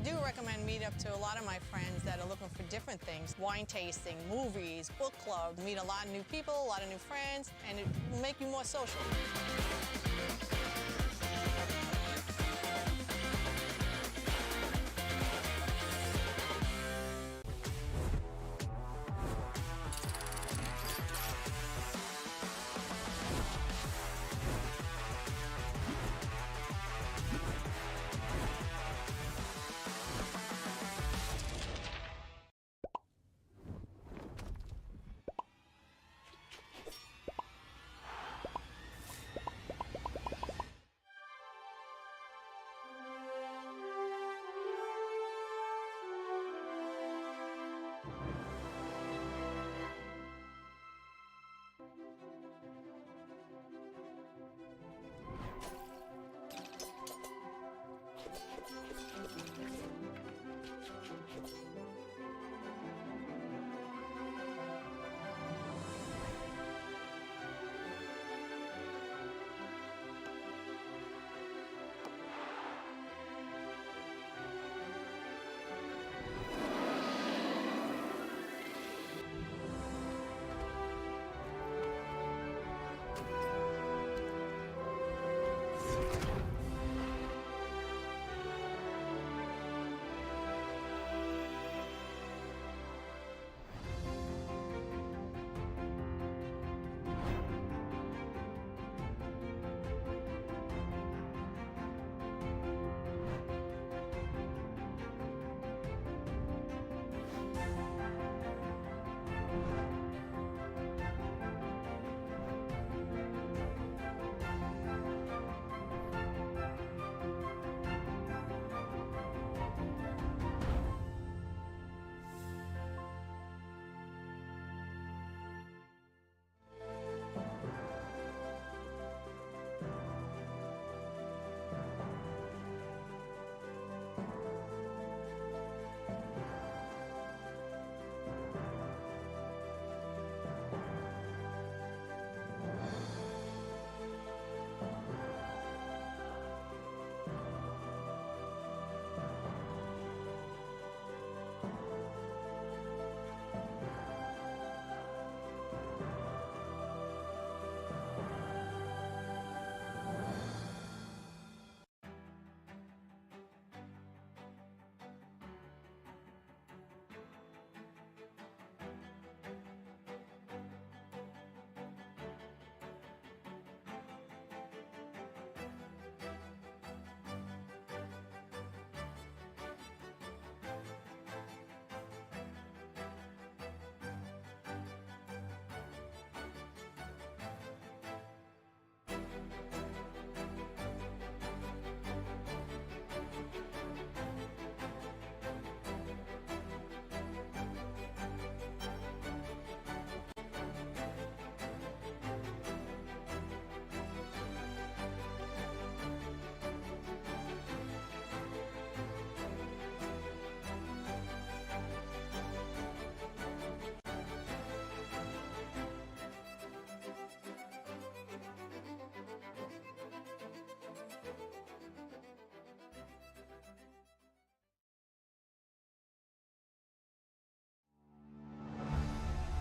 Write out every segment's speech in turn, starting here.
do recommend Meetup to a lot of my friends that are looking for different things. Wine tasting, movies, book club, meet a lot of new people, a lot of new friends, and it will make you more social.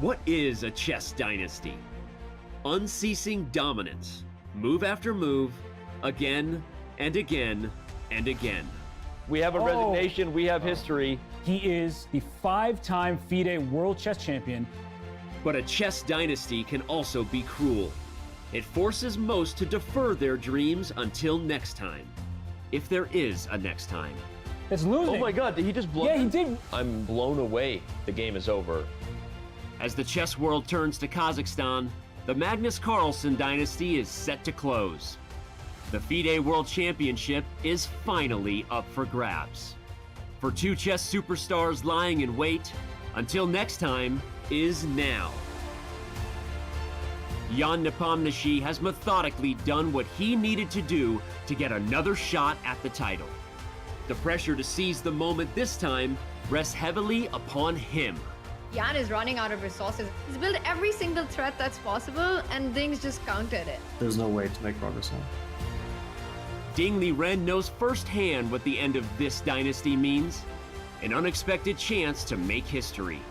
What is a chess dynasty? Unceasing dominance, move after move, again and again and again. We have a resignation, we have history. He is the 5-time FIDE World Chess Champion. But a chess dynasty can also be cruel. It forces most to defer their dreams until next time. If there is a next time. It's losing. Oh my God, did he just blow? Yeah, he did. I'm blown away. The game is over. As the chess world turns to Kazakhstan, the Magnus Carlsen dynasty is set to close. The FIDE World Championship is finally up for grabs. For two chess superstars lying in wait, until next time is now. Jan Nepomniachtchi has methodically done what he needed to do to get another shot at the title. The pressure to seize the moment this time rests heavily upon him. Jan is running out of resources. He's built every single threat that's possible, and Ding's just countered it. There's no way to make progress on. Ding Liren knows firsthand what the end of this dynasty means. An unexpected chance to make history.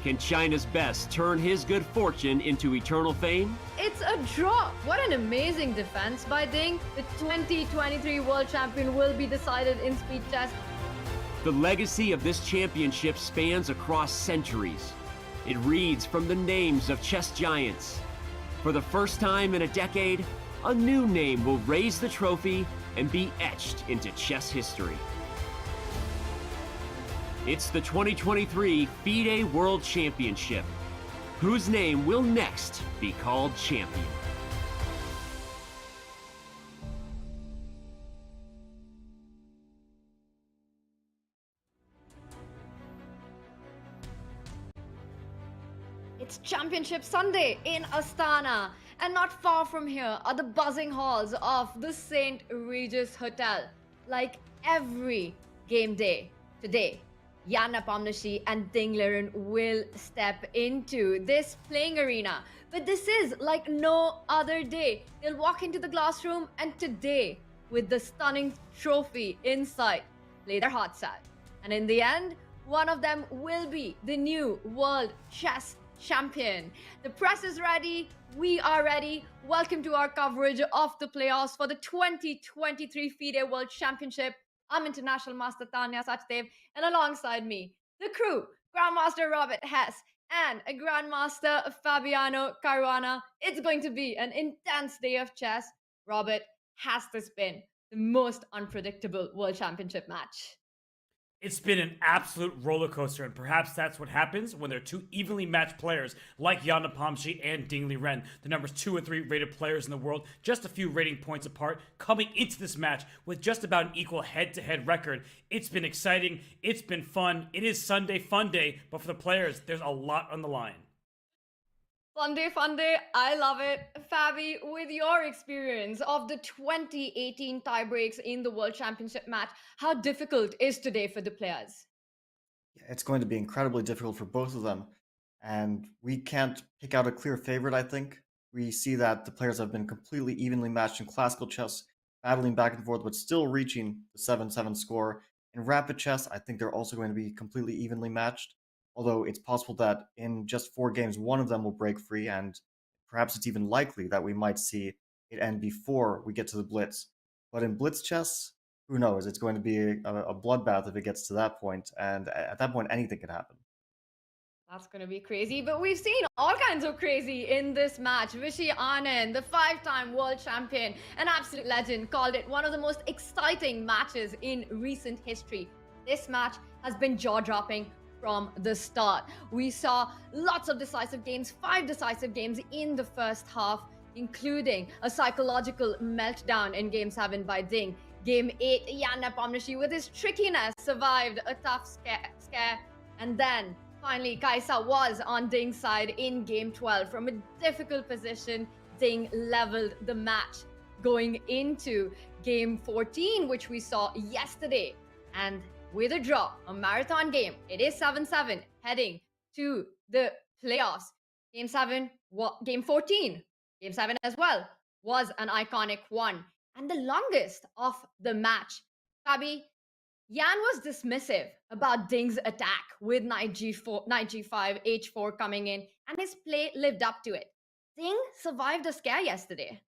Can China's best turn his good fortune into eternal fame? It's a draw. What an amazing defense by Ding. The 2023 world champion will be decided in speed chess. The legacy of this championship spans across centuries. It reads from the names of chess giants. For the first time in a decade, a new name will raise the trophy and be etched into chess history. It's the 2023 FIDE World Championship. Whose name will next be called champion? It's Championship Sunday in Astana, and not far from here are the buzzing halls of the St. Regis Hotel. Like every game day today, Jan Nepomniachtchi and Ding Liren will step into this playing arena. But this is like no other day. They'll walk into the glass room and today, with the stunning trophy inside, play their hearts out. And in the end, one of them will be the new world chess champion. The press is ready. We are ready. Welcome to our coverage of the playoffs for the 2023 FIDE World Championship. I'm International Master Tanya Sachdev, and alongside me, the crew, Grandmaster Robert Hess and a Grandmaster Fabiano Caruana. It's going to be an intense day of chess. Robert, has this been the most unpredictable World Championship match? It's been an absolute roller coaster, and perhaps that's what happens when there are two evenly matched players like Jan Nepomniachtchi and Ding Liren, the numbers 2 and 3 rated players in the world, just a few rating points apart, coming into this match with just about an equal head-to-head record. It's been exciting, it's been fun, it is Sunday Fun Day, but for the players, there's a lot on the line. Sunday Fun Day, I love it. Fabi, with your experience of the 2018 tiebreaks in the World Championship match, how difficult is today for the players? It's going to be incredibly difficult for both of them. And we can't pick out a clear favorite, I think. We see that the players have been completely evenly matched in classical chess, battling back and forth, but still reaching the 7-7 score. In rapid chess, I think they're also going to be completely evenly matched. Although it's possible that in just 4 games, one of them will break free, and perhaps it's even likely that we might see it end before we get to the blitz. But in blitz chess, who knows? It's going to be a bloodbath if it gets to that point, and at that point, anything can happen. That's going to be crazy, but we've seen all kinds of crazy in this match. Vishy Anand, the 5-time world champion, an absolute legend, called it one of the most exciting matches in recent history. This match has been jaw-dropping from the start. We saw lots of decisive games, 5 decisive games in the first half, including a psychological meltdown in Game 7 by Ding. Game 8, Jan Nepomniachtchi with his trickiness survived a tough scare. And then finally, Kaisa was on Ding's side in Game 12. From a difficult position, Ding leveled the match going into Game 14, which we saw yesterday. And with a draw, a marathon game, it is 7-7, heading to the playoffs. Game 14, Game 7 as well, was an iconic one, and the longest of the match. Fabi, Jan was dismissive about Ding's attack with knight g4, knight g5, h4 coming in, and his play lived up to it. Ding survived a scare yesterday.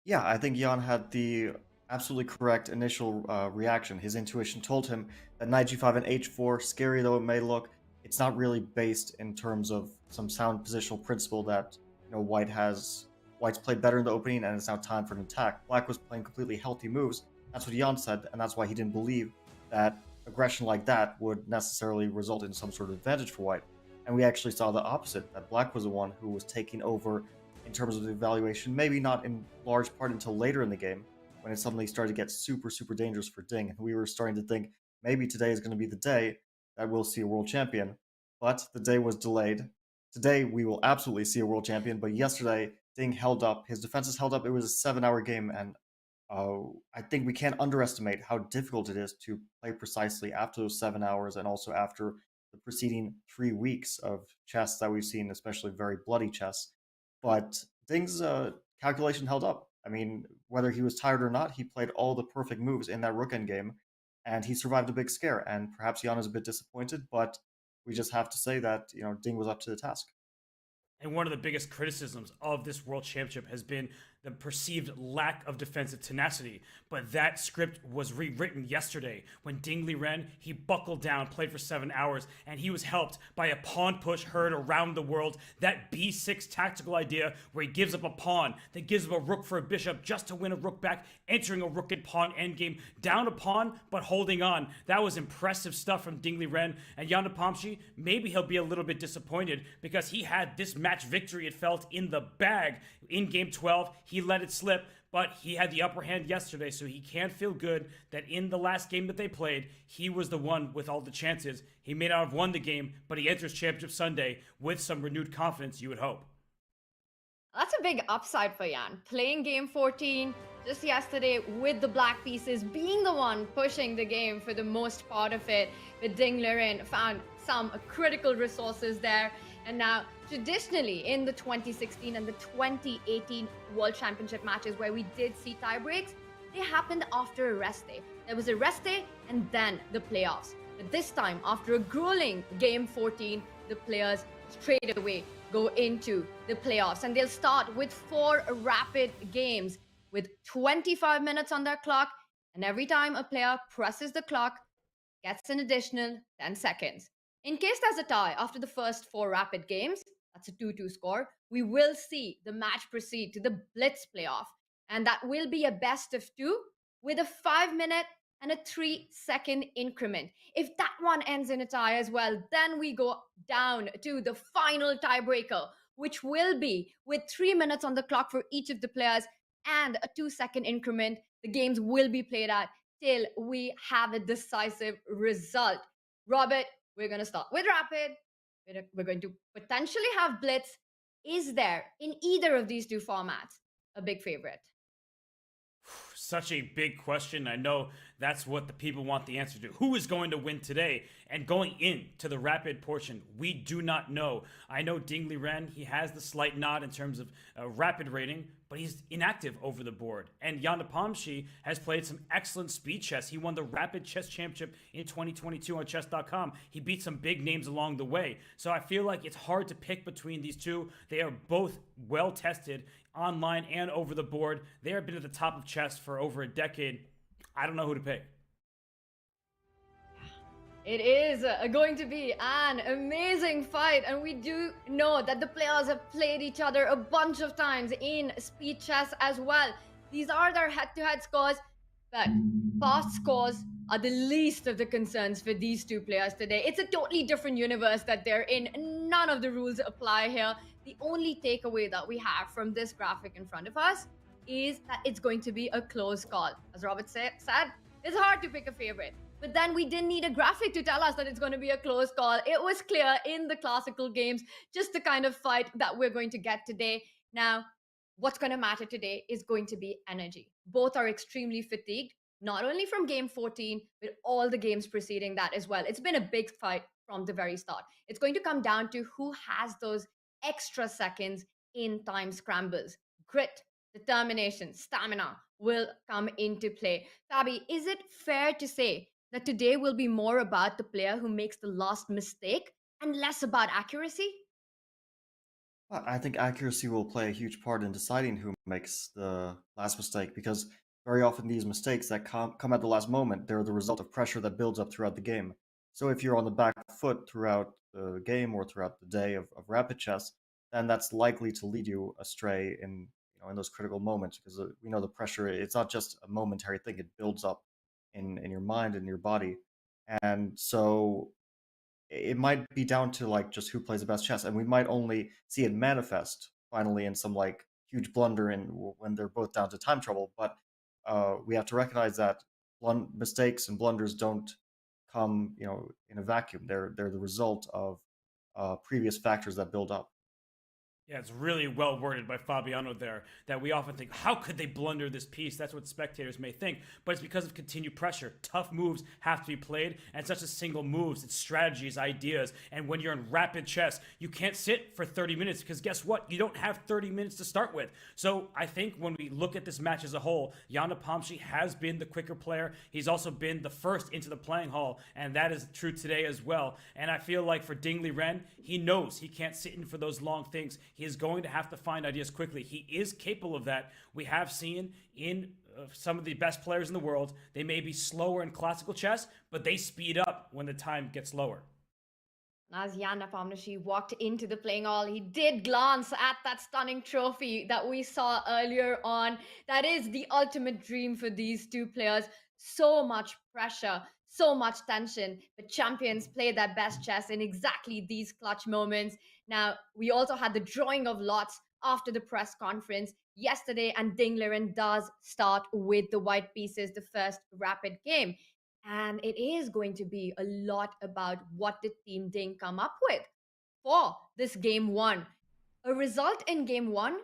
Yeah, I think Jan had the absolutely correct initial reaction. His intuition told him that knight g5 and h4, scary though it may look, it's not really based in terms of some sound positional principle that White's played better in the opening and it's now time for an attack. Black was playing completely healthy moves. That's what Jan said, and that's why he didn't believe that aggression like that would necessarily result in some sort of advantage for White. And we actually saw the opposite, that Black was the one who was taking over in terms of the evaluation, maybe not in large part until later in the game, when it suddenly started to get super, super dangerous for Ding. And we were starting to think maybe today is going to be the day that we'll see a world champion. But the day was delayed. Today we will absolutely see a world champion, but yesterday Ding held up. His defenses held up. It was a 7-hour game, and I think we can't underestimate how difficult it is to play precisely after those 7 hours and also after the preceding 3 weeks of chess that we've seen, especially very bloody chess. But Ding's calculation held up. mean, whether he was tired or not, he played all the perfect moves in that rook endgame, and he survived a big scare. And perhaps Jan is a bit disappointed, but we just have to say that, Ding was up to the task. And one of the biggest criticisms of this World Championship has been the perceived lack of defensive tenacity. But that script was rewritten yesterday when Ding Liren, he buckled down, played for 7 hours, and he was helped by a pawn push heard around the world. That b6 tactical idea where he gives up a pawn, then gives up a rook for a bishop just to win a rook back, entering a rook and pawn endgame, down a pawn, but holding on. That was impressive stuff from Ding Liren. And Jan Nepomniachtchi, maybe he'll be a little bit disappointed because he had this match victory, it felt, in the bag in game 12. He let it slip, but he had the upper hand yesterday, so he can feel good that in the last game that they played, he was the one with all the chances. He may not have won the game, but he enters Championship Sunday with some renewed confidence, you would hope. That's a big upside for Jan. Playing game 14 just yesterday with the black pieces, being the one pushing the game for the most part of it. But Ding Liren found some critical resources there. And now, traditionally, in the 2016 and the 2018 World Championship matches where we did see tiebreaks, they happened after a rest day. There was a rest day and then the playoffs. But this time, after a grueling game 14, the players straight away go into the playoffs. And they'll start with 4 rapid games with 25 minutes on their clock. And every time a player presses the clock, gets an additional 10 seconds. In case there's a tie after the first 4 rapid games, that's a 2-2 score, we will see the match proceed to the Blitz playoff. And that will be a best of 2 with a 5-minute and a 3-second increment. If that one ends in a tie as well, then we go down to the final tiebreaker, which will be with 3 minutes on the clock for each of the players and a 2-second increment. The games will be played at till we have a decisive result. Robert, we're going to start with rapid. We're going to potentially have blitz. Is there, in either of these 2 formats, a big favorite? Such a big question. I know that's what the people want the answer to. Who is going to win today? And going into the rapid portion, we do not know. I know Ding Liren, he has the slight nod in terms of rapid rating, but he's inactive over the board. And Jan Nepomniachtchi has played some excellent speed chess. He won the Rapid Chess Championship in 2022 on chess.com. He beat some big names along the way. So I feel like it's hard to pick between these two. They are both well tested online and over the board. They have been at the top of chess for over a decade. I don't know who to pick. It is going to be an amazing fight, and we do know that the players have played each other a bunch of times in speed chess as well. These are their head-to-head scores, but past scores are the least of the concerns for these 2 players today. It's a totally different universe that they're in. None of the rules apply here. The only takeaway that we have from this graphic in front of us is that it's going to be a close call. As Robert said, it's hard to pick a favorite. But then we didn't need a graphic to tell us that it's going to be a close call. It was clear in the classical games, just the kind of fight that we're going to get today. Now, what's going to matter today is going to be energy. Both are extremely fatigued, not only from game 14, but all the games preceding that as well. It's been a big fight from the very start. It's going to come down to who has those extra seconds in time scrambles. Grit, determination, stamina will come into play. Fabi, is it fair to say that today will be more about the player who makes the last mistake and less about accuracy? Well, I think accuracy will play a huge part in deciding who makes the last mistake, because very often these mistakes that come at the last moment, they're the result of pressure that builds up throughout the game. So if you're on the back foot throughout the game or throughout the day of rapid chess, then that's likely to lead you astray in those critical moments, because we know the pressure, it's not just a momentary thing, it builds up in your mind and your body. And so it might be down to like just who plays the best chess, and we might only see it manifest finally in some like huge blunder when they're both down to time trouble. But we have to recognize that mistakes and blunders don't come in a vacuum. They're the result of previous factors that build up. Yeah, it's really well worded by Fabiano there that we often think, how could they blunder this piece? That's what spectators may think, but it's because of continued pressure. Tough moves have to be played, and it's not just single moves, it's strategies, ideas. And when you're in rapid chess, you can't sit for 30 minutes because guess what? You don't have 30 minutes to start with. So I think when we look at this match as a whole, Jan Nepomniachtchi has been the quicker player. He's also been the first into the playing hall, and that is true today as well. And I feel like for Ding Liren, he knows he can't sit in for those long things. He is going to have to find ideas quickly. He is capable of that. We have seen in some of the best players in the world, they may be slower in classical chess, but they speed up when the time gets lower. As Jan Nepomniachtchi walked into the playing hall, he did glance at that stunning trophy that we saw earlier on. That is the ultimate dream for these two players. So much pressure, so much tension, but champions play their best chess in exactly these clutch moments. Now, we also had the drawing of lots after the press conference yesterday, and Ding Liren does start with the white pieces, the first rapid game. And it is going to be a lot about what did Team Ding come up with for this game one. A result in game one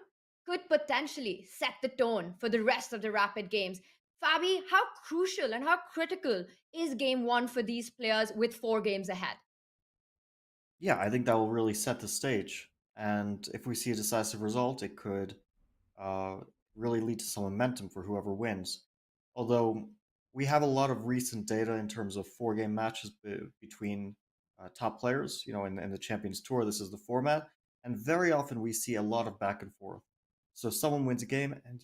could potentially set the tone for the rest of the rapid games. Fabi, how crucial and how critical is game one for these players with 4 games ahead? Yeah, I think that will really set the stage. And if we see a decisive result, it could uh, really lead to some momentum for whoever wins. Although we have a lot of recent data in terms of 4 game matches between top players, in the Champions Tour, this is the format. And very often we see a lot of back and forth. So someone wins a game, and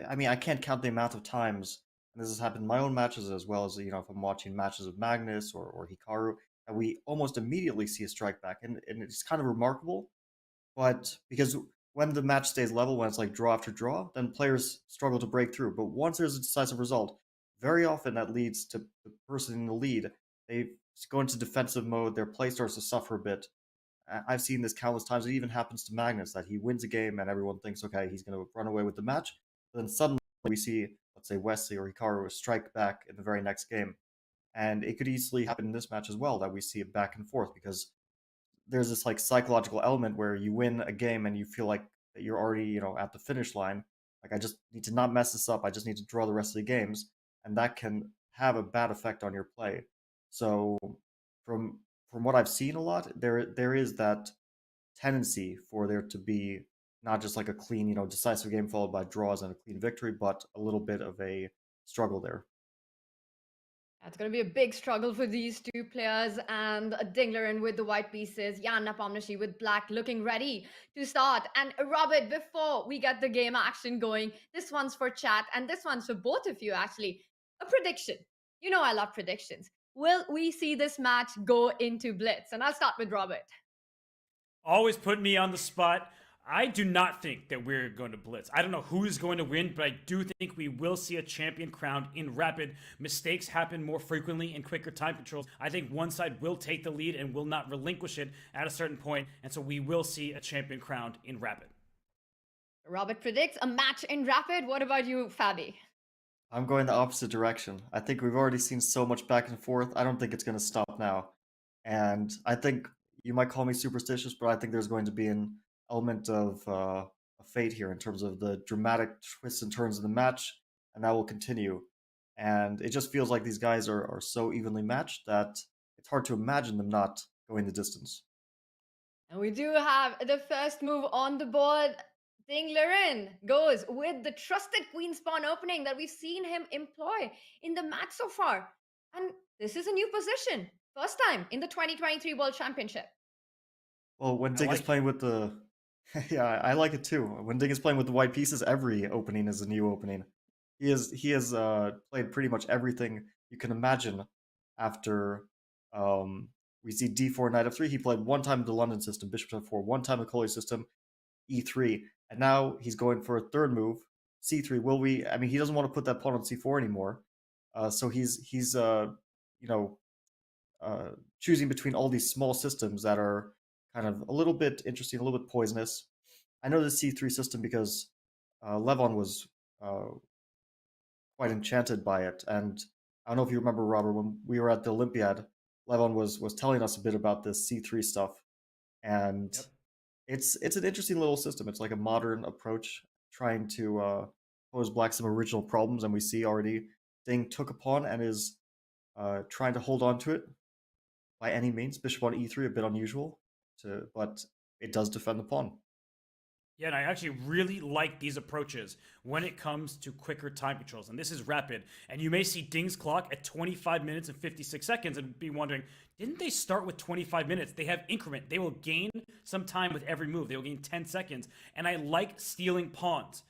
I mean, I can't count the amount of times, and this has happened in my own matches as well as, if I'm watching matches of Magnus or Hikaru, and we almost immediately see a strike back. And it's kind of remarkable, but because when the match stays level, when it's like draw after draw, then players struggle to break through. But once there's a decisive result, very often that leads to the person in the lead. They go into defensive mode, their play starts to suffer a bit. I've seen this countless times. It even happens to Magnus, that he wins a game and everyone thinks, okay, he's going to run away with the match. But then suddenly we see, let's say, Wesley or Hikaru strike back in the very next game. And it could easily happen in this match as well, that we see it back and forth, because there's this like psychological element where you win a game and you feel like that you're already, at the finish line. Like, I just need to not mess this up. I just need to draw the rest of the games, and that can have a bad effect on your play. So from what I've seen a lot, there is that tendency for there to be not just like a clean, decisive game followed by draws and a clean victory, but a little bit of a struggle there. It's going to be a big struggle for these two players, and Ding Liren with the white pieces, Jan Nepomniachtchi with black, looking ready to start. And Robert, before we get the game action going, this one's for chat, and this one's for both of you, actually. A prediction. You know I love predictions. Will we see this match go into blitz? And I'll start with Robert. Always put me on the spot. I do not think that we're going to blitz. I don't know who's going to win, but I do think we will see a champion crowned in rapid. Mistakes happen more frequently in quicker time controls. I think one side will take the lead and will not relinquish it at a certain point, and so we will see a champion crowned in rapid. Robert predicts a match in rapid. What about you, Fabi? I'm going the opposite direction. I think we've already seen so much back and forth. I don't think it's going to stop now. And I think you might call me superstitious, but I think there's going to be an element of fate here in terms of the dramatic twists and turns of the match, and that will continue. And it just feels like these guys are so evenly matched that it's hard to imagine them not going the distance. And we do have the first move on the board. Ding Liren goes with the trusted queen spawn opening that we've seen him employ in the match so far. And this is a new position. First time in the 2023 World Championship. Well, when Ding is playing with the... Yeah, I like it too. When Ding is playing with the white pieces, every opening is a new opening. He has played pretty much everything you can imagine after we see d4, knight f3. He played one time the London system, bishop f4, one time the Coley system, e3, and now he's going for a third move, c3. Will we? I mean, he doesn't want to put that pawn on c4 anymore, so he's choosing between all these small systems that are kind of a little bit interesting, a little bit poisonous. I know the c3 system because Levon was quite enchanted by it, and I don't know if you remember, Robert, when we were at the Olympiad, Levon was telling us a bit about this c3 stuff, and It's an interesting little system. It's like a modern approach trying to pose black some original problems, and we see already Ding took a pawn and is trying to hold on to it by any means. Bishop on e3, a bit unusual, but it does defend the pawn. Yeah, and I actually really like these approaches when it comes to quicker time controls. And this is rapid. And you may see Ding's clock at 25 minutes and 56 seconds and be wondering, didn't they start with 25 minutes? They have increment. They will gain some time with every move. They will gain 10 seconds. And I like stealing pawns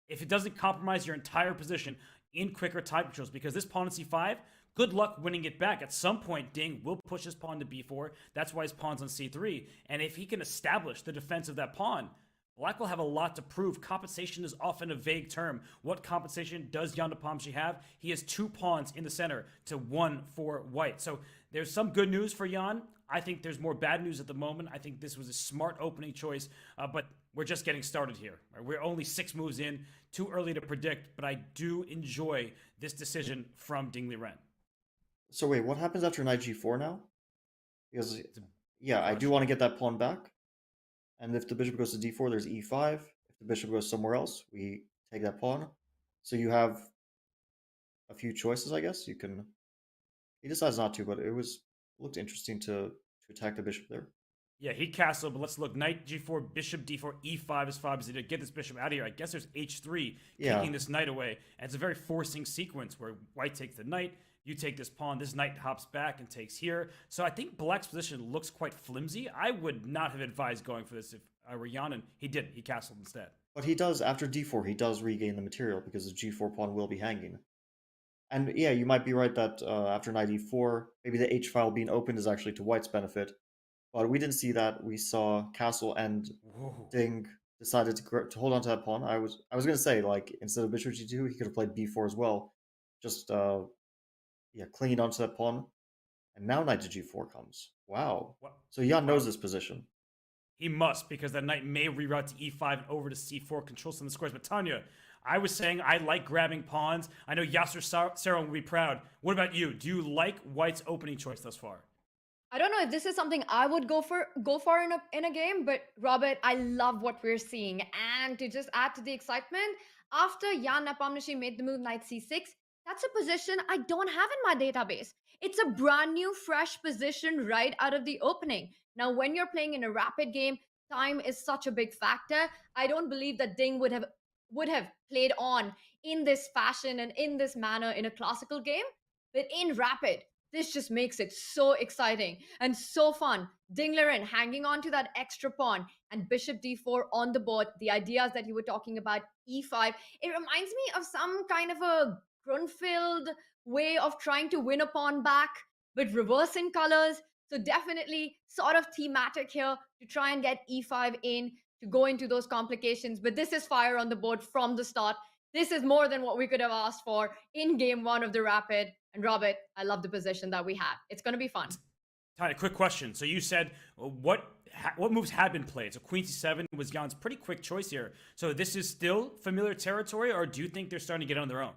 if it doesn't compromise your entire position in quicker time controls, because this pawn on c5, good luck winning it back. At some point, Ding will push his pawn to b4. That's why his pawn's on c3. And if he can establish the defense of that pawn, Black will have a lot to prove. Compensation is often a vague term. What compensation does Jan Nepomniachtchi have? He has 2 pawns in the center to 1 for white. So there's some good news for Jan. I think there's more bad news at the moment. I think this was a smart opening choice, but we're just getting started here. We're only 6 moves in, too early to predict, but I do enjoy this decision from Ding Liren. So wait, what happens after knight g4 now? Because, yeah, I do want to get that pawn back. And if the bishop goes to d4, there's e5. If the bishop goes somewhere else, we take that pawn. So you have a few choices, I guess. You can... He decides not to, but it looked interesting to attack the bishop there. Yeah, he castled, but let's look. Knight g4, bishop d4, e5 is fine. To get this bishop out of here, I guess there's h3, taking this knight away. And it's a very forcing sequence where white takes the knight, you take this pawn, this knight hops back and takes here. So I think Black's position looks quite flimsy. I would not have advised going for this if I were Jan, and he didn't. He castled instead. But he does, after d4, he does regain the material because the g4 pawn will be hanging. And yeah, you might be right that after knight e4, maybe the h-file being opened is actually to white's benefit. But we didn't see that. We saw castle and Ding decided to hold on to that pawn. I was going to say, like, instead of bishop g2, he could have played b4 as well. Just clinging onto that pawn. And now knight to g4 comes. Wow. What? So Jan knows this position. He must, because that knight may reroute to e5 and over to c4, control some of the squares. But Tanya, I was saying I like grabbing pawns. I know Yasser Saron will be proud. What about you? Do you like white's opening choice thus far? I don't know if this is something I would go for in a game, but Robert, I love what we're seeing. And to just add to the excitement, after Jan Nepomniachtchi made the move knight c6, that's a position I don't have in my database. It's a brand new, fresh position right out of the opening. Now, when you're playing in a rapid game, time is such a big factor. I don't believe that Ding would have played on in this fashion and in this manner in a classical game, but in rapid, this just makes it so exciting and so fun. Ding Liren hanging on to that extra pawn and bishop d4 on the board. The ideas that you were talking about, e5, it reminds me of some kind of a Grunfeld way of trying to win a pawn back, but reverse in colors. So definitely sort of thematic here to try and get e5 in, to go into those complications. But this is fire on the board from the start. This is more than what we could have asked for in game 1 of the rapid. And Robert, I love the position that we have. It's going to be fun. Tanya, quick question. So you said what moves had been played? So queen c7 was Jan's pretty quick choice here. So this is still familiar territory, or do you think they're starting to get on their own?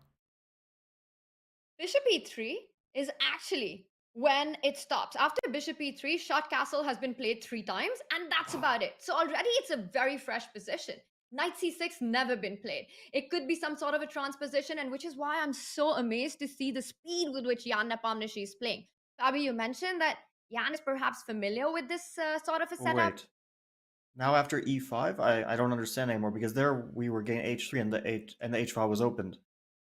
Bishop e3 is actually when it stops. After bishop e3, shot castle has been played 3 times, and that's about it. So already it's a very fresh position. Knight c6 never been played. It could be some sort of a transposition, and which is why I'm so amazed to see the speed with which Jan Nepomniachtchi is playing. Fabi, you mentioned that Jan is perhaps familiar with this sort of a setup. Wait. Now after e5, I don't understand anymore, because there we were getting h3 and the h file was opened,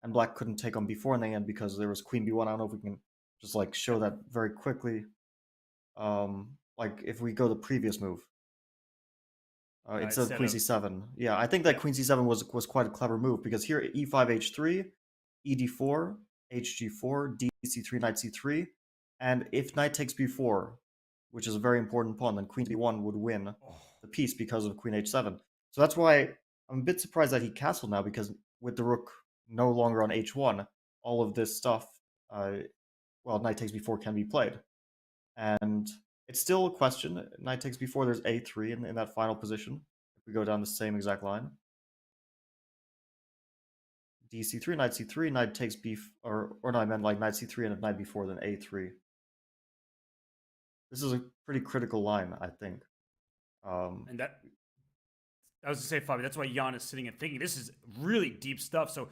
and black couldn't take on b4 in the end because there was queen b1. I don't know if we can just like show that very quickly. Like if we go the previous move. It says queen c7. Yeah, I think that queen c7 was quite a clever move, because here e5 h3, ed4, hg4, dc3, knight c3, and if knight takes b4, which is a very important pawn, then queen b1 would win the piece because of queen h7. So that's why I'm a bit surprised that he castled now, because with the rook no longer on h1, all of this stuff, knight takes b4 can be played. And it's still a question. Knight takes b4, there's a3 in that final position. If we go down the same exact line. dc3, knight c3, knight takes b, or no, I meant like knight c3 and if knight b4, then a3. This is a pretty critical line, I think. And that, I was gonna say, Fabi, that's why Jan is sitting and thinking this is really deep stuff. So,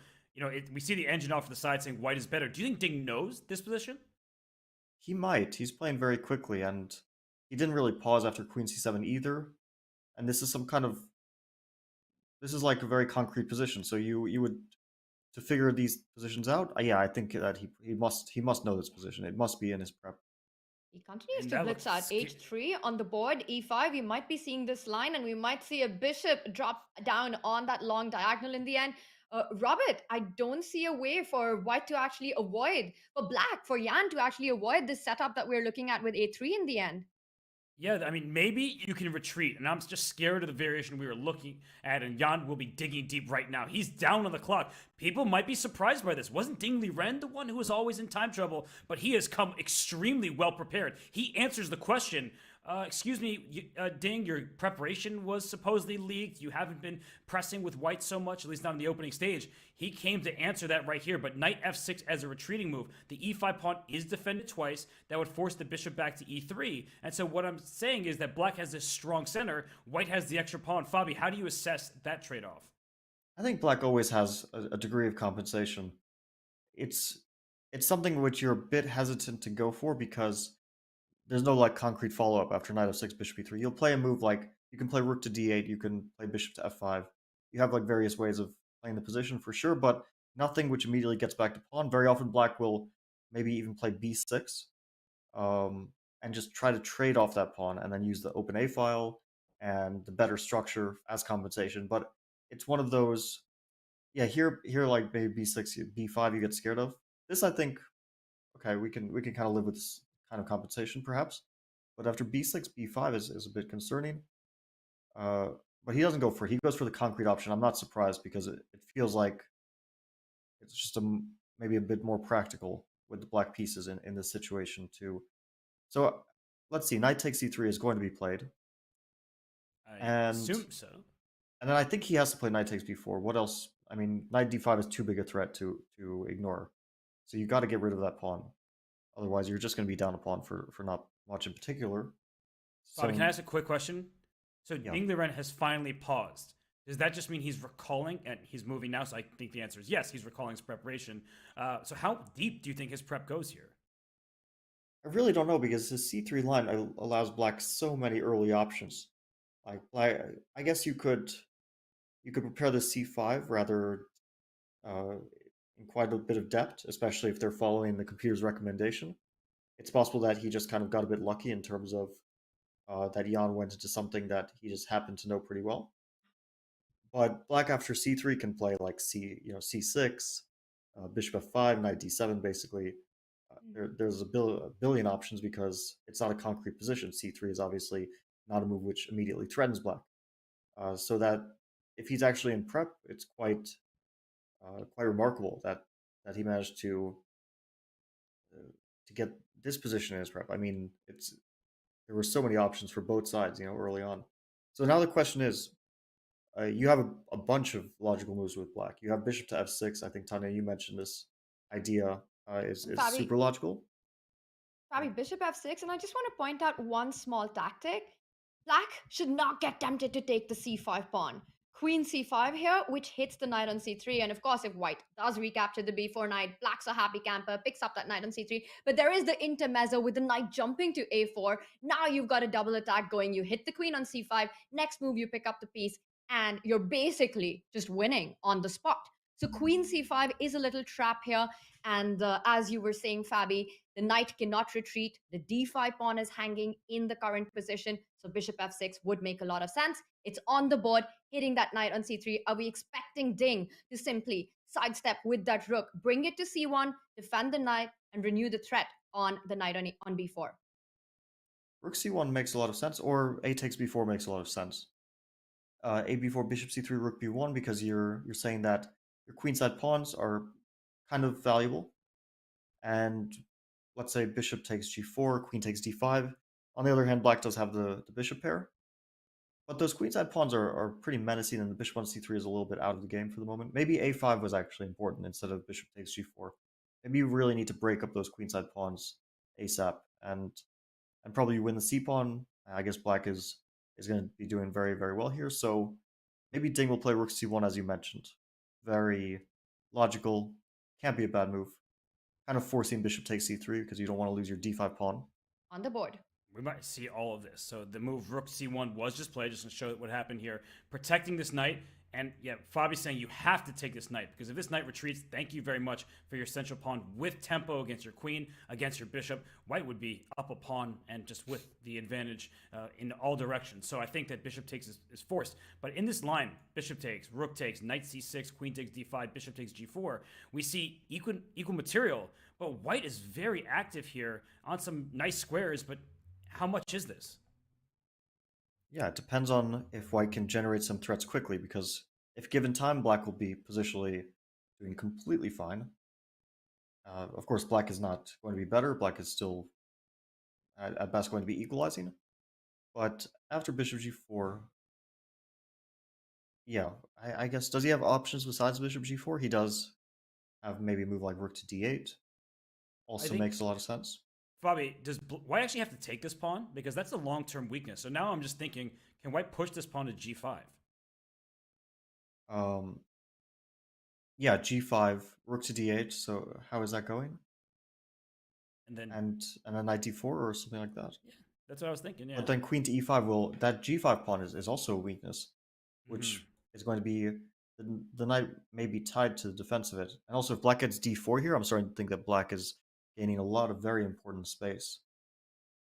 we see the engine off to the side saying white is better. Do you think Ding knows this position? He might. He's playing very quickly, and he didn't really pause after queen c7 either. And this is like a very concrete position. So you would, to figure these positions out. Yeah, I think that he must know this position. It must be in his prep. He continues And to that blitz looks out h3 on the board, e5. We might be seeing this line, and we might see a bishop drop down on that long diagonal in the end. Robert, I don't see a way for white to actually avoid, for black, for Jan to actually avoid this setup that we're looking at with a3 in the end. Yeah, I mean, maybe you can retreat, and I'm just scared of the variation we were looking at, and Jan will be digging deep right now. He's down on the clock. People might be surprised by this. Wasn't Ding Liren the one who was always in time trouble? But he has come extremely well prepared. He answers the question, excuse me, Ding, your preparation was supposedly leaked. You haven't been pressing with white so much, at least not in the opening stage. He came to answer that right here, but knight f6 as a retreating move. The e5 pawn is defended twice. That would force the bishop back to e3. And so what I'm saying is that black has this strong center. White has the extra pawn. Fabi, how do you assess that trade-off? I think black always has a degree of compensation. It's something which you're a bit hesitant to go for because there's no like concrete follow-up after knight f6, bishop e3. You'll play a move like, you can play rook to d8, you can play bishop to f5. You have like various ways of playing the position for sure, but nothing which immediately gets back to pawn. Very often black will maybe even play b6 and just try to trade off that pawn and then use the open a file and the better structure as compensation. But it's one of those, yeah, here like maybe b6, b5 you get scared of. This, I think, okay, we can kind of live with this kind of compensation perhaps, but after b6, b5 is a bit concerning. But he doesn't go for it. He goes for the concrete option. I'm not surprised because it feels like it's just maybe a bit more practical with the black pieces in this situation too. So let's see, knight takes c3 is going to be played. I assume so. And then I think he has to play knight takes b4. What else? I mean, knight d5 is too big a threat to ignore. So you got to get rid of that pawn. Otherwise, you're just going to be down a pawn for not much in particular. Bobby, can I ask a quick question? So Yeah. Ding Liren has finally paused. Does that just mean he's recalling and he's moving now? So I think the answer is yes, he's recalling his preparation. So how deep do you think his prep goes here? I really don't know because his c3 line allows black so many early options. Like, I guess you could prepare the c5 rather in quite a bit of depth, especially if they're following the computer's recommendation. It's possible that he just kind of got a bit lucky in terms of that Jan went into something that he just happened to know pretty well. But black after c3 can play like c6, bishop f5, knight d7. Basically, there's a billion options because it's not a concrete position. c3 is obviously not a move which immediately threatens black. So that if he's actually in prep, it's quite remarkable that he managed to get this position in his prep. I mean, there were so many options for both sides, early on. So now the question is, you have a bunch of logical moves with black. You have bishop to f6. I think, Tanya, you mentioned this idea is Fabi. super logical. Probably bishop f6, and I just want to point out one small tactic. Black should not get tempted to take the c5 pawn. Queen c5 here, which hits the knight on c3, and of course if white does recapture the b4 knight, black's a happy camper, picks up that knight on c3, but there is the intermezzo with the knight jumping to a4. Now you've got a double attack going. You hit the queen on c5, next move you pick up the piece, and you're basically just winning on the spot. So queen c5 is a little trap here, and as you were saying, Fabi, the knight cannot retreat. The d5 pawn is hanging in the current position, so bishop f6 would make a lot of sense. It's on the board, hitting that knight on c3. Are we expecting Ding to simply sidestep with that rook, bring it to c1, defend the knight, and renew the threat on the knight on b4? Rook c1 makes a lot of sense, or a takes b4 makes a lot of sense. A b4, bishop c3, rook b1, because you're saying that your queenside pawns are kind of valuable, and let's say bishop takes g4, queen takes d5. On the other hand, black does have the bishop pair, but those queenside pawns are pretty menacing, and the bishop on c3 is a little bit out of the game for the moment. Maybe a5 was actually important instead of bishop takes g4. Maybe you really need to break up those queenside pawns ASAP, and probably win the c pawn. I guess black is is going to be doing very, very well here. So maybe Ding will play rook c1 as you mentioned. Very logical. Can't be a bad move. Kind of forcing bishop takes c3 because you don't want to lose your d5 pawn. On the board. We might see all of this. So the move rook c1 was just played, just to show what happened here. Protecting this knight. And yeah, Fabi's saying you have to take this knight, because if this knight retreats, thank you very much for your central pawn with tempo against your queen, against your bishop. White would be up a pawn and just with the advantage in all directions. So I think that bishop takes is forced. But in this line, bishop takes, rook takes, knight c6, queen takes d5, bishop takes g4, we see equal material. But White is very active here on some nice squares, but how much is this? Yeah, it depends on if White can generate some threats quickly, because if given time, Black will be positionally doing completely fine. Of course, Black is not going to be better. Black is still, at best, going to be equalizing. But after bishop g4, yeah, I guess, does he have options besides bishop g4? He does have maybe a move like rook to d8. Also makes a lot of sense. Fabi, does White actually have to take this pawn? Because that's a long-term weakness. So now I'm just thinking, can White push this pawn to g5? Yeah, g5, rook to d8. So how is that going? And then then knight d4 or something like that. Yeah, that's what I was thinking. Yeah. But then queen to e5 will, that g5 pawn is also a weakness, which is going to be, the knight may be tied to the defense of it. And also if Black gets d4 here, I'm starting to think that Black is gaining a lot of very important space.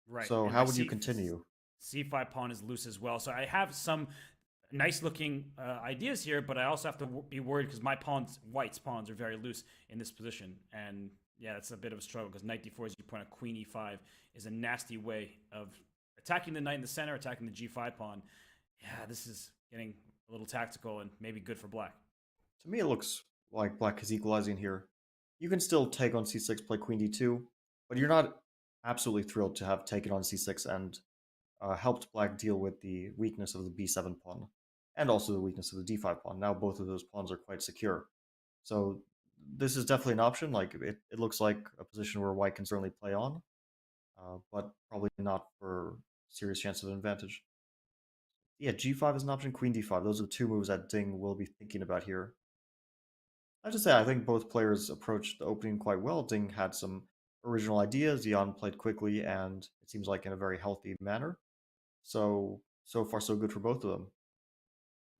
Right. So and how would you continue? C5 pawn is loose as well. So I have some nice looking ideas here, but I also have to be worried because my pawns, White's pawns, are very loose in this position. And yeah, it's a bit of a struggle because knight d4, as you point out, queen e5 is a nasty way of attacking the knight in the center, attacking the g5 pawn. Yeah, this is getting a little tactical and maybe good for Black. To me, it looks like Black is equalizing here. You can still take on c6, play queen d2, but you're not absolutely thrilled to have taken on c6 and helped Black deal with the weakness of the b7 pawn, and also the weakness of the d5 pawn. Now both of those pawns are quite secure. So this is definitely an option. Like it looks like a position where White can certainly play on, but probably not for serious chance of an advantage. Yeah, g5 is an option, queen d5. Those are the two moves that Ding will be thinking about here. I just say I think both players approached the opening quite well. Ding had some original ideas. Jan played quickly, and it seems like in a very healthy manner. So far so good for both of them.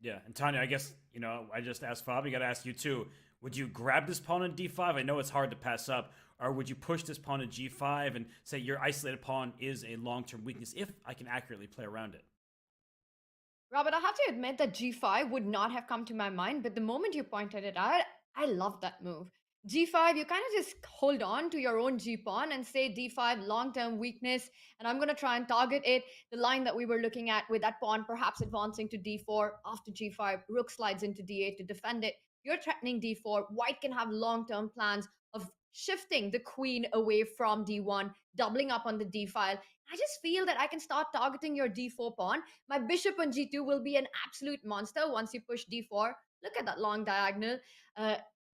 Yeah, and Tanya, I guess, I just asked Fabi, got to ask you too. Would you grab this pawn on d5? I know it's hard to pass up. Or would you push this pawn to g5 and say your isolated pawn is a long-term weakness if I can accurately play around it? Robert, I have to admit that g5 would not have come to my mind, but the moment you pointed it out, I love that move. g5, you kind of just hold on to your own g pawn and say d5 long-term weakness, and I'm going to try and target it. The line that we were looking at with that pawn perhaps advancing to d4 after g5, rook slides into d8 to defend it. You're threatening d4. White can have long-term plans of shifting the queen away from d1, doubling up on the d file. I just feel that I can start targeting your d4 pawn. My bishop on g2 will be an absolute monster once you push d4. Look at that long diagonal.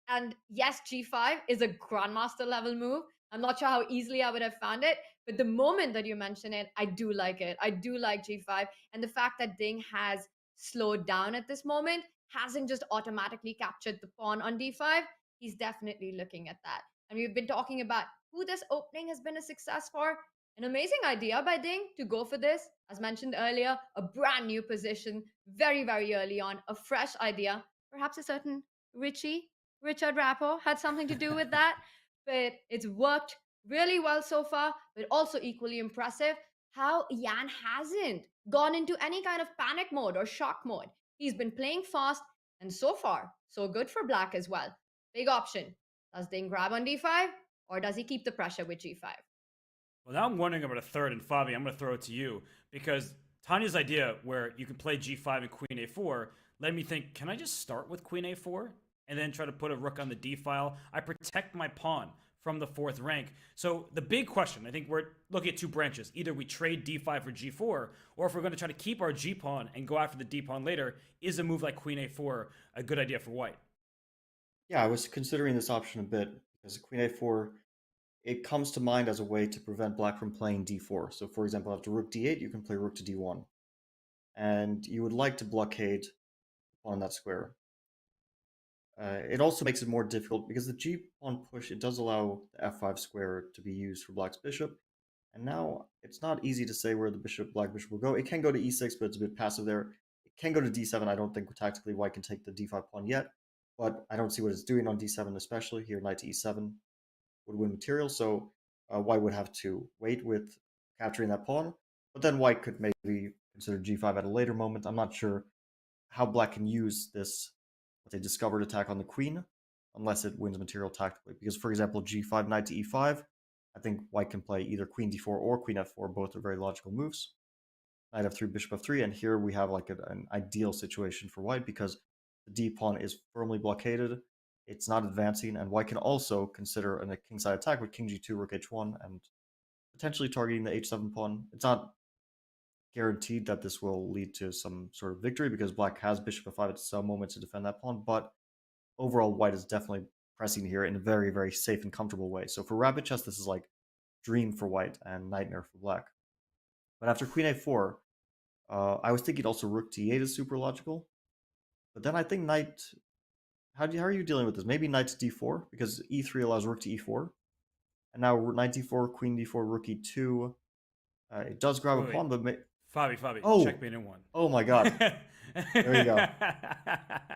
And yes, g5 is a grandmaster level move. I'm not sure how easily I would have found it, but the moment that you mention it, I do like it. I do like g5. And the fact that Ding has slowed down at this moment, hasn't just automatically captured the pawn on d5, he's definitely looking at that. And we've been talking about who this opening has been a success for. An amazing idea by Ding to go for this. As mentioned earlier, a brand new position, very, very early on, a fresh idea. Perhaps a certain Richard Rappo had something to do with that. But it's worked really well so far, but also equally impressive how Jan hasn't gone into any kind of panic mode or shock mode. He's been playing fast, and so far, so good for Black as well. Big option. Does Ding grab on d5, or does he keep the pressure with g5? Well, now I'm wondering about a third, and Fabi, I'm going to throw it to you, because Tanya's idea where you can play g5 and queen a4 led me think, can I just start with queen a4 and then try to put a rook on the d file? I protect my pawn from the fourth rank. So the big question, I think we're looking at two branches. Either we trade d5 for g4, or if we're going to try to keep our g pawn and go after the d pawn later, is a move like queen a4 a good idea for White? Yeah, I was considering this option a bit, because queen a4, it comes to mind as a way to prevent Black from playing d4. So for example, after rook d8, you can play rook to d1. and you would like to blockade on that square. It also makes it more difficult because the g pawn push, it does allow the f5 square to be used for black's bishop. And now it's not easy to say where the black bishop will go. It can go to e6, but it's a bit passive there. It can go to d7. I don't think tactically white can take the d5 pawn yet, but I don't see what it's doing on d7, especially here. Knight to e7 would win material, so white would have to wait with capturing that pawn. But then white could maybe consider g5 at a later moment. I'm not sure how black can use this, let's say, discovered attack on the queen, unless it wins material tactically. Because, for example, g5, knight to e5, I think white can play either queen d4 or queen f4. Both are very logical moves. Knight f3, bishop f3, and here we have like an ideal situation for white because the d pawn is firmly blockaded. It's not advancing, and white can also consider a kingside attack with king g2, rook h1, and potentially targeting the h7 pawn. It's not guaranteed that this will lead to some sort of victory because black has bishop f5 at some moment to defend that pawn, but overall white is definitely pressing here in a very, very safe and comfortable way. So for rapid chess, this is like dream for white and nightmare for black. But after queen a4, I was thinking also rook d8 is super logical. But then I think knight... How are you dealing with this? Maybe knight to d4, because e3 allows rook to e4. And now knight d4, queen d4, rook e2. It does grab a pawn, but... Fabi, oh, checkmate in one. Oh my god. There you go.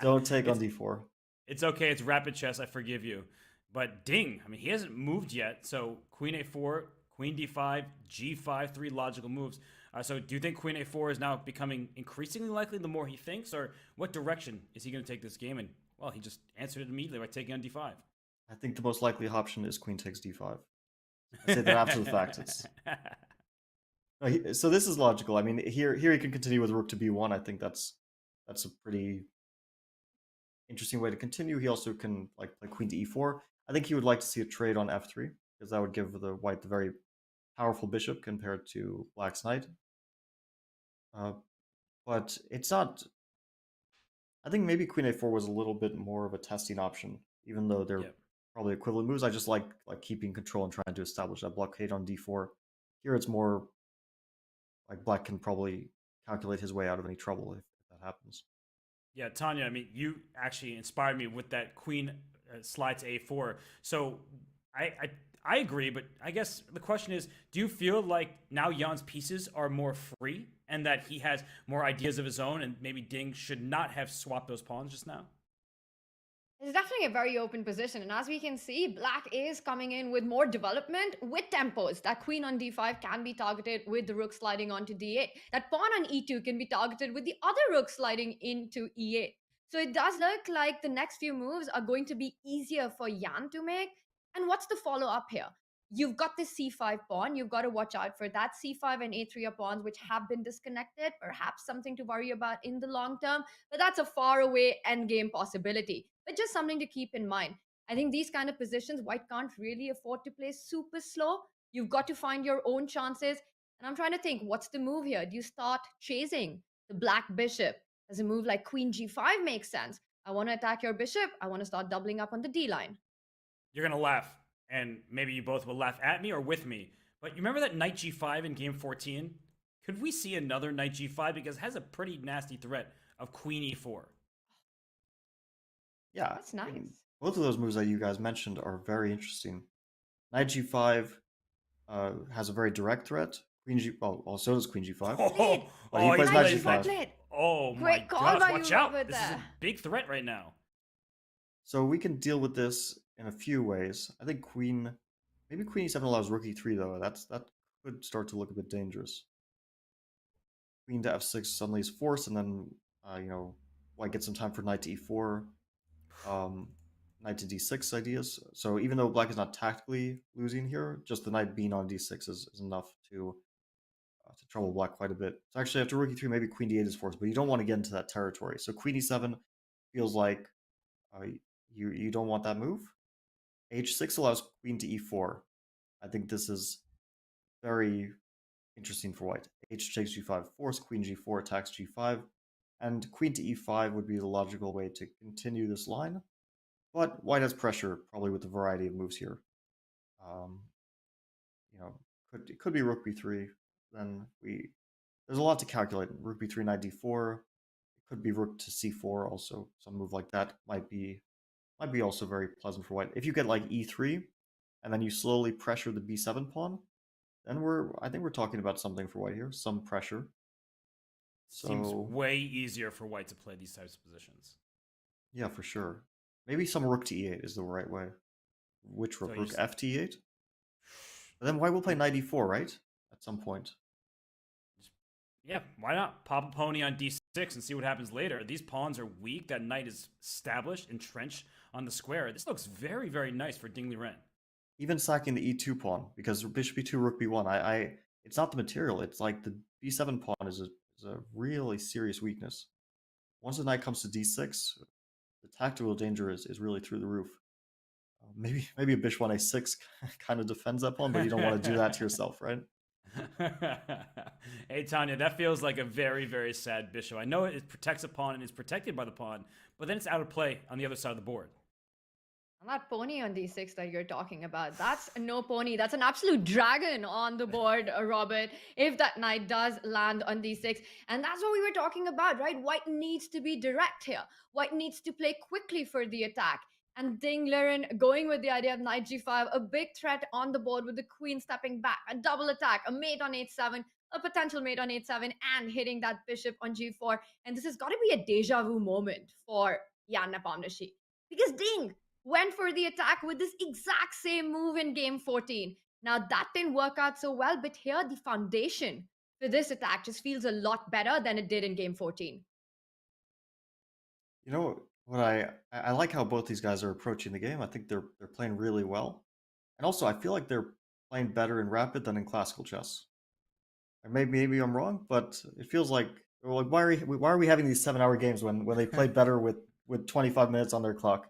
Don't take on d4. It's okay. It's rapid chess. I forgive you. But Ding, I mean, he hasn't moved yet. So queen a4, queen d5, g5, 3 logical moves. So do you think queen a4 is now becoming increasingly likely the more he thinks? Or what direction is he going to take this game? And, well, he just answered it immediately by taking on d5. I think the most likely option is queen takes d5. I say that after the fact. So this is logical. I mean, here he can continue with rook to b1. I think that's a pretty interesting way to continue. He also can like play queen to e4. I think he would like to see a trade on f3 because that would give the white the very powerful bishop compared to black's knight. But it's not. I think maybe queen a4 was a little bit more of a testing option, even though they're probably equivalent moves. I just like keeping control and trying to establish that blockade on d4. Here it's more like black can probably calculate his way out of any trouble if that happens. Yeah, Tanya, I mean, you actually inspired me with that queen slide to a4. So I agree, but I guess the question is, do you feel like now Jan's pieces are more free and that he has more ideas of his own and maybe Ding should not have swapped those pawns just now? It's definitely a very open position. And as we can see, black is coming in with more development with tempos. That queen on d5 can be targeted with the rook sliding onto d8. That pawn on e2 can be targeted with the other rook sliding into e8. So it does look like the next few moves are going to be easier for Jan to make. And what's the follow-up here? You've got this c5 pawn. You've got to watch out for that. c5 and a3 are pawns which have been disconnected. Perhaps something to worry about in the long term. But that's a far away endgame possibility. But just something to keep in mind. I think these kind of positions, white can't really afford to play super slow. You've got to find your own chances. And I'm trying to think, what's the move here? Do you start chasing the black bishop? Does a move like queen g5 make sense? I want to attack your bishop. I want to start doubling up on the d line. You're going to laugh. And maybe you both will laugh at me or with me. But you remember that knight g5 in game 14? Could we see another knight g5? Because it has a pretty nasty threat of queen e4. Yeah, that's nice. I mean, both of those moves that you guys mentioned are very interesting. Knight g5 has a very direct threat. Queen g. Oh, so does queen g5. Oh, he plays knight g5. Oh my gosh! Watch out! This is a big threat right now. So we can deal with this in a few ways. I think maybe queen e7 allows rook e3 though. That could start to look a bit dangerous. Queen to f6 suddenly is forced, and then white gets some time for knight to e4. Knight to d6 ideas. So even though black is not tactically losing here, just the knight being on d6 is enough to trouble black quite a bit. So actually after rook e3, maybe queen d8 is forced, but you don't want to get into that territory. So queen e7 feels like you don't want that move. h6 allows queen to e4. I think this is very interesting for white. h takes g5, force queen g4, attacks g5, and queen to e5 would be the logical way to continue this line. But white has pressure, probably with a variety of moves here. It could be rook b3. Then we there's a lot to calculate. Rook b3, knight d4. It could be rook to c4 also. Some move like that might be also very pleasant for white. If you get like e3, and then you slowly pressure the b7 pawn, then I think we're talking about something for white here. Some pressure. Seems So way easier for white to play these types of positions. yeah, for sure. Maybe some rook to e8 is the right way. Which rook? So Rook f to e8? But then white will play knight e4, right? At some point. Yeah, why not pop a pony on d6 and see what happens later? These pawns are weak. That knight is established, entrenched on the square. This looks very, very nice for Ding Liren. Even sacking the e2 pawn, because bishop e2, rook b1, it's not the material. It's like the b7 pawn is a really serious weakness. Once the knight comes to d6, the tactical danger is really through the roof. Maybe a bishop on a6 kind of defends that pawn, but you don't want to do that to yourself, right? Hey, Tanya, that feels like a very, very sad bishop. I know it protects a pawn and is protected by the pawn, but then it's out of play on the other side of the board. And that pony on d6 that you're talking about, that's no pony. That's an absolute dragon on the board, Robert, if that knight does land on d6. And that's what we were talking about, right? White needs to be direct here. White needs to play quickly for the attack. And Ding Liren going with the idea of knight g5, a big threat on the board with the queen stepping back, a double attack, a mate on h7, a potential mate on h7, and hitting that bishop on g4. And this has got to be a deja vu moment for Jan Nepomniachtchi. Because Ding went for the attack with this exact same move in game 14. Now, that didn't work out so well, but here the foundation for this attack just feels a lot better than it did in game 14. You know what I like how both these guys are approaching the game. I think they're playing really well. And also, I feel like they're playing better in rapid than in classical chess. Or maybe I'm wrong, but it feels like why are we having these 7-hour games when they play better with 25 minutes on their clock?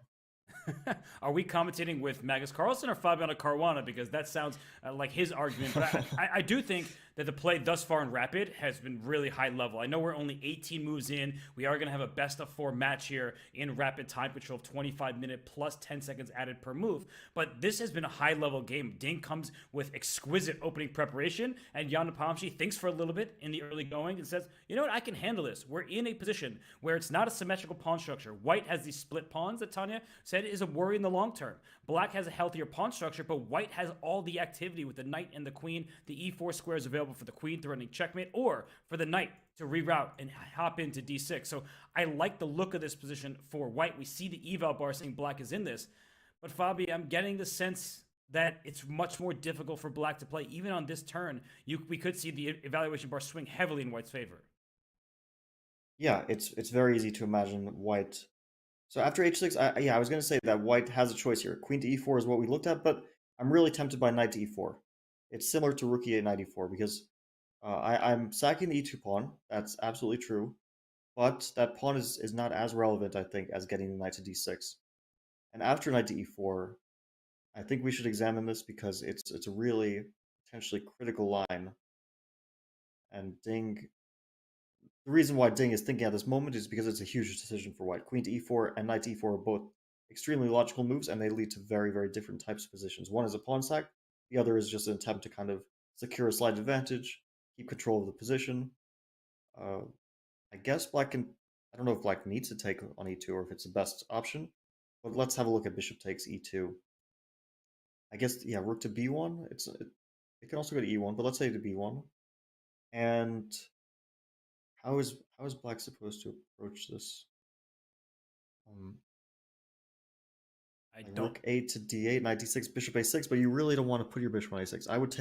Are we commentating with Magnus Carlsen or Fabiano Caruana? Because that sounds like his argument. But I do think that the play thus far in Rapid has been really high level. I know we're only 18 moves in. We are going to have a best of 4 match here in Rapid time control of 25 minute plus 10 seconds added per move. But this has been a high level game. Ding comes with exquisite opening preparation, and Jan Nepomniachtchi thinks for a little bit in the early going and says, you know what, I can handle this. We're in a position where it's not a symmetrical pawn structure. White has these split pawns that Tanya said is a worry in the long term. Black has a healthier pawn structure, but white has all the activity with the knight and the queen. The e4 square is available for the queen threatening checkmate, or for the knight to reroute and hop into d6. So I like the look of this position for white. We see the eval bar saying black is in this. But Fabi, I'm getting the sense that it's much more difficult for black to play. Even on this turn, we could see the evaluation bar swing heavily in white's favor. Yeah, it's very easy to imagine white. So after h6, I was going to say that white has a choice here. Queen to e4 is what we looked at, but I'm really tempted by knight to e4. It's similar to rook e8, knight e4, because I'm sacking the e2 pawn. That's absolutely true. But that pawn is not as relevant, I think, as getting the knight to d6. And after knight to e4, I think we should examine this because it's a really potentially critical line. And the reason why Ding is thinking at this moment is because it's a huge decision for white. Queen to e4 and knight to e4 are both extremely logical moves, and they lead to very, very different types of positions. One is a pawn sack. The other is just an attempt to kind of secure a slight advantage, keep control of the position. I guess black can... I don't know if black needs to take on e2 or if it's the best option, but let's have a look at bishop takes e2. I guess, yeah, rook to b1. It can also go to e1, but let's say to b1. And how is black supposed to approach this? Rook 8 to d8, knight d6, bishop a6, but you really don't want to put your bishop on a6. I would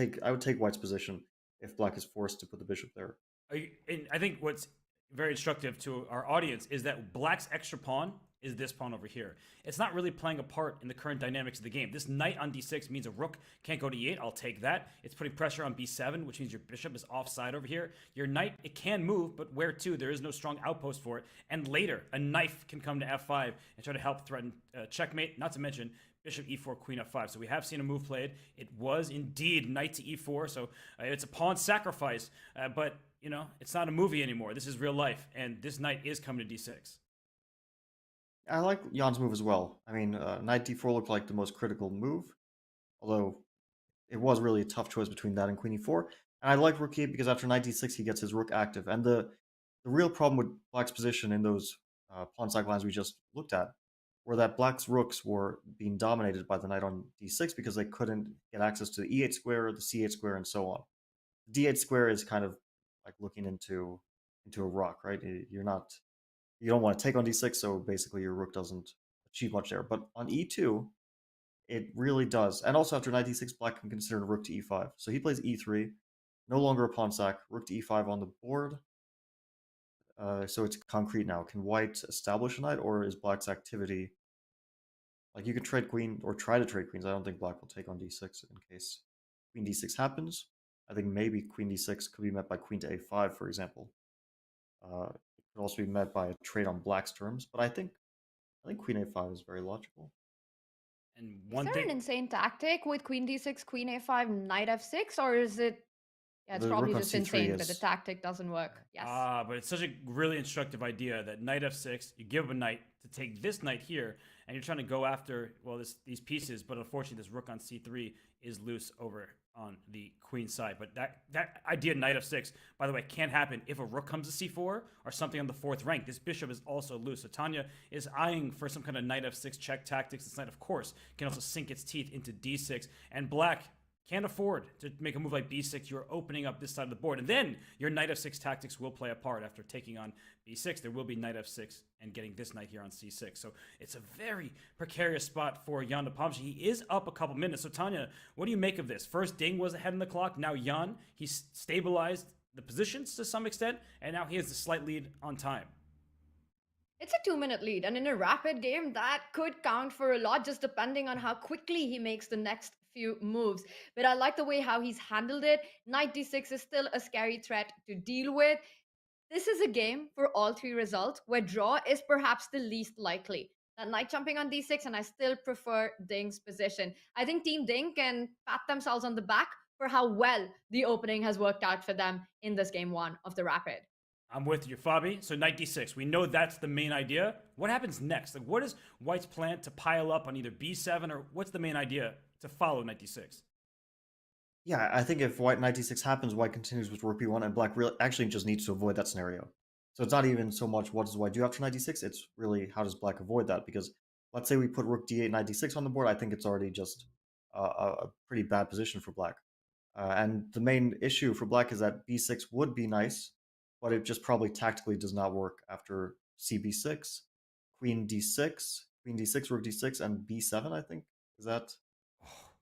take white's position if black is forced to put the bishop there. And I think what's very instructive to our audience is that black's extra pawn is this pawn over here. It's not really playing a part in the current dynamics of the game. This knight on d6 means a rook can't go to e8. I'll take that. It's putting pressure on b7, which means your bishop is offside over here. Your knight, it can move, but where to? There is no strong outpost for it. And later, a knife can come to f5 and try to help threaten checkmate, not to mention bishop e4, queen f5. So we have seen a move played. It was indeed knight to e4, so it's a pawn sacrifice, but you know, it's not a movie anymore. This is real life, and this knight is coming to d6. I like Jan's move as well. I mean, knight d4 looked like the most critical move, although it was really a tough choice between that and queen e4. And I like rook e8 because after knight d6 he gets his rook active. And the real problem with black's position in those pawn sack lines we just looked at were that black's rooks were being dominated by the knight on d6 because they couldn't get access to the e8 square, the c8 square, and so on. The d8 square is kind of like looking into a rock, right? You don't want to take on d6, so basically your rook doesn't achieve much there. But on e2, it really does. And also after knight d6, black can consider rook to e5. So he plays e3, no longer a pawn sack, rook to e5 on the board. So it's concrete now. Can white establish a knight, or is black's activity... Like, you could trade queen, or try to trade queens. I don't think black will take on d6 in case queen d6 happens. I think maybe queen d6 could be met by queen to a5, for example. It could also be met by a trade on black's terms, but I think queen a5 is very logical. And Is one there thing, an insane tactic with queen d6, queen a5, knight f6, or is it? Yeah, it's The probably rook on just c3 insane that the is... tactic doesn't work. Yes. but it's such a really instructive idea that knight f6, you give up a knight to take this knight here, and you're trying to go after, well, these pieces, but unfortunately this rook on c3 is loose over on the queen side. But that idea, knight f6, by the way, can't happen if a rook comes to c4 or something on the 4th rank. This bishop is also loose. So Tanya is eyeing for some kind of knight f6 check tactics. This knight, of course, can also sink its teeth into d6, and black can't afford to make a move like b6. You're opening up this side of the board. And then your knight f6 tactics will play a part. After taking on b6, there will be knight f6 and getting this knight here on c6. So it's a very precarious spot for Jan Nepomniachtchi. He is up a couple minutes. So Tanya, what do you make of this? First, Ding was ahead in the clock. Now Jan, he's stabilized the positions to some extent. And now he has a slight lead on time. It's a 2-minute lead, and in a rapid game, that could count for a lot, just depending on how quickly he makes the next few moves. But I like the way how he's handled it. Knight d6 is still a scary threat to deal with. This is a game for all three results, where draw is perhaps the least likely. That knight jumping on d6, and I still prefer Ding's position. I think Team Ding can pat themselves on the back for how well the opening has worked out for them in this game 1 of the rapid. I'm with you, Fabi. So knight d6, we know that's the main idea. What happens next? Like, what is white's plan to pile up on either b7, or what's the main idea to follow knight d6? Yeah, I think if white knight d6 happens, white continues with rook b1, and black really actually just needs to avoid that scenario. So it's not even so much what does white do after knight d6, it's really how does black avoid that, because let's say we put rook d8, knight d6 on the board, I think it's already just a pretty bad position for black. And the main issue for black is that b6 would be nice, but it just probably tactically does not work after cb6, queen d6, rook d6, and b7, I think. Is that...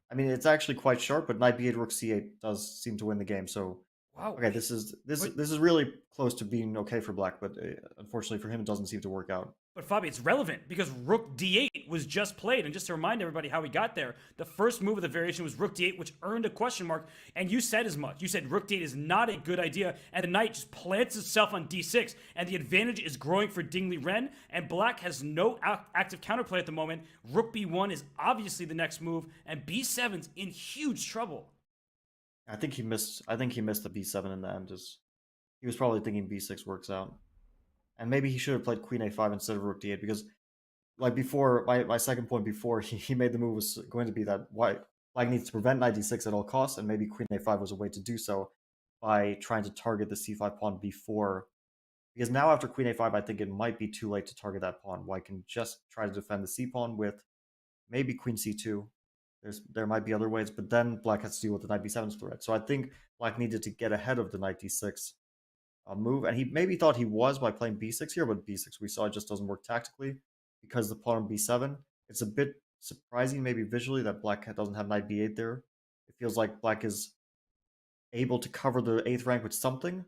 I mean, it's actually quite sharp, but knight b8, rook c8 does seem to win the game, so... Wow. Okay, this is really close to being okay for black, but unfortunately for him, it doesn't seem to work out. But Fabi, it's relevant because rook d8 was just played. And just to remind everybody how we got there, the first move of the variation was rook d8, which earned a question mark. And you said as much. You said rook d8 is not a good idea. And the knight just plants itself on d6. And the advantage is growing for Ding Liren. And black has no active counterplay at the moment. Rook b1 is obviously the next move. And b7's in huge trouble. I think he missed the b7 in the end. He was probably thinking b6 works out. And maybe he should have played queen a5 instead of rook d8, because like before, my second point before he made the move was going to be that white black needs to prevent knight d6 at all costs, and maybe queen a5 was a way to do so by trying to target the c5 pawn before. Because now after queen a5, I think it might be too late to target that pawn. White can just try to defend the c pawn with maybe queen c2. There might be other ways, but then black has to deal with the knight b7 threat. So I think black needed to get ahead of the knight d6 move, and he maybe thought he was by playing b6 here, but b6 we saw it just doesn't work tactically because the pawn on b7. It's a bit surprising maybe visually that black doesn't have knight b8 there. It feels like black is able to cover the 8th rank with something,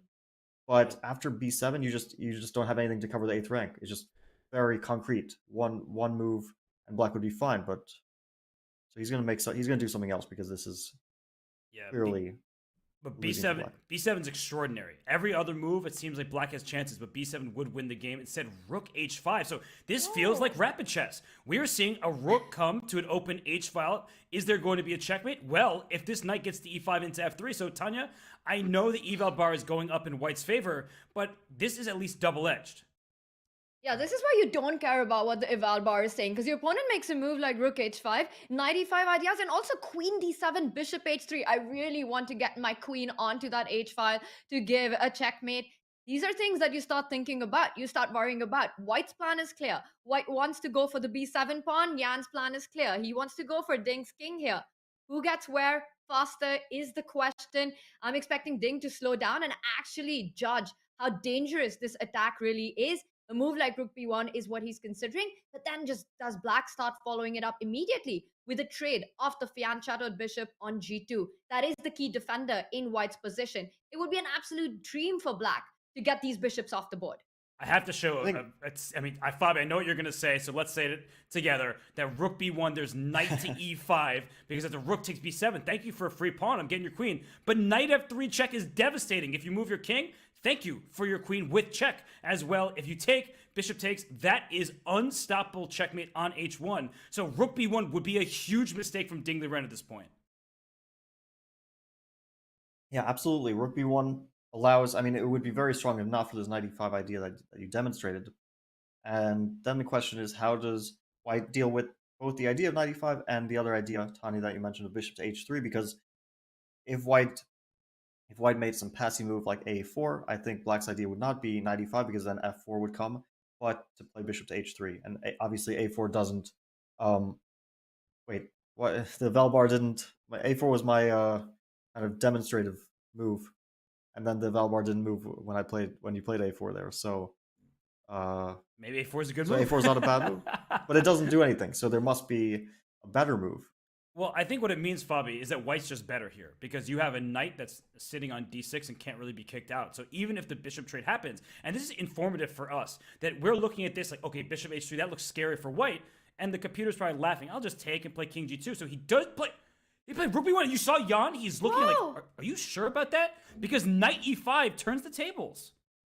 but after b7 you just don't have anything to cover the 8th rank. It's just very concrete. One move and black would be fine, but so he's gonna do something else, because this is clearly. But b7's extraordinary. Every other move, it seems like black has chances, but b7 would win the game. Instead, rook h5. So this feels like rapid chess. We are seeing a rook come to an open h file. Is there going to be a checkmate? Well, if this knight gets to e5 into f3. So Tanya, I know the eval bar is going up in white's favor, but this is at least double-edged. Yeah, this is why you don't care about what the eval bar is saying, because your opponent makes a move like rook h5, knight e5 ideas, and also queen d7, bishop h3. I really want to get my queen onto that h5 to give a checkmate. These are things that you start thinking about, you start worrying about. White's plan is clear. White wants to go for the b7 pawn. Jan's plan is clear. He wants to go for Ding's king here. Who gets where faster is the question. I'm expecting Ding to slow down and actually judge how dangerous this attack really is. A move like rook b1 is what he's considering, but then just does black start following it up immediately with a trade off the fianchettoed bishop on g2? That is the key defender in white's position. It would be an absolute dream for black to get these bishops off the board. I have to show. Fabi, I know what you're going to say, so let's say it together. That rook b1, there's knight to e5, because if the rook takes b7, thank you for a free pawn, I'm getting your queen. But knight f3 check is devastating. If you move your king, thank you for your queen with check as well. If you take, bishop takes, that is unstoppable checkmate on h1. So rook b1 would be a huge mistake from Ding Liren at this point. Yeah, absolutely. Rook b1 allows, I mean, it would be very strong enough for this knight e5 idea that you demonstrated. And then the question is, how does white deal with both the idea of knight e5 and the other idea, Tanya, that you mentioned, of bishop to h3? Because if white made some passy move like a4, I think black's idea would not be knight e5, because then f4 would come, but to play bishop to h3. And obviously a4 doesn't, wait, what, the Valbar didn't, a4 was my kind of demonstrative move, and then the Valbar didn't move when you played a4 there, so maybe a4 is a good so move. a4 is not a bad move, but it doesn't do anything, so there must be a better move. Well, I think what it means, Fabi, is that white's just better here, because you have a knight that's sitting on d6 and can't really be kicked out. So even if the bishop trade happens, and this is informative for us, that we're looking at this like, okay, bishop h3, that looks scary for white, and the computer's probably laughing. I'll just take and play king g2. So he played rook b1. You saw Jan? He's looking like, are you sure about that? Because knight e5 turns the tables.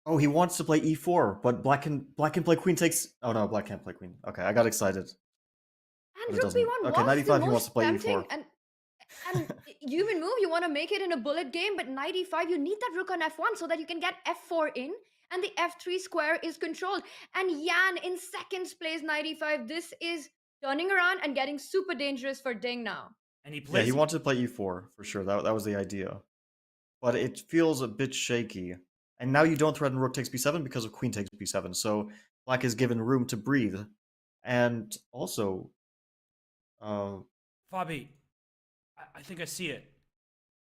Oh, he wants to play e4, but black can play queen takes. Oh no, black can't play queen. Okay, I got excited. And rook b1 okay, knight was e5, the he wants most to play tempting. e4. And you even move, you want to make it in a bullet game, but knight e5, you need that rook on f1 so that you can get f4 in, and the f3 square is controlled. And Jan in seconds plays knight e5. This is turning around and getting super dangerous for Ding now. And he plays. Yeah, he wanted to play e4 for sure. That was the idea, but it feels a bit shaky. And now you don't threaten rook takes b7 because of queen takes b7. So black is given room to breathe, and also, Fabi, I think I see it.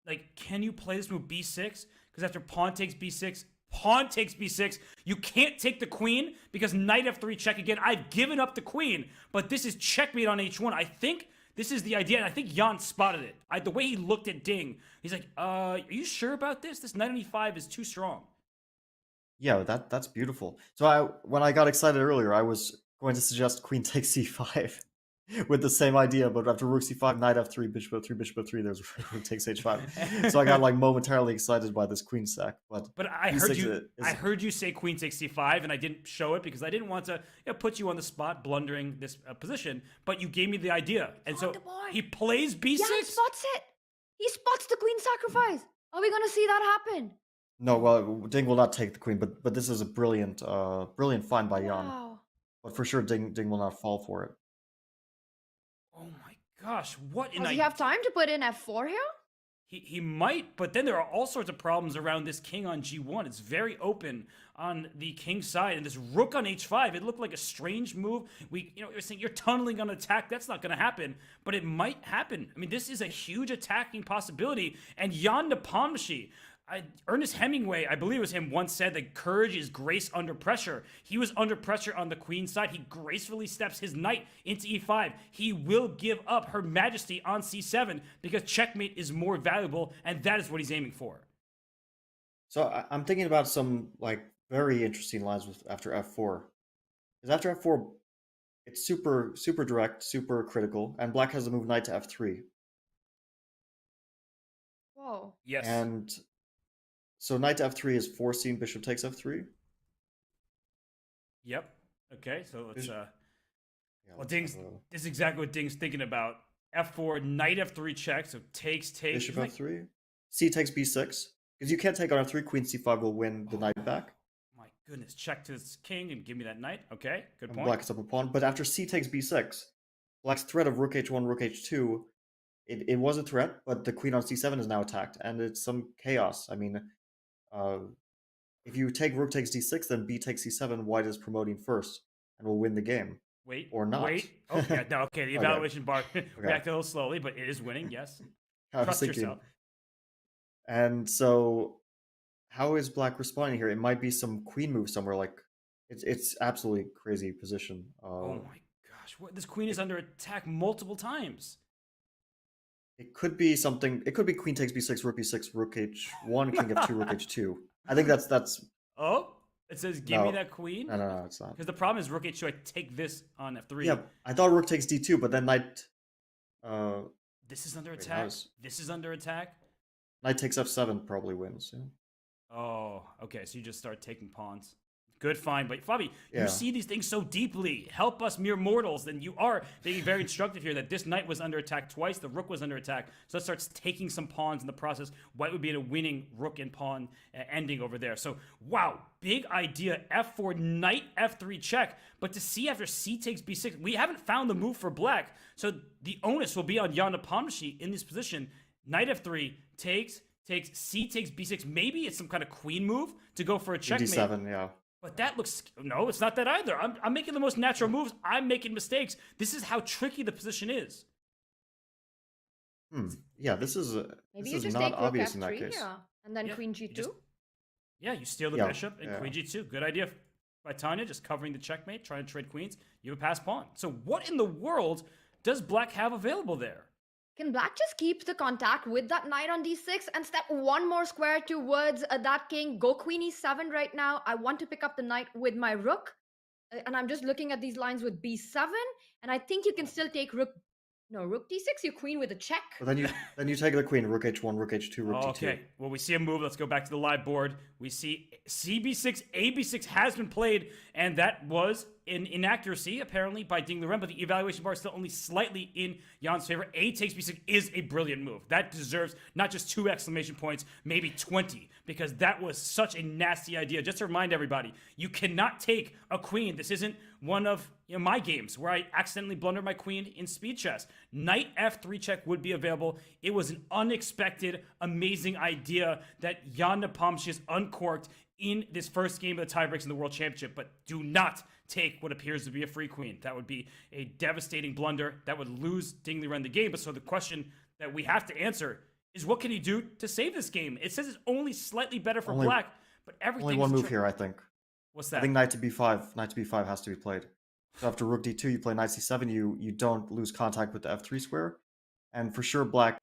Like, can you play this move b6? Because after pawn takes b6, you can't take the queen because knight f3 check again. I've given up the queen, but this is checkmate on h1. I think this is the idea, and I think Jan spotted it. The way he looked at Ding, he's like, are you sure about this? This knight on e5 is too strong. Yeah, that's beautiful. So when I got excited earlier, I was going to suggest queen takes c5 with the same idea, but after rook c5, knight f3, bishop f3, there's rook takes h5. So I got like momentarily excited by this queen sack. But I heard you say queen takes c5, and I didn't show it because I didn't want to put you on the spot blundering this position. But you gave me the idea, and so he plays b6. Yeah, he spots it. He spots the queen sacrifice. Are we gonna see that happen? No, well, Ding will not take the queen, but this is a brilliant find by Jan. Wow. But for sure, Ding will not fall for it. Oh my gosh, what in Does he have time to put in f4 here? He might, but then there are all sorts of problems around this king on g1. It's very open on the king side, and this rook on h5, it looked like a strange move. You're saying you're tunneling on attack. That's not going to happen, but it might happen. I mean, this is a huge attacking possibility, and Jan Nepomniachtchi, Ernest Hemingway, I believe it was him, once said that courage is grace under pressure. He was under pressure on the queen side. He gracefully steps his knight into e5. He will give up Her Majesty on c7 because checkmate is more valuable, and that is what he's aiming for. So I'm thinking about some like very interesting lines after f4. Because after f4, it's super direct, super critical, and black has the move knight to f3. Whoa. Yes. And so knight to f3 is forcing bishop takes f3. Yep. Okay, so let's this is exactly what Ding's thinking about. f4, knight f3 check, so takes. Bishop f3. C takes b6. Because you can't take on f3, queen c5 will win the knight back. My Goodness, check to this king and give me that knight. Okay, good And point. black is up a pawn. But after c takes b6, black's threat of rook h1, rook h2, it was a threat, but the queen on c7 is now attacked, and it's some chaos. I mean, if you take rook takes d6, then b takes c7, white is promoting first, and will win the game. Wait, or not. Wait. Oh, yeah, no, okay. The evaluation bar reacted a little slowly, but it is winning. Yes. Trust yourself. And so, how is black responding here? It might be some queen move somewhere. Like, it's absolutely crazy position. Oh my gosh, this queen is under attack multiple times. It could be something. It could be queen takes b6, rook b6, rook h1, king f2, rook h2. I think that's. Oh, it says give me that queen. No, it's not. Because the problem is rook h2. I take this on f3. Yeah, I thought rook takes d2, but then knight. This is under attack. This is under attack. Knight takes f7 probably wins. Yeah. Oh, okay. So you just start taking pawns. Good find, but Fabi, you see these things so deeply. Help us mere mortals. Then you are being very instructive here that this knight was under attack twice. The rook was under attack. So that starts taking some pawns in the process. White would be in a winning rook and pawn ending over there. So, wow, big idea. F4, knight F3 check. But to see after c takes b6, we haven't found the move for black. So the onus will be on Jan Nepomniachtchi in this position. Knight F3 takes c takes b6. Maybe it's some kind of queen move to go for a checkmate. d7, yeah. But that looks... No, it's not that either. I'm making the most natural moves. I'm making mistakes. This is how tricky the position is. Yeah, this is not obvious in that case. Yeah. And then queen g2? You steal the bishop and queen g2. Good idea by Tanya, just covering the checkmate, trying to trade queens. You have a passed pawn. So what in the world does black have available there? Can black just keep the contact with that knight on d6 and step one more square towards that king? Go queen e7 right now. I want to pick up the knight with my rook. And I'm just looking at these lines with b7. And I think you can still take rook d6, you queen with a check. But then you take the queen, rook h1, rook h2, rook d2. Okay, well, we see a move. Let's go back to the live board. We see cb6, ab6 has been played, and that was an inaccuracy, apparently, by Ding Liren, but the evaluation bar is still only slightly in Jan's favor. A takes b6 is a brilliant move. That deserves not just 2 exclamation points, maybe 20, because that was such a nasty idea. Just to remind everybody, you cannot take a queen. This isn't one of my games where I accidentally blundered my queen in speed chess. Knight f3 check would be available. It was an unexpected, amazing idea that Jan Nepomniachtchi has uncorked in this first game of the tiebreaks in the World Championship, but do not take what appears to be a free queen. That would be a devastating blunder. That would lose Ding Liren the game. But so the question that we have to answer is, what can he do to save this game? It says it's only slightly better for black, but everything. Only one move here, I think. What's that? I think knight to b5. Knight to b5 has to be played. So after rook d2, you play knight c7. You don't lose contact with the f3 square, and for sure black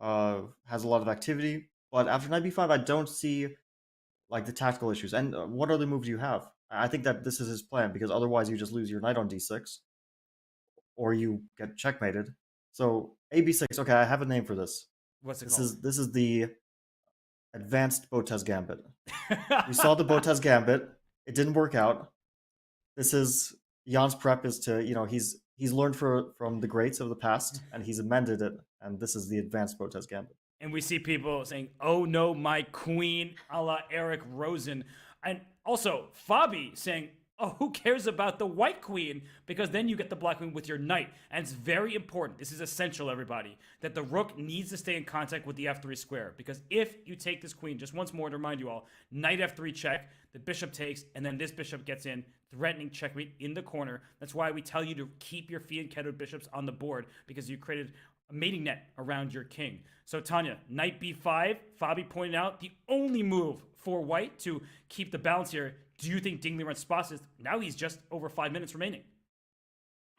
has a lot of activity. But after knight b5, I don't see like the tactical issues. And what other moves do you have? I think that this is his plan, because otherwise you just lose your knight on d6, or you get checkmated. So ab6. Okay, I have a name for this. What's it called? This is the advanced Botez Gambit. We saw the Botez Gambit. It didn't work out. This is Jan's prep is to, he's learned from the greats of the past, and he's amended it, and this is the advanced Botez Gambit. And we see people saying, "Oh no, my queen," a la Eric Rosen. And also Fabi saying, "Oh, who cares about the white queen? Because then you get the black queen with your knight." And it's very important. This is essential, everybody, that the rook needs to stay in contact with the f3 square. Because if you take this queen, just once more to remind you all, knight f3 check, the bishop takes, and then this bishop gets in, threatening checkmate in the corner. That's why we tell you to keep your fianchettoed bishops on the board, because you created a mating net around your king. So Tanya, knight b5, Fabi pointed out the only move for white to keep the balance here. Do you think Ding Liren spots this? Now he's just over 5 minutes remaining.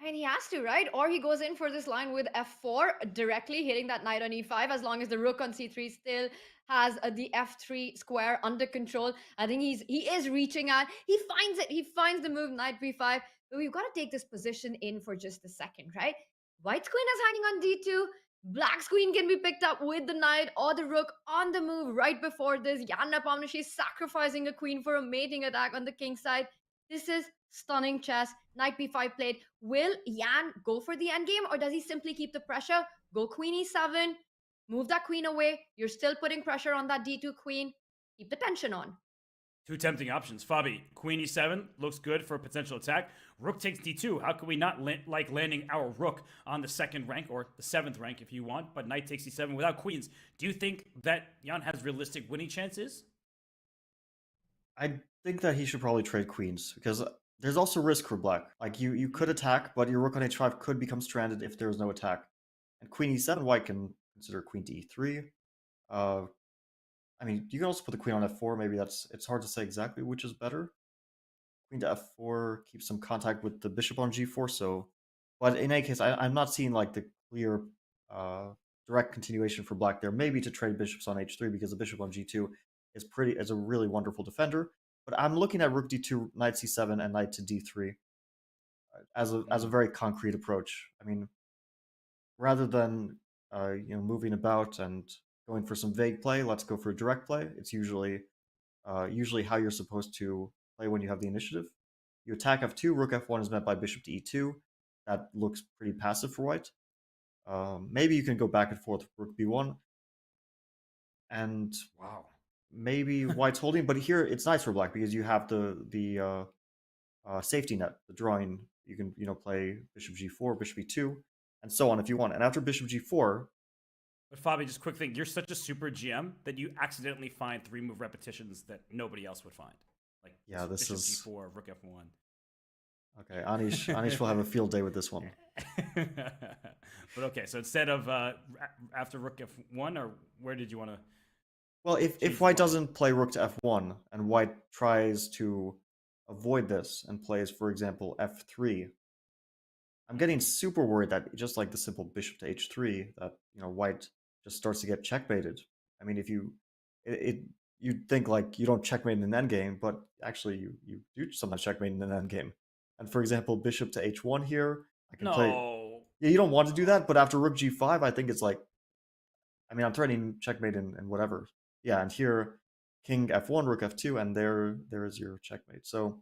And he has to, right? Or he goes in for this line with f4, directly hitting that knight on e5, as long as the rook on c3 still has the f3 square under control. I think he is reaching out. He finds it. He finds the move knight b5. But we've got to take this position in for just a second, right? White's queen is hanging on d2. Black's queen can be picked up with the knight or the rook on the move right before this. Jan Nepomniachtchi is sacrificing a queen for a mating attack on the king side. This is stunning chess. Knight b5 played. Will Jan go for the endgame, or does he simply keep the pressure? Go queen e7. Move that queen away. You're still putting pressure on that d2 queen. Keep the tension on. Two tempting options. Fabi, queen e7 looks good for a potential attack. Rook takes d2. How can we not like landing our rook on the 2nd rank, or the 7th rank if you want, but knight takes e7 without queens? Do you think that Jan has realistic winning chances? I think that he should probably trade queens, because there's also risk for black. Like, you could attack, but your rook on h5 could become stranded if there's no attack. And queen e7, white can consider queen to e3. I mean, you can also put the queen on f4. Maybe it's hard to say exactly which is better. Queen to f4 keeps some contact with the bishop on g4. So, but in any case, I'm not seeing like the clear direct continuation for black there. Maybe to trade bishops on h3, because the bishop on g2 is a really wonderful defender. But I'm looking at rook d2, knight c7, and knight to d3 as a very concrete approach. I mean, rather than moving about and going for some vague play, let's go for a direct play. It's usually how you're supposed to play when you have the initiative. You attack f2, rook f1 is met by bishop to e2. That looks pretty passive for white. Maybe you can go back and forth rook b1, and Wow. maybe white's holding. But here it's nice for black because you have the safety net, the drawing. You can play bishop g4, bishop e2, and so on if you want. And after bishop g4. But Fabi, just quick thing, you're such a super GM that you accidentally find 3-move repetitions that nobody else would find. Like, yeah, this bishop is g4, rook f1. Okay, Anish will have a field day with this one. But okay, so instead of after rook f1, or where did you want to? Well, if white doesn't play rook to f1 and white tries to avoid this and plays, for example, f3, I'm getting super worried that just like the simple bishop to h3, that white just starts to get checkmated. I mean, if you'd think like you don't checkmate in an endgame, but actually you do sometimes checkmate in an endgame. And for example, bishop to h1 here, I can play. Yeah, you don't want to do that, but after rook g5, I think it's like, I mean, I'm threatening checkmate and whatever. Yeah, and here, king f1, rook f2, and there is your checkmate. So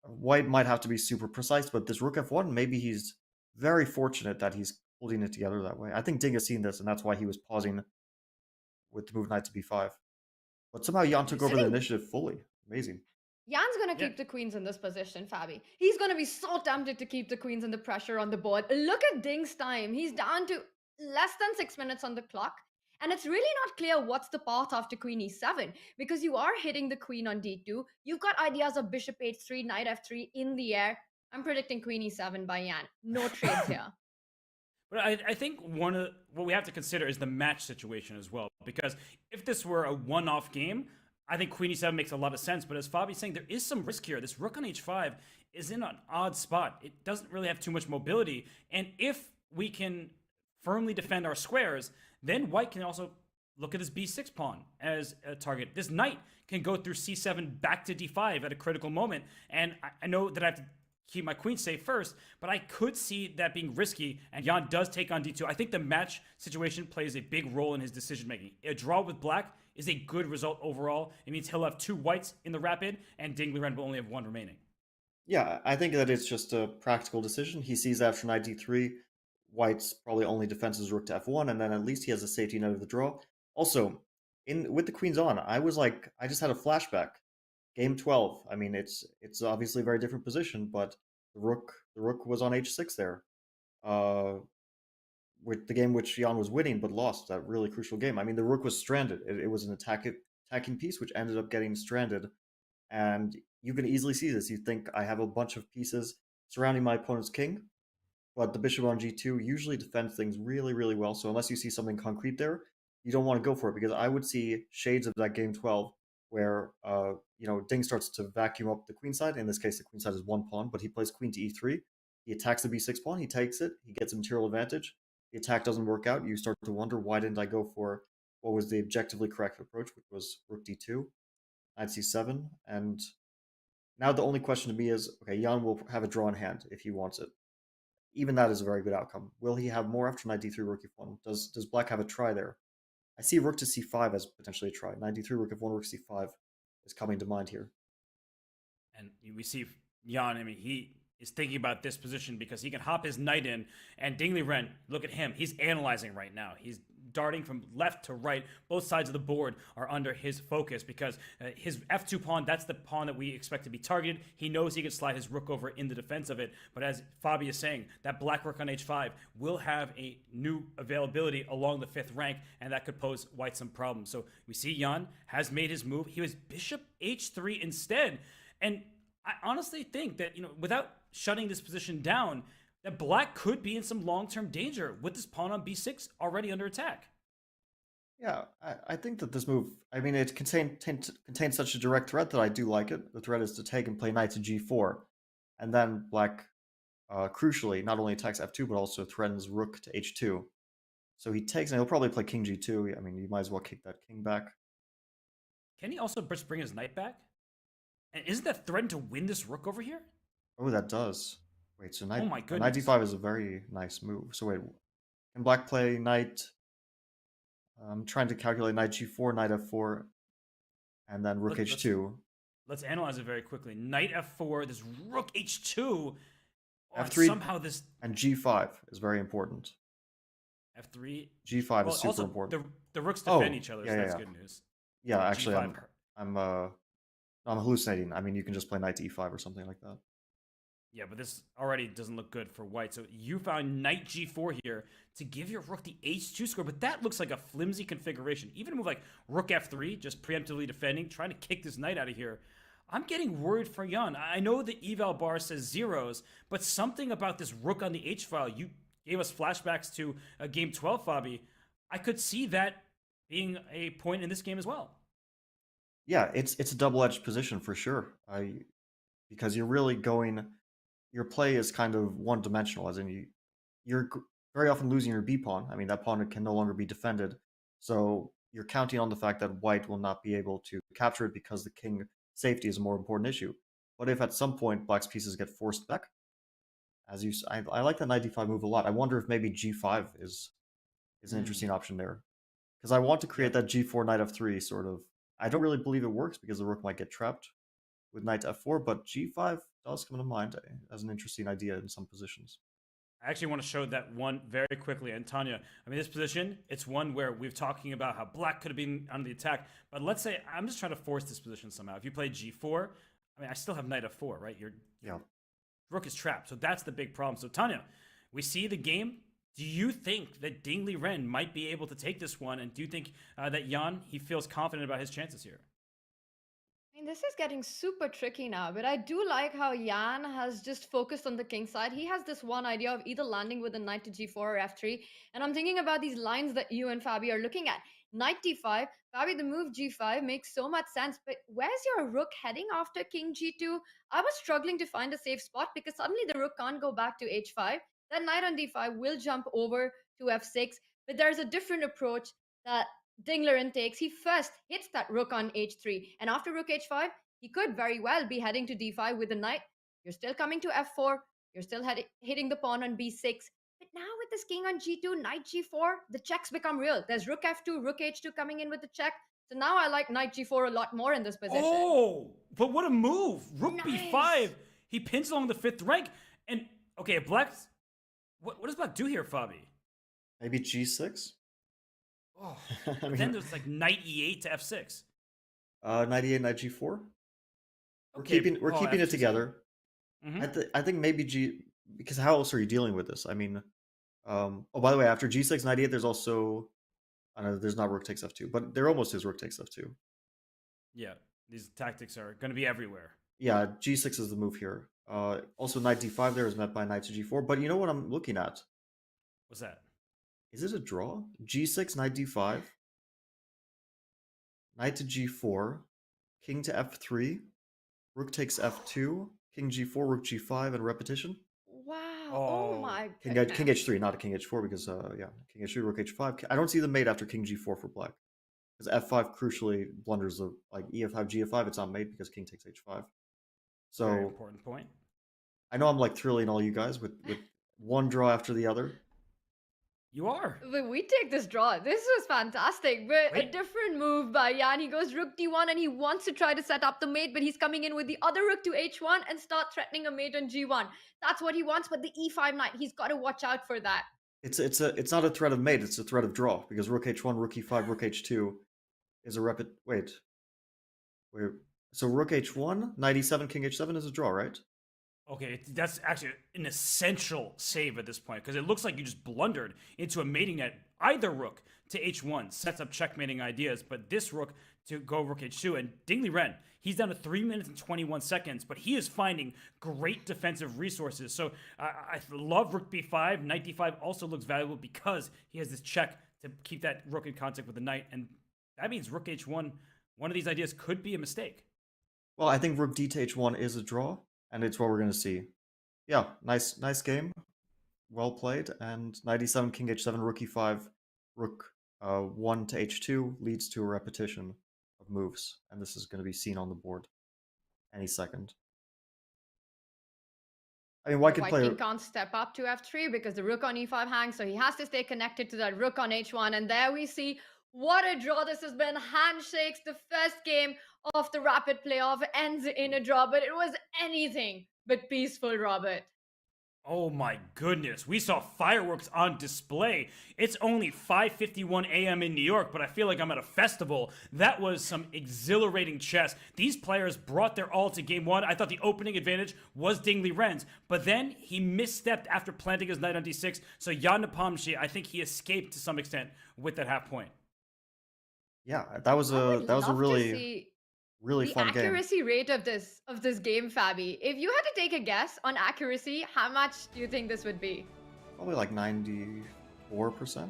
white might have to be super precise, but this rook f1, maybe he's very fortunate that he's holding it together that way. I think Ding has seen this, and that's why he was pausing with the move knight to b5. But somehow Jan took over the initiative fully. Amazing. Jan's going to keep the queens in this position, Fabi. He's going to be so tempted to keep the queens and the pressure on the board. Look at Ding's time. He's down to less than 6 minutes on the clock. And it's really not clear what's the path after queen e7, because you are hitting the queen on d2. You've got ideas of bishop h3, knight f3 in the air. I'm predicting queen e7 by Jan. No trades here. But I think what we have to consider is the match situation as well. Because if this were a one-off game, I think queen e7 makes a lot of sense. But as Fabi's saying, there is some risk here. This rook on h5 is in an odd spot. It doesn't really have too much mobility. And if we can firmly defend our squares, then white can also look at his b6 pawn as a target. This knight can go through c7 back to d5 at a critical moment. And I know that I have to keep my queen safe first, but I could see that being risky, and Jan does take on d2. I think the match situation plays a big role in his decision-making. A draw with black is a good result overall. It means he'll have 2 whites in the rapid, and Ding Liren will only have 1 remaining. Yeah, I think that it's just a practical decision. He sees after knight d3, white's probably only defense is rook to f1, and then at least he has a safety net of the draw. Also, with the queens on, I just had a flashback. Game 12. I mean, it's obviously a very different position, but the rook was on h6 there. With the game which Jan was winning but lost, that really crucial game. I mean, the rook was stranded. It was an attacking piece which ended up getting stranded, and you can easily see this. You think I have a bunch of pieces surrounding my opponent's king, but the bishop on g2 usually defends things really, really well. So unless you see something concrete there, you don't want to go for it, because I would see shades of that game 12 where Ding starts to vacuum up the queen side. In this case, the queen side is 1 pawn, but he plays queen to e3. He attacks the b6 pawn. He takes it. He gets a material advantage. The attack doesn't work out. You start to wonder, why didn't I go for what was the objectively correct approach, which was rook d2, knight c7, and now the only question to me is, okay, Jan will have a draw in hand if he wants it. Even that is a very good outcome. Will he have more after knight d3, rook f1? Does black have a try there? I see rook to c5 as potentially a try. Knight d3, rook f1, rook c5 is coming to mind here. And we see Jan, I mean, he is thinking about this position because he can hop his knight in, and Ding Liren, look at him. He's analyzing right now. He's darting from left to right. Both sides of the board are under his focus because his f2 pawn, that's the pawn that we expect to be targeted. He knows he can slide his rook over in the defense of it. But as Fabi is saying, that black rook on h5 will have a new availability along the 5th rank, and that could pose white some problems. So we see Jan has made his move. He was bishop h3 instead. And I honestly think that, without shutting this position down, that black could be in some long-term danger with this pawn on b6 already under attack. Yeah, I think that this move, it contains such a direct threat that I do like it. The threat is to take and play knight to g4. And then black, crucially, not only attacks f2, but also threatens rook to h2. So he takes, and he'll probably play king g2. You might as well kick that king back. Can he also just bring his knight back? And isn't that threatened to win this rook over here? Oh, that does. Wait, so knight, oh my goodness. knight d5 is a very nice move. So wait, can black play knight? I'm trying to calculate knight g4, knight f4, and then rook h2. Let's analyze it very quickly. Knight f4, this rook h2. f3, somehow this... And g5 is very important. f3. g5 is super important. The rooks defend each other, so that's good news. Yeah, actually, I'm hallucinating. You can just play knight to e5 or something like that. Yeah, but this already doesn't look good for white. So you found knight g4 here to give your rook the h2 square, but that looks like a flimsy configuration. Even a move like rook f3, just preemptively defending, trying to kick this knight out of here. I'm getting worried for Jan. I know the eval bar says zeros, but something about this rook on the h file, you gave us flashbacks to game 12, Fabi. I could see that being a point in this game as well. Yeah, it's a double-edged position for sure. Because you're really going... Your play is kind of one-dimensional, as in you're very often losing your b-pawn. That pawn can no longer be defended. So you're counting on the fact that white will not be able to capture it because the king safety is a more important issue. But if at some point black's pieces get forced back, I like the knight d5 move a lot. I wonder if maybe g5 is an interesting option there. Because I want to create that g4 knight f3 sort of. I don't really believe it works because the rook might get trapped with knight f4, but g5 does come to mind as an interesting idea in some positions. I actually want to show that one very quickly. And Tanya, this position, it's one where we've talking about how black could have been on the attack. But let's say I'm just trying to force this position somehow. If you play g4, I still have knight f4, right? Your rook is trapped. So that's the big problem. So Tanya, we see the game. Do you think that Ding Liren might be able to take this one? And do you think that Jan, he feels confident about his chances here? This is getting super tricky now, but I do like how Jan has just focused on the king side. He has this one idea of either landing with a knight to g4 or f3, and I'm thinking about these lines that you and Fabi are looking at. Knight d5, Fabi, the move g5 makes so much sense, but where's your rook heading after king g2? I was struggling to find a safe spot because suddenly the rook can't go back to h5. That knight on d5 will jump over to f6, but there's a different approach that Ding Liren takes. He first hits that rook on h3, and after rook h5, he could very well be heading to d5 with the knight. You're still coming to f4. You're still hitting the pawn on b6. But now with this king on g2, knight g4, the checks become real. There's rook f2, rook h2 coming in with the check. So now I like knight g4 a lot more in this position. Oh, but what a move. Rook b5. He pins along the 5th rank. And, okay, black's... What does black do here, Fabi? Maybe g6? Oh, then there's like knight e8 to f6. Knight e8, knight g4. Okay, We're keeping it together. Mm-hmm. I think maybe because how else are you dealing with this? Oh, by the way, after g6, knight e8, there's also, there's not rook takes f2, but there almost is rook takes f2. Yeah, these tactics are going to be everywhere. Yeah, g6 is the move here. Also, knight d5 there is met by knight to g4, but you know what I'm looking at? What's that? Is it a draw? g6, knight d5, knight to g4, king to f3, rook takes f2, king g4, rook g5, and repetition. Wow! Oh my king goodness. h3, not a king h4, because king h3, rook h5. I don't see the mate after king g4 for black, because f5 crucially blunders the ef5, gf5. It's not mate because king takes h5. So very important point. I know I'm thrilling all you guys with one draw after the other. You are. But we take this draw. This was fantastic. But a different move by Jan. He goes rook d1 and he wants to try to set up the mate, but he's coming in with the other rook to h1 and start threatening a mate on g1. That's what he wants, but the e5 knight, he's got to watch out for that. It's not a threat of mate, it's a threat of draw, because rook h1, rook e5, rook h2 is a wait. So rook h1, knight e7, king h7 is a draw, right? Okay, that's actually an essential save at this point because it looks like you just blundered into a mating net. Either rook to h1 sets up checkmating ideas, but this rook to go rook h2. And Ding Liren, he's down to 3 minutes and 21 seconds, but he is finding great defensive resources. So I love rook b5. Knight d5 also looks valuable because he has this check to keep that rook in contact with the knight. And that means rook h1, one of these ideas could be a mistake. Well, I think rook d to h1 is a draw, and it's what we're going to see. Yeah, nice game. Well played. And knight e7, king h7, rook e5, rook 1 to h2 leads to a repetition of moves. And this is going to be seen on the board any second. I mean, white king can't step up to f3 because the rook on e5 hangs, so he has to stay connected to that rook on h1. And there we see what a draw this has been. Handshakes. The first game of the rapid playoff ends in a draw, but it was anything but peaceful, Robert. Oh my goodness, we saw fireworks on display. It's only 5:51 a.m. in New York, but I feel like I'm at a festival. That was some exhilarating chess. These players brought their all to game one. I thought the opening advantage was Ding Liren's, but then he misstepped after planting his knight on d6. So Jan Nepomniachtchi, I think he escaped to some extent with that half point. Yeah, that was a really fun game. The accuracy rate of this game, Fabi. If you had to take a guess on accuracy, how much do you think this would be? Probably like 94%. Wow.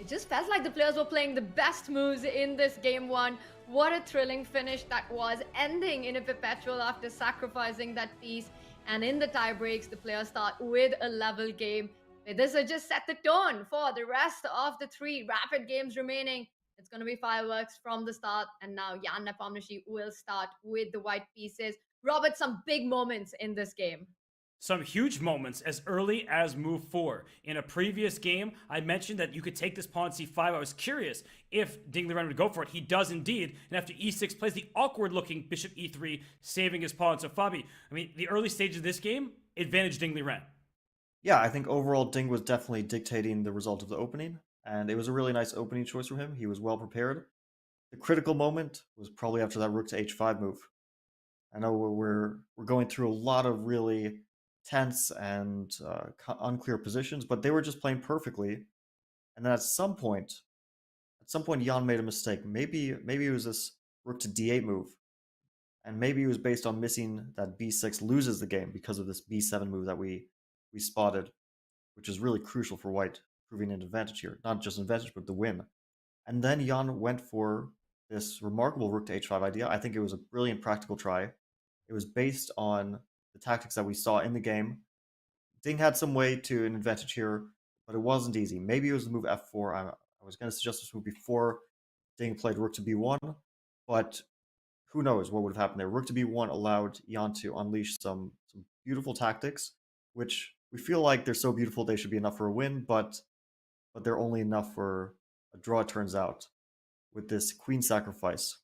It just felt like the players were playing the best moves in this game one. What a thrilling finish that was, ending in a perpetual after sacrificing that piece. And in the tie breaks, the players start with a level game. This will just set the tone for the rest of the 3 rapid games remaining. It's going to be fireworks from the start. And now Jan Nepomniachtchi will start with the white pieces. Robert, some big moments in this game. Some huge moments as early as move 4. In a previous game, I mentioned that you could take this pawn c5. I was curious if Ding Liren would go for it. He does indeed. And after e6, plays the awkward-looking bishop e3, saving his pawn. So Fabi, I mean, the early stage of this game, advantage Ding Liren. Yeah, I think overall Ding was definitely dictating the result of the opening. And it was a really nice opening choice from him. He was well prepared. The critical moment was probably after that rook to h5 move. I know we're going through a lot of really tense and unclear positions, but they were just playing perfectly. And then at some point, Jan made a mistake. Maybe it was this rook to d8 move, and maybe it was based on missing that b6 loses the game because of this b7 move that we spotted, which is really crucial for white, proving an advantage here. Not just an advantage, but the win. And then Jan went for this remarkable rook to h5 idea. I think it was a brilliant practical try. It was based on the tactics that we saw in the game. Ding had some way to an advantage here, but it wasn't easy. Maybe it was the move f4. I was going to suggest this move before Ding played rook to b1, but who knows what would have happened there. Rook to b1 allowed Jan to unleash some beautiful tactics, which we feel like they're so beautiful they should be enough for a win, but they're only enough for a draw, it turns out, with this queen sacrifice.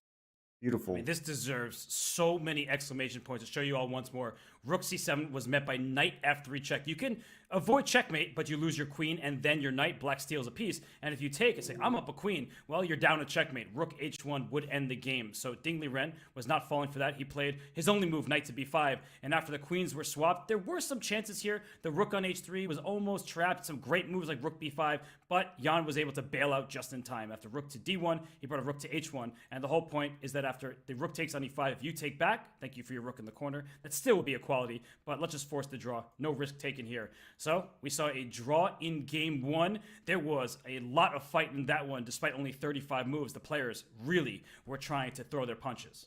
Beautiful. I mean, this deserves so many exclamation points. To show you all once more, rook c7 was met by knight f3 check. You can avoid checkmate, but you lose your queen and then your knight. Black steals a piece. And if you take and say, I'm up a queen, well, you're down a checkmate. Rook h1 would end the game. So Ding Liren was not falling for that. He played his only move, knight to b5. And after the queens were swapped, there were some chances here. The rook on h3 was almost trapped. Some great moves like rook b5, but Jan was able to bail out just in time. After rook to d1, he brought a rook to h1. And the whole point is that after the rook takes on e5, if you take back, thank you for your rook in the corner, that still would be equality, but let's just force the draw. No risk taken here. So we saw a draw in game one. There was a lot of fight in that one. Despite only 35 moves, the players really were trying to throw their punches.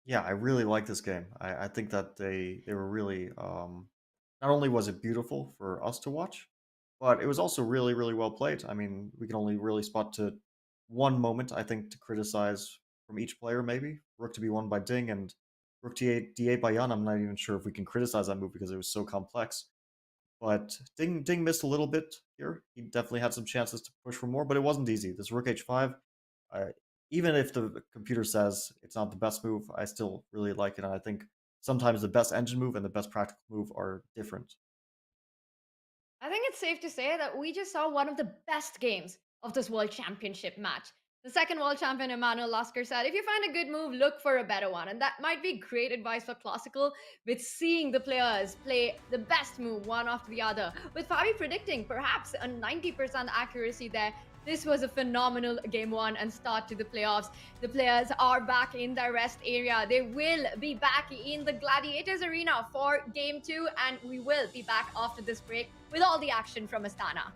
Yeah, I really like this game. I think that they were really, not only was it beautiful for us to watch, but it was also really, really well played. I mean, we can only really spot to one moment, I think, to criticize from each player, maybe. Rook to be won by Ding and rook d8 by Jan. I'm not even sure if we can criticize that move because it was so complex. But Ding missed a little bit here. He definitely had some chances to push for more, but it wasn't easy. This rook h5, even if the computer says it's not the best move, I still really like it. And I think sometimes the best engine move and the best practical move are different. I think it's safe to say that we just saw one of the best games of this World Championship match. The second world champion, Emmanuel Lasker, said, if you find a good move, look for a better one. And that might be great advice for Classical, with seeing the players play the best move one after the other. With Fabi predicting perhaps a 90% accuracy there, this was a phenomenal game one and start to the playoffs. The players are back in their rest area. They will be back in the Gladiators Arena for game two, and we will be back after this break with all the action from Astana.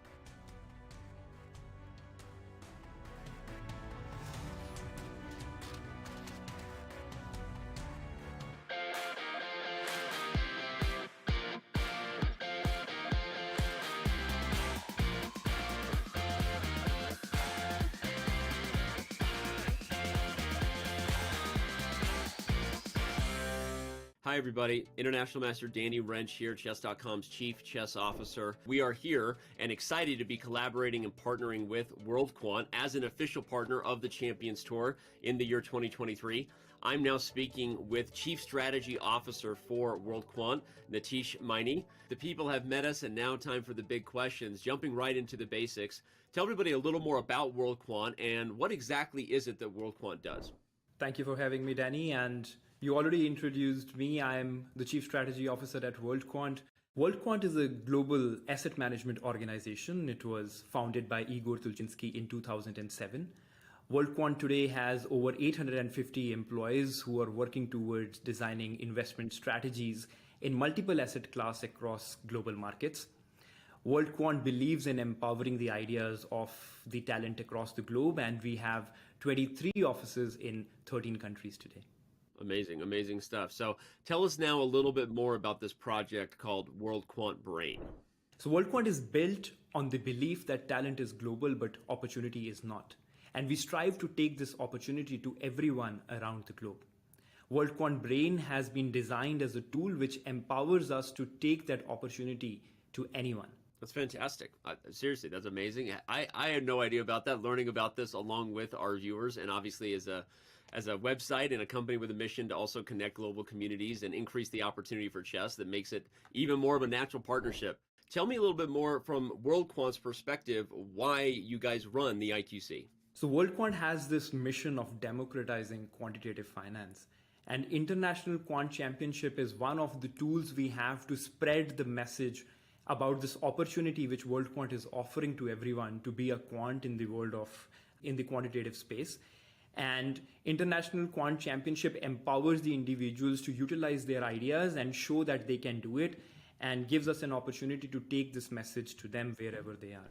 Hi everybody, International Master Danny Wrench here, Chess.com's Chief Chess Officer. We are here and excited to be collaborating and partnering with World Quant as an official partner of the Champions Tour in the year 2023. I'm now speaking with Chief Strategy Officer for World Quant, Nitish Maini. The people have met us, and now time for the big questions. Jumping right into the basics, tell everybody a little more about World Quant and what exactly is it that World Quant does? Thank you for having me, Danny. And you already introduced me. I'm the Chief Strategy Officer at World Quant. World Quant is a global asset management organization. It was founded by Igor Tulchinski in 2007. World Quant today has over 850 employees who are working towards designing investment strategies in multiple asset class across global markets. World Quant believes in empowering the ideas of the talent across the globe, and we have 23 offices in 13 countries today. Amazing, amazing stuff. So tell us now a little bit more about this project called World Quant Brain. So World Quant is built on the belief that talent is global, but opportunity is not. And we strive to take this opportunity to everyone around the globe. World Quant Brain has been designed as a tool which empowers us to take that opportunity to anyone. That's fantastic. Seriously, that's amazing. I had no idea about that. Learning about this along with our viewers, and obviously as a website and a company with a mission to also connect global communities and increase the opportunity for chess, that makes it even more of a natural partnership. Tell me a little bit more from World Quant's perspective why you guys run the IQC. So World Quant has this mission of democratizing quantitative finance. And International Quant Championship is one of the tools we have to spread the message about this opportunity which World Quant is offering to everyone to be a quant in the in the quantitative space. And International Quant Championship empowers the individuals to utilize their ideas and show that they can do it, and gives us an opportunity to take this message to them wherever they are.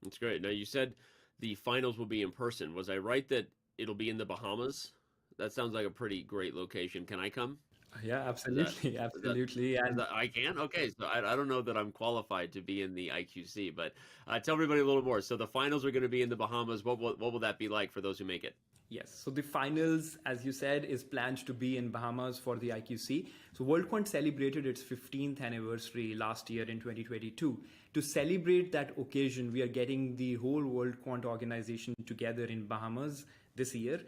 That's great. Now, you said the finals will be in person. Was I right that it'll be in the Bahamas? That sounds like a pretty great location. Can I come? Yeah, absolutely. Absolutely. I can? Okay, so I don't know that I'm qualified to be in the IQC, but tell everybody a little more. So the finals are going to be in the Bahamas. What will that be like for those who make it? Yes, so the finals, as you said, is planned to be in Bahamas for the IQC. So World Quant celebrated its 15th anniversary last year in 2022. To celebrate that occasion, we are getting the whole World Quant organization together in Bahamas this year.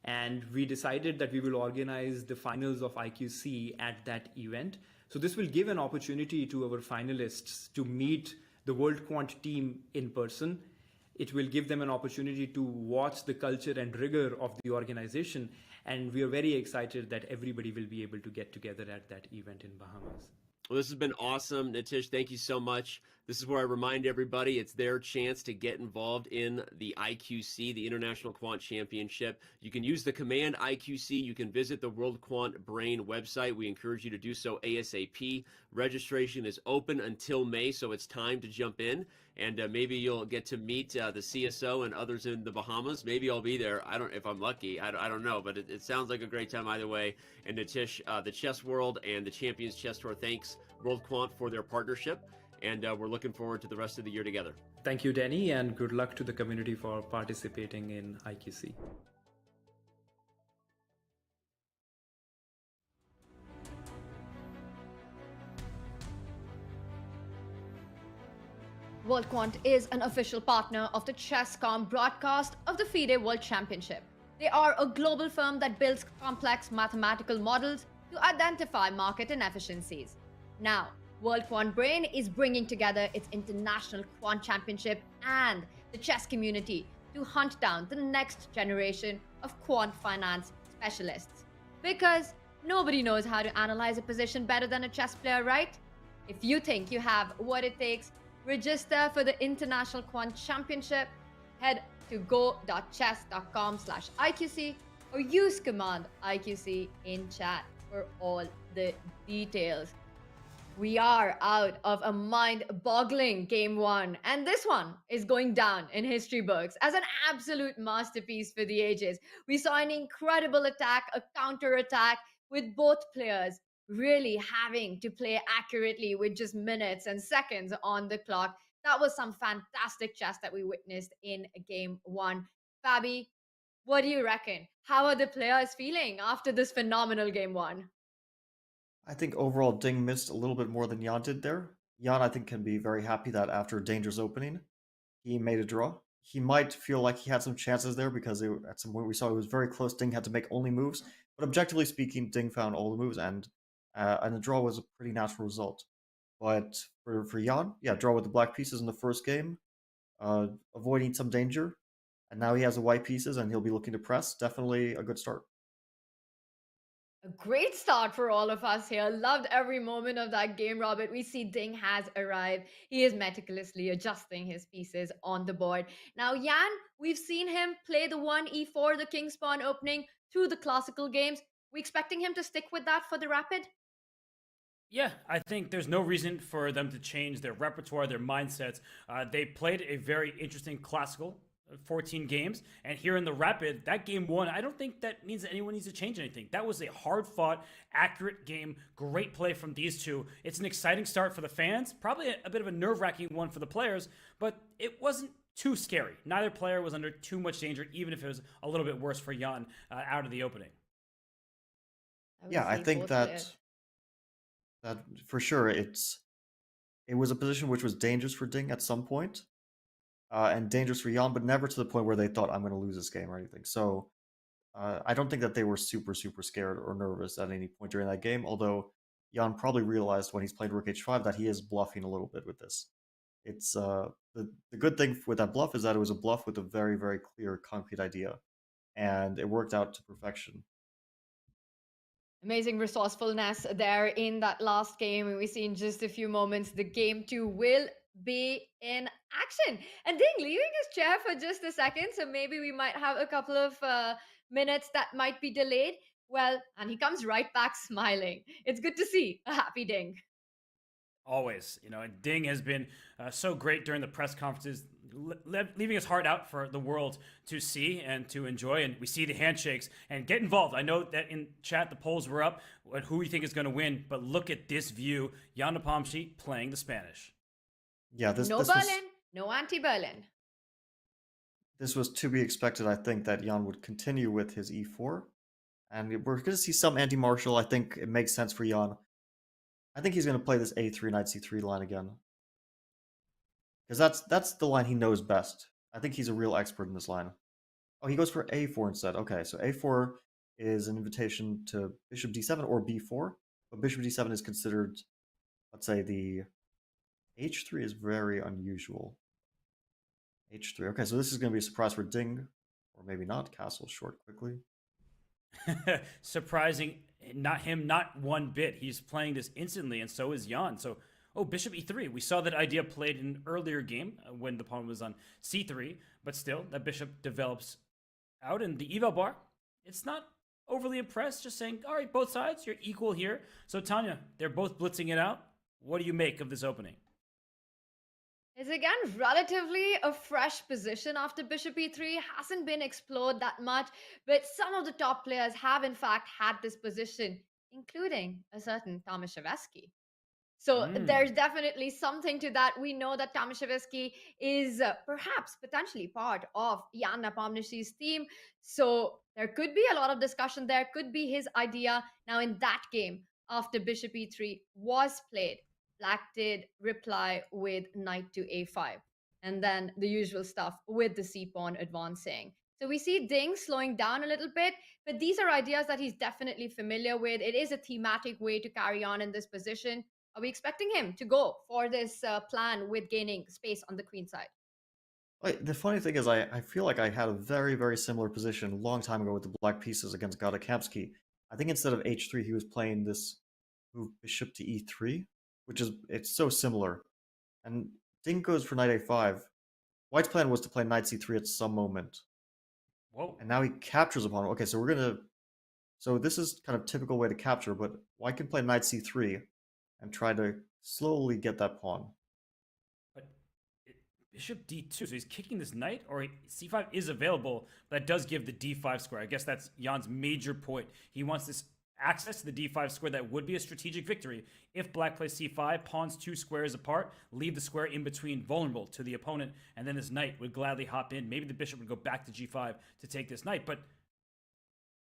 And we decided that we will organize the finals of IQC at that event. So this will give an opportunity to our finalists to meet the World Quant team in person. It will give them an opportunity to watch the culture and rigor of the organization. And we are very excited that everybody will be able to get together at that event in Bahamas. Well, this has been awesome. Nitish, thank you so much. This is where I remind everybody it's their chance to get involved in the IQC, the International Quant Championship. You can use the command IQC. You can visit the World Quant Brain website. We encourage you to do so ASAP. Registration is open until May, so it's time to jump in. And maybe you'll get to meet the CSO and others in the Bahamas. Maybe I'll be there. If I'm lucky. I don't know, but it sounds like a great time either way. And Nitish, the Chess World and the Champions Chess Tour, thanks World Quant for their partnership. And we're looking forward to the rest of the year together. Thank you, Danny, and good luck to the community for participating in IQC. World Quant is an official partner of the Chess.com broadcast of the FIDE World Championship. They are a global firm that builds complex mathematical models to identify market inefficiencies. Now, World Quant Brain is bringing together its international quant championship and the chess community to hunt down the next generation of quant finance specialists. Because nobody knows how to analyze a position better than a chess player, right? If you think you have what it takes, register for the International Quant Championship. Head to go.chess.com/IQC or use command IQC in chat for all the details. We are out of a mind-boggling game one, and this one is going down in history books as an absolute masterpiece for the ages. We saw an incredible attack, a counter-attack, with both players really having to play accurately with just minutes and seconds on the clock. That was some fantastic chess that we witnessed in game one. Fabi, what do you reckon? How are the players feeling after this phenomenal game one? I think overall Ding missed a little bit more than Jan did there. Jan, I think, can be very happy that after a dangerous opening, he made a draw. He might feel like he had some chances there because at some point we saw it was very close. Ding had to make only moves, but objectively speaking, Ding found all the moves, and the draw was a pretty natural result. But for Jan, yeah, draw with the black pieces in the first game, avoiding some danger, and now he has the white pieces, and he'll be looking to press. Definitely a good start. A great start for all of us here. Loved every moment of that game, Robert. We see Ding has arrived. He is meticulously adjusting his pieces on the board. Now, Jan, we've seen him play the 1e4, the King's Pawn opening through the classical games. We expecting him to stick with that for the Rapid? Yeah, I think there's no reason for them to change their repertoire, their mindsets. They played a very interesting classical 14 games, and here in the Rapid, that game one, I don't think that means that anyone needs to change anything. That was a hard-fought, accurate game. Great play from these two. It's an exciting start for the fans, probably a bit of a nerve-wracking one for the players, but it wasn't too scary. Neither player was under too much danger, even if it was a little bit worse for Jan out of the opening. Yeah, I think that for sure it was a position which was dangerous for Ding at some point. And dangerous for Jan, but never to the point where they thought, I'm going to lose this game or anything. So I don't think that they were super, super scared or nervous at any point during that game, although Jan probably realized when he's played Rook H5 that he is bluffing a little bit with this. It's the good thing with that bluff is that it was a bluff with a very, very clear, concrete idea, and it worked out to perfection. Amazing resourcefulness there in that last game. And we see in just a few moments, the game two will be in action. And Ding leaving his chair for just a second, so maybe we might have a couple of minutes that might be delayed. Well, and he comes right back smiling. It's good to see a happy Ding. Always, and Ding has been so great during the press conferences, leaving his heart out for the world to see and to enjoy. And we see the handshakes and get involved. I know that in chat the polls were up on who we think is going to win, but look at this view: Jan Nepomniachtchi playing the Spanish. Yeah, No anti-Berlin. This was to be expected. I think that Jan would continue with his e4, and we're going to see some anti-martial. I think it makes sense for Jan. I think he's going to play this a3 knight c3 line again, because that's the line he knows best. I think he's a real expert in this line. Oh, he goes for a4 instead. Okay, so a4 is an invitation to bishop d7 or b4, but bishop d7 is considered, let's say, the h3 is very unusual. h3. Okay, so this is going to be a surprise for Ding, or maybe not. Castle short quickly. Surprising, not one bit. He's playing this instantly, and so is Jan. So, bishop e3. We saw that idea played in an earlier game when the pawn was on c3, but still, that bishop develops out, and the eval bar, it's not overly impressed, just saying, all right, both sides, you're equal here. So, Tanya, they're both blitzing it out. What do you make of this opening? It's again relatively a fresh position after bishop e3. Hasn't been explored that much, but some of the top players have in fact had this position, including a certain Tomaszewski. So there's definitely something to that. We know that Tomaszewski is perhaps potentially part of Jan Nepomniachtchi's team. So there could be a lot of discussion there, could be his idea. Now in that game, after bishop e3 was played, Black did reply with knight to a5, and then the usual stuff with the c-pawn advancing. So we see Ding slowing down a little bit, but these are ideas that he's definitely familiar with. It is a thematic way to carry on in this position. Are we expecting him to go for this plan with gaining space on the queen side? Like, the funny thing is, I feel like I had a very, very similar position a long time ago with the black pieces against Gadakamsky. I think instead of h3, he was playing this move bishop to e3, which is, it's so similar. And Ding goes for knight a5. White's plan was to play knight c3 at some moment. Whoa. And now he captures upon it. Okay, so so this is kind of typical way to capture, but White can play knight c3 and try to slowly get that pawn. But bishop d2, so he's kicking this knight, or c5 is available, but that does give the d5 square. I guess that's Jan's major point. He wants this access to the d5 square that would be a strategic victory. If black plays c5, pawns 2 squares apart, leave the square in between vulnerable to the opponent, and then this knight would gladly hop in. Maybe the bishop would go back to g5 to take this knight, but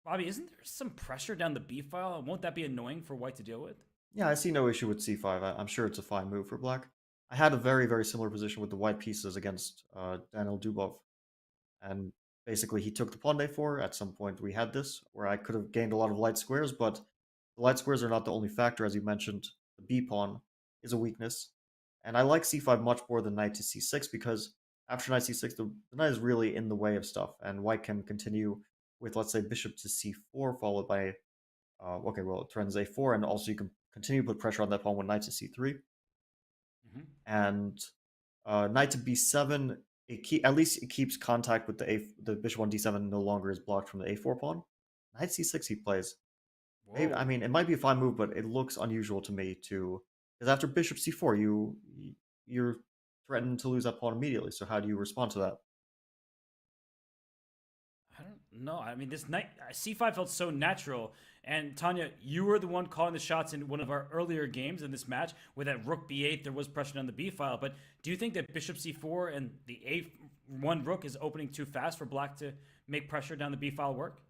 Bobby, isn't there some pressure down the b file? Won't that be annoying for White to deal with? Yeah, I see no issue with c5. I'm sure it's a fine move for black. I had a very, very similar position with the white pieces against Daniel Dubov. And basically, he took the pawn to a4. At some point, we had this, where I could have gained a lot of light squares, but the light squares are not the only factor. As you mentioned, the b pawn is a weakness. And I like c5 much more than knight to c6, because after knight c6, the knight is really in the way of stuff, and white can continue with, let's say, bishop to c4, followed by, okay, well, it turns a4, and also you can continue to put pressure on that pawn with knight to c3. And knight to b7, at least it keeps contact with the bishop on d7 no longer is blocked from the a4 pawn. Knight c6 he plays. Maybe, I mean, it might be a fine move, but it looks unusual to me too, because after bishop c4, you're threatened to lose that pawn immediately. So how do you respond to that? I don't know. I mean, this knight c5 felt so natural. And Tanya, you were the one calling the shots in one of our earlier games in this match. With that rook b8, there was pressure on the b file. But do you think that bishop c4 and the a1 rook is opening too fast for black to make pressure down the b file work?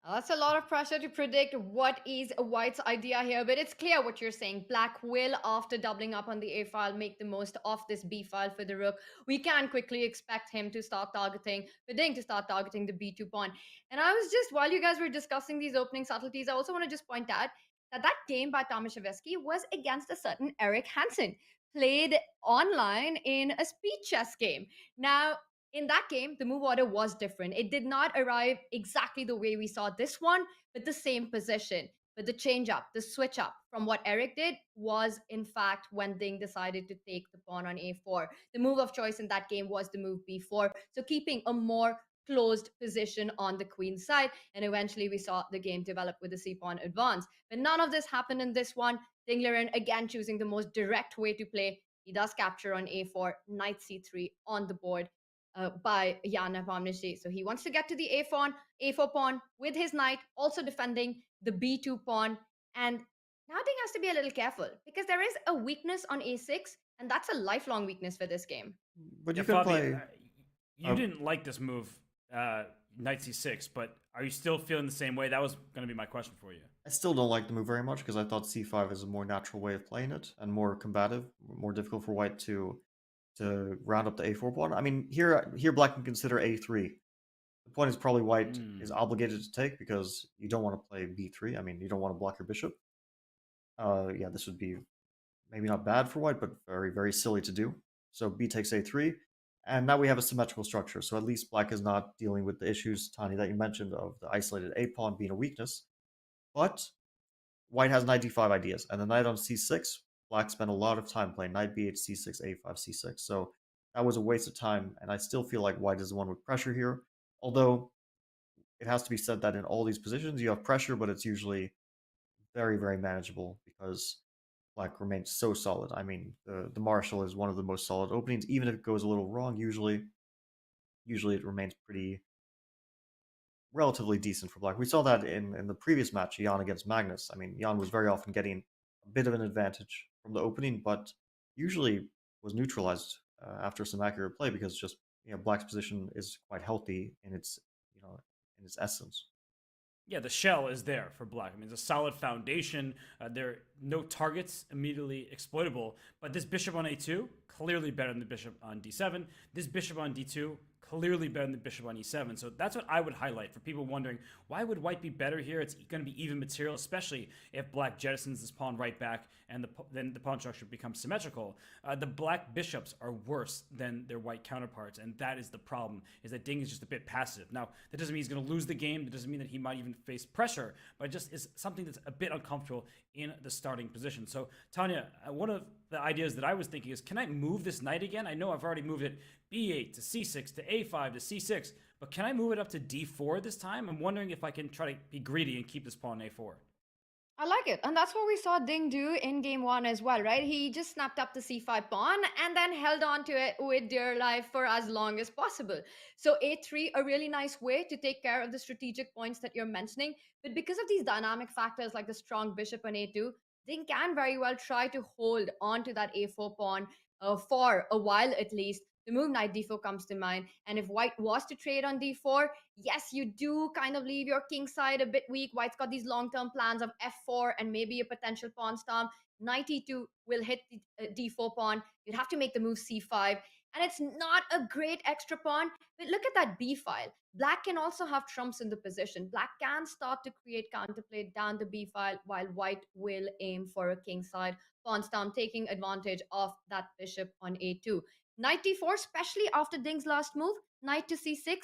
That's a lot of pressure to predict what is White's idea here, but it's clear what you're saying. Black will, after doubling up on the A file, make the most of this B file for the rook. We can quickly expect him to start targeting, Ding to start targeting the B2 pawn. And I was just, while you guys were discussing these opening subtleties, I also want to just point out that that game by Tomaszewski was against a certain Eric Hansen, played online in a speed chess game. Now, in that game, the move order was different. It did not arrive exactly the way we saw this one, but the same position. But the change up, the switch up from what Eric did was, in fact, when Ding decided to take the pawn on a4. The move of choice in that game was the move b4. So keeping a more closed position on the queen side. And eventually we saw the game develop with the c-pawn advance. But none of this happened in this one. Ding Liren again choosing the most direct way to play. He does capture on a4, knight c3 on the board. By Jan Nepomniachtchi. So he wants to get to the a4 pawn with his knight, also defending the b2 pawn. And now Ding has to be a little careful because there is a weakness on a6, and that's a lifelong weakness for this game. But you can play. You didn't like this move, knight c6, but are you still feeling the same way? That was going to be my question for you. I still don't like the move very much because I thought c5 is a more natural way of playing it and more combative, more difficult for white to round up the a4 pawn. I mean, here black can consider a3. The point is probably white is obligated to take because you don't want to play b3. I mean, you don't want to block your bishop. Yeah, this would be maybe not bad for white, but very, very silly to do. So b takes a3, and now we have a symmetrical structure. So at least black is not dealing with the issues, Tani, that you mentioned of the isolated a pawn being a weakness. But white has knight d5 ideas, and the knight on c6, black spent a lot of time playing knight b8, c6, a5, c6. So that was a waste of time, and I still feel like white is the one with pressure here. Although it has to be said that in all these positions you have pressure, but it's usually very, very manageable because black remains so solid. I mean, the Marshall is one of the most solid openings. Even if it goes a little wrong, usually it remains pretty relatively decent for black. We saw that in the previous match, Jan against Magnus. I mean, Jan was very often getting a bit of an advantage from the opening, but usually was neutralized after some accurate play because just black's position is quite healthy in its in its essence. Yeah, the shell is there for black. I mean, it's a solid foundation. There are no targets immediately exploitable. But this bishop on a2, clearly better than the bishop on d7. This bishop on d2, clearly better than bishop on e7. So that's what I would highlight for people wondering, why would white be better here? It's going to be even material, especially if black jettisons this pawn right back and then the pawn structure becomes symmetrical. The black bishops are worse than their white counterparts, and that is the problem, is that Ding is just a bit passive. Now, that doesn't mean he's going to lose the game. That doesn't mean that he might even face pressure, but it just is something that's a bit uncomfortable in the starting position. So, Tanya, one of the ideas that I was thinking is, can I move this knight again? I know I've already moved it b8 to c6 to a5 to c6, but can I move it up to d4 this time? I'm wondering if I can try to be greedy and keep this pawn a4. I like it. And that's what we saw Ding do in game 1 as well, right? He just snapped up the c5 pawn and then held on to it with dear life for as long as possible. So a3, a really nice way to take care of the strategic points that you're mentioning. But because of these dynamic factors like the strong bishop on a2, Ding can very well try to hold on to that a4 pawn for a while at least. The move knight d4 comes to mind. And if white was to trade on d4, yes, you do kind of leave your king side a bit weak. White's got these long-term plans of f4 and maybe a potential pawn storm. Knight e2 will hit the d4 pawn. You'd have to make the move c5. And it's not a great extra pawn. But look at that b file. Black can also have trumps in the position. Black can start to create counterplay down the b file, while white will aim for a king side pawn storm, taking advantage of that bishop on a2. Knight d4, especially after Ding's last move, knight to c6.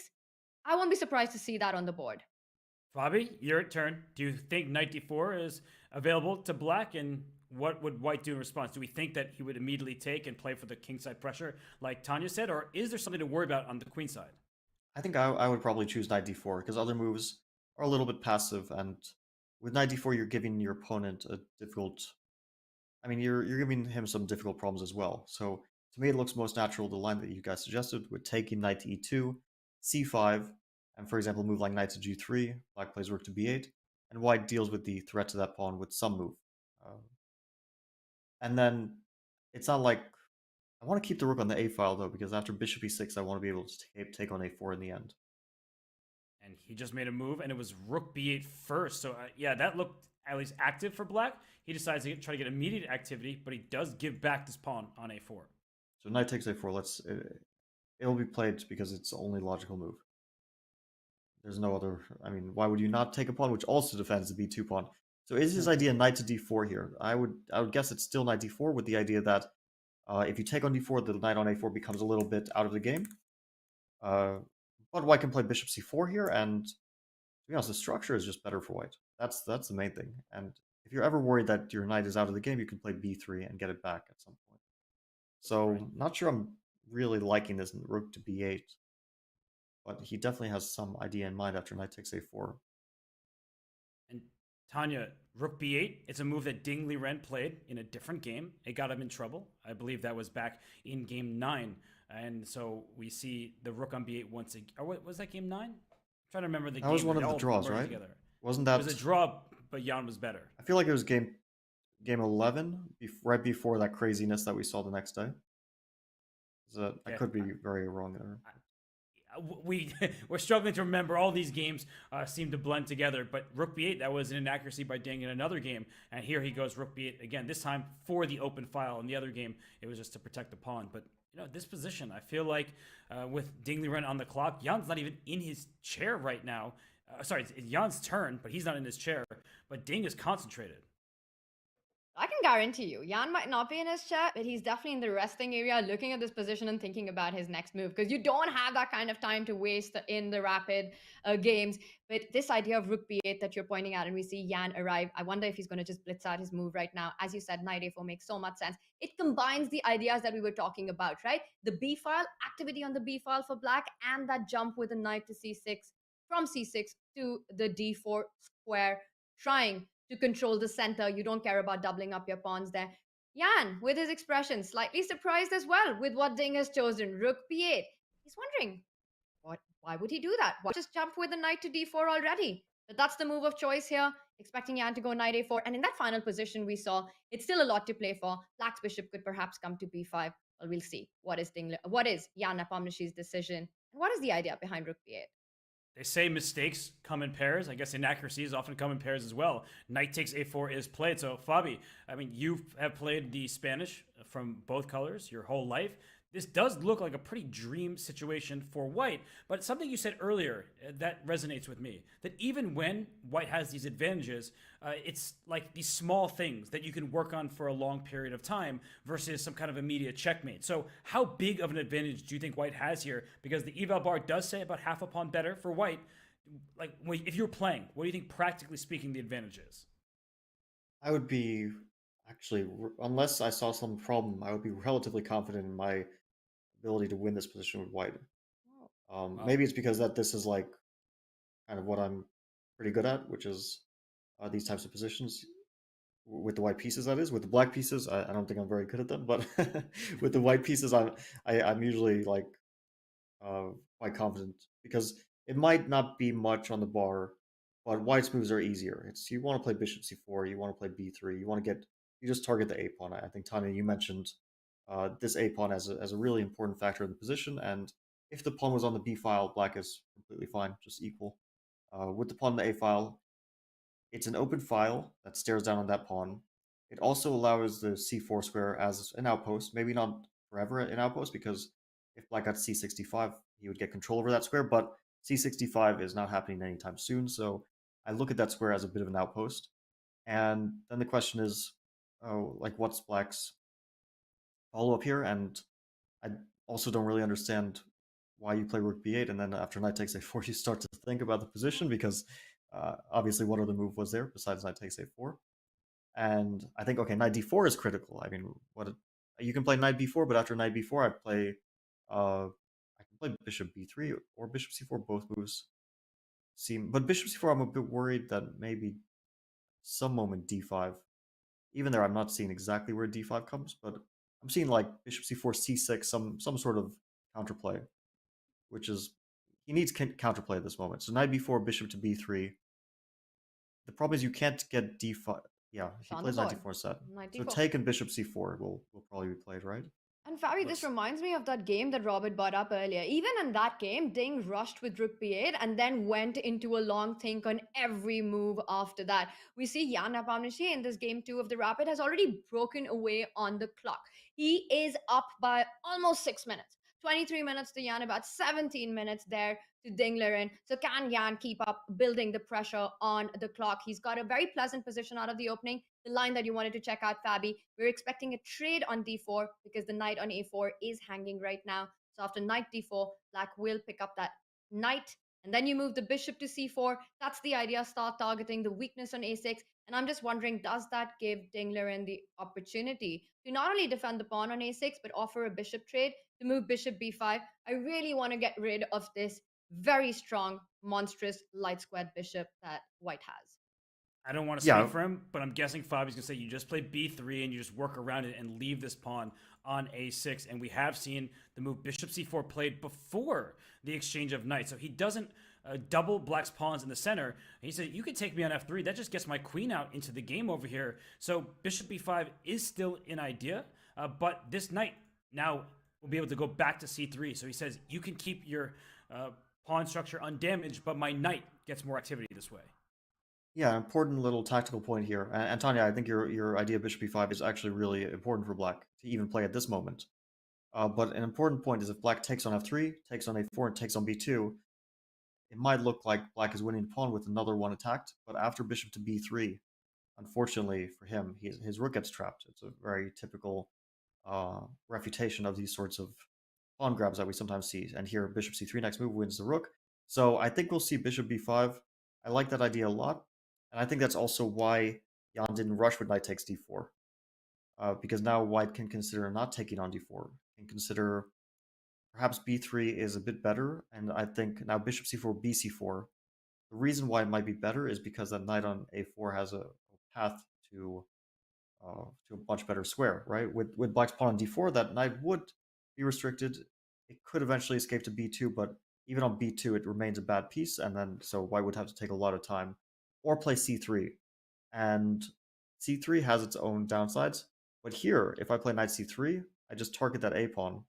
I won't be surprised to see that on the board. Bobby, your turn. Do you think knight d4 is available to black, and what would white do in response? Do we think that he would immediately take and play for the kingside pressure like Tanya said, or is there something to worry about on the queen side? I think I would probably choose knight d4 because other moves are a little bit passive, and with knight d4 you're giving your opponent a difficult... I mean, you're giving him some difficult problems as well. So to me, it looks most natural, the line that you guys suggested, with taking knight to e2, c5, and for example, move like knight to g3, black plays rook to b8, and white deals with the threat to that pawn with some move. And then it's not like... I want to keep the rook on the a file, though, because after bishop e6, I want to be able to take on a4 in the end. And he just made a move, and it was rook b8 first. So, yeah, that looked at least active for black. He decides to try to get immediate activity, but he does give back this pawn on a4. So knight takes a4. It'll be played because it's the only logical move. There's no other... I mean, why would you not take a pawn which also defends the b2 pawn? So is his idea knight to d4 here? I would guess it's still knight d4 with the idea that if you take on d4, the knight on a4 becomes a little bit out of the game. But white can play bishop c4 here, and to be honest, the structure is just better for white. That's the main thing. And if you're ever worried that your knight is out of the game, you can play b3 and get it back at some point. So, not sure I'm really liking this rook to b8, but he definitely has some idea in mind after knight takes a4. And Tanya, rook b8, it's a move that Ding Liren played in a different game. It got him in trouble. I believe that was back in game 9. And so we see the rook on b8 once again. Or was that game 9? I'm trying to remember the game. That was one of the draws, right? Together. Wasn't that... It was a draw, but Jan was better. I feel like it was game 11, right before that craziness that we saw the next day. So I could be very wrong there. We're struggling to remember. All these games seem to blend together, but rook b8, that was an inaccuracy by Ding in another game, and here he goes rook b8 again, this time for the open file. In the other game, it was just to protect the pawn. But this position, I feel like with Ding Liren on the clock, Jan's not even in his chair right now. Sorry, it's Jan's turn, but he's not in his chair. But Ding is concentrated. I can guarantee you, Jan might not be in his chair, but he's definitely in the resting area looking at this position and thinking about his next move, because you don't have that kind of time to waste in the rapid games. But this idea of rook b8 that you're pointing out, and we see Jan arrive, I wonder if he's going to just blitz out his move right now. As you said, knight a4 makes so much sense. It combines the ideas that we were talking about, right? The b file, activity on the b file for black, and that jump with a knight to c6, from c6 to the d4 square, trying to control the center. You don't care about doubling up your pawns there. Jan, with his expression, slightly surprised as well with what Ding has chosen, rook b8. He's wondering, why would he do that? Why just jump with the knight to d4 already? But that's the move of choice here, expecting Jan to go knight a4. And in that final position we saw, it's still a lot to play for. Black's bishop could perhaps come to b5. Well, we'll see. What is Jan Nepomniachtchi's decision? And what is the idea behind rook b8? They say mistakes come in pairs. I guess inaccuracies often come in pairs as well. Knight takes a4 is played. So, Fabi, I mean, you have played the Spanish from both colors your whole life. this does look like a pretty dream situation for white, but something you said earlier that resonates with me, that even when white has these advantages, it's like these small things that you can work on for a long period of time versus some kind of immediate checkmate. So how big of an advantage do you think white has here? Because the eval bar does say about half a pawn better for white. Like, if you're playing, what do you think, practically speaking, the advantage is? I would be actually, unless I saw some problem, I would be relatively confident in my ability to win this position with white. Wow. Maybe it's because that this is like kind of what I'm pretty good at, which is these types of positions with the white pieces. That is, with the black pieces, I don't think I'm very good at them. But with the white pieces, I'm usually like quite confident because it might not be much on the bar, but white's moves are easier. It's you want to play bishop c4, you want to play b3, you just target the a pawn. I think Tanya, you mentioned this a pawn as a really important factor in the position, and if the pawn was on the b file, black is completely fine, just equal. With the pawn on the a file, it's an open file that stares down on that pawn. It also allows the c4 square as an outpost, maybe not forever an outpost, because if black got c65, he would get control over that square, but c65 is not happening anytime soon, so I look at that square as a bit of an outpost. And then the question is, oh, like, what's black's follow-up here? And I also don't really understand why you play rook b8, and then after knight takes a4, you start to think about the position, because obviously what other move was there besides knight takes a4? And I think, okay, knight d4 is critical. I mean, you can play knight b4, but after knight b4, I can play bishop b3 or bishop c4. Both moves seem, but bishop c4, I'm a bit worried that maybe some moment d5. Even there, I'm not seeing exactly where d5 comes, but I'm seeing like bishop c4, c6, some sort of counterplay, which is he needs counterplay at this moment. So knight b4, bishop to b3. The problem is you can't get d5. Yeah, he plays knight d4 set. So take and bishop c4 will probably be played, right? And Fabi, this reminds me of that game that Robert brought up earlier. Even in that game, Ding rushed with rook b8 and then went into a long think on every move after that. We see Jan Nepomniachtchi in this game 2 of the Rapid has already broken away on the clock. He is up by almost 6 minutes. 23 minutes to Jan, about 17 minutes there to Ding Liren. So can Jan keep up building the pressure on the clock? He's got a very pleasant position out of the opening. The line that you wanted to check out, Fabi, we're expecting a trade on d4 because the knight on a4 is hanging right now. So after knight d4, black will pick up that knight, and then you move the bishop to c4. That's the idea, start targeting the weakness on a6. And I'm just wondering, does that give Ding Liren the opportunity to not only defend the pawn on a6, but offer a bishop trade to move bishop b5? I really want to get rid of this very strong, monstrous, light squared bishop that white has. I don't want to speak for him, but I'm guessing Fabi's going to say you just play b3 and you just work around it and leave this pawn on a6. And we have seen the move bishop c4 played before the exchange of knights. So he doesn't double black's pawns in the center. And he said, you can take me on f3. That just gets my queen out into the game over here. So bishop b5 is still an idea, but this knight now will be able to go back to c3. So he says, you can keep your pawn structure undamaged, but my knight gets more activity this way. Yeah, an important little tactical point here. And Tanya, I think your idea of bishop b5 is actually really important for black to even play at this moment. But an important point is if black takes on f3, takes on a4, and takes on b2, it might look like black is winning the pawn with another one attacked, but after bishop to b3, unfortunately for him, his rook gets trapped. It's a very typical refutation of these sorts of pawn grabs that we sometimes see. And here, bishop c3 next move wins the rook. So I think we'll see bishop b5. I like that idea a lot. And I think that's also why Jan didn't rush with knight takes d4. Because now white can consider not taking on d4. Can consider perhaps b3 is a bit better. And I think now bishop c4, bc4. The reason why it might be better is because that knight on a4 has a path to a much better square, right? With black's pawn on d4, that knight would be restricted. It could eventually escape to b2, but even on b2, it remains a bad piece. And then so white would have to take a lot of time. Or play c3, and c3 has its own downsides. But here, if I play knight c3, I just target that a pawn.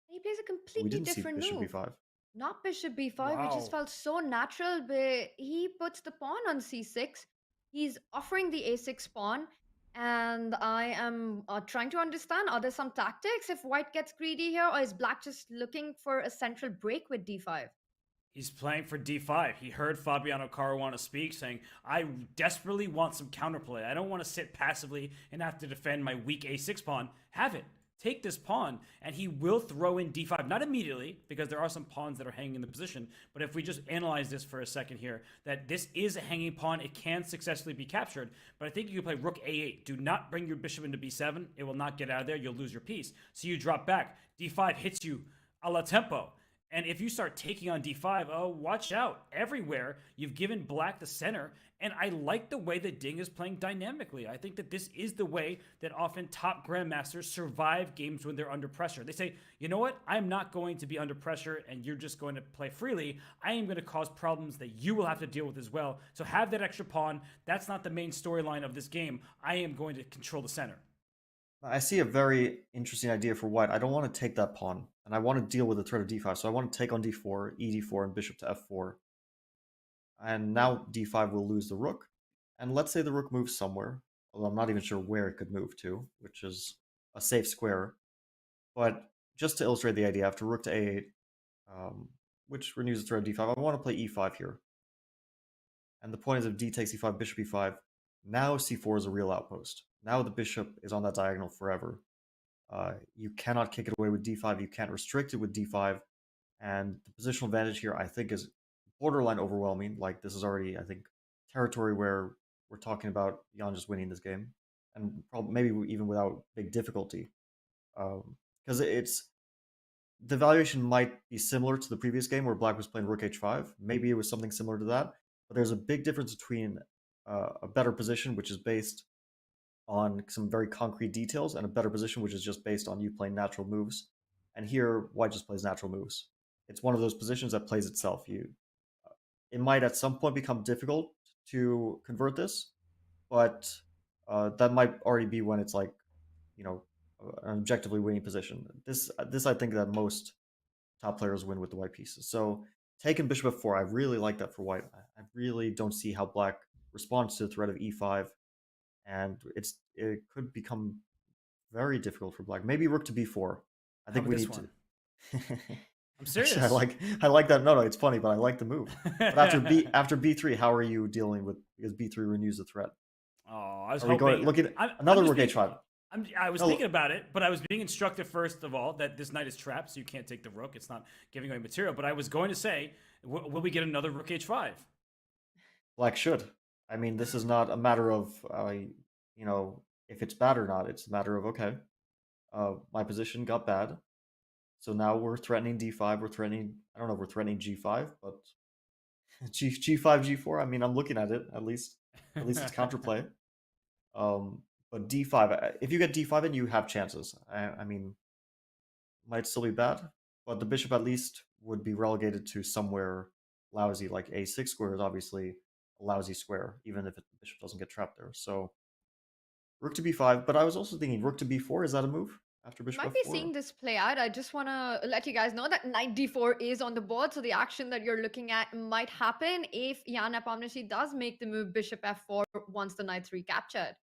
He plays a completely different bishop move. b5. Not bishop b5, which just felt so natural, but he puts the pawn on c6. He's offering the a6 pawn, And I am trying to understand, are there some tactics if white gets greedy here, or is black just looking for a central break with d5? He's playing for d5. He heard Fabiano Caruana speak, saying, I desperately want some counterplay. I don't want to sit passively and have to defend my weak a6 pawn. Have it. Take this pawn, and he will throw in d5. Not immediately, because there are some pawns that are hanging in the position, but if we just analyze this for a second here, that this is a hanging pawn, it can successfully be captured, but I think you can play rook a8. Do not bring your bishop into b7. It will not get out of there. You'll lose your piece. So you drop back. d5 hits you a la tempo. And if you start taking on d5, oh, watch out. Everywhere, you've given black the center. And I like the way that Ding is playing dynamically. I think that this is the way that often top grandmasters survive games when they're under pressure. They say, you know what? I'm not going to be under pressure and you're just going to play freely. I am going to cause problems that you will have to deal with as well. So have that extra pawn. That's not the main storyline of this game. I am going to control the center. I see a very interesting idea for white. I don't want to take that pawn, and I want to deal with the threat of d5. So I want to take on d4, ed4, and bishop to f4. And now d5 will lose the rook. And let's say the rook moves somewhere, although I'm not even sure where it could move to, which is a safe square. But just to illustrate the idea, after rook to a8, which renews the threat of d5, I want to play e5 here. And the point is if d takes e5, bishop e5, now c4 is a real outpost. Now the bishop is on that diagonal forever. You cannot kick it away with d5. You can't restrict it with d5. And the positional advantage here, I think, is borderline overwhelming. Like, this is already, I think, territory where we're talking about Jan just winning this game. And probably maybe even without big difficulty. Because the valuation might be similar to the previous game where black was playing rook h5. Maybe it was something similar to that. But there's a big difference between a better position, which is based on some very concrete details, and a better position, which is just based on you playing natural moves. And here, white just plays natural moves. It's one of those positions that plays itself. It might at some point become difficult to convert this, but that might already be when it's like, an objectively winning position. This I think that most top players win with the white pieces. So taking bishop f4, I really like that for white. I really don't see how black responds to the threat of e5, and it could become very difficult for black. Maybe rook to b4. I think we need to. I'm serious. Actually, I like that. No, it's funny, but I like the move. But after b3, how are you dealing with, because b3 renews the threat? Oh, I was looking at another rook h5. I was thinking about it, but I was being instructed first of all that this knight is trapped, so you can't take the rook. It's not giving away material. But I was going to say, will we get another rook h5? Black should. I mean, this is not a matter of, if it's bad or not. It's a matter of, okay, my position got bad. So now we're threatening d5. We're threatening, I don't know if we're threatening g5, but g5, g4. I mean, I'm looking at it, at least it's counterplay. But d5, if you get d5 in, you have chances. I mean, might still be bad, but the bishop at least would be relegated to somewhere lousy, like a6 square is obviously a lousy square, even if the bishop doesn't get trapped there. So rook to b5, but I was also thinking rook to b4, is that a move after bishop Might f4? be seeing this play out. I just want to let you guys know that knight d4 is on the board, so the action that you're looking at might happen if Jan Nepomniachtchi does make the move bishop f4 once the knight's recaptured.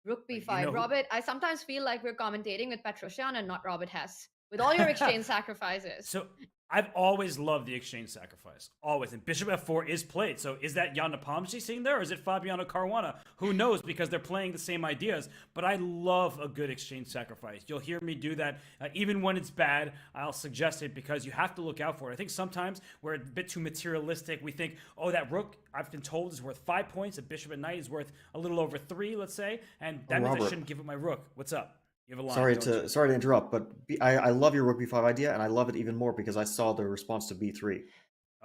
Rook b5. Robert, I sometimes feel like we're commentating with Petrosyan and not Robert Hess, with all your exchange sacrifices. So I've always loved the exchange sacrifice. Always. And bishop f4 is played. So is that Jan Nepomniachtchi sitting there, or is it Fabiano Caruana? Who knows, because they're playing the same ideas. But I love a good exchange sacrifice. You'll hear me do that. Even when it's bad, I'll suggest it because you have to look out for it. I think sometimes we're a bit too materialistic. We think, oh, that rook, I've been told, is worth 5 points. A bishop and knight is worth a little over 3, let's say. And that means I shouldn't give it my rook. What's up? You have a line. Sorry to interrupt, but I love your rook b5 idea, and I love it even more because I saw the response to b3.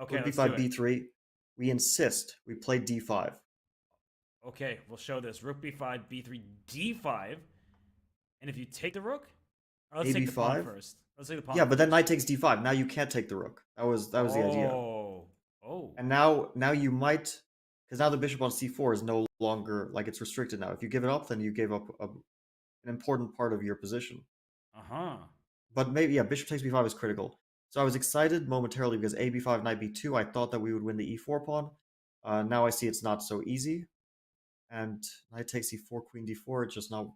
Okay, rook b5, b3. We insist we play d5. Okay, we'll show this. Rook b5, b3, d5. And if you take the rook, or let's take the pawn first. Let's take the pawn. Yeah, but then knight takes d5. Now you can't take the rook. That was the idea. Oh. And now you might, because now the bishop on c4 is no longer, like, it's restricted now. If you give it up, then you gave up an important part of your position. But maybe, yeah, bishop takes b5 is critical. So I was excited momentarily because a b5, knight b2, I thought that we would win the e4 pawn. Now I see it's not so easy. and knight takes e4, queen d4. It's just not.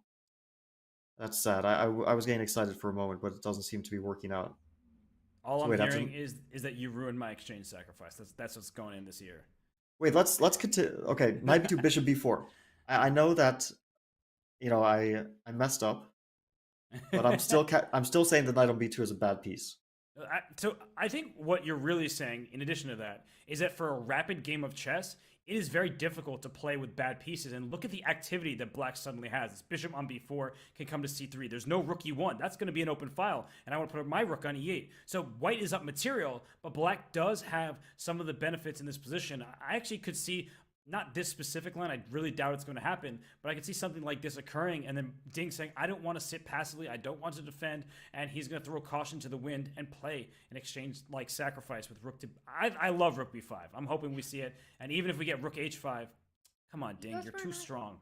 That's sad. I was getting excited for a moment, but it doesn't seem to be working out. All So I'm wait, after- hearing is that you ruined my exchange sacrifice. That's what's going in this year. Wait, let's continue. Okay, knight b2, bishop b4. I know that, I messed up, but I'm still saying the knight on b2 is a bad piece. So I think what you're really saying, in addition to that, is that for a rapid game of chess, it is very difficult to play with bad pieces. And look at the activity that black suddenly has. This bishop on b4 can come to c3. There's no rook e1. That's going to be an open file. And I want to put my rook on e8. So white is up material, but black does have some of the benefits in this position. I actually could see, not this specific line, I really doubt it's going to happen, but I could see something like this occurring, and then Ding saying, I don't want to sit passively, I don't want to defend, and he's going to throw caution to the wind and play an exchange like sacrifice with rook to... I love rook b5. I'm hoping we see it, and even if we get rook h5, come on, Ding, you're too strong.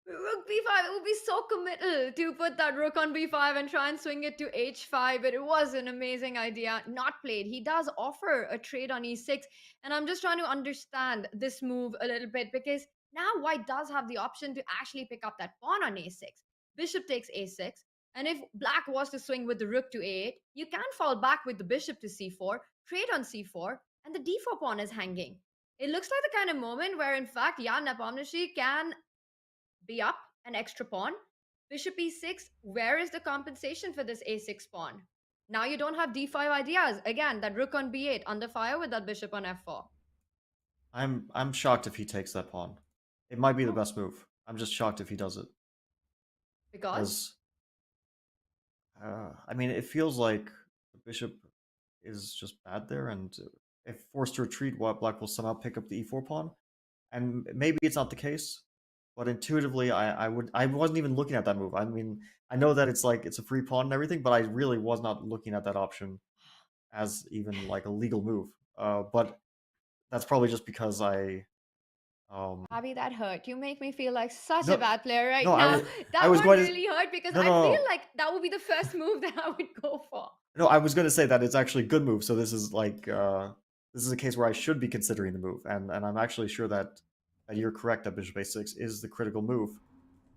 Rook b5, it would be so committal to put that rook on b5 and try and swing it to h5, but it was an amazing idea. Not played. He does offer a trade on e6, and I'm just trying to understand this move a little bit, because now white does have the option to actually pick up that pawn on a6. Bishop takes a6, and if black was to swing with the rook to a8, you can fall back with the bishop to c4, trade on c4, and the d4 pawn is hanging. It looks like the kind of moment where, in fact, Jan Nepomniachtchi can be up an extra pawn. Bishop e6, where is the compensation for this a6 pawn? Now you don't have d5 ideas. Again, that rook on b8 under fire with that bishop on f4. I'm shocked if he takes that pawn. It might be the best move. I'm just shocked if he does it. Because? I mean, it feels like the bishop is just bad there, and if forced to retreat, black will somehow pick up the e4 pawn. And maybe it's not the case, but intuitively, I wasn't even looking at that move. I mean, I know that it's a free pawn and everything, but I really was not looking at that option as even like a legal move. But that's probably just because Abby, that hurt. You make me feel like such a bad player right no, now. I was That going one to- really hurt, because No, I no, feel like that would be the first move that I would go for. No, I was going to say that it's actually a good move. So this is this is a case where I should be considering the move, and I'm actually sure that you're correct that bishop a6 is the critical move,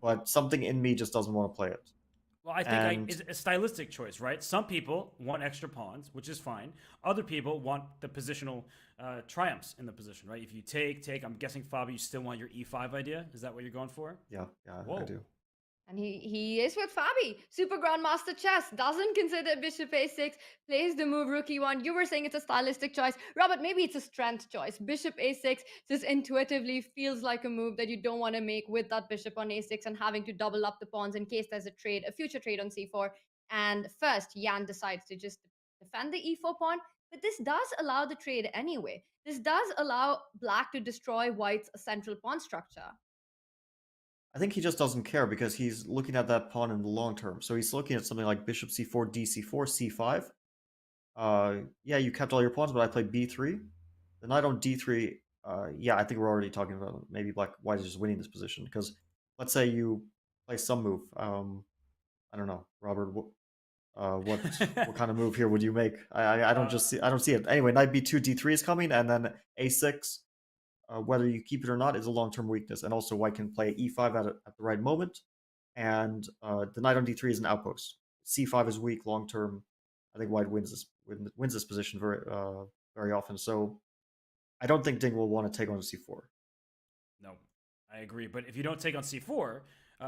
but something in me just doesn't want to play it. Well, I think it's a stylistic choice, right? Some people want extra pawns, which is fine. Other people want the positional triumphs in the position, right? If you take, I'm guessing, Fabi, you still want your e5 idea? Is that what you're going for? Yeah, Whoa. I do. And he is with Fabi. Super Grandmaster Chess doesn't consider bishop a6, plays the move rook e1. You were saying it's a stylistic choice. Robert, maybe it's a strength choice. Bishop a6 just intuitively feels like a move that you don't want to make with that bishop on a6 and having to double up the pawns in case there's a future trade on c4. And first, Jan decides to just defend the e4 pawn. But this does allow the trade anyway. This does allow black to destroy white's central pawn structure. I think he just doesn't care because he's looking at that pawn in the long term. So he's looking at something like bishop c4, dc4, c5. Yeah, you kept all your pawns, but I played b3. The knight on d3, yeah, I think we're already talking about maybe white is just winning this position, because let's say you play some move. I don't know, Robert, what kind of move here would you make? I don't see it. Anyway, knight b2, d3 is coming, and then a6. Whether you keep it or not is a long-term weakness, and also white can play e5 at the right moment, and the knight on d3 is an outpost. c5 is weak long-term. I think white wins this position very often. So I don't think Ding will want to take on c4. No, I agree. But if you don't take on c4,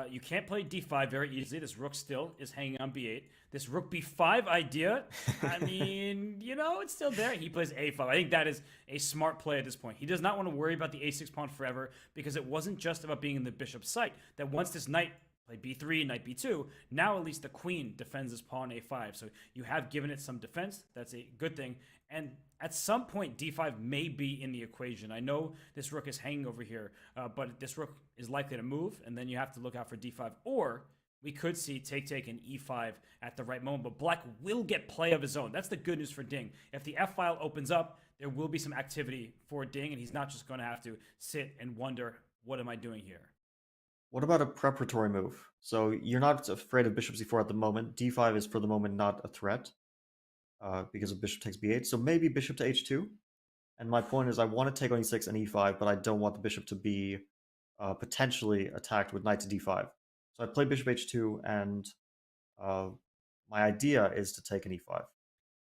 you can't play d5 very easily. This rook still is hanging on b8. This rook b5 idea, I mean, it's still there. He plays a5. I think that is a smart play at this point. He does not want to worry about the a6 pawn forever, because it wasn't just about being in the bishop's sight. That once this knight played b3, knight b2, now at least the queen defends this pawn a5. So you have given it some defense. That's a good thing. And at some point, d5 may be in the equation. I know this rook is hanging over here, but this rook is likely to move, and then you have to look out for d5. Or we could see take and e5 at the right moment, but black will get play of his own. That's the good news for Ding. If the f-file opens up, there will be some activity for Ding, and he's not just going to have to sit and wonder, what am I doing here? What about a preparatory move? So you're not afraid of bishop c4 at the moment. d5 is for the moment not a threat, because of bishop takes b8. So maybe bishop to h2. And my point is, I want to take on e6 and e5, but I don't want the bishop to be potentially attacked with knight to d5. So I play bishop h2, and my idea is to take an e5.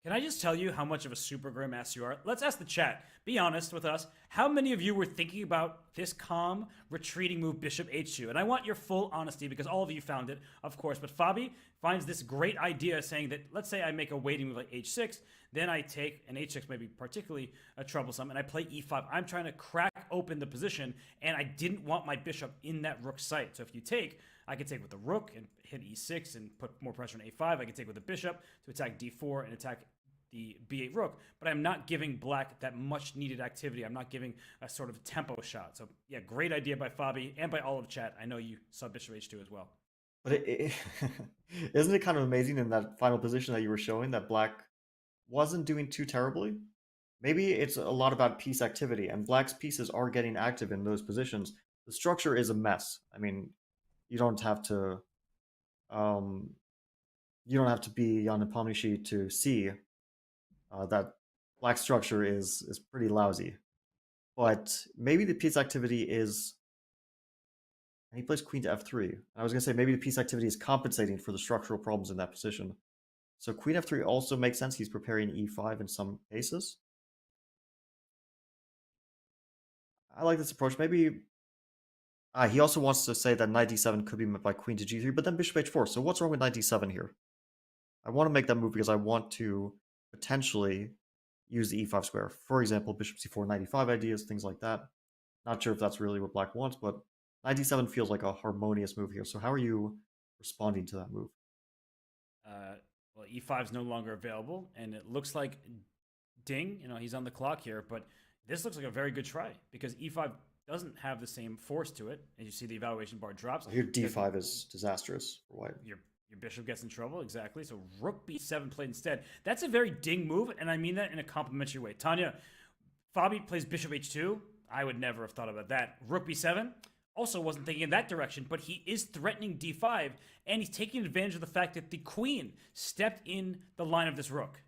Can I just tell you how much of a super grandmaster you are? Let's ask the chat. Be honest with us. How many of you were thinking about this calm, retreating move, bishop h2? And I want your full honesty because all of you found it, of course. But Fabi finds this great idea saying that, let's say I make a waiting move like h6, then I take, and h6 may be particularly troublesome, and I play e5. I'm trying to crack open the position, and I didn't want my bishop in that rook site. So if you take, I could take with the rook and hit e6 and put more pressure on a5. I could take with the bishop to attack d4 and attack the b8 rook, but I'm not giving black that much needed activity. I'm not giving a sort of tempo shot. So yeah, great idea by Fabi and by all of chat. I know you saw bishop h2 as well. But isn't it kind of amazing in that final position that you were showing that black wasn't doing too terribly? Maybe it's a lot about piece activity, and black's pieces are getting active in those positions. The structure is a mess. I mean, you don't have to be Jan Nepomniachtchi to see that black structure is pretty lousy. But maybe the piece activity is, and he plays queen to f3. And I was going to say maybe the piece activity is compensating for the structural problems in that position. So queen f3 also makes sense. He's preparing e5 in some cases. I like this approach. Maybe he also wants to say that knight d7 could be met by queen to g3, but then bishop h4. So what's wrong with knight d7 here? I want to make that move because I want to potentially use the e5 square. For example, bishop c4, knight e5 ideas, things like that. Not sure if that's really what black wants, but knight d7 feels like a harmonious move here. So how are you responding to that move? Well, e5 is no longer available, and it looks like Ding, he's on the clock here, but this looks like a very good try because e5 doesn't have the same force to it. As you see, the evaluation bar drops. Well, here d5 is disastrous for white. Your bishop gets in trouble, exactly. So rook b7 played instead. That's a very Ding move, and I mean that in a complimentary way. Tanya, Fabi plays bishop h2. I would never have thought about that. Rook b7, also wasn't thinking in that direction, but he is threatening d5, and he's taking advantage of the fact that the queen stepped in the line of this rook.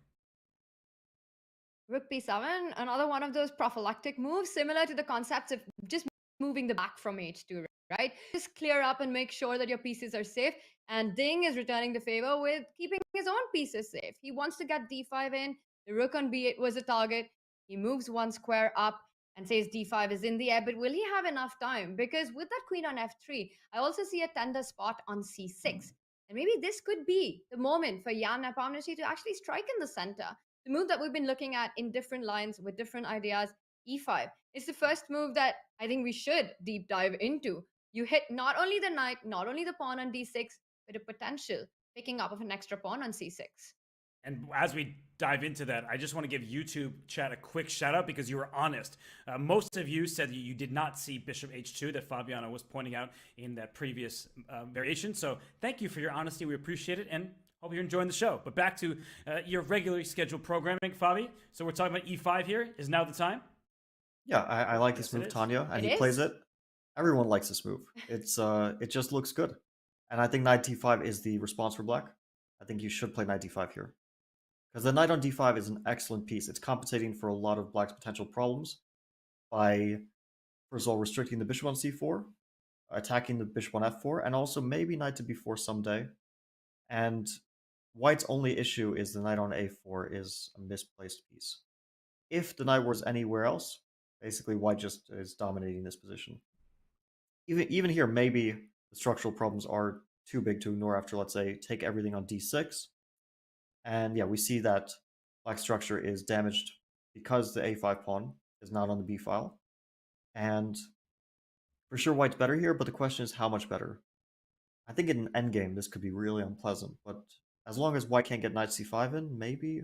Rook b7, another one of those prophylactic moves, similar to the concepts of just moving the back from h2, right? Just clear up and make sure that your pieces are safe. And Ding is returning the favor with keeping his own pieces safe. He wants to get d5 in. The rook on b8 was a target. He moves one square up and says d5 is in the air, but will he have enough time? Because with that queen on f3, I also see a tender spot on c6. And maybe this could be the moment for Jan Nepomniachtchi to actually strike in the center. The move that we've been looking at in different lines with different ideas, e5, is the first move that I think we should deep dive into. You hit not only the knight, not only the pawn on d6, but a potential picking up of an extra pawn on c6. And as we dive into that, I just want to give YouTube chat a quick shout out because you were honest. Most of you said that you did not see bishop h2 that Fabiano was pointing out in that previous variation. So thank you for your honesty. We appreciate it and hope you're enjoying the show. But back to your regularly scheduled programming, Fabi. So we're talking about e5 here. Is now the time? Yeah, I like this move, Tanya, and he plays it. Everyone likes this move. It's it just looks good. And I think knight d5 is the response for black. I think you should play knight d5 here. Because the knight on d5 is an excellent piece. It's compensating for a lot of black's potential problems by, first of all, restricting the bishop on c4, attacking the bishop on f4, and also maybe knight to b4 someday. And white's only issue is the knight on a4 is a misplaced piece. If the knight was anywhere else, basically white just is dominating this position. Even here, maybe the structural problems are too big to ignore after, let's say, take everything on d6. And yeah, we see that black structure is damaged because the a5 pawn is not on the b file. And for sure white's better here, but the question is how much better. I think in an endgame this could be really unpleasant, but as long as white can't get knight c5 in, maybe.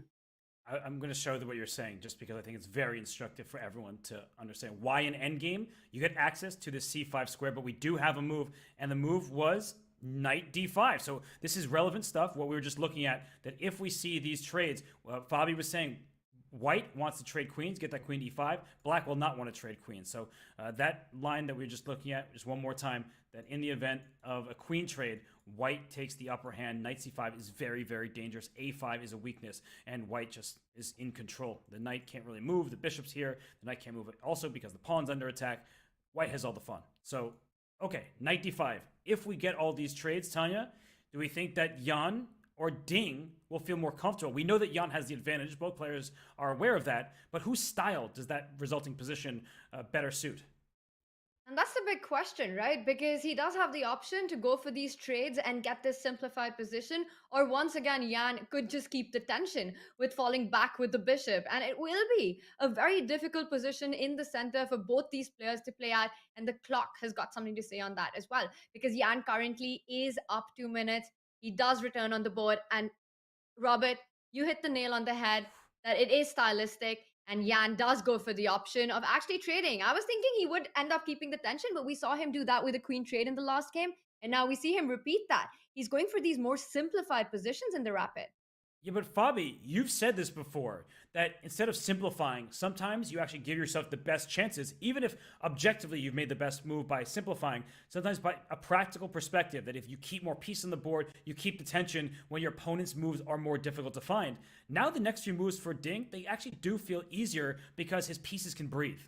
I'm going to show what you're saying just because I think it's very instructive for everyone to understand why in endgame you get access to the c5 square, but we do have a move, and the move was knight d5. So this is relevant stuff, what we were just looking at, that if we see these trades, Fabi was saying white wants to trade queens, get that queen e5. Black will not want to trade queens. So that line that we were just looking at, just one more time, that in the event of a queen trade, white takes the upper hand. Knight c5 is very, very dangerous. a5 is a weakness, and white just is in control. The knight can't really move. The bishop's here. The knight can't move it. Also, because the pawn's under attack, white has all the fun. So Okay, knight d5. If we get all these trades, Tanya, do we think that Jan or Ding will feel more comfortable? We know that Jan has the advantage. Both players are aware of that. But whose style does that resulting position better suit? And that's the big question, right? Because he does have the option to go for these trades and get this simplified position, or once again, Jan could just keep the tension with falling back with the bishop. And it will be a very difficult position in the center for both these players to play at. And the clock has got something to say on that as well, because Jan currently is up 2 minutes. He does return on the board. And Robert, you hit the nail on the head that it is stylistic. And Jan does go for the option of actually trading. I was thinking he would end up keeping the tension, but we saw him do that with a queen trade in the last game. And now we see him repeat that. He's going for these more simplified positions in the rapid. Yeah, but Fabi, you've said this before, that instead of simplifying, sometimes you actually give yourself the best chances, even if objectively you've made the best move by simplifying, sometimes by a practical perspective, that if you keep more pieces on the board, you keep the tension when your opponent's moves are more difficult to find. Now the next few moves for Ding, they actually do feel easier because his pieces can breathe.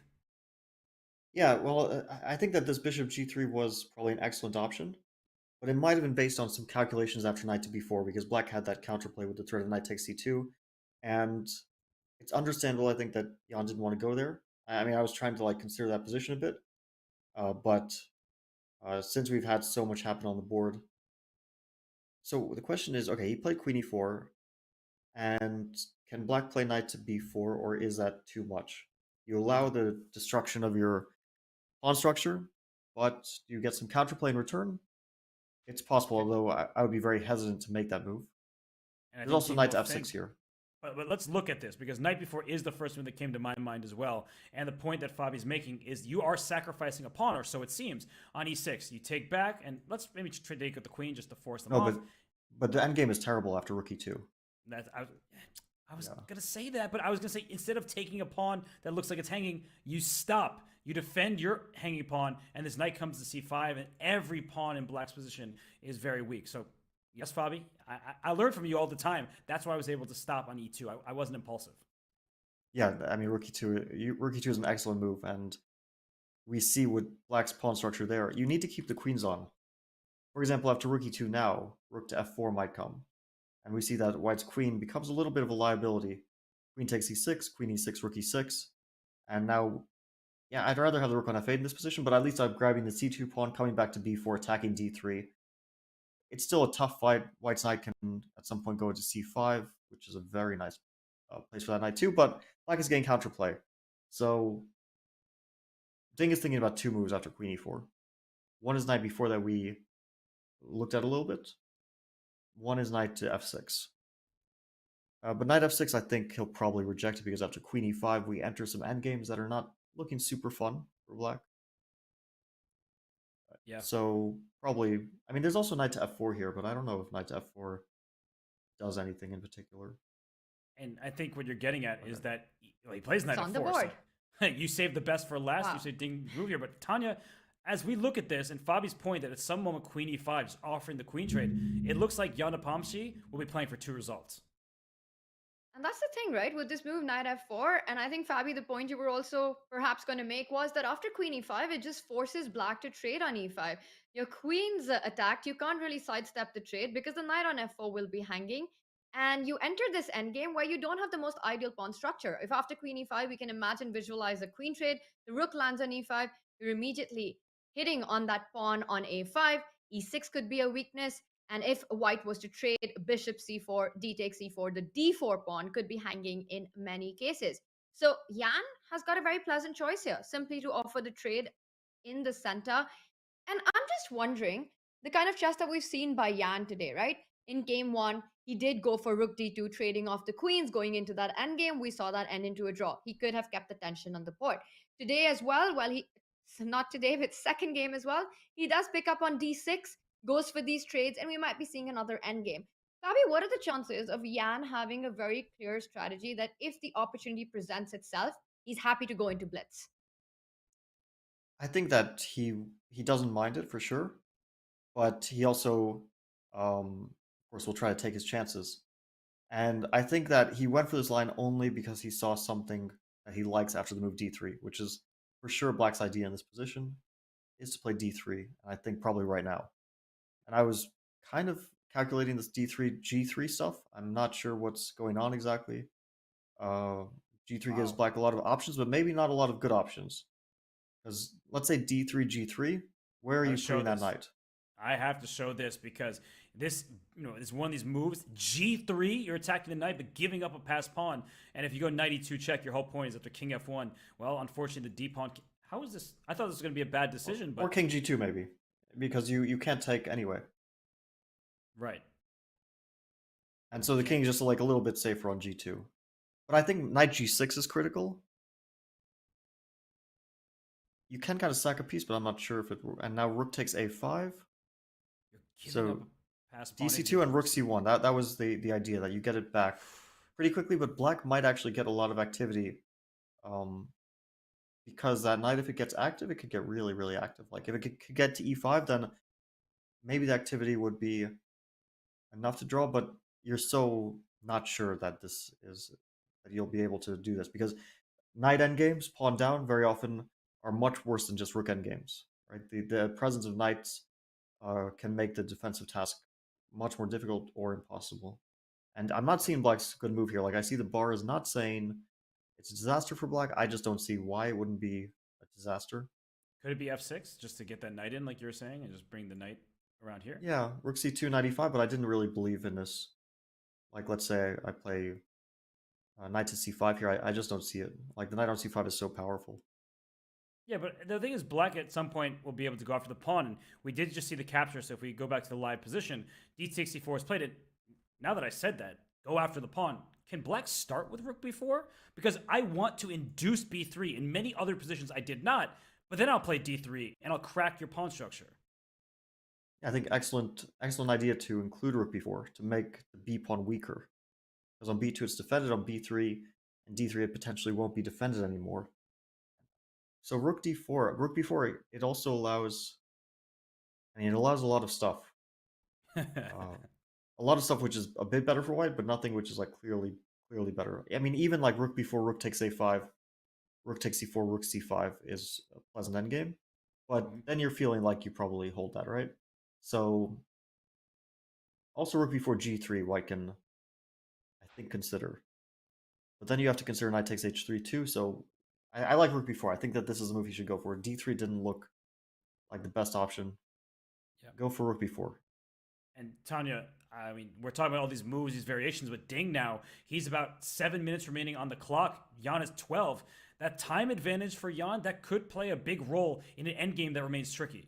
Yeah, well, I think that this bishop g3 was probably an excellent option. But it might have been based on some calculations after knight to b4, because black had that counterplay with the threat of knight takes c2, and it's understandable, I think, that Jan didn't want to go there. I mean, I was trying to like consider that position a bit, but since we've had so much happen on the board, so the question is, okay, he played queen e4, and can black play knight to b4, or is that too much? You allow the destruction of your pawn structure, but you get some counterplay in return. It's possible, although I would be very hesitant to make that move. And There's also knight to f6 here. But let's look at this, because knight b4 is the first move that came to my mind as well. And the point that Fabi's making is you are sacrificing a pawn, or so it seems, on e6. You take back, and let's maybe take with the queen just to force them off. But the endgame is terrible after rook e2. I was going to say that, but I was going to say, instead of taking a pawn that looks like it's hanging, you stop. You defend your hanging pawn, and this knight comes to c5, and every pawn in black's position is very weak. So, yes, Fabi, I learn from you all the time. That's why I was able to stop on e2. I wasn't impulsive. Yeah, I mean, rook e2 is an excellent move, and we see with black's pawn structure there, you need to keep the queens on. For example, after rook e2 now, rook to f4 might come. And we see that white's queen becomes a little bit of a liability. Queen takes e6, queen e6, rook e6, and now... Yeah, I'd rather have the rook on f8 in this position, but at least I'm grabbing the c2 pawn, coming back to b4, attacking d3. It's still a tough fight. White's knight can at some point go into c5, which is a very nice place for that knight too, but black is getting counterplay. So Ding is thinking about two moves after queen e4. One is knight b4 that we looked at a little bit. One is knight to f6. But knight f6, I think he'll probably reject it, because after queen e5, we enter some endgames that are not looking super fun for black. Yeah. So probably, I mean, there's also knight to f4 here, but I don't know if knight to f4 does anything in particular. And I think what you're getting at is that he plays knight It's on f4. the board. So you save the best for last. Wow. You say Ding move here, but Tanya, as we look at this, and Fabi's point that at some moment queen e5 is offering the queen trade, it looks like Jan Nepomniachtchi will be playing for two results. And that's the thing, right? With this move, knight f4, and I think, Fabi, the point you were also perhaps going to make was that after queen e5, it just forces black to trade on e5. Your queen's attacked, you can't really sidestep the trade because the knight on f4 will be hanging. And you enter this endgame where you don't have the most ideal pawn structure. If after queen e5, we can visualize a queen trade, the rook lands on e5, you're immediately hitting on that pawn on a5, e6 could be a weakness. And if white was to trade bishop c4, d takes c4, the d4 pawn could be hanging in many cases. So Jan has got a very pleasant choice here, simply to offer the trade in the center. And I'm just wondering, the kind of chess that we've seen by Jan today, right? In game one, he did go for rook d2, trading off the queens, going into that endgame. We saw that end into a draw. He could have kept the tension on the board. Today as well, not today, but second game as well, he does pick up on d6, goes for these trades, and we might be seeing another endgame. Fabi, what are the chances of Jan having a very clear strategy that if the opportunity presents itself, he's happy to go into blitz? I think that he doesn't mind it for sure, but he also, of course, will try to take his chances. And I think that he went for this line only because he saw something that he likes after the move d3, which is for sure black's idea in this position. is to play d3, and I think probably right now. And I was kind of calculating this d3 g3 stuff. I'm not sure what's going on exactly. G3 gives black a lot of options, but maybe not a lot of good options. Because let's say d3 g3, where are you putting that knight? I have to show this because this, is one of these moves. G3, you're attacking the knight, but giving up a passed pawn. And if you go knight e2 check, your whole point is after king f1. Well, unfortunately, the d pawn. How is this? I thought this was going to be a bad decision, but or king g2 maybe, because you can't take anyway. Right. And so the king's just like a little bit safer on g2. But I think knight g6 is critical. You can kind of sack a piece, but I'm not sure if it. And now rook takes a5. So dc2 and rook c1. That was the idea, that you get it back pretty quickly, but black might actually get a lot of activity. Because that knight, if it gets active, it could get really, really active. Like if it could get to e5, then maybe the activity would be enough to draw, but you're so not sure that that you'll be able to do this, because knight endgames, pawn down, very often are much worse than just rook endgames, right? The presence of knights can make the defensive task much more difficult or impossible. And I'm not seeing black's good move here. Like, I see the bar is not saying it's a disaster for black. I just don't see why it wouldn't be a disaster. Could it be f6 just to get that knight in, like you were saying, and just bring the knight around here? Yeah, rook c2, knight e5, but I didn't really believe in this. Like, let's say I play knight to c5 here. I just don't see it. Like, the knight on c5 is so powerful. Yeah, but the thing is, black at some point will be able to go after the pawn, and we did just see the capture, so if we go back to the live position, d64 has played it. Now that I said that, go after the pawn. Can black start with rook b4? Because I want to induce b3. In many other positions, I did not, but then I'll play d3, and I'll crack your pawn structure. Yeah, I think excellent idea to include rook b4, to make the b pawn weaker. Because on b2 it's defended, on b3 and d3 it potentially won't be defended anymore. So rook d4, it also allows, it allows a lot of stuff. A lot of stuff which is a bit better for white, but nothing which is like clearly better. I mean, even like rook b4, rook takes a5, rook takes c4, rook c5 is a pleasant endgame. But then you're feeling like you probably hold that, right? So also rook b4, g3, white can, I think, consider. But then you have to consider knight takes h3 too, so I like rook b4. I think that this is a move you should go for. d3 didn't look like the best option. Yeah. Go for rook b4. And Tanya, I mean, we're talking about all these moves, these variations with Ding now. He's about 7 minutes remaining on the clock. Jan is 12. That time advantage for Jan, that could play a big role in an endgame that remains tricky.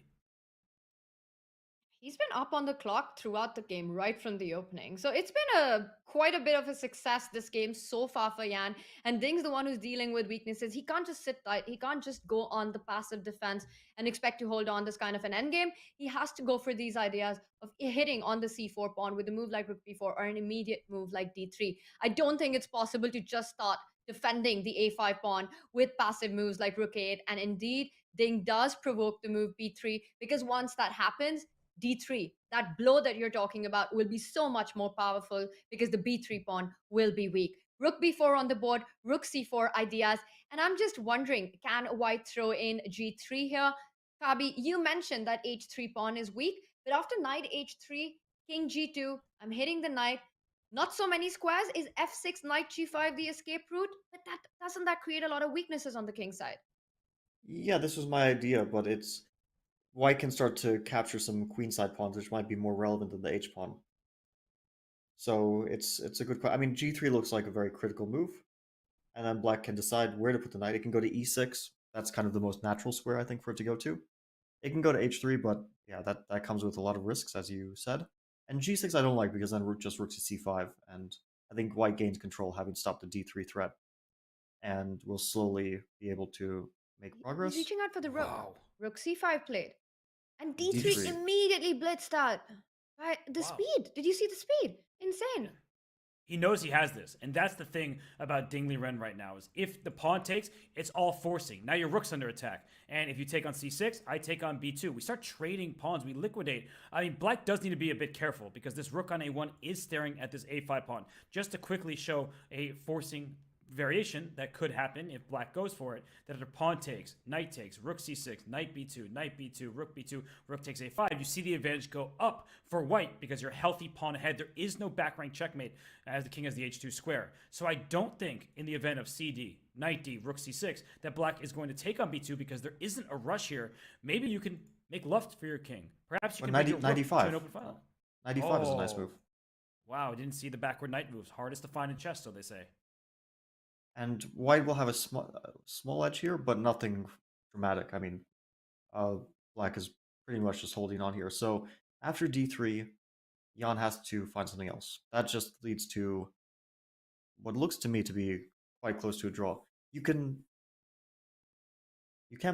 He's been up on the clock throughout the game, right from the opening. So it's been quite a bit of a success this game so far for Jan. And Ding's the one who's dealing with weaknesses. He can't just sit tight. He can't just go on the passive defense and expect to hold on this kind of an endgame. He has to go for these ideas of hitting on the c4 pawn with a move like rook b4 or an immediate move like d3. I don't think it's possible to just start defending the a5 pawn with passive moves like rook a8. And indeed, Ding does provoke the move b3, because once that happens, d3, that blow that you're talking about, will be so much more powerful because the b3 pawn will be weak. Rook b4 on the board, rook c4 ideas. And I'm just wondering, can white throw in g3 here? Fabi, you mentioned that h3 pawn is weak, but after knight h3, king g2, I'm hitting the knight. Not so many squares. Is f6, knight g5 the escape route? But doesn't that create a lot of weaknesses on the king side? Yeah, this was my idea, but it's white can start to capture some queenside pawns, which might be more relevant than the h pawn. So it's a good question. I mean, g3 looks like a very critical move, and then black can decide where to put the knight. It can go to e6. That's kind of the most natural square, I think, for it to go to. It can go to h3, but yeah, that comes with a lot of risks, as you said. And g6 I don't like, because then rook to c5, and I think white gains control, having stopped the d3 threat, and will slowly be able to make progress. He's reaching out for the rook. Wow. Rook c5 played. And d3 immediately blitzed out. Right? The speed. Did you see the speed? Insane. He knows he has this. And that's the thing about Ding Liren right now, is if the pawn takes, it's all forcing. Now your rook's under attack. And if you take on c6, I take on b2. We start trading pawns. We liquidate. I mean, black does need to be a bit careful, because this rook on a1 is staring at this a5 pawn. Just to quickly show a forcing variation that could happen if black goes for it, that if pawn takes, knight takes, rook c6, knight b2, knight b2, rook b2, rook takes a5, you see the advantage go up for white because you're a healthy pawn ahead. There is no back rank checkmate as the king has the h2 square. So I don't think in the event of cd, knight d, rook c6, that black is going to take on b2 because there isn't a rush here. Maybe you can make luft for your king. Perhaps you can make your rook 95. to an open file. 95 is a nice move. Wow, I didn't see the backward knight moves. Hardest to find in chess, so they say. And white will have a small edge here, but nothing dramatic. I mean, black is pretty much just holding on here. So after d3, Jan has to find something else. That just leads to what looks to me to be quite close to a draw. You can't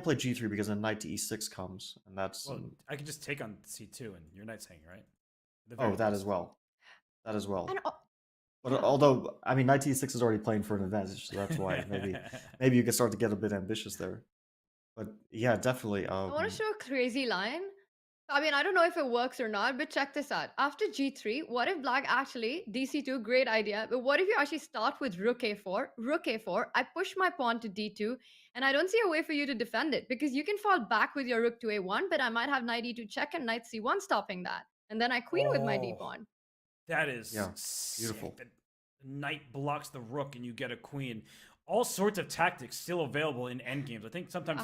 play g3 because a knight to e6 comes, and that's... Well, I could just take on c2, and your knight's hanging, right? Oh, that as well. That as well. And, But although, I mean, knight e6 is already playing for an advantage, so that's why maybe you can start to get a bit ambitious there. But yeah, definitely. I want to show a crazy line. I mean, I don't know if it works or not, but check this out. After g3, what if black actually, dc2, great idea, but what if you actually start with rook a4, I push my pawn to d2, and I don't see a way for you to defend it, because you can fall back with your rook to a1, but I might have knight e2 check and knight c1 stopping that. And then I queen with my d pawn. That is beautiful. The knight blocks the rook and you get a queen. All sorts of tactics still available in endgames. I think sometimes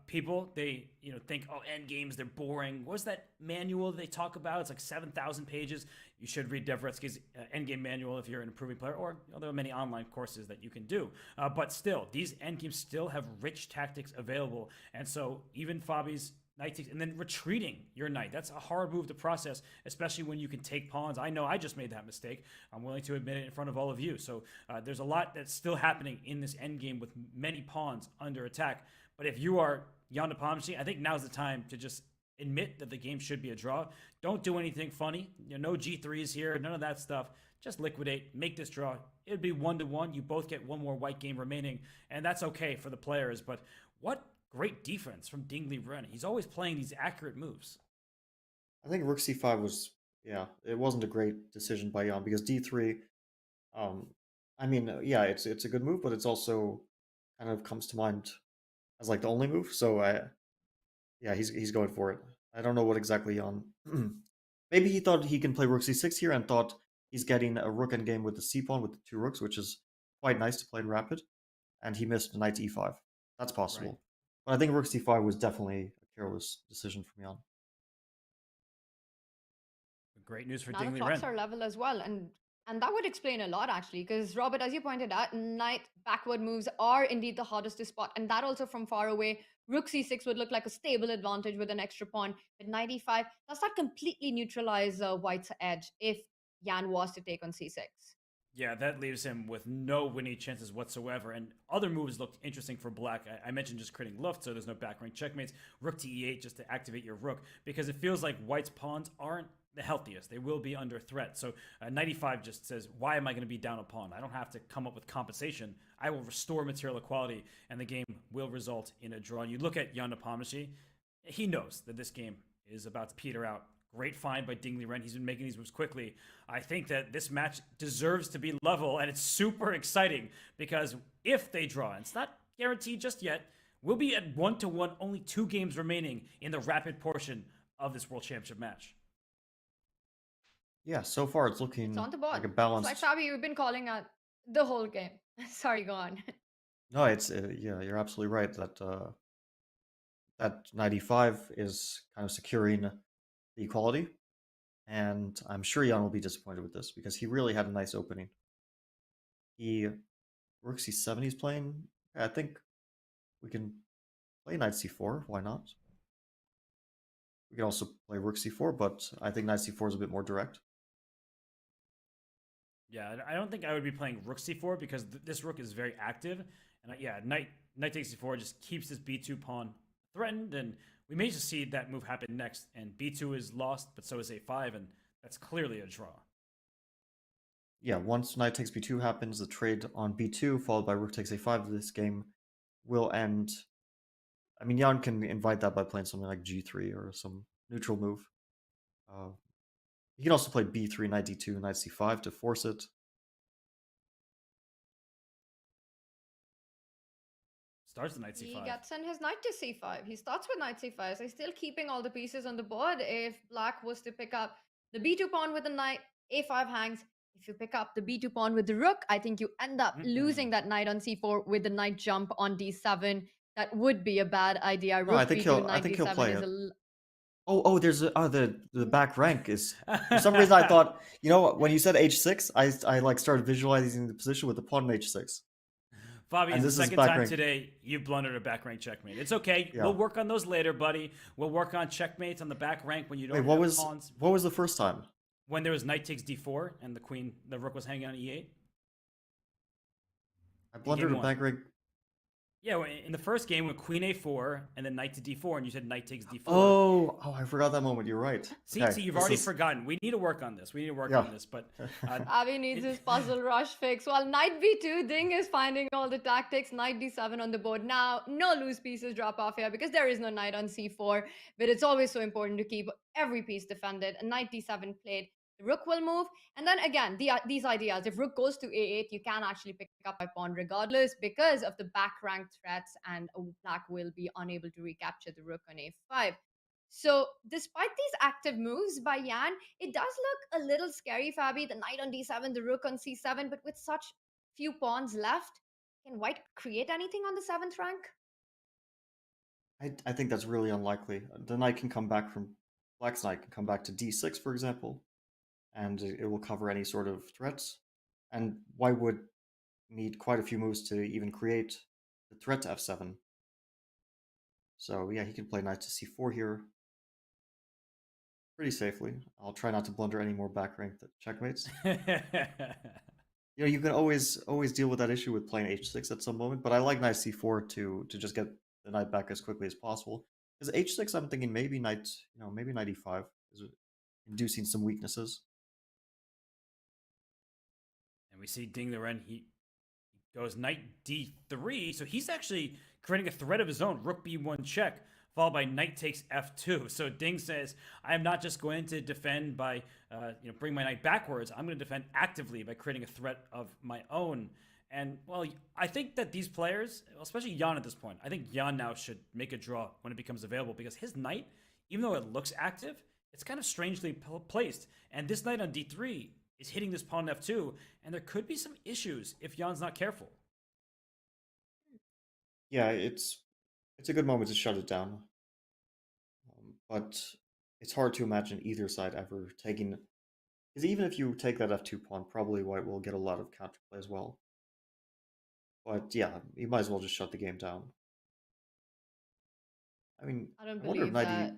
people, they think, oh, endgames, they're boring. What's that manual they talk about? It's like 7,000 pages. You should read Devretsky's endgame manual if you're an improving player, or there are many online courses that you can do. But still, these endgames still have rich tactics available. And so even Fabi's knight takes, and then retreating your knight. That's a hard move to process, especially when you can take pawns. I know I just made that mistake. I'm willing to admit it in front of all of you. So there's a lot that's still happening in this endgame with many pawns under attack. But if you are Jan Nepomniachtchi, I think now's the time to just admit that the game should be a draw. Don't do anything funny. No G3s here, none of that stuff. Just liquidate, make this draw. It'd be 1-1. You both get one more white game remaining, and that's okay for the players. But what great defense from Ding Liren. He's always playing these accurate moves. I think rook c5 was, it wasn't a great decision by Jan, because d3, I mean, it's a good move, but it's also kind of comes to mind as like the only move. So he's going for it. I don't know what exactly Jan. Maybe he thought he can play rook c6 here and thought he's getting a rook endgame with the c pawn with the two rooks, which is quite nice to play in rapid, and he missed knight to e5. That's possible. Right. But I think rook c5 was definitely a careless decision from Jan. Great news for now Ding the Liren. clocks are level as well, and that would explain a lot actually, because Robert, as you pointed out, knight backward moves are indeed the hardest to spot, and that also from far away. Rook c6 would look like a stable advantage with an extra pawn, but knight e5 does not completely neutralize white's edge if Jan was to take on c6. Yeah, that leaves him with no winning chances whatsoever. And other moves looked interesting for black. I mentioned just creating luft, so there's no back rank checkmates. Rook to e8 just to activate your rook, because it feels like white's pawns aren't the healthiest. They will be under threat. So knight e5 just says, why am I going to be down a pawn? I don't have to come up with compensation. I will restore material equality, and the game will result in a draw. And you look at Jan Nepomniachtchi, he knows that this game is about to peter out. Great find by Ding Liren. He's been making these moves quickly. I think that this match deserves to be level, and it's super exciting because if they draw, and it's not guaranteed just yet, we'll be at 1-1, only 2 games remaining in the rapid portion of this World Championship match. Yeah, so far it's looking on the board. like a balanced... It's like Fabi, you've been calling out the whole game. Sorry, go on. No, it's you're absolutely right that that knight e5 is kind of securing the equality, and I'm sure Jan will be disappointed with this because he really had a nice opening. He rook c7 he's playing. I think we can play knight c4, why not? We can also play rook c4, but I think knight c4 is a bit more direct. Yeah, I don't think I would be playing rook c4 because this rook is very active, and knight takes c4 just keeps this b2 pawn threatened, and we may just see that move happen next, and b2 is lost, but so is a5, and that's clearly a draw. Yeah, once knight takes b2 happens, the trade on b2 followed by rook takes a5, this game will end. I mean, Jan can invite that by playing something like g3 or some neutral move. He can also play b3, knight d2, knight c5 to force it. Starts the knight He c5. gets in his knight to c5. He starts with knight c5. So he's still keeping all the pieces on the board. If black was to pick up the b2 pawn with the knight, a5 hangs. If you pick up the b2 pawn with the rook, I think you end up losing that knight on c4 with the knight jump on d7. That would be a bad idea. No, I Rook think b2, he'll knight d7 play is it. Oh, there's the back rank is for some reason I thought, you know what, when you said h6, I like started visualizing the position with the pawn on h6. Bobby, And it's the this is second back time rank. today you've blundered a back rank checkmate. It's okay. Yeah. We'll work on those later, buddy. We'll work on checkmates on the back rank when you don't Wait, have pawns. what was the first time? When there was knight takes d4 and the rook was hanging on e8. I blundered a one. back rank. Yeah, in the first game with queen a4 and then knight to d4, and you said knight takes d4. Oh, I forgot that moment. You're right. See, Okay, you've this already is- forgotten. We need to work on this. We need to work Yeah. on this. But Abby needs his puzzle rush fix. While knight b2, Ding is finding all the tactics. Knight d7 on the board. Now, no loose pieces drop off here because there is no knight on c4. But it's always so important to keep every piece defended. A knight d7 played. The rook will move. And then again, these ideas. If rook goes to a8, you can actually pick up a pawn regardless because of the back rank threats, and black will be unable to recapture the rook on a5. So, despite these active moves by Yan, it does look a little scary, Fabi. The knight on d7, the rook on c7, but with such few pawns left, can white create anything on the 7th rank? I think that's really unlikely. The knight can come back from black's knight can come back to d6, for example, and it will cover any sort of threats. And white would need quite a few moves to even create the threat to f7. So yeah, he can play knight to c4 here pretty safely. I'll try not to blunder any more back rank checkmates. You know, you can always deal with that issue with playing h6 at some moment, but I like knight c4 to just get the knight back as quickly as possible. Because h6, I'm thinking maybe knight e5 is inducing some weaknesses. And we see Ding Liren, he goes knight d3, so he's actually creating a threat of his own. Rook b1 check, followed by knight takes f2. So Ding says, I am not just going to defend by, bring my knight backwards. I'm going to defend actively by creating a threat of my own. And, well, I think that these players, especially Jan at this point, I think Jan now should make a draw when it becomes available, because his knight, even though it looks active, it's kind of strangely placed. And this knight on d3 is hitting this pawn on f2, and there could be some issues if Jan's not careful. Yeah, it's a good moment to shut it down. But it's hard to imagine either side ever taking... Because even if you take that f2 pawn, probably white will get a lot of counterplay as well. But yeah, you might as well just shut the game down. I mean, I don't wonder if believe knight that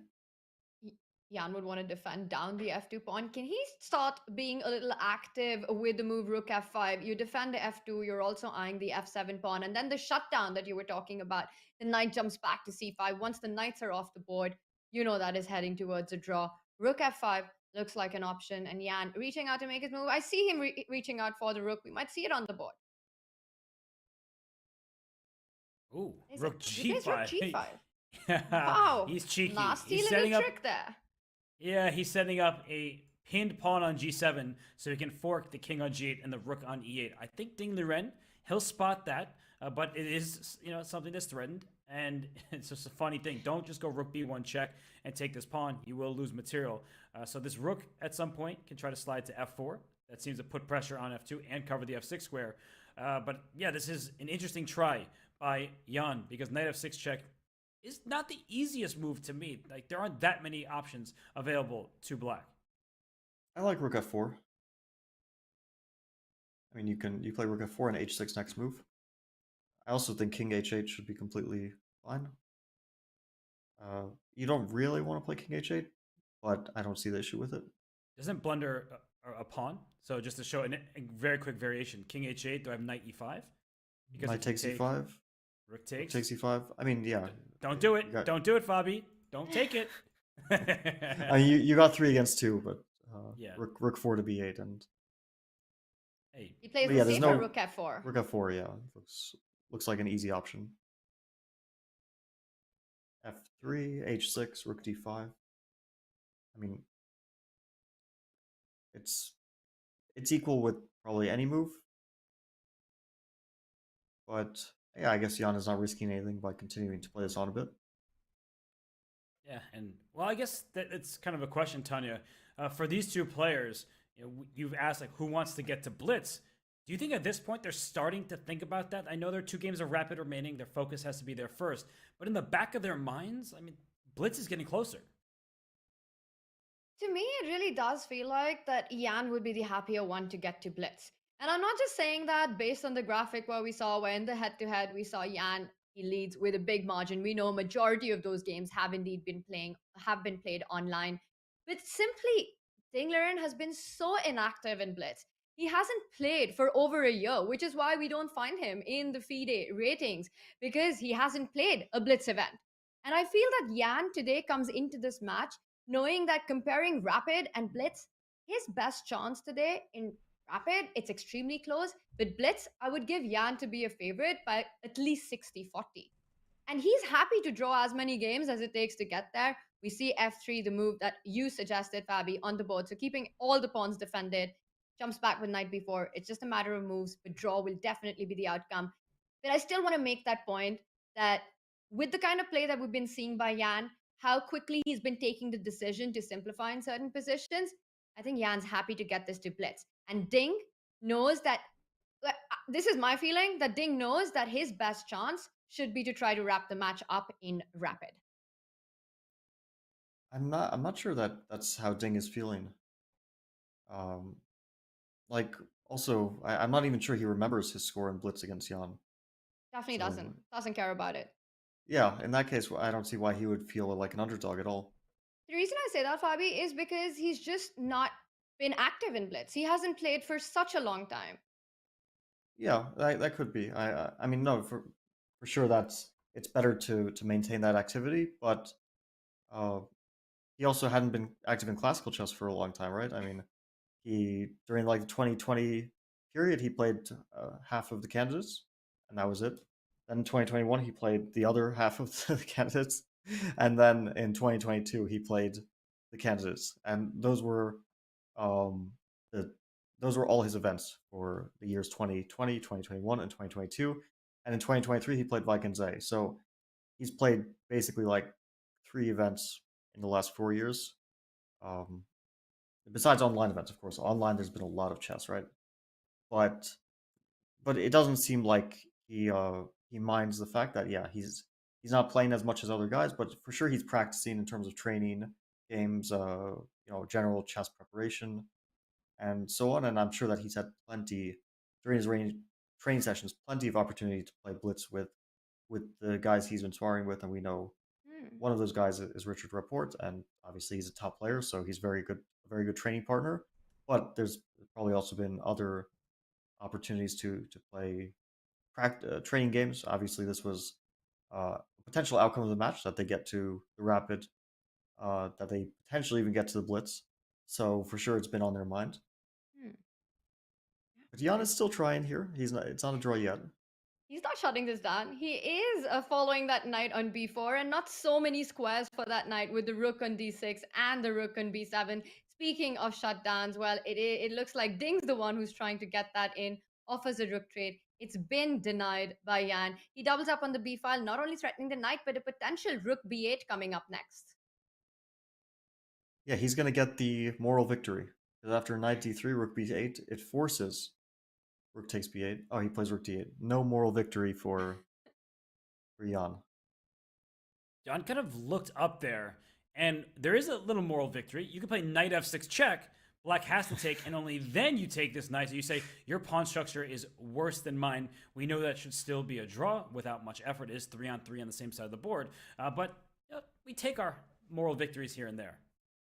Jan would want to defend down the f2 pawn. Can he start being a little active with the move rook f5? You defend the f2, you're also eyeing the f7 pawn, and then the shutdown that you were talking about. The knight jumps back to c5. Once the knights are off the board, you know that is heading towards a draw. Rook f5 looks like an option, and Jan reaching out to make his move. I see him reaching out for the rook. We might see it on the board. Ooh, Is rook it? He plays rook g5. g5. Wow. He's cheeky. Nasty He's little setting up, trick there. yeah, he's setting up a pinned pawn on g7 so he can fork the king on g8 and the rook on e8. I think Ding Liren, he'll spot that, but it is, something that's threatened, and it's just a funny thing. Don't just go rook b1 check and take this pawn. You will lose material. So this rook at some point can try to slide to f4. That seems to put pressure on f2 and cover the f6 square. But yeah, this is an interesting try by Jan, because knight f6 check is not the easiest move to me. Like, there aren't that many options available to black. I like rook f4. I mean, you play rook f4 and h6 next move. I also think king h8 should be completely fine. You don't really want to play king h8, but I don't see the issue with it. Doesn't blunder a pawn? So just to show a very quick variation, king h8, do I have knight e5? Because Knight takes e5. Rook takes. Takes e5. I mean, yeah. Don't do it. Don't do it, Fabi. Don't take it. You got 3 against 2, but yeah. rook 4 to b8, and Hey, He plays But yeah, the there's safer no- rook f4. rook f4, yeah, looks like an easy option. f3, h6, rook d5. I mean, it's equal with probably any move, but Yeah, I guess Jan is not risking anything by continuing to play this on a bit. Yeah, and well, I guess that it's kind of a question, Tanya. For these two players, you've asked like who wants to get to Blitz. Do you think at this point they're starting to think about that? I know there are 2 games of Rapid remaining. Their focus has to be there first, but in the back of their minds, I mean, Blitz is getting closer. To me, it really does feel like that Yan would be the happier one to get to Blitz. And I'm not just saying that based on the graphic where we saw where in the head-to-head we saw Yan, he leads with a big margin. We know a majority of those games have indeed been played online. But simply, Ding Liren has been so inactive in Blitz. He hasn't played for over a year, which is why we don't find him in the FIDE ratings, because he hasn't played a Blitz event. And I feel that Yan today comes into this match knowing that comparing Rapid and Blitz, his best chance today in Rapid, it's extremely close. But Blitz, I would give Yan to be a favorite by at least 60-40. And he's happy to draw as many games as it takes to get there. We see F3, the move that you suggested, Fabi, on the board. So keeping all the pawns defended, jumps back with knight b4. It's just a matter of moves, but draw will definitely be the outcome. But I still want to make that point that with the kind of play that we've been seeing by Yan, how quickly he's been taking the decision to simplify in certain positions, I think Jan's happy to get this to Blitz. And Ding knows that, this is my feeling, that Ding knows that his best chance should be to try to wrap the match up in Rapid. I'm not sure that that's how Ding is feeling. Like also, I'm not even sure he remembers his score in Blitz against Jan. Definitely So doesn't care about it. yeah, in that case, I don't see why he would feel like an underdog at all. The reason I say that, Fabi, is because he's just not been active in Blitz. He hasn't played for such a long time. Yeah, that could be. I mean, no, for sure, it's better to maintain that activity, but he also hadn't been active in classical chess for a long time, right? I mean, he during like the 2020 period, he played half of the candidates, and that was it. Then in 2021, he played the other half of the candidates, and then in 2022, he played the candidates, and those were those were all his events for the years 2020, 2021, and 2022. And in 2023, he played Vikings. So he's played basically like 3 events in the last 4 years. Besides online events, of course. Online, there's been a lot of chess, right? But it doesn't seem like he minds the fact that he's not playing as much as other guys, but for sure he's practicing in terms of training games, general chess preparation, and so on. And I'm sure that he's had plenty during his training sessions, plenty of opportunity to play Blitz with the guys he's been sparring with, and we know one of those guys is Richard Rapport, and obviously he's a top player, so he's a very good training partner. But there's probably also been other opportunities to play training games. Obviously, this was a potential outcome of the match that they get to the Rapid, that they potentially even get to the Blitz. So for sure, it's been on their mind. But Jan is still trying here. He's not. It's not a draw yet. He's not shutting this down. He is following that knight on b4, and not so many squares for that knight with the rook on d6 and the rook on b7. Speaking of shutdowns, well, it looks like Ding's the one who's trying to get that in, offers a rook trade. It's been denied by Yan. He doubles up on the b file, not only threatening the knight, but a potential rook b8 coming up next. Yeah, he's going to get the moral victory. Because after knight d3, rook b8, it forces rook takes b8. Oh, he plays rook d8. No moral victory for Jan. Jan kind of looked up there, and there is a little moral victory. You can play knight f6 check. Black has to take, and only then you take this knight. So you say, your pawn structure is worse than mine. We know that should still be a draw without much effort. It is 3-on-3 on the same side of the board. But we take our moral victories here and there.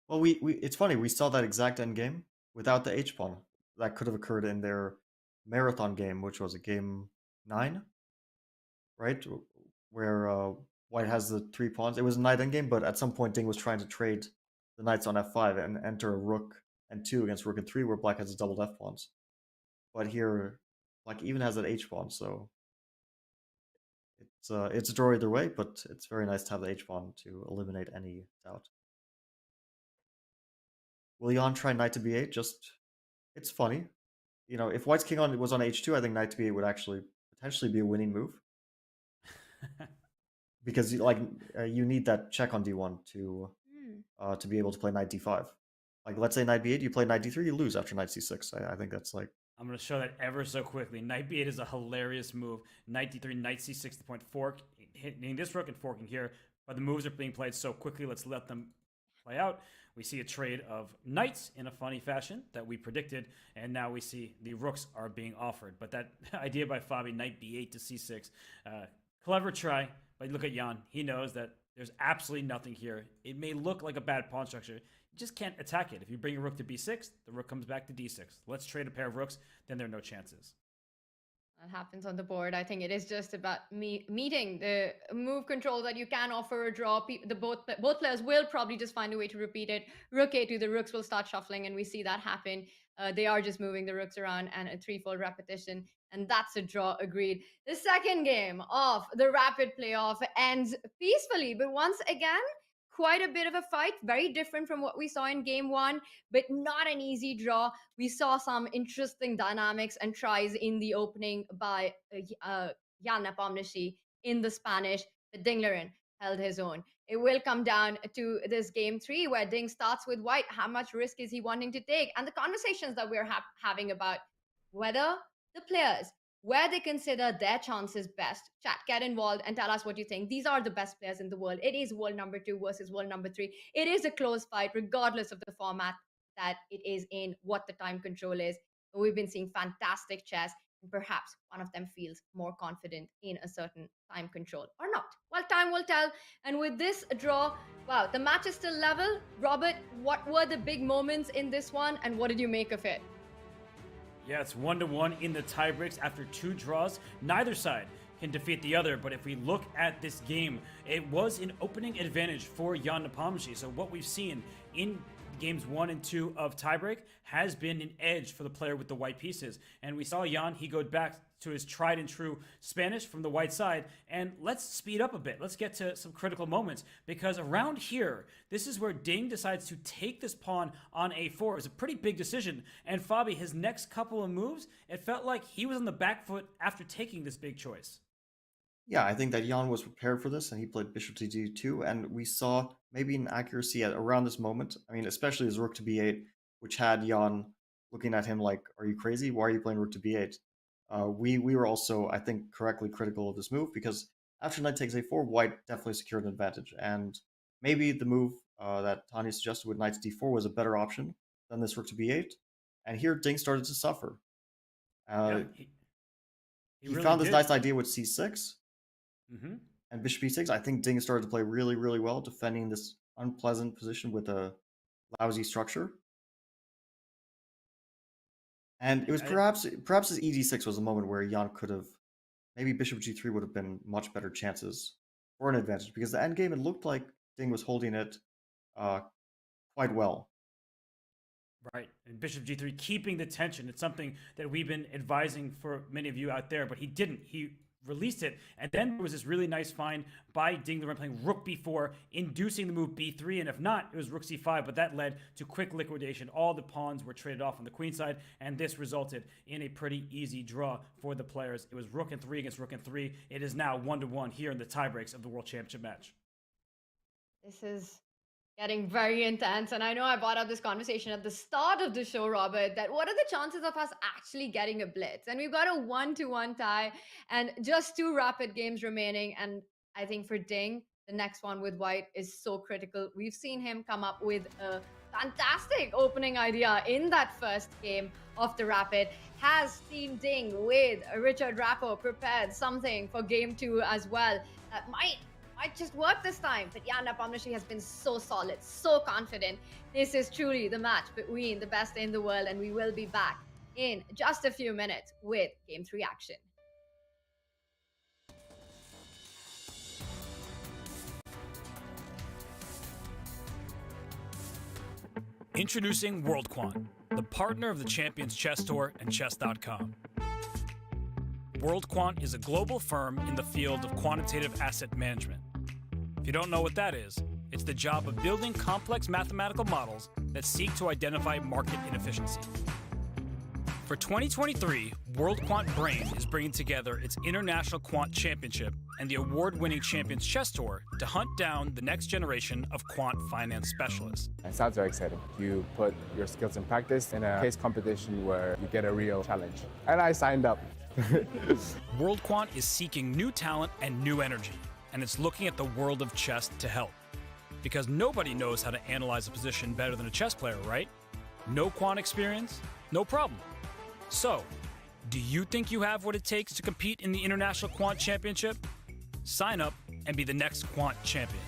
Well, it's funny. We saw that exact endgame without the h-pawn. That could have occurred in their marathon game, which was a game 9, right? Where White has the 3 pawns. It was a knight endgame, but at some point Ding was trying to trade the knights on f5 and enter a rook and 2 against rook and 3, where Black has his doubled f pawns. But here, Black even has that h pawn, so it's a draw either way. But it's very nice to have the h pawn to eliminate any doubt. Will Jan try knight to b8? It's funny. If White's king was on h2, I think knight to b8 would actually potentially be a winning move. because you need that check on d1 to be able to play knight d5. Like, let's say knight b8, you play knight d3, you lose after knight c6. I think that's like... I'm going to show that ever so quickly. Knight b8 is a hilarious move. Knight d3, knight c6, the point fork, hitting this rook and forking here. But the moves are being played so quickly, let's let them play out. We see a trade of knights in a funny fashion that we predicted, and now we see the rooks are being offered. But that idea by Fabi, knight b8 to c6, clever try, but look at Jan. He knows that there's absolutely nothing here. It may look like a bad pawn structure. You just can't attack it. If you bring a rook to b6, the rook comes back to d6. Let's trade a pair of rooks, then there are no chances. That happens on the board. I think it is just about meeting the move control that you can offer a draw. Both players will probably just find a way to repeat it. Rook a2, the rooks will start shuffling, and we see that happen. They are just moving the rooks around, and a threefold repetition, and that's a draw. Agreed. The second game of the rapid playoff ends peacefully, but once again, quite a bit of a fight, very different from what we saw in game one, but not an easy draw. We saw some interesting dynamics and tries in the opening by Jan Nepomniachtchi in the Spanish, but Ding Liren held his own. It will come down to this game 3 where Ding starts with white. How much risk is he wanting to take? And the conversations that we're having about whether the players, where they consider their chances best. Chat, get involved and tell us what you think. These are the best players in the world. It is world number 2 versus world number 3. It is a close fight, regardless of the format that it is in, what the time control is. But we've been seeing fantastic chess, and perhaps one of them feels more confident in a certain time control or not. Well, time will tell. And with this draw, wow, the match is still level. Robert, what were the big moments in this one, and what did you make of it? Yeah, it's 1-1 in the tiebreaks after 2 draws. Neither side can defeat the other, but if we look at this game, it was an opening advantage for Jan Nepomniachtchi. So what we've seen in games 1 and 2 of tiebreak has been an edge for the player with the white pieces. And we saw Jan, he go back to his tried and true Spanish from the white side. And let's speed up a bit. Let's get to some critical moments, because around here, this is where Ding decides to take this pawn on a4. It was a pretty big decision. And Fabi, his next couple of moves, it felt like he was on the back foot after taking this big choice. Yeah, I think that Jan was prepared for this, and he played bishop to d2, and we saw maybe an accuracy at around this moment. I mean, especially his rook to b8, which had Jan looking at him like, are you crazy? Why are you playing rook to b8? We were also, I think, correctly critical of this move, because after knight takes a4, white definitely secured an advantage, and maybe the move that Tanya suggested with knight to d4 was a better option than this rook to b8, and here Ding started to suffer. He really found this nice idea with c6, and bishop e6. I think Ding started to play really, really well, defending this unpleasant position with a lousy structure. And it was perhaps his ed6 was a moment where Jan could have, maybe bishop g3 would have been much better chances for an advantage, because the endgame, it looked like Ding was holding it quite well. Right, and bishop g3, keeping the tension. It's something that we've been advising for many of you out there, but he didn't. He released it, and then there was this really nice find by Ding Liren playing rook b4, inducing the move b3, and if not, it was rook c5, but that led to quick liquidation. All the pawns were traded off on the queen side, and this resulted in a pretty easy draw for the players. It was rook and 3 against rook and 3. It is now 1-1 here in the tiebreaks of the World Championship match. This is getting very intense, and I know I brought up this conversation at the start of the show, Robert, that what are the chances of us actually getting a blitz? And we've got a 1-1 tie and just 2 rapid games remaining, and I think for Ding, the next one with white is so critical. We've seen him come up with a fantastic opening idea in that first game of the rapid. Has Team Ding with Richard Rappo prepared something for game 2 as well that might just work this time? But Jan Nepomniachtchi has been so solid, so confident. This is truly the match between the best in the world, and we will be back in just a few minutes with Game 3 action. Introducing WorldQuant, the partner of the Champions Chess Tour and Chess.com. WorldQuant is a global firm in the field of quantitative asset management. If you don't know what that is, it's the job of building complex mathematical models that seek to identify market inefficiencies. For 2023, World Quant Brain is bringing together its International Quant Championship and the award-winning Champions Chess Tour to hunt down the next generation of quant finance specialists. It sounds very exciting. You put your skills in practice in a case competition where you get a real challenge. And I signed up. World Quant is seeking new talent and new energy, and it's looking at the world of chess to help. Because nobody knows how to analyze a position better than a chess player, right? No quant experience? No problem. So, do you think you have what it takes to compete in the International Quant Championship? Sign up and be the next quant champion.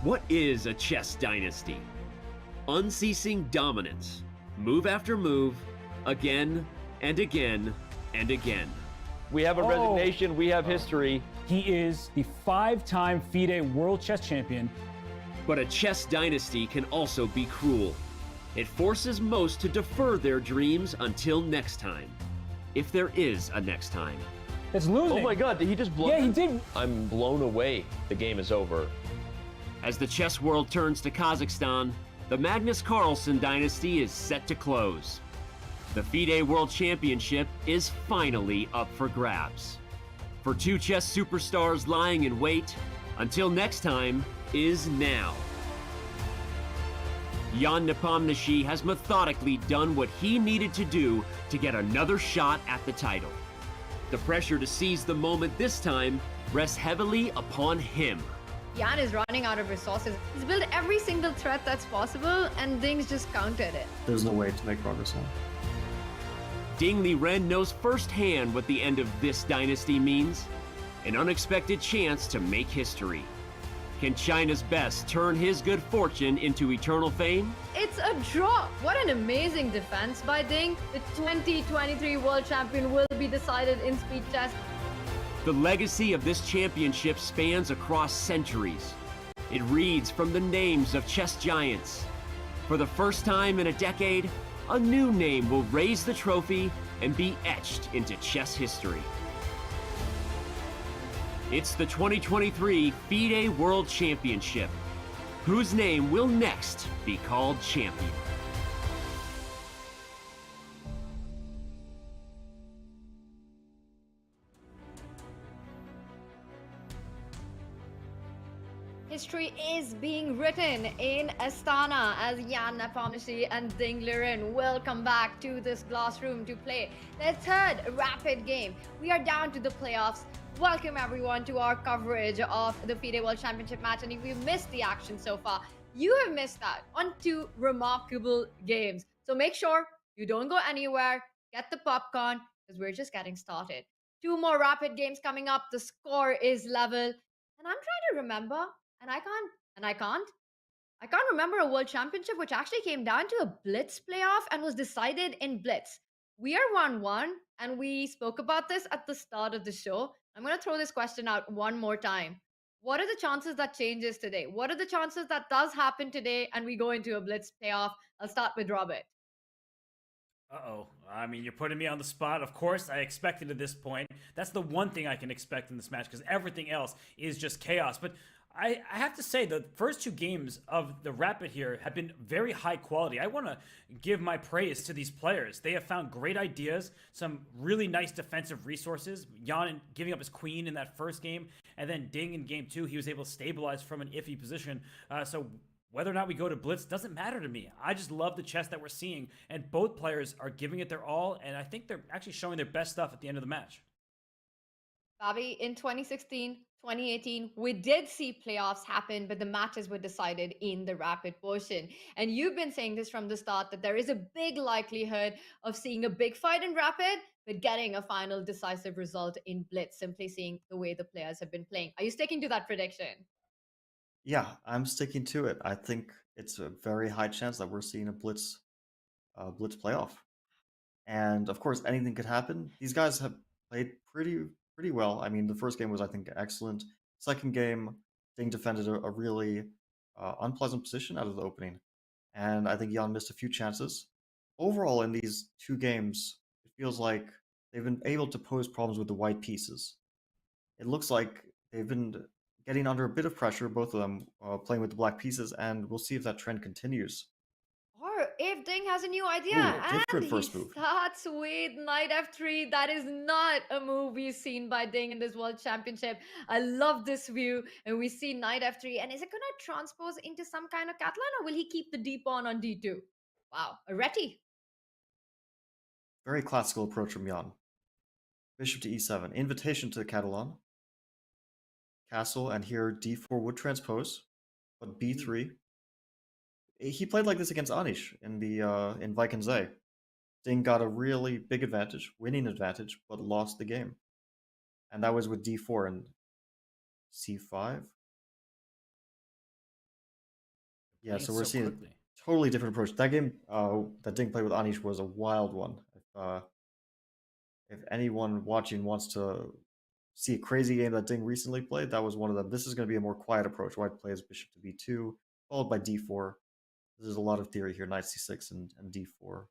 What is a chess dynasty? Unceasing dominance, move after move, again and again and again. We have a resignation, we have history. He is the 5-time FIDE World Chess Champion. But a chess dynasty can also be cruel. It forces most to defer their dreams until next time. If there is a next time. It's losing. Oh my god, did he just blow? Yeah, he did. I'm blown away. The game is over. As the chess world turns to Kazakhstan, the Magnus Carlsen dynasty is set to close. The FIDE World Championship is finally up for grabs. For two chess superstars lying in wait, until next time is now. Jan Nepomniachtchi has methodically done what he needed to do to get another shot at the title. The pressure to seize the moment this time rests heavily upon him. Jan is running out of resources. He's built every single threat that's possible, and Ding's just countered it. There's no way to make progress now. Ding Liren knows firsthand what the end of this dynasty means. An unexpected chance to make history. Can China's best turn his good fortune into eternal fame? It's a draw. What an amazing defense by Ding. The 2023 world champion will be decided in speed chess. The legacy of this championship spans across centuries. It reads from the names of chess giants. For the first time in a decade, a new name will raise the trophy and be etched into chess history. It's the 2023 FIDE World Championship. Whose name will next be called champion? History is being written in Astana as Jan Nepomniachtchi and Ding Liren will come back to this glass room to play their third rapid game. We are down to the playoffs. Welcome everyone to our coverage of the FIDE World Championship match, and if you missed the action so far, you have missed that on two remarkable games. So make sure you don't go anywhere, get the popcorn, because we're just getting started. Two more rapid games coming up. The score is level, and I'm trying to remember, and I can't remember a world championship which actually came down to a blitz playoff and was decided in blitz. We are 1-1, and we spoke about this at the start of the show. I'm going to throw this question out one more time. What are the chances that changes today? What are the chances that does happen today and we go into a blitz playoff? I'll start with Robert. Uh-oh. I mean, you're putting me on the spot. Of course, I expected at this point. That's the one thing I can expect in this match, because everything else is just chaos. But I have to say, the first two games of the Rapid here have been very high quality. I want to give my praise to these players. They have found great ideas, some really nice defensive resources. Jan giving up his queen in that first game, and then Ding in game two, he was able to stabilize from an iffy position. So whether or not we go to blitz doesn't matter to me. I just love the chess that we're seeing, and both players are giving it their all, and I think they're actually showing their best stuff at the end of the match. Bobby, in 2016, 2018, we did see playoffs happen, but the matches were decided in the rapid portion. And you've been saying this from the start, that there is a big likelihood of seeing a big fight in rapid, but getting a final decisive result in blitz, simply seeing the way the players have been playing. Are you sticking to that prediction? Yeah, I'm sticking to it. I think it's a very high chance that we're seeing a blitz playoff. And of course, anything could happen. These guys have played pretty well. I mean, the first game was, I think, excellent. Second game, Ding defended a really unpleasant position out of the opening, and I think Jan missed a few chances. Overall, in these two games, it feels like they've been able to pose problems with the white pieces. It looks like they've been getting under a bit of pressure, both of them playing with the black pieces, and we'll see if that trend continues. Or if Ding has a new idea, Ooh, different and first he move. starts with knight f3. That is not a move we've seen by Ding in this World Championship. I love this view, and we see knight f3. And is it going to transpose into some kind of Catalan, or will he keep the d pawn on d2? Wow, a reti. Very classical approach from Jan. Bishop to e7. Invitation to the Catalan. Castle, and here d4 would transpose, but b3. He played like this against Anish in the in Vikings. Ding got a really big advantage, winning advantage, but lost the game. And that was with d4 and c5. Yeah, so we're seeing a totally different approach. That game that Ding played with Anish was a wild one. If anyone watching wants to see a crazy game that Ding recently played, that was one of them. This is going to be a more quiet approach. White plays bishop to b2, followed by d4. There's a lot of theory here, knight c6 and d4.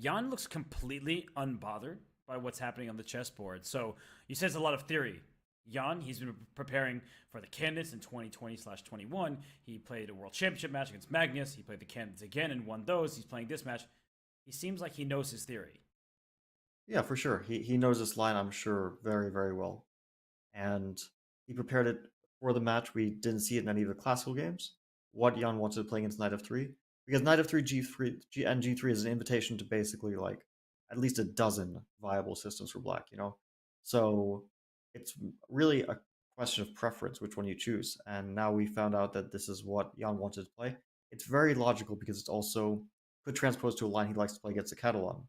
Jan looks completely unbothered by what's happening on the chessboard. So you said it's a lot of theory. Jan, he's been preparing for the candidates in 2020/21. He played a world championship match against Magnus. He played the candidates again and won those. He's playing this match. He seems like he knows his theory. Yeah, for sure. He knows this line, I'm sure, very, very well. And he prepared it for the match. We didn't see it in any of the classical games. What Jan wanted to play against knight f3. Because knight f3, g3, and g3 is an invitation to basically like at least a dozen viable systems for black, you know? So it's really a question of preference, which one you choose. And now we found out that this is what Jan wanted to play. It's very logical because it's also could transpose to a line he likes to play against the Catalan,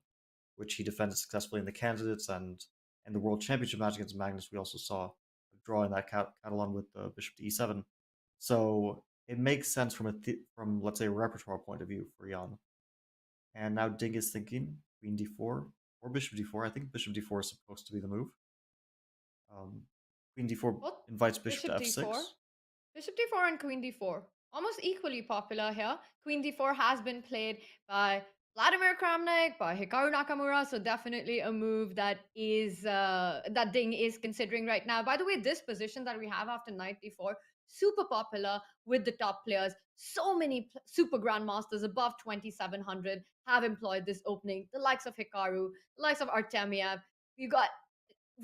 which he defended successfully in the candidates, and in the World Championship match against Magnus, we also saw a drawing that Catalan with the bishop to e7. So it makes sense from let's say a repertoire point of view for Jan. And now Ding is thinking queen d4 or bishop d4. I think bishop d4 is supposed to be the move. Queen d4 What? invites bishop to Bishop f6. d4? Bishop d4 and queen d4. Almost equally popular here. Queen d4 has been played by Vladimir Kramnik, by Hikaru Nakamura, so definitely a move that is that Ding is considering right now. By the way, this position that we have after knight d4, super popular with the top players. So many super grandmasters above 2700 have employed this opening. The likes of Hikaru, the likes of Artemiev. We've got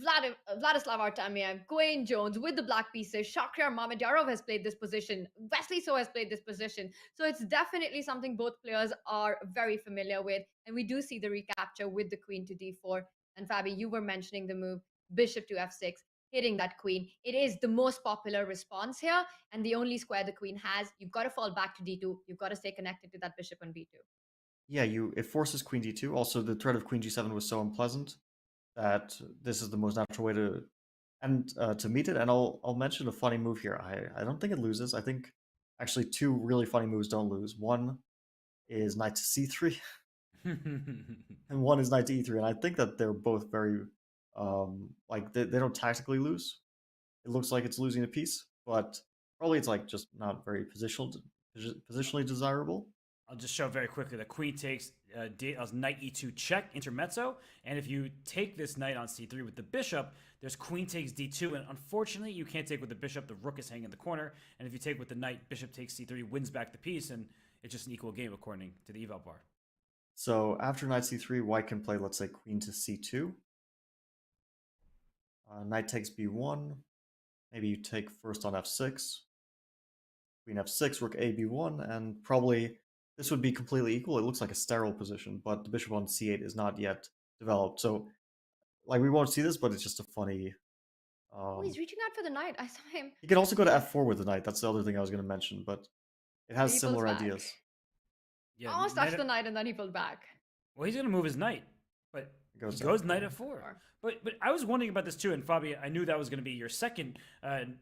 Vladislav Artemiev, Gawain Jones with the black pieces. Shakhyar Mamedyarov has played this position. Wesley So has played this position. So it's definitely something both players are very familiar with. And we do see the recapture with the queen to d4. And Fabi, you were mentioning the move bishop to f6, hitting that queen. It is the most popular response here. And the only square the queen has, you've got to fall back to d2. You've got to stay connected to that bishop on b2. Yeah, it forces queen d2. Also, the threat of queen g7 was so unpleasant that this is the most natural way to meet it. And I'll mention a funny move here. I don't think it loses. I think actually two really funny moves don't lose. One is knight to c3, and one is knight to e3. And I think that they're both very like they don't tactically lose. It looks like it's losing a piece, but probably it's like just not very positionally desirable. I'll just show very quickly. The queen takes knight e2 check, intermezzo. And if you take this knight on c3 with the bishop, there's queen takes d2. And unfortunately, you can't take with the bishop. The rook is hanging in the corner. And if you take with the knight, bishop takes c3, wins back the piece. And it's just an equal game according to the eval bar. So after knight c3, white can play, let's say, queen to c2. Knight takes b1. Maybe you take first on f6. Queen f6, rook a b1, and probably this would be completely equal. It looks like a sterile position, but the bishop on c8 is not yet developed. So, like, we won't see this, but it's just a funny... oh, he's reaching out for the knight. I saw him. He can also go to f4 with the knight. That's the other thing I was going to mention, but it has similar ideas. Yeah, almost touched the knight and then he pulled back. Well, he's going to move his knight, but he goes knight f4. But I was wondering about this too, and Fabi, I knew that was going to be your second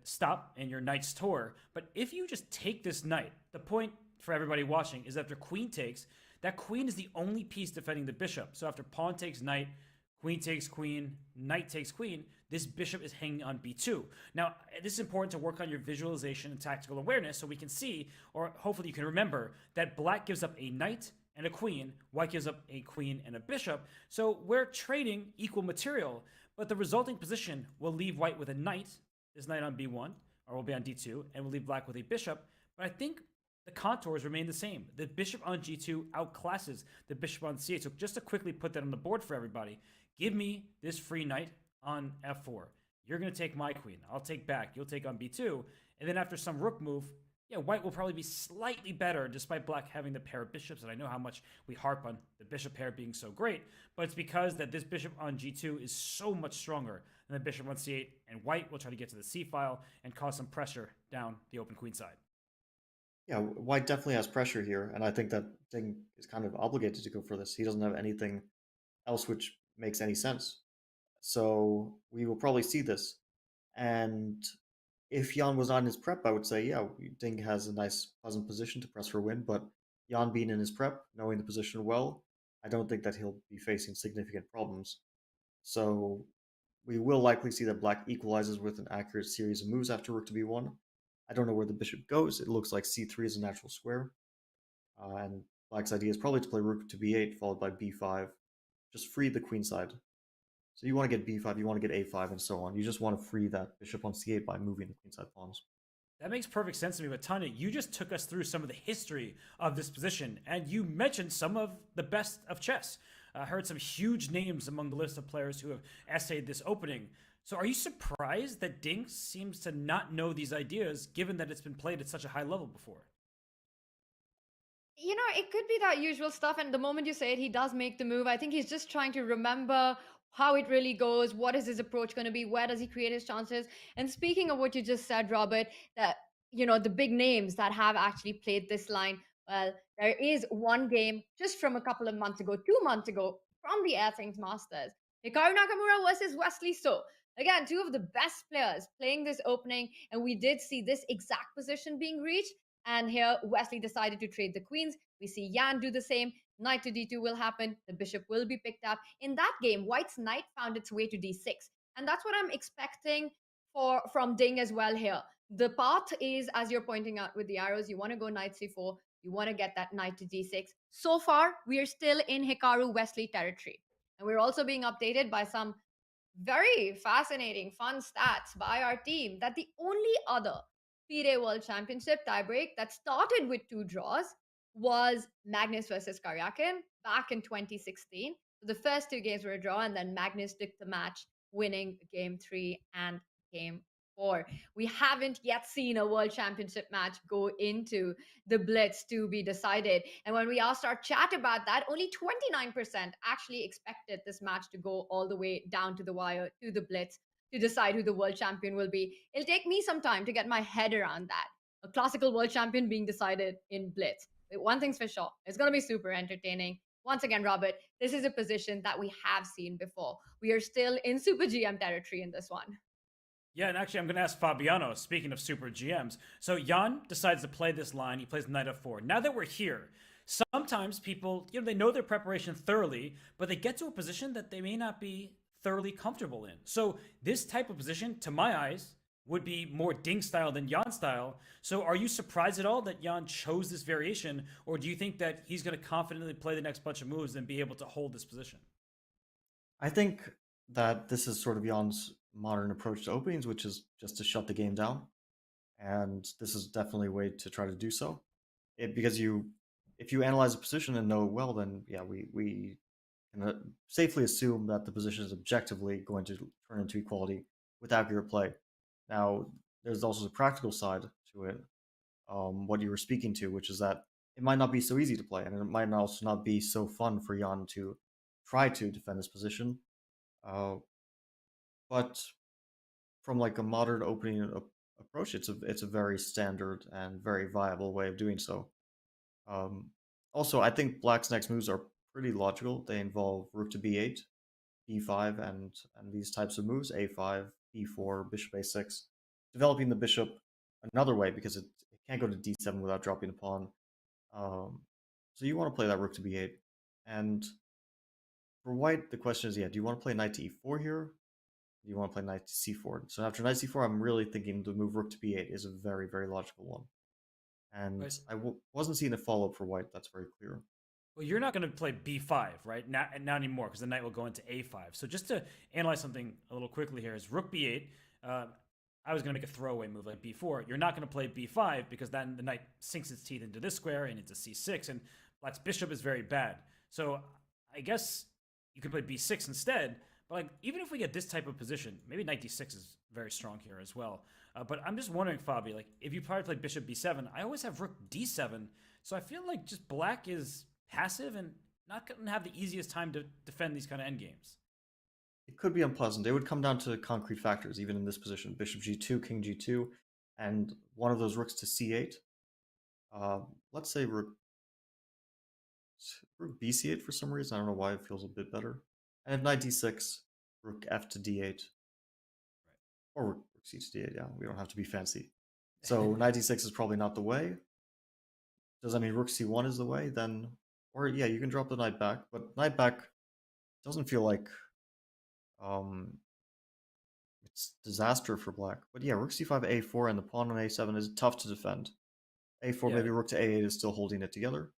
stop in your knight's tour. But if you just take this knight, the point for everybody watching is after queen takes, that queen is the only piece defending the bishop. So after pawn takes knight, queen takes queen, knight takes queen, this bishop is hanging on b2. Now, this is important to work on your visualization and tactical awareness so we can see, or hopefully you can remember, that black gives up a knight and a queen, white gives up a queen and a bishop. So we're trading equal material, but the resulting position will leave white with a knight, this knight on b1, or will be on d2, and will leave black with a bishop. But I think the contours remain the same. The bishop on g2 outclasses the bishop on c8. So just to quickly put that on the board for everybody, give me this free knight on f4. You're going to take my queen. I'll take back. You'll take on b2. And then after some rook move, yeah, white will probably be slightly better despite black having the pair of bishops. And I know how much we harp on the bishop pair being so great, but it's because that this bishop on g2 is so much stronger than the bishop on c8, and white will try to get to the c file and cause some pressure down the open queen side. Yeah, white definitely has pressure here, and I think that Ding is kind of obligated to go for this. He doesn't have anything else which makes any sense. So we will probably see this. And if Jan was not in his prep, I would say, yeah, Ding has a nice, pleasant position to press for a win. But Jan being in his prep, knowing the position well, I don't think that he'll be facing significant problems. So we will likely see that black equalizes with an accurate series of moves after rook to b1. I don't know where the bishop goes. It looks like c3 is a natural square. And black's idea is probably to play rook to b8, followed by b5. Just free the queen side. So you want to get b5, you want to get a5, and so on. You just want to free that bishop on c8 by moving the queenside pawns. That makes perfect sense to me, but Tanya, you just took us through some of the history of this position, and you mentioned some of the best of chess. I heard some huge names among the list of players who have essayed this opening. So are you surprised that Ding seems to not know these ideas, given that it's been played at such a high level before? You know, it could be that usual stuff, and the moment you say it, he does make the move. I think he's just trying to remember how it really goes, what is his approach going to be, where does he create his chances. And speaking of what you just said, Robert, that, you know, the big names that have actually played this line, well, there is one game just from a couple of months ago, 2 months ago, from the Air Things Masters, Hikaru Nakamura versus Wesley So. Again, two of the best players playing this opening, and we did see this exact position being reached. And here, Wesley decided to trade the queens. We see Yan do the same. Knight to d2 will happen. The bishop will be picked up. In that game, White's knight found its way to d6. And that's what I'm expecting from Ding as well here. The path is, as you're pointing out with the arrows, you want to go knight c4. You want to get that knight to d6. So far, we are still in Hikaru Wesley territory. And we're also being updated by some very fascinating, fun stats by our team that the only other FIDE World Championship tiebreak that started with 2 draws was Magnus versus Karyakin back in 2016. So the first 2 games were a draw, and then Magnus took the match, winning game 3 and game 4. We haven't yet seen a World Championship match go into the Blitz to be decided. And when we asked our chat about that, only 29% actually expected this match to go all the way down to the wire, to the Blitz, to decide who the world champion will be. It'll take me some time to get my head around that. A classical world champion being decided in Blitz. One thing's for sure, it's going to be super entertaining. Once again, Robert, this is a position that we have seen before. We are still in Super GM territory in this one. Yeah, and actually, I'm going to ask Fabiano, speaking of Super GMs. So Jan decides to play this line. He plays knight f4. Now that we're here, sometimes people, they know their preparation thoroughly, but they get to a position that they may not be thoroughly comfortable in. So this type of position, to my eyes, would be more Ding style than Jan style. So are you surprised at all that Jan chose this variation, or do you think that he's going to confidently play the next bunch of moves and be able to hold this position? I think that this is sort of Jan's modern approach to openings, which is just to shut the game down. And this is definitely a way to try to do so. Because if you analyze a position and know it well, then yeah, we can safely assume that the position is objectively going to turn into equality with accurate play. Now, there's also the practical side to it, what you were speaking to, which is that it might not be so easy to play, and it might also not be so fun for Jan to try to defend his position. But from like a modern opening approach, it's a very standard and very viable way of doing so. Also, I think Black's next moves are pretty logical. They involve rook to b8, b5, and these types of moves, a5, b4, bishop a6, developing the bishop another way because it can't go to d7 without dropping the pawn. So you want to play that rook to b8. And for white, the question is, do you want to play knight to e4 here? Do you want to play knight to c4? So after knight c4, I'm really thinking the move rook to b8 is a very, very logical one. And right. I wasn't seeing a follow-up for white, that's very clear. Well, you're not going to play b5, right? Not anymore, because the knight will go into a5. So just to analyze something a little quickly here is rook b8. I was going to make a throwaway move like b4. You're not going to play b5 because then the knight sinks its teeth into this square and into c6, and Black's bishop is very bad. So I guess you could play b6 instead. But like, even if we get this type of position, maybe knight d6 is very strong here as well. But I'm just wondering, Fabi, like if you probably play bishop b7, I always have rook d7. So I feel like just Black is passive and not going to have the easiest time to defend these kind of endgames. It could be unpleasant. It would come down to concrete factors, even in this position. Bishop g2, king g2, and one of those rooks to c8. Let's say rook bc8 for some reason. I don't know why it feels a bit better. And if knight d6, rook f to d8. Right. Or rook c to d8, yeah. We don't have to be fancy. So knight d6 is probably not the way. Does that mean rook c1 is the way? Then, or yeah, you can drop the knight back. But knight back doesn't feel like it's disaster for Black. But yeah, rook c5, a4, and the pawn on a7 is tough to defend. a4, yeah. Maybe rook to a8 is still holding it together.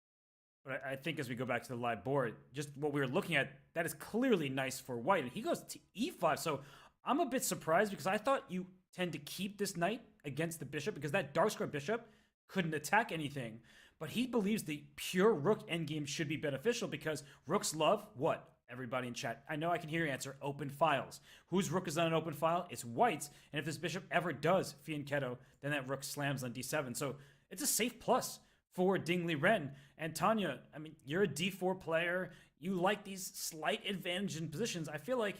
But I think as we go back to the live board, just what we were looking at, that is clearly nice for white. And he goes to e5. So I'm a bit surprised because I thought you tend to keep this knight against the bishop because that dark square bishop couldn't attack anything. But he believes the pure rook endgame should be beneficial because rooks love what? Everybody in chat, I know I can hear your answer, open files. Whose rook is on an open file? It's white's. And if this bishop ever does fianchetto, then that rook slams on d7. So it's a safe plus for Ding Liren. And Tanya, I mean, you're a d4 player. You like these slight advantage in positions. I feel like,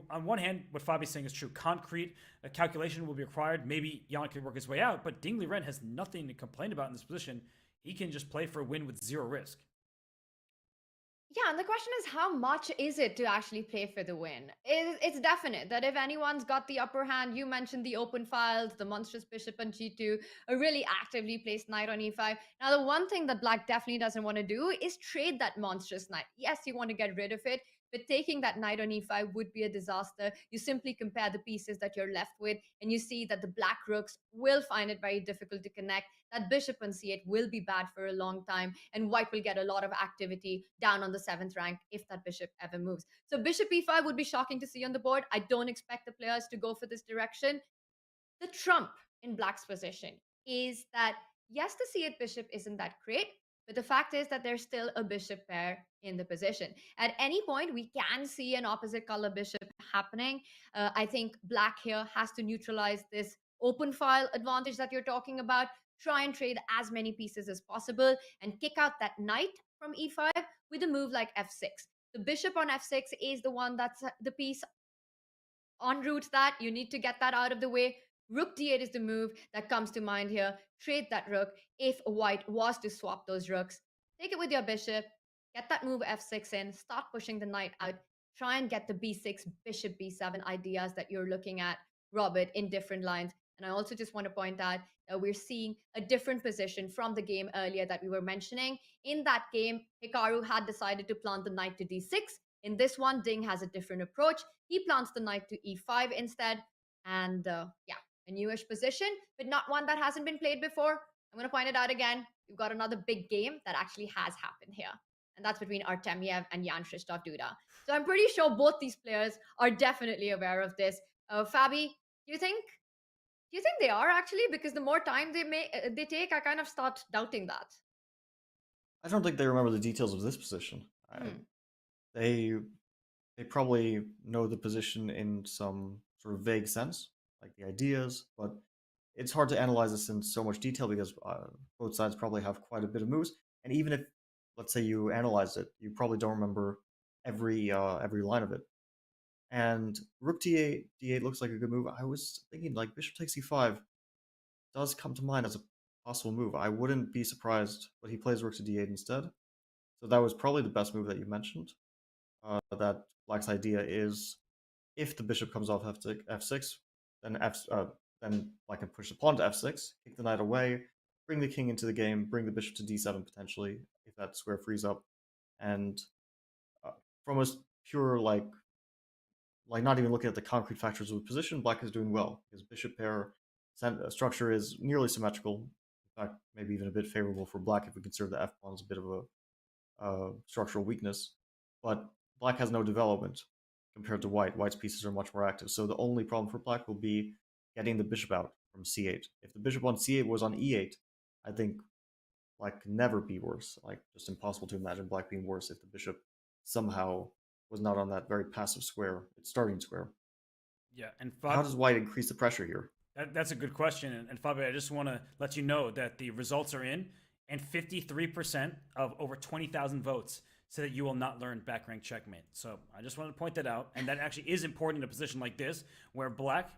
on one hand, what Fabi's saying is true. Concrete calculation will be required. Maybe Jan can work his way out, but Ding Liren has nothing to complain about in this position. He can just play for a win with zero risk. Yeah, and the question is, how much is it to actually play for the win? It's definite that if anyone's got the upper hand, you mentioned the open files, the monstrous bishop on g2, a really actively placed knight on e5. Now, the one thing that black definitely doesn't want to do is trade that monstrous knight. Yes, you want to get rid of it, but taking that knight on e5 would be a disaster. You simply compare the pieces that you're left with, and you see that the black rooks will find it very difficult to connect. That bishop on c8 will be bad for a long time, and white will get a lot of activity down on the 7th rank if that bishop ever moves. So bishop e5 would be shocking to see on the board. I don't expect the players to go for this direction. The trump in black's position is that, yes, the c8 bishop isn't that great, but the fact is that there's still a bishop pair in the position. At any point, we can see an opposite color bishop happening. I think black here has to neutralize this open file advantage that you're talking about, try and trade as many pieces as possible, and kick out that knight from e5 with a move like f6. The bishop on f6 is the one that's the piece en route that you need to get that out of the way. Rook d8 is the move that comes to mind here. Trade that rook if white was to swap those rooks. Take it with your bishop, get that move f6 in, start pushing the knight out, try and get the b6, bishop b7 ideas that you're looking at, Robert, in different lines. And I also just want to point out that we're seeing a different position from the game earlier that we were mentioning. In that game, Hikaru had decided to plant the knight to d6. In this one, Ding has a different approach. He plants the knight to e5 instead. And yeah, a newish position, but not one that hasn't been played before. I'm going to point it out again. We've got another big game that actually has happened here. And that's between Artemiev and Jan Krzysztof Duda. So I'm pretty sure both these players are definitely aware of this. Fabi, do you think they are actually? Because the more time they take, I kind of start doubting that. I don't think they remember the details of this position. They probably know the position in some sort of vague sense, like the ideas, but it's hard to analyze this in so much detail because both sides probably have quite a bit of moves. And even if, let's say, you analyze it, you probably don't remember every line of it. And rook d8 looks like a good move. I was thinking like bishop takes e5 does come to mind as a possible move. I wouldn't be surprised, but he plays rook to d8 instead. So that was probably the best move that you mentioned. That black's idea is if the bishop comes off f6, then black can push the pawn to f6, kick the knight away, bring the king into the game, bring the bishop to d7 potentially if that square frees up, and from a pure like not even looking at the concrete factors of the position, black is doing well. His bishop pair structure is nearly symmetrical. In fact, maybe even a bit favorable for black if we consider the f pawn as a bit of a structural weakness. But black has no development compared to white. White's pieces are much more active. So the only problem for black will be getting the bishop out from c8. If the bishop on c8 was on e8, I think black could never be worse. Like, just impossible to imagine black being worse if the bishop somehow was not on that very passive square, its starting square. Yeah, and how does white increase the pressure here? That's a good question. And Fabio, I just want to let you know that the results are in, and 53% of over 20,000 votes say that you will not learn back rank checkmate. So I just wanted to point that out. And that actually is important in a position like this, where black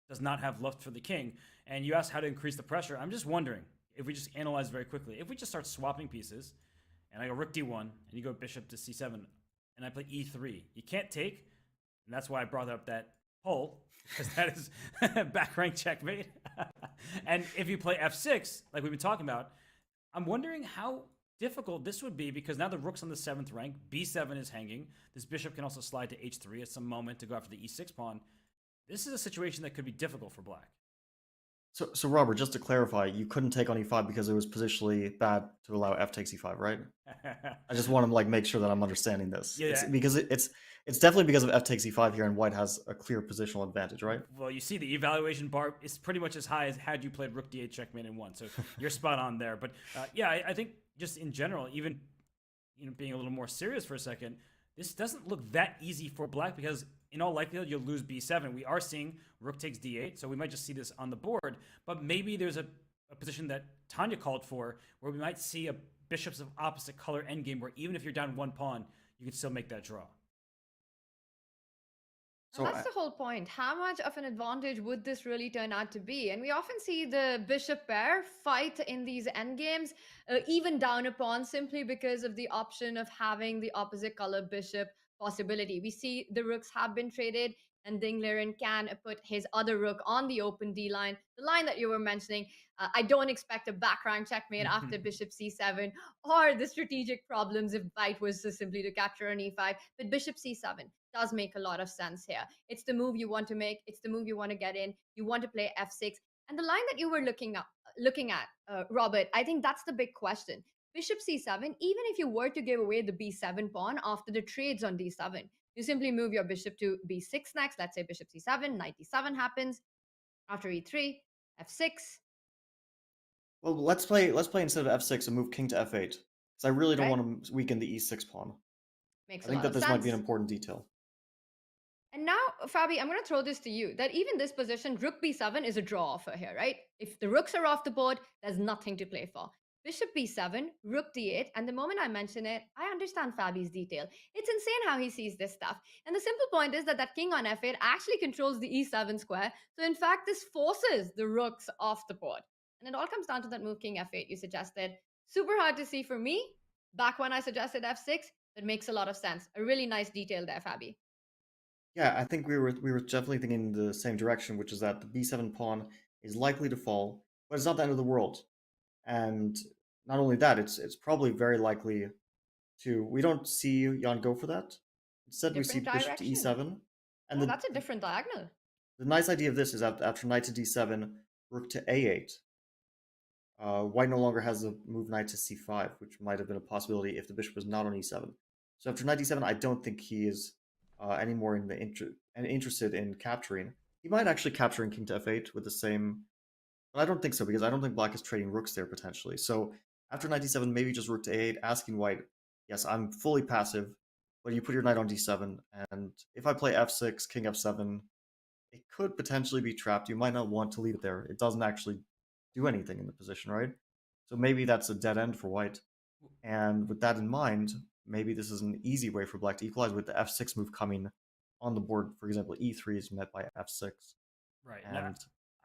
does not have luft for the king. And you asked how to increase the pressure. I'm just wondering, if we just analyze very quickly, if we just start swapping pieces, and I go rook d1, and you go bishop to c7, and I play e3, you can't take, and that's why I brought up that poll, because that is back rank checkmate. And if you play f6, like we've been talking about, I'm wondering how difficult this would be, because now the rook's on the 7th rank, b7 is hanging, this bishop can also slide to h3 at some moment to go after the e6 pawn. This is a situation that could be difficult for black. So Robert, just to clarify, you couldn't take on e5 because it was positionally bad to allow f takes e5, right? I just want to like make sure that I'm understanding this. Yeah. It's definitely because of f takes e5 here, and white has a clear positional advantage, right? Well, you see the evaluation bar is pretty much as high as had you played rook d8 checkmate and won. So you're spot on there. But yeah, I think just in general, even being a little more serious for a second, this doesn't look that easy for black, because in all likelihood, you'll lose b7. We are seeing rook takes d8, so we might just see this on the board. But maybe there's a position that Tanya called for, where we might see a bishops of opposite color endgame, where even if you're down one pawn, you can still make that draw. So And that's the whole point. How much of an advantage would this really turn out to be? And we often see the bishop pair fight in these endgames, even down upon, simply because of the option of having the opposite color bishop possibility. We see the rooks have been traded, and Ding Liren can put his other rook on the open D line, the line that you were mentioning. I don't expect a background checkmate after bishop c7 or the strategic problems if white was to simply to capture an e5, but bishop c7 does make a lot of sense here. It's the move you want to make. It's the move you want to get in. You want to play f6. And the line that you were looking at, Robert, I think that's the big question. Bishop c7, even if you were to give away the b7 pawn after the trades on d7, you simply move your bishop to b6 next. Let's say bishop c7, knight d7 happens. After e3, f6. Well, let's play instead of f6 and move king to f8. Because I really don't Right. want to weaken the e6 pawn. Makes I a think lot that of this sense. might be an important detail. And now, Fabi, I'm going to throw this to you, that even this position, rook b7 is a draw offer here, right? If the rooks are off the board, there's nothing to play for. Bishop b7, rook d8, and the moment I mention it, I understand Fabi's detail. It's insane how he sees this stuff. And the simple point is that that king on f8 actually controls the e7 square. So in fact, this forces the rooks off the board. And it all comes down to that move king f8 you suggested. Super hard to see for me. Back when I suggested f6, that makes a lot of sense. A really nice detail there, Fabi. Yeah, I think we were definitely thinking in the same direction, which is that the b7 pawn is likely to fall, but it's not the end of the world. And not only that, it's probably very likely to. We don't see Jan go for that. Instead, we see Different bishop to direction. e7. And Oh, that's a different diagonal. the nice idea of this is that after knight to d7, rook to a8. White no longer has the move knight to c5, which might have been a possibility if the bishop was not on e7. So after knight d7, I don't think he is any more interested in capturing. He might actually capture in king to f8 with the same, but I don't think so, because I don't think black is trading rooks there potentially. So after knight d7, maybe just rook to a8, asking white, yes, I'm fully passive, but you put your knight on d7, and if I play f6, king f7, it could potentially be trapped. You might not want to leave it there. It doesn't actually do anything in the position, right? So maybe that's a dead end for white. And with that in mind, maybe this is an easy way for black to equalize with the f6 move coming on the board. For example, e3 is met by f6. Right. And Now,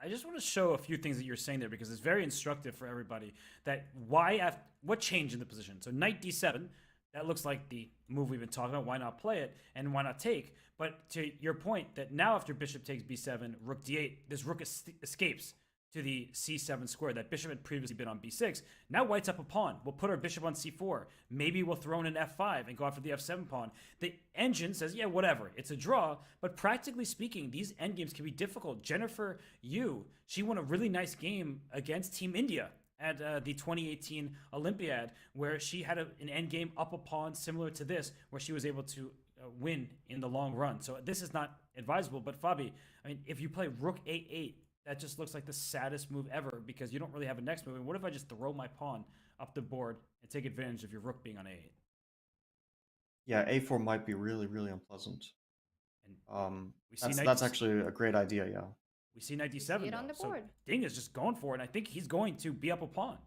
I just want to show a few things that you're saying there because it's very instructive for everybody that what changed in the position. So knight d7, that looks like the move we've been talking about. Why not play it and why not take? But to your point that now after bishop takes b7, rook d8, this rook escapes to the c7 square. That bishop had previously been on b6. Now white's up a pawn. We'll put our bishop on c4. Maybe we'll throw in an f5 and go after the f7 pawn. The engine says, yeah, whatever. It's a draw. But practically speaking, these endgames can be difficult. Jennifer Yu, she won a really nice game against Team India at the 2018 Olympiad, where she had an endgame up a pawn similar to this, where she was able to win in the long run. So this is not advisable. But Fabi, I mean, if you play rook a8, that just looks like the saddest move ever because you don't really have a next move. And what if I just throw my pawn up the board and take advantage of your rook being on a8? yeah, a4 might be really, really unpleasant. And That's actually a great idea, yeah. We see knight d7 see it on the board. So Ding is just going for it, and I think he's going to be up a pawn.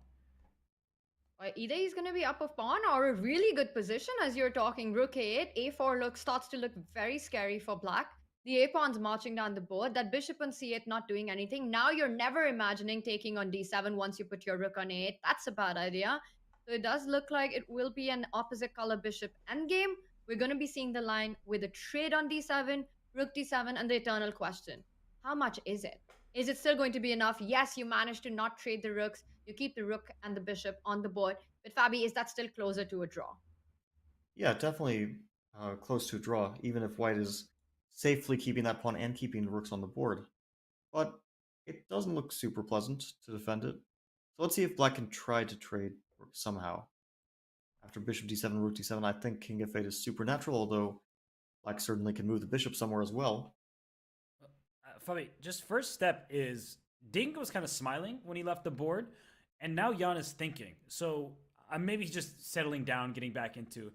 Either he's going to be up a pawn or a really good position as you're talking rook a8. a4 starts to look very scary for black. The a-pawn's marching down the board. That bishop on c8 not doing anything. Now you're never imagining taking on d7 once you put your rook on a8. That's a bad idea. So it does look like it will be an opposite color bishop endgame. We're going to be seeing the line with a trade on d7, rook d7, and the eternal question. How much is it? Is it still going to be enough? Yes, you managed to not trade the rooks. You keep the rook and the bishop on the board. But Fabi, is that still closer to a draw? Yeah, definitely close to a draw, even if white is safely keeping that pawn and keeping the rooks on the board. But it doesn't look super pleasant to defend it. So let's see if black can try to trade rooks somehow. After bishop d7, rook d7, I think king f8 is supernatural, although black certainly can move the bishop somewhere as well. Fabi, just first step is Ding was kind of smiling when he left the board, and now Jan is thinking. So maybe he's just settling down, getting back into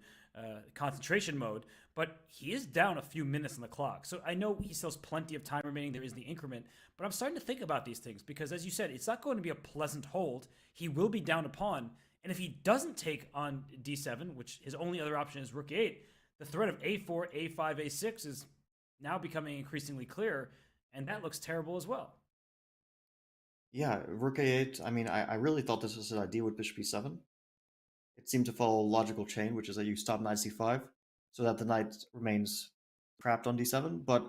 concentration mode, but he is down a few minutes on the clock. So I know he still has plenty of time remaining. There is the increment, but I'm starting to think about these things because, as you said, it's not going to be a pleasant hold. He will be down a pawn, and if he doesn't take on d7, which his only other option is rook a8, the threat of a4, a5, a6 is now becoming increasingly clear, and that looks terrible as well. Yeah, rook a8. I mean, I really thought this was an idea with bishop e7. It seemed to follow a logical chain, which is that you stop knight c5 so that the knight remains trapped on d7. But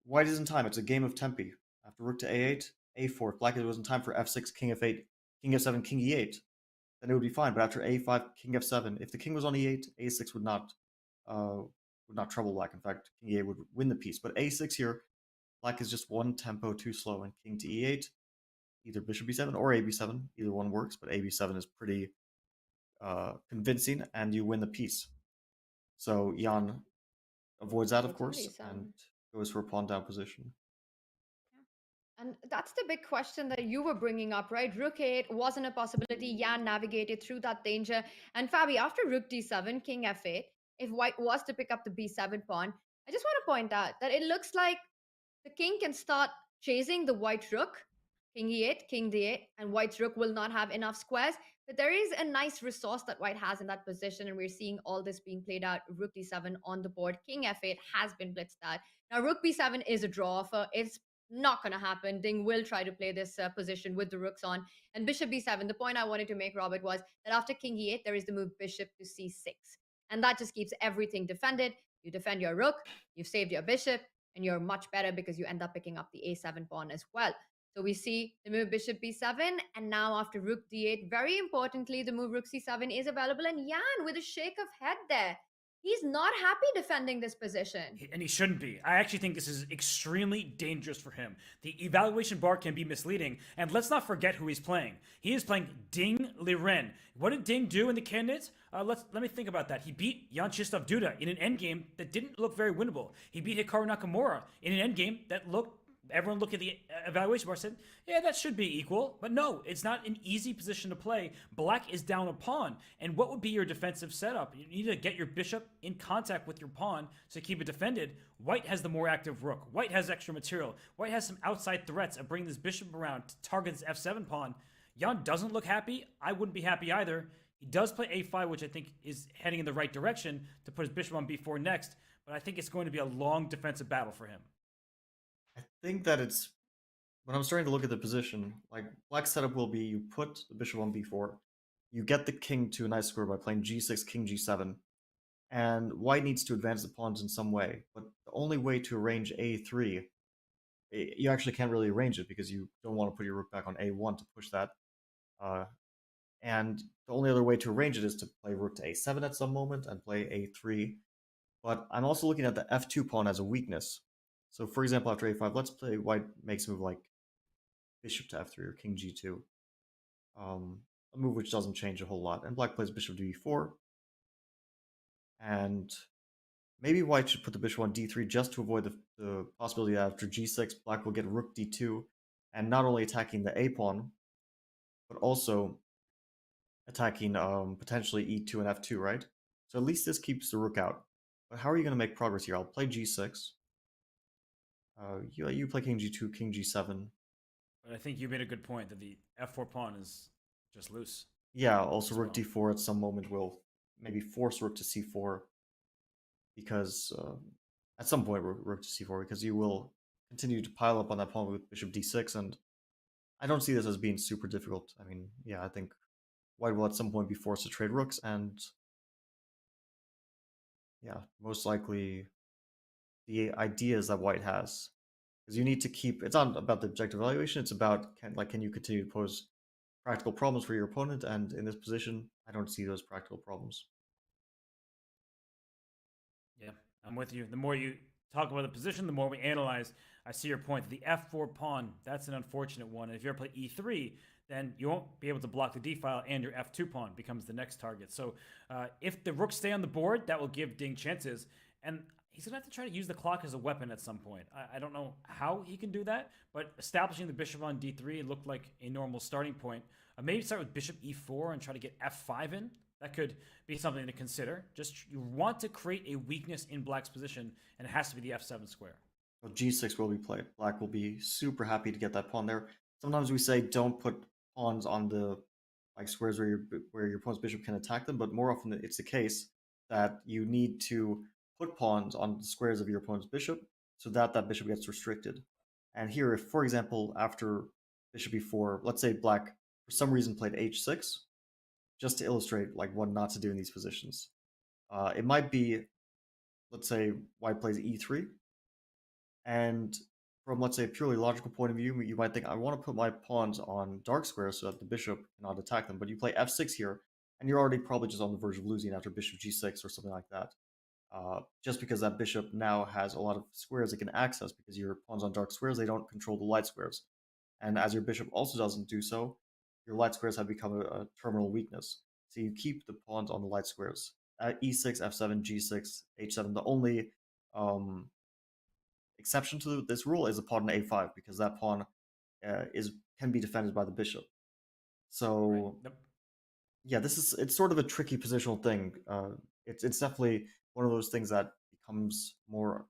white is in time. It's a game of tempi. After rook to a8, a4. If black was in time for f6, king f8, king f7, king e8, then it would be fine. But after a5, king f7, if the king was on e8, a6 would not trouble black. In fact, king e8 would win the piece. But a6 here, black is just one tempo too slow, and king to e8, either bishop b7 or a b7, either one works, but a b7 is pretty convincing, and you win the piece. So Jan avoids that, of course, and goes for a pawn down position. And that's the big question that you were bringing up, right? Rook 8 wasn't a possibility. Yan navigated through that danger. And Fabi, after rook d7, king f8, if white was to pick up the b7 pawn, I just want to point out that it looks like the king can start chasing the white rook, king e8, king d8, and white's rook will not have enough squares. But there is a nice resource that white has in that position, and we're seeing all this being played out. Rook d7 on the board, king f8 has been blitzed out. Now, rook b7 is a draw offer. It's not going to happen. Ding will try to play this position with the rooks on. And bishop b7, the point I wanted to make, Robert, was that after king e8, there is the move bishop to c6. And that just keeps everything defended. You defend your rook, you've saved your bishop, and you're much better because you end up picking up the a7 pawn as well. So we see the move bishop b7, and now after rook d8, very importantly, the move rook c7 is available. And Yan with a shake of head there. He's not happy defending this position. And he shouldn't be. I actually think this is extremely dangerous for him. The evaluation bar can be misleading. And let's not forget who he's playing. He is playing Ding Liren. What did Ding do in the candidates? Let me think about that. He beat Jan Krzysztof Duda in an endgame that didn't look very winnable. He beat Hikaru Nakamura in an endgame that looked, everyone looked at the evaluation bar and said, yeah, that should be equal. But no, it's not an easy position to play. Black is down a pawn. And what would be your defensive setup? You need to get your bishop in contact with your pawn to keep it defended. White has the more active rook. White has extra material. White has some outside threats of bringing this bishop around to target this f7 pawn. Jan doesn't look happy. I wouldn't be happy either. He does play a5, which I think is heading in the right direction to put his bishop on b4 next. But I think it's going to be a long defensive battle for him. I think that it's, when I'm starting to look at the position, like black's setup will be you put the bishop on b4, you get the king to a nice square by playing g6, king g7, and white needs to advance the pawns in some way. But the only way to arrange a3, you actually can't really arrange it because you don't want to put your rook back on a1 to push that. And the only other way to arrange it is to play rook to a7 at some moment and play a3. But I'm also looking at the f2 pawn as a weakness. So, for example, after a5, let's play white makes a move like bishop to f3 or king g2. A move which doesn't change a whole lot. And black plays bishop to e4. And maybe white should put the bishop on d3 just to avoid the possibility that after g6, black will get rook d2. And not only attacking the a pawn, but also attacking potentially e2 and f2, right? So at least this keeps the rook out. But how are you going to make progress here? I'll play g6. You play king g2, king g7. But I think you made a good point that the f4 pawn is just loose. Yeah, also rook d4 at some moment will maybe force rook to c4. Because at some point rook to c4, because you will continue to pile up on that pawn with bishop d6, and I don't see this as being super difficult. I mean, yeah, I think white will at some point be forced to trade rooks, and yeah, most likely the ideas that white has. Because you need to keep, it's not about the objective evaluation, it's about can you continue to pose practical problems for your opponent, and in this position, I don't see those practical problems. Yeah, I'm with you. The more you talk about the position, the more we analyze. I see your point. The f4 pawn, that's an unfortunate one. And if you ever play e3, then you won't be able to block the d-file, and your f2 pawn becomes the next target. So if the rooks stay on the board, that will give Ding chances. And he's going to have to try to use the clock as a weapon at some point. I don't know how he can do that, but establishing the bishop on d3 looked like a normal starting point. Maybe start with bishop e4 and try to get f5 in. That could be something to consider. Just you want to create a weakness in black's position, and it has to be the f7 square. Well, g6 will be played. Black will be super happy to get that pawn there. Sometimes we say don't put pawns on the squares where your opponent's bishop can attack them, but more often it's the case that you need to put pawns on the squares of your opponent's bishop so that that bishop gets restricted. And here, if, for example, after bishop e4, let's say black for some reason played h6, just to illustrate like what not to do in these positions. It might be, let's say, white plays e3, and from, let's say, a purely logical point of view, you might think, I want to put my pawns on dark squares so that the bishop cannot attack them, but you play f6 here, and you're already probably just on the verge of losing after bishop g6 or something like that. Just because that bishop now has a lot of squares it can access, because your pawns on dark squares, they don't control the light squares. And as your bishop also doesn't do so, your light squares have become a terminal weakness. So you keep the pawns on the light squares. E6, f7, g6, h7. The only exception to this rule is a pawn on a5, because that pawn can be defended by the bishop. So yeah, it's sort of a tricky positional thing. It's definitely one of those things that becomes more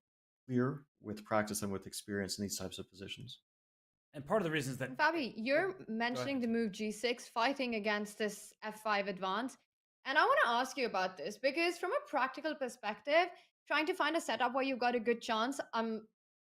clear with practice and with experience in these types of positions. And part of the reason is that Fabi, you're mentioning the move g6, fighting against this f5 advance. And I want to ask you about this because from a practical perspective, trying to find a setup where you've got a good chance, I'm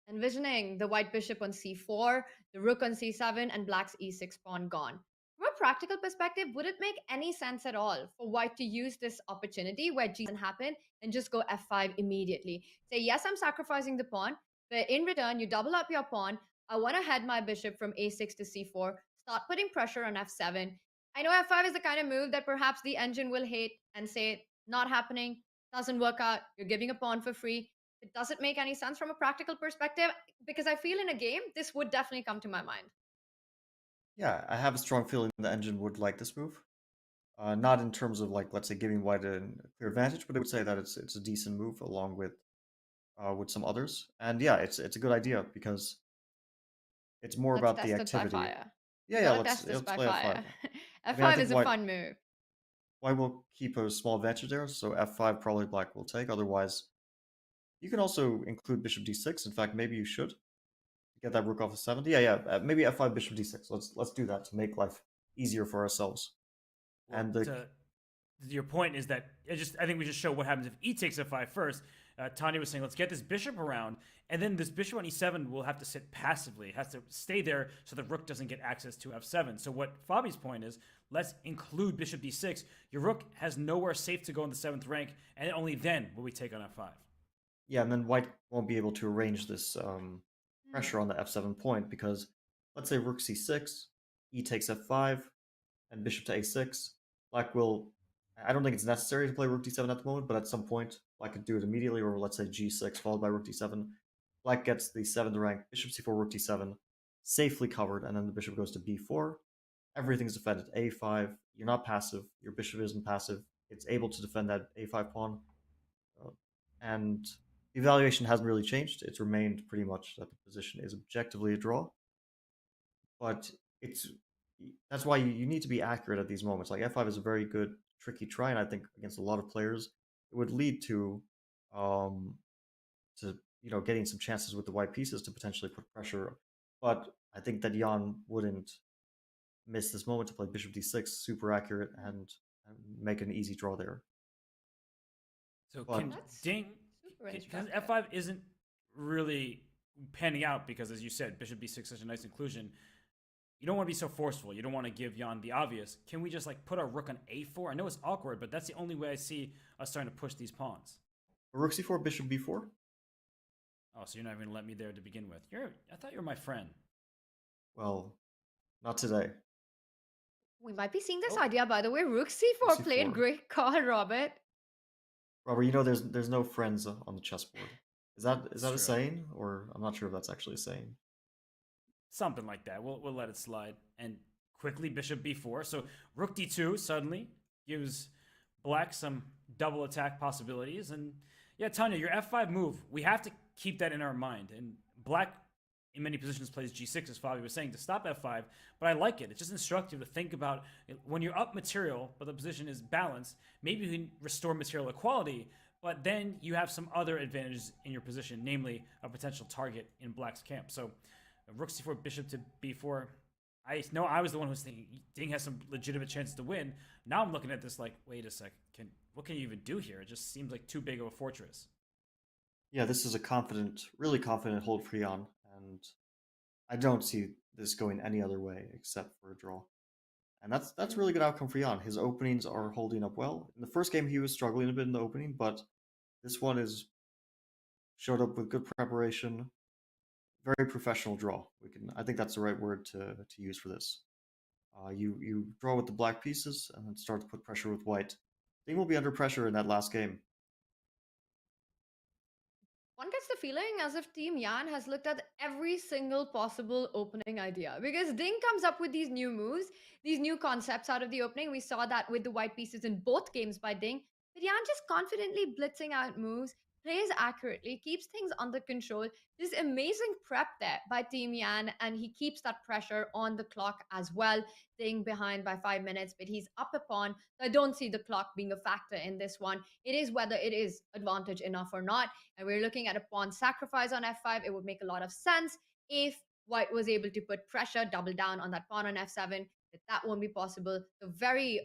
envisioning the white bishop on c4, the rook on c7, and black's e6 pawn gone. From a practical perspective, would it make any sense at all for white to use this opportunity where g doesn't happen and just go f5 immediately? Say, yes, I'm sacrificing the pawn, but in return, you double up your pawn. I want to head my bishop from a6 to c4, start putting pressure on f7. I know f5 is the kind of move that perhaps the engine will hate and say, not happening, doesn't work out, you're giving a pawn for free. It doesn't make any sense from a practical perspective, because I feel in a game, this would definitely come to my mind. Yeah, I have a strong feeling the engine would like this move. Not in terms of, like, let's say, giving white a clear advantage, but I would say that it's a decent move along with some others. And yeah, it's a good idea because it's more Let's about test the it by activity. fire. Yeah, Let's test this by play fire. f5. F5 think is a fun move. White will keep a small advantage there, so f5 probably black will take. Otherwise, you can also include bishop d6. In fact, maybe you should get that rook off of 7. Yeah. Maybe f5 bishop d6. Let's do that to make life easier for ourselves. Well, and your point is that I think we just show what happens if e takes f5 first. Tanya was saying, let's get this bishop around, and then this bishop on e7 will have to sit passively. It has to stay there so the rook doesn't get access to f7. So what Fabi's point is, let's include bishop d6. Your rook has nowhere safe to go in the 7th rank, and only then will we take on f5. Yeah, and then white won't be able to arrange this pressure on the f7 point, because let's say rook c6, e takes f5, and bishop to a6. Black will... I don't think it's necessary to play rook d7 at the moment, but at some point, black could do it immediately, or let's say g6 followed by rook d7. Black gets the 7th rank, bishop c4, rook d7, safely covered, and then the bishop goes to b4. Everything's defended. a5, you're not passive, your bishop isn't passive, it's able to defend that a5 pawn. And the evaluation hasn't really changed. It's remained pretty much that the position is objectively a draw. But that's why you need to be accurate at these moments. Like f5 is a very good, tricky try, and I think against a lot of players, it would lead to getting some chances with the white pieces to potentially put pressure. But I think that Jan wouldn't miss this moment to play bishop d6, super accurate, and make an easy draw there. So can Ding, because f5 isn't really panning out, because as you said, bishop b6 is such a nice inclusion. You don't want to be so forceful. You don't want to give Jan the obvious. Can we just like put our rook on a4? I know it's awkward, but that's the only way I see us starting to push these pawns. Rook c4, bishop b4? Oh, so you're not even going to let me there to begin with. I thought you were my friend. Well, not today. We might be seeing this idea, by the way. Rook c4 played. Great call, Robert. Robert, you know there's no friends on the chessboard. Is that a saying? Or I'm not sure if that's actually a saying. Something like that. We'll let it slide. And quickly, bishop b4. So rook d2 suddenly gives black some double attack possibilities. And yeah, Tanya, your f5 move, we have to keep that in our mind. And black, in many positions, plays g6, as Fabi was saying, to stop f5. But I like it. It's just instructive to think about when you're up material, but the position is balanced, maybe you can restore material equality, but then you have some other advantages in your position, namely a potential target in black's camp. So rook c4, bishop to b4. I know I was the one who was thinking Ding has some legitimate chances to win. Now I'm looking at this like, wait a sec, what can you even do here? It just seems like too big of a fortress. Yeah, this is a confident, really confident hold for Jan, and I don't see this going any other way except for a draw. And that's really good outcome for Jan. His openings are holding up well. In the first game, he was struggling a bit in the opening, but this one is showed up with good preparation, very professional draw. I think that's the right word to use for this. You draw with the black pieces and then start to put pressure with white. Ding will be under pressure in that last game. One gets the feeling as if Team Yan has looked at every single possible opening idea because Ding comes up with these new moves, these new concepts out of the opening. We saw that with the white pieces in both games by Ding. But Yan just confidently blitzing out moves, plays accurately, keeps things under control. This amazing prep there by Team Yan, and he keeps that pressure on the clock as well. Ding behind by 5 minutes, but he's up a pawn. So I don't see the clock being a factor in this one. It is whether it is advantage enough or not. And we're looking at a pawn sacrifice on f5. It would make a lot of sense if white was able to put pressure, double down on that pawn on f7. But that won't be possible. So very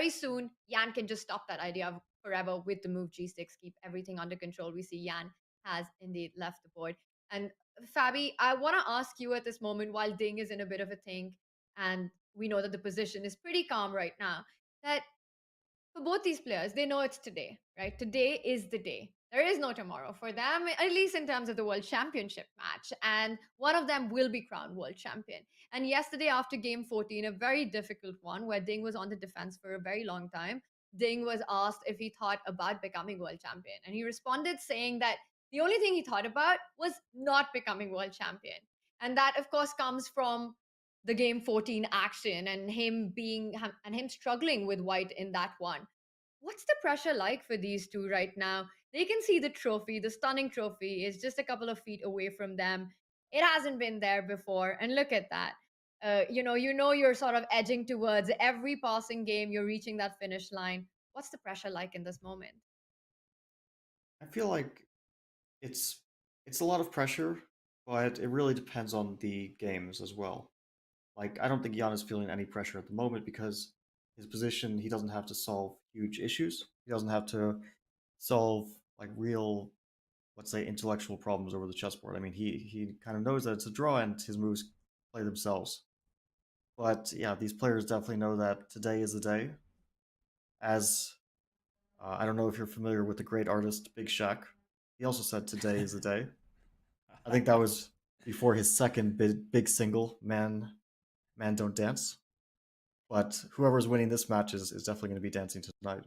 soon, Yan can just stop that idea forever with the move g6, keep everything under control. We see Yan has indeed left the board. And Fabi, I want to ask you at this moment, while Ding is in a bit of a think, and we know that the position is pretty calm right now, that for both these players, they know it's today, right? Today is the day. There is no tomorrow for them, at least in terms of the World Championship match. And one of them will be crowned world champion. And yesterday, after game 14, a very difficult one where Ding was on the defense for a very long time, Ding was asked if he thought about becoming world champion. And he responded saying that the only thing he thought about was not becoming world champion. And that, of course, comes from the game 14 action and him struggling with white in that one. What's the pressure like for these two right now? They can see the trophy, the stunning trophy is just a couple of feet away from them. It hasn't been there before, and look at that. You're sort of edging towards every passing game. You're reaching that finish line. What's the pressure like in this moment? I feel like it's a lot of pressure, but it really depends on the games as well. Like, I don't think Jan is feeling any pressure at the moment because his position, he doesn't have to solve huge issues. He doesn't have to solve like real, let's say, intellectual problems over the chessboard. I mean, he kind of knows that it's a draw and his moves play themselves. But yeah, these players definitely know that today is the day. As I don't know if you're familiar with the great artist Big Shaq. He also said today is the day. I think that was before his second big single, Man Don't Dance. But whoever's winning this match is definitely going to be dancing tonight.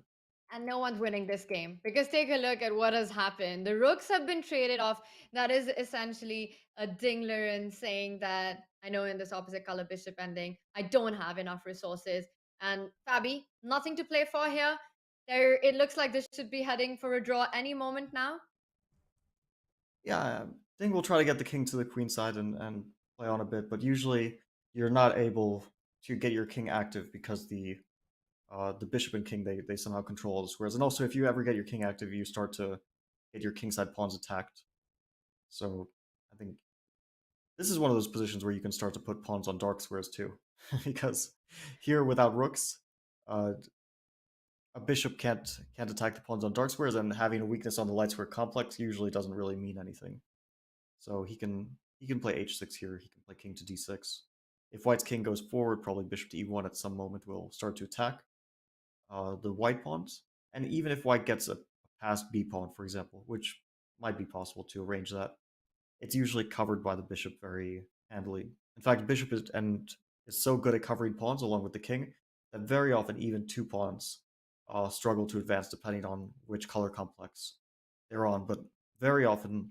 And no one's winning this game because take a look at what has happened. The rooks have been traded off. That is essentially a Ding Liren saying that I know in this opposite color bishop ending, I don't have enough resources. And Fabi, nothing to play for here. It looks like this should be heading for a draw any moment now. Yeah, Ding will try to get the king to the queen side and play on a bit, but usually you're not able to get your king active because the bishop and king they somehow control all the squares. And also, if you ever get your king active, you start to get your kingside pawns attacked. So I think this is one of those positions where you can start to put pawns on dark squares too, because here without rooks, a bishop can't attack the pawns on dark squares, and having a weakness on the light square complex usually doesn't really mean anything. So he can play h6 here. He can play king to d6. If white's king goes forward, probably bishop to e1 at some moment will start to attack the white pawns. And even if white gets a passed b pawn, for example, which might be possible to arrange that, it's usually covered by the bishop very handily. In fact, bishop is so good at covering pawns along with the king that very often even two pawns struggle to advance depending on which color complex they're on. But very often,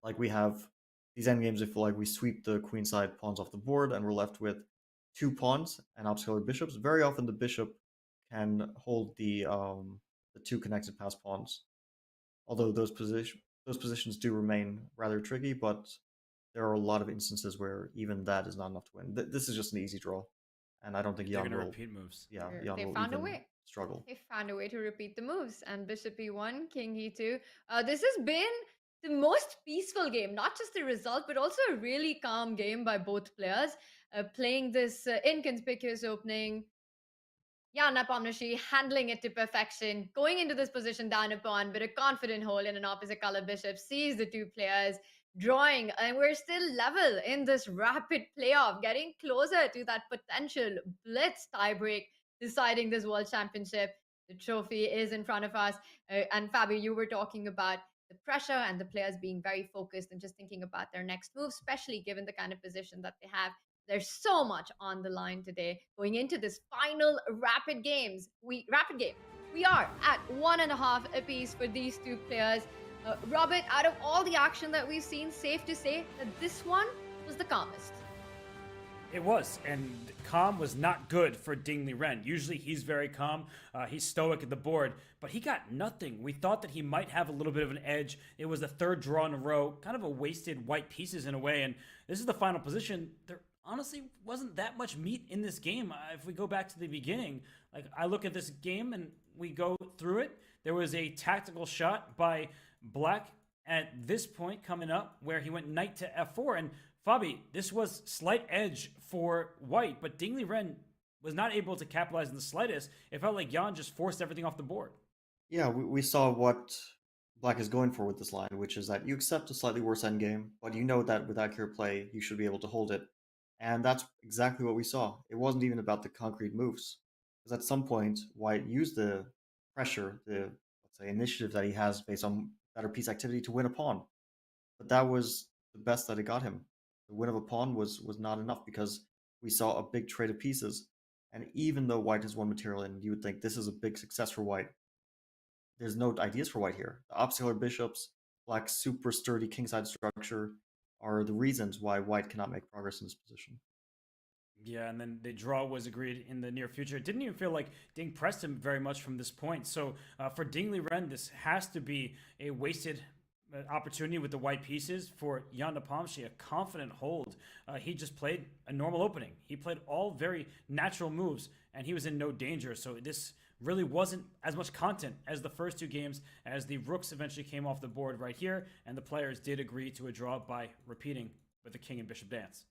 like we have these endgames, if like we sweep the queenside pawns off the board and we're left with two pawns and opposite color bishops, very often the bishop can hold the two connected pass pawns. Although those positions do remain rather tricky, but there are a lot of instances where even that is not enough to win. This is just an easy draw, and I don't think Jan will repeat moves. Yeah, Jan They will found a even way. struggle. They found a way to repeat the moves. And bishop e1, king e2. This has been the most peaceful game, not just the result, but also a really calm game by both players. Playing this inconspicuous opening, Yeah, Nepomniachtchi handling it to perfection, going into this position down a pawn, but a confident hole in an opposite color bishop sees the two players drawing, and we're still level in this rapid playoff, getting closer to that potential blitz tiebreak deciding this world championship. The trophy is in front of us. And Fabi, you were talking about the pressure and the players being very focused and just thinking about their next move, especially given the kind of position that they have. There's so much on the line today going into this final rapid game. We are at 1.5 apiece for these two players. Robert, out of all the action that we've seen, safe to say that this one was the calmest. It was, and calm was not good for Ding Liren. Usually he's very calm, he's stoic at the board, but he got nothing. We thought that he might have a little bit of an edge. It was the third draw in a row, kind of a wasted white pieces in a way, and this is the final position. There honestly wasn't that much meat in this game. If we go back to the beginning, like I look at this game and we go through it, there was a tactical shot by Black at this point coming up where he went knight to f4, and Fabi, this was slight edge for white, but Ding Liren was not able to capitalize in the slightest. It felt like Jan just forced everything off the board. Yeah, we saw what Black is going for with this line, which is that you accept a slightly worse endgame, but you know that with accurate play, you should be able to hold it. And that's exactly what we saw. It wasn't even about the concrete moves. Because at some point, White used the pressure, the, let's say, initiative that he has based on better piece activity to win a pawn. But that was the best that it got him. The win of a pawn was not enough because we saw a big trade of pieces. And even though White has won material and you would think this is a big success for White, there's no ideas for White here. The obstacle bishops, Black's super sturdy kingside structure are the reasons why White cannot make progress in this position. Yeah, and then the draw was agreed in the near future. It didn't even feel like Ding pressed him very much from this point. So for Ding Liren, this has to be a wasted opportunity with the white pieces. For Jan Nepomniachtchi, a confident hold. He just played a normal opening. He played all very natural moves, and he was in no danger. So this really wasn't as much content as the first two games, as the rooks eventually came off the board right here, and the players did agree to a draw by repeating with the king and bishop dance.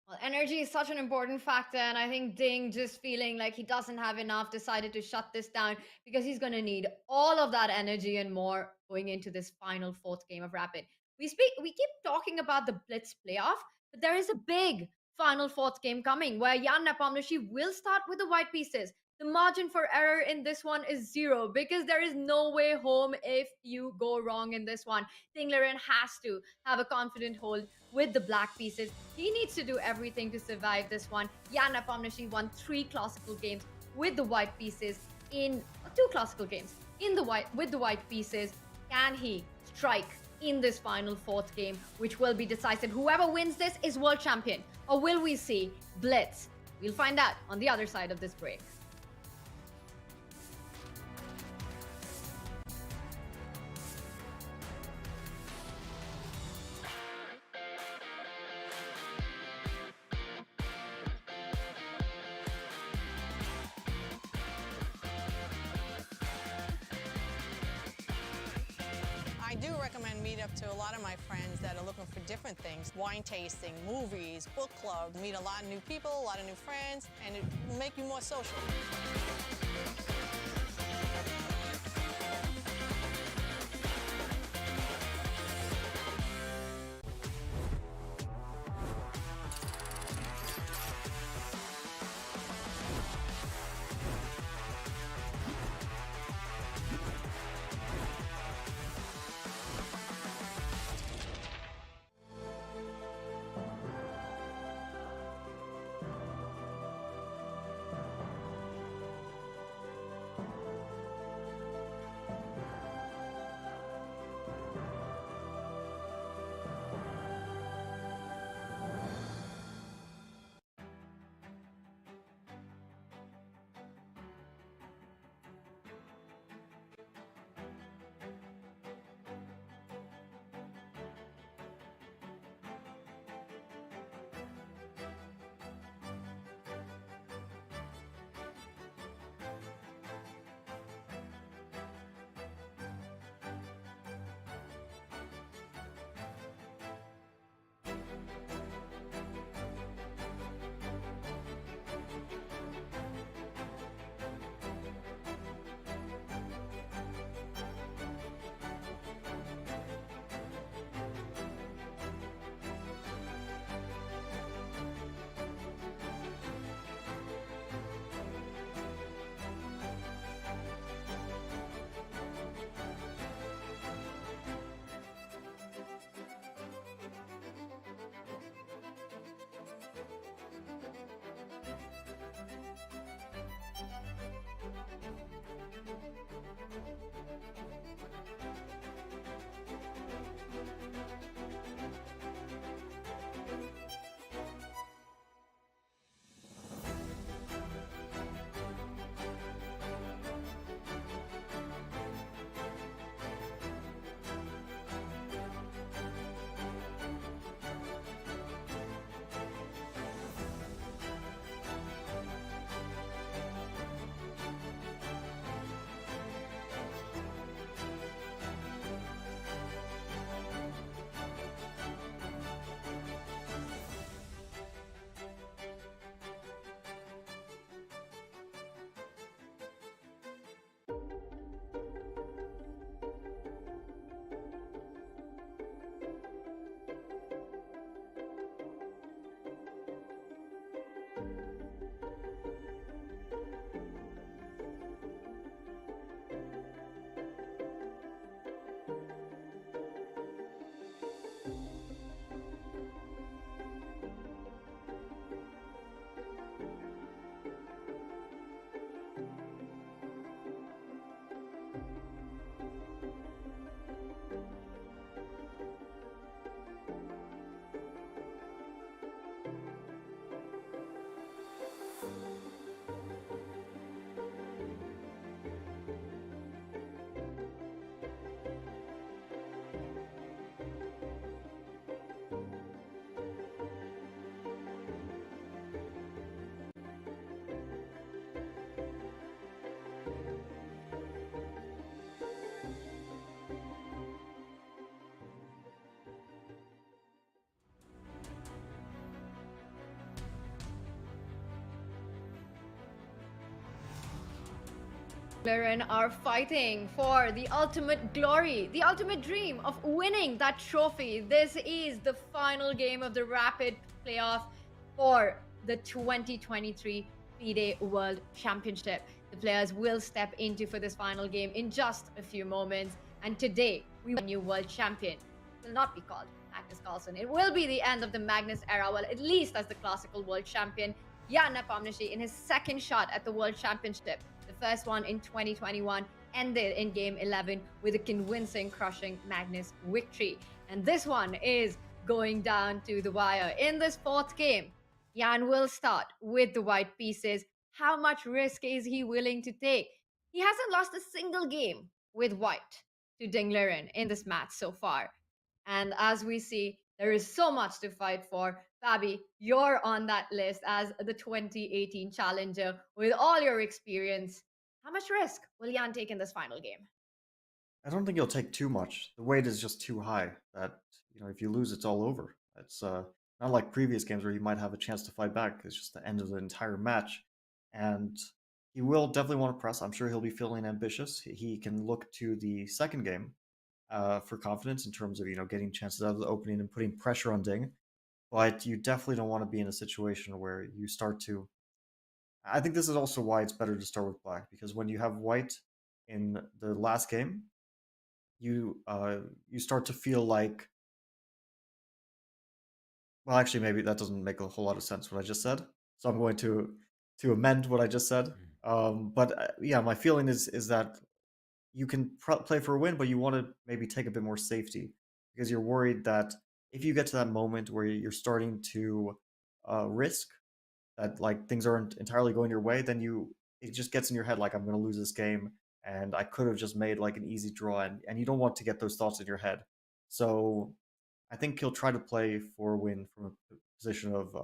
Well, energy is such an important factor, and I think Ding, just feeling like he doesn't have enough, decided to shut this down because he's going to need all of that energy and more going into this final fourth game of Rapid. We keep talking about the Blitz playoff, but there is a big final fourth game coming where Jan Nepomniachtchi will start with the white pieces. The margin for error in this one is 0 because there is no way home if you go wrong in this one. Ding Liren has to have a confident hold with the black pieces. He needs to do everything to survive this one. Jan Nepomniachtchi won 3 classical games with the white pieces in 2 classical games with the white pieces. Can he strike in this final fourth game, which will be decisive? Whoever wins this is world champion, or will we see Blitz? We'll find out on the other side of this break. I do recommend Meetup to a lot of my friends that are looking for different things. Wine tasting, movies, book club, meet a lot of new people, a lot of new friends, and it will make you more social. Liren are fighting for the ultimate glory, the ultimate dream of winning that trophy. This is the final game of the Rapid playoff for the 2023 FIDE World Championship. The players will step into for this final game in just a few moments. And today, we have a new world champion. It will not be called Magnus Carlsen. It will be the end of the Magnus era, well, at least as the classical world champion. Jan Nepomniachtchi in his second shot at the World Championship. The first one in 2021 ended in Game 11 with a convincing, crushing Magnus victory. And this one is going down to the wire. In this fourth game, Jan will start with the white pieces. How much risk is he willing to take? He hasn't lost a single game with white to Ding Liren in this match so far. And as we see, there is so much to fight for. Fabi, you're on that list as the 2018 challenger with all your experience. How much risk will Jan take in this final game? I don't think he'll take too much. The weight is just too high that, if you lose, it's all over. It's not like previous games where you might have a chance to fight back. It's just the end of the entire match. And he will definitely want to press. I'm sure he'll be feeling ambitious. He can look to the second game for confidence in terms of, getting chances out of the opening and putting pressure on Ding. But you definitely don't want to be in a situation where you start to... I think this is also why it's better to start with black, because when you have white in the last game, you start to feel like... Well, actually, maybe that doesn't make a whole lot of sense what I just said. So I'm going to amend what I just said. But yeah, my feeling is that you can play for a win, but you want to maybe take a bit more safety because you're worried that if you get to that moment where you're starting to risk that like things aren't entirely going your way, then it just gets in your head like, I'm going to lose this game and I could have just made like an easy draw, and you don't want to get those thoughts in your head. So I think he'll try to play for a win from a position of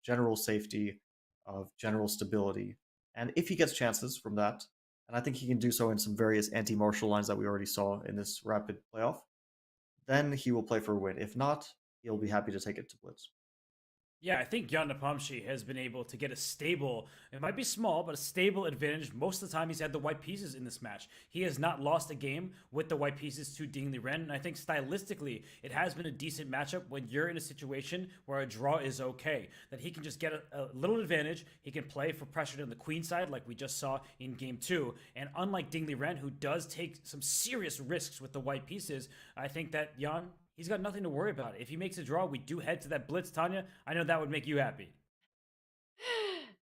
general safety, of general stability. And if he gets chances from that, and I think he can do so in some various anti-martial lines that we already saw in this Rapid playoff, then he will play for a win. If not, he'll be happy to take it to Blitz. Yeah, I think Jan Nepomniachtchi has been able to get a stable, it might be small, but a stable advantage. Most of the time he's had the white pieces in this match. He has not lost a game with the white pieces to Ding Liren, and I think stylistically it has been a decent matchup when you're in a situation where a draw is okay. That he can just get a little advantage, he can play for pressure on the queen side like we just saw in game 2, and unlike Ding Liren, who does take some serious risks with the white pieces, I think that Jan... he's got nothing to worry about. If he makes a draw, we do head to that blitz. Tanya, I know that would make you happy.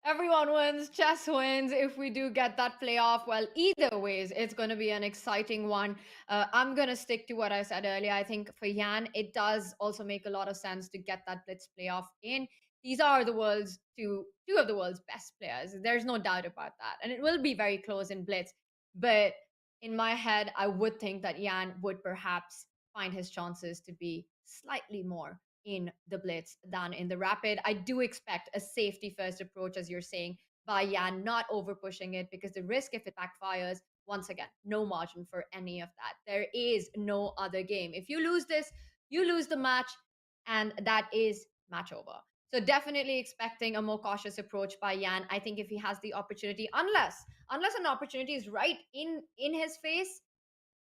Everyone wins, chess wins. If we do get that playoff, well, either ways, it's going to be an exciting one. I'm going to stick to what I said earlier. I think for Jan, it does also make a lot of sense to get that blitz playoff in. These are the world's two of the world's best players. There's no doubt about that. And it will be very close in blitz. But in my head, I would think that Jan would perhaps find his chances to be slightly more in the blitz than in the rapid. I do expect a safety first approach, as you're saying, by Jan, not over pushing it, because the risk if it backfires, once again, no margin for any of that. There is no other game. If you lose this, you lose the match, and that is match over. So definitely expecting a more cautious approach by Jan. I think if he has the opportunity, unless an opportunity is right in his face,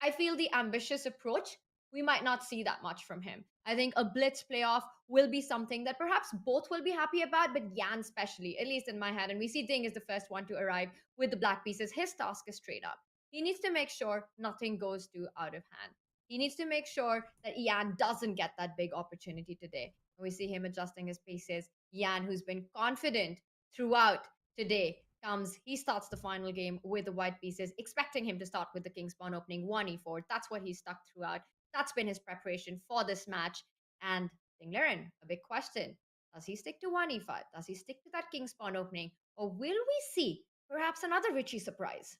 I feel the ambitious approach, we might not see that much from him. I think a blitz playoff will be something that perhaps both will be happy about, but Jan especially, at least in my head. And we see Ding is the first one to arrive with the black pieces. His task is straight up. He needs to make sure nothing goes too out of hand. He needs to make sure that Jan doesn't get that big opportunity today. We see him adjusting his pieces. Jan, who's been confident throughout today, he starts the final game with the white pieces, expecting him to start with the king's pawn opening 1e4. That's what he's stuck throughout. That's been his preparation for this match. And Ding Liren, a big question. Does he stick to 1e5? Does he stick to that king's pawn opening? Or will we see perhaps another Richie surprise?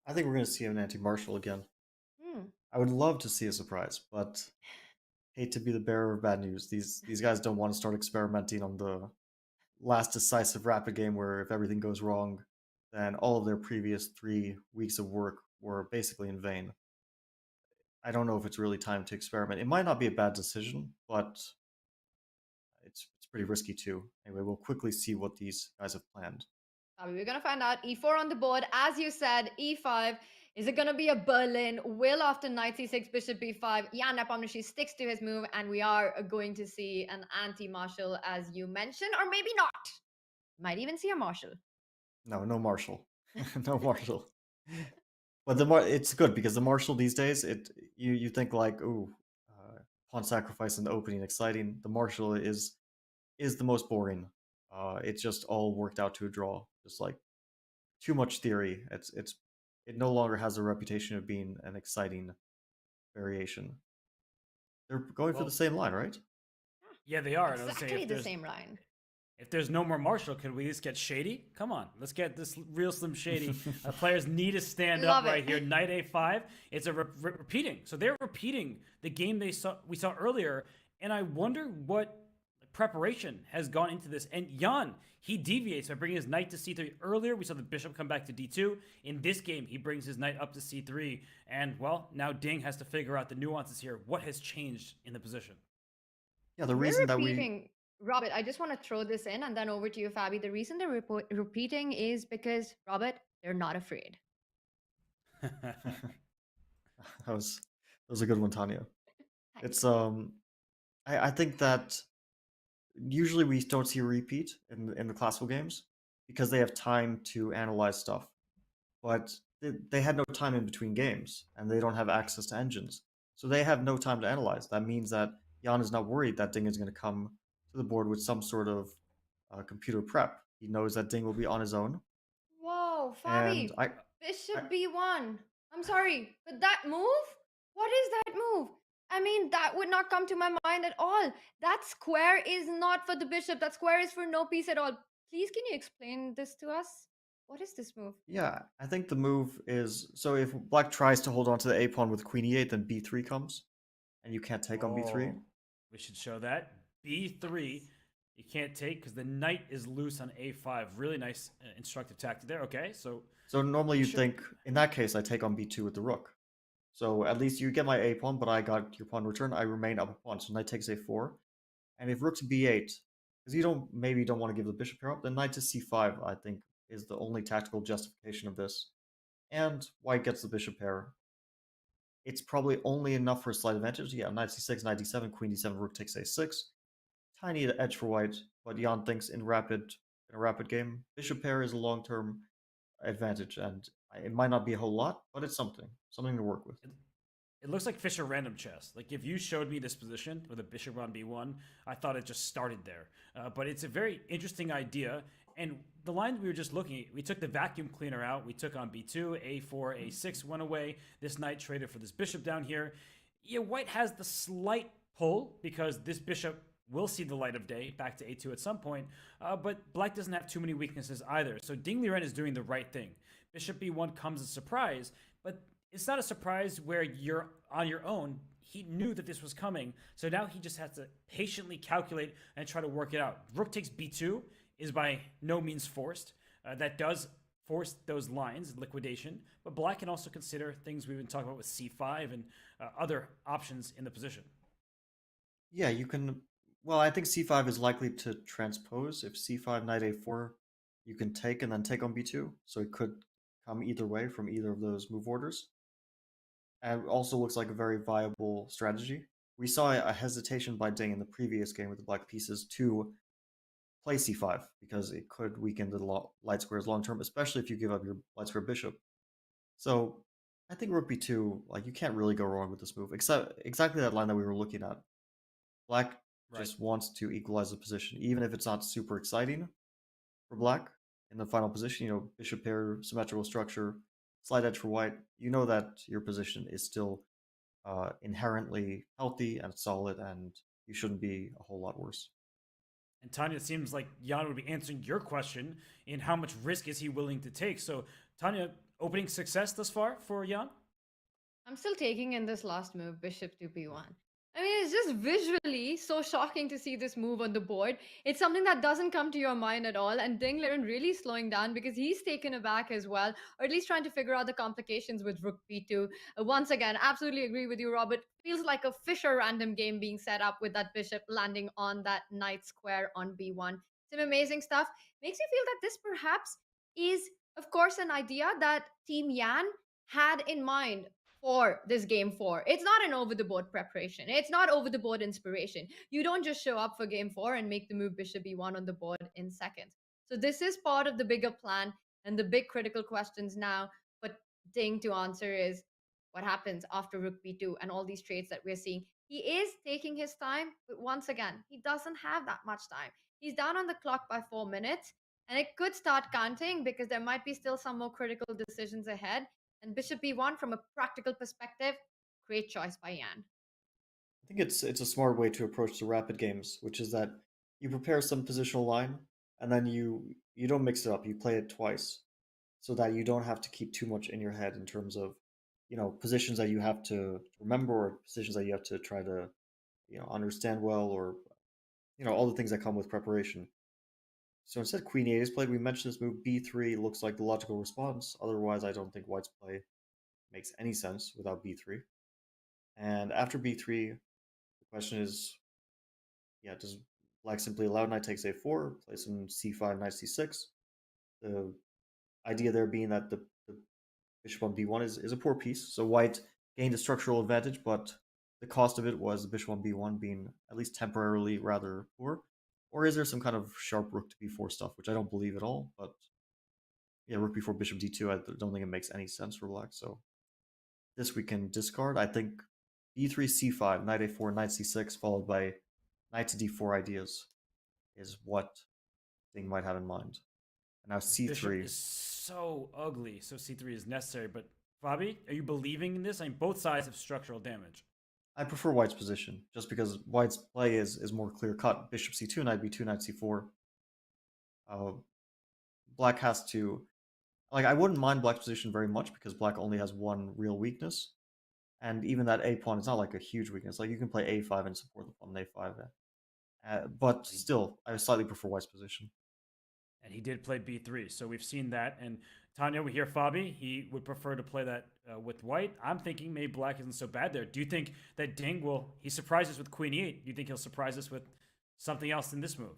I think we're going to see an anti-martial again. I would love to see a surprise, but hate to be the bearer of bad news. These guys don't want to start experimenting on the last decisive rapid game where if everything goes wrong, then all of their previous 3 weeks of work were basically in vain. I don't know if it's really time to experiment. It might not be a bad decision, but it's pretty risky too. Anyway, we'll quickly see what these guys have planned. We're going to find out. E4 on the board. As you said, E5. Is it going to be a Berlin? Will after knight c6, bishop b5, Jan Nepomniachtchi sticks to his move, and we are going to see an anti-marshal, as you mentioned, or maybe not. Might even see a marshal. No marshal. No marshal. But it's good because the marshal these days, you think like, ooh, pawn sacrifice in the opening exciting. The marshal is the most boring. It's just all worked out to a draw. Just like too much theory. It no longer has a reputation of being an exciting variation. They're going for the same line, right? Yeah, they are. Exactly the same line. If there's no more marshal, could we just get shady? Come on, let's get this real Slim Shady. Players need to stand up right here. Knight a5. It's a repeating. So they're repeating the game we saw earlier, and I wonder what preparation has gone into this. And Jan, he deviates by bringing his knight to c3. Earlier, we saw the bishop come back to d2. In this game, he brings his knight up to c3. And, well, now Ding has to figure out the nuances here. What has changed in the position? Yeah, the reason that we... Robert, I just want to throw this in and then over to you, Fabi. The reason they're repeating is because, Robert, they're not afraid. that was a good one, Tanya. It's I think that usually we don't see a repeat in the classical games because they have time to analyze stuff, but they had no time in between games and they don't have access to engines, so they have no time to analyze. That means that Jan is not worried that Ding is going to come to the board with some sort of computer prep. He knows that Ding will be on his own. Whoa, Fabi, bishop b1. I'm sorry, but that move? What is that move? I mean, that would not come to my mind at all. That square is not for the bishop. That square is for no piece at all. Please, can you explain this to us? What is this move? Yeah, I think the move is, so if black tries to hold on to the a pawn with queen e8, then b3 comes, and you can't take on b3. We should show that. b3, you can't take because the knight is loose on a5. Really nice instructive tactic there. Okay, so normally you think, in that case, I take on b2 with the rook. So at least you get my a pawn, but I got your pawn return. I remain up a pawn. So knight takes a4. And if rook to b8, because you maybe don't want to give the bishop pair up, then knight to c5, I think, is the only tactical justification of this. And white gets the bishop pair. It's probably only enough for a slight advantage. Yeah, knight c6, knight d7, queen d7, rook takes a6. Tiny edge for white, but Jan thinks in a rapid game, bishop pair is a long-term advantage, and it might not be a whole lot, but it's something to work with. It looks like Fischer random chess. Like if you showed me this position with a bishop on b1, I thought it just started there. But it's a very interesting idea. And the lines we were just looking at, we took the vacuum cleaner out. We took on b2, a4, a6 went away. This knight traded for this bishop down here. Yeah, white has the slight pull because this bishop will see the light of day back to a2 at some point. But black doesn't have too many weaknesses either. So Ding Liren is doing the right thing. Bishop b1 comes as a surprise, but it's not a surprise where you're on your own. He knew that this was coming, so now he just has to patiently calculate and try to work it out. Rook takes b2 is by no means forced. That does force those lines, liquidation, but black can also consider things we've been talking about with c5 and other options in the position. Yeah, you can... Well, I think c5 is likely to transpose. If c5, knight a4, you can take and then take on b2, so it could come either way from either of those move orders. And it also looks like a very viable strategy. We saw a hesitation by Ding in the previous game with the black pieces to play c5 because it could weaken the light squares long term, especially if you give up your light square bishop. So I think rook b2, like, you can't really go wrong with this move, except exactly that line that we were looking at. Black just wants to equalize the position, even if it's not super exciting for black in the final position. You know, bishop pair, symmetrical structure, slight edge for white. You know that your position is still inherently healthy and solid, and you shouldn't be a whole lot worse. And Tanya, it seems like Jan would be answering your question in how much risk is he willing to take. So Tanya, opening success thus far for Jan? I'm still taking in this last move, bishop to b1. I mean, it's just visually so shocking to see this move on the board. It's something that doesn't come to your mind at all. And Ding Liren really slowing down because he's taken aback as well, or at least trying to figure out the complications with rook b2. Once again, absolutely agree with you, Robert. Feels like a Fischer random game being set up with that bishop landing on that knight square on b1. Some amazing stuff. Makes me feel that this perhaps is, of course, an idea that Team Yan had in mind for this game 4. It's not an over the board preparation. It's not over the board inspiration. You don't just show up for game 4 and make the move bishop e1 on the board in seconds. So this is part of the bigger plan, and the big critical questions now for Ding to answer is what happens after rook b2 and all these trades that we're seeing. He is taking his time, but once again, he doesn't have that much time. He's down on the clock by 4 minutes, and it could start counting because there might be still some more critical decisions ahead. And bishop b1, from a practical perspective, great choice by Yan. I think it's a smart way to approach the rapid games, which is that you prepare some positional line and then you don't mix it up. You play it twice, so that you don't have to keep too much in your head in terms of, positions that you have to remember, or positions that you have to try to, understand well, or all the things that come with preparation. So instead, Queen E8 is played. We mentioned this move. B3 looks like the logical response. Otherwise, I don't think White's play makes any sense without B3. And after B3, the question is, does Black simply allow knight takes A4, play some C5, knight C6? The idea there being that the bishop on B1 is a poor piece. So White gained a structural advantage, but the cost of it was the bishop on B1 being at least temporarily rather poor. Or is there some kind of sharp rook to B4 stuff, which I don't believe at all, but yeah, rook before bishop D2, I don't think it makes any sense for Black, so this we can discard. I think B3, C5, knight A4, knight C6, followed by knight to D4 ideas is what Ding might have in mind. And now C3 bishop is so ugly, so C3 is necessary, but Fabi, are you believing in this? I mean, both sides have structural damage. I prefer White's position, just because White's play is more clear-cut. Bishop C2, knight B2, knight C4. Black has to... I wouldn't mind Black's position very much, because Black only has one real weakness. And even that A pawn is not like a huge weakness. You can play A5 and support the pawn on A5. But still, I slightly prefer White's position. And he did play B3, so we've seen that. And Tanya, we hear Fabi. He would prefer to play that with White. I'm thinking maybe Black isn't so bad there. Do you think that Ding he surprised us with Queen E8? Do you think he'll surprise us with something else in this move?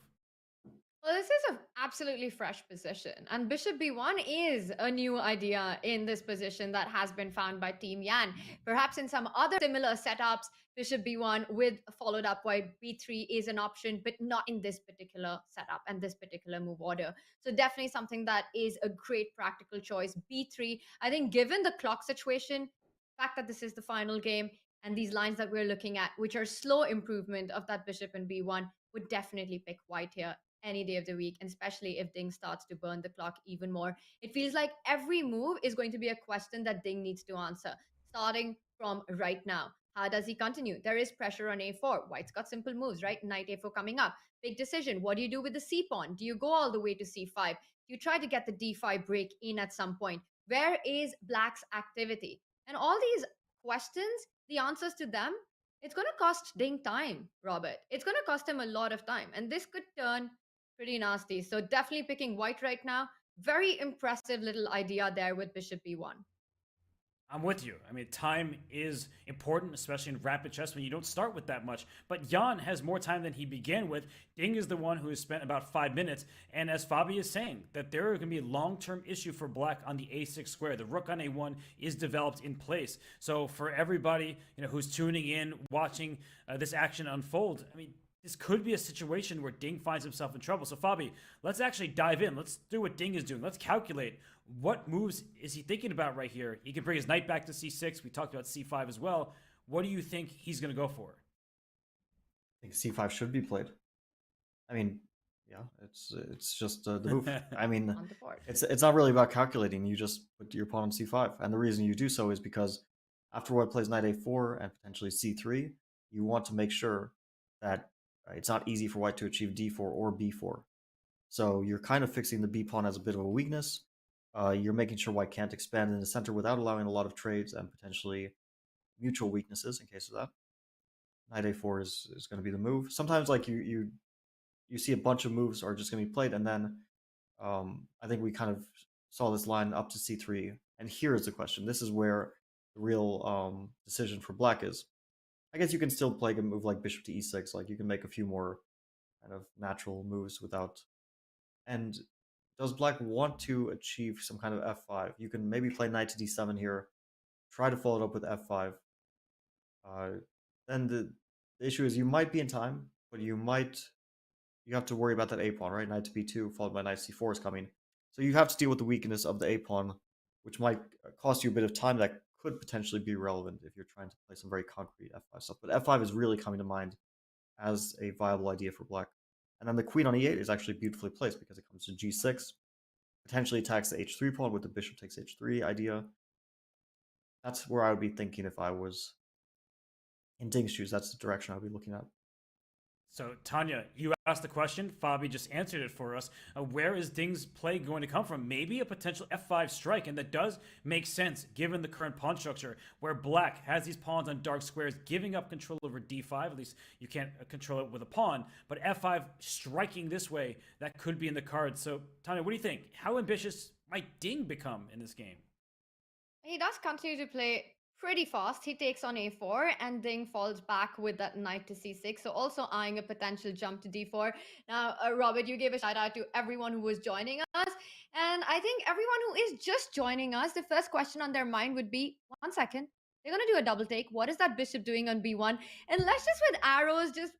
Well, this is an absolutely fresh position, and bishop b1 is a new idea in this position that has been found by Team Yan. Perhaps in some other similar setups, bishop b1 with followed up white b3 is an option, but not in this particular setup and this particular move order. So definitely something that is a great practical choice. B3, I think, given the clock situation, the fact that this is the final game, and these lines that we're looking at, which are slow improvement of that bishop in b1, would definitely pick White here any day of the week, and especially if Ding starts to burn the clock even more. It feels like every move is going to be a question that Ding needs to answer, starting from right now. How does he continue? There is pressure on a4. White's got simple moves, right? Knight a4 coming up. Big decision. What do you do with the c pawn? Do you go all the way to c5? Do you try to get the d5 break in at some point? Where is Black's activity? And all these questions, the answers to them, it's going to cost Ding time, Robert. It's going to cost him a lot of time. And this could turn pretty nasty. So definitely picking White right now. Very impressive little idea there with bishop b1. I'm with you. I mean, time is important, especially in rapid chess when you don't start with that much. But Jan has more time than he began with. Ding is the one who has spent about 5 minutes. And as Fabi is saying, that there are going to be a long-term issue for Black on the a6 square. The rook on a1 is developed in place. So for everybody who's tuning in, watching this action unfold, I mean, this could be a situation where Ding finds himself in trouble. So Fabi, let's actually dive in. Let's do what Ding is doing. Let's calculate what moves is he thinking about right here. He can bring his knight back to c6. We talked about c5 as well. What do you think he's going to go for? I think c5 should be played. I mean, yeah, it's just the move. I mean, it's not really about calculating. You just put your pawn on c5. And the reason you do so is because after White plays knight a4 and potentially c3, you want to make sure that it's not easy for White to achieve d4 or b4. So you're kind of fixing the b pawn as a bit of a weakness. You're making sure White can't expand in the center without allowing a lot of trades and potentially mutual weaknesses in case of that. Knight a4 is going to be the move. Sometimes you see a bunch of moves are just going to be played, and then I think we kind of saw this line up to c3. And here is the question. This is where the real decision for Black is. I guess you can still play a move like bishop to e6. You can make a few more kind of natural moves without... And does black want to achieve some kind of f5? You can maybe play knight to d7 here, try to follow it up with f5. Then the issue is you might be in time, but you have to worry about that a pawn, right? Knight to b2 followed by knight c4 is coming. So you have to deal with the weakness of the a pawn, which might cost you a bit of time that could potentially be relevant if you're trying to play some very concrete f5 stuff. But f5 is really coming to mind as a viable idea for black. And then the queen on e8 is actually beautifully placed because it comes to g6, potentially attacks the h3 pawn with the bishop takes h3 idea. That's where I would be thinking if I was in Ding's shoes. That's the direction I would be looking at. So, Tanya, you asked the question. Fabi just answered it for us. Where is Ding's play going to come from? Maybe a potential f5 strike, and that does make sense given the current pawn structure, where black has these pawns on dark squares, giving up control over d5. At least you can't control it with a pawn, but f5 striking this way, that could be in the cards. So, Tanya, what do you think? How ambitious might Ding become in this game? He does continue to play pretty fast. He takes on a4 and Ding falls back with that knight to c6. So also eyeing a potential jump to d4. Now, Robert, you gave a shout out to everyone who was joining us. And I think everyone who is just joining us, the first question on their mind would be, 1 second, they're going to do a double take. What is that bishop doing on b1? And let's just with arrows, just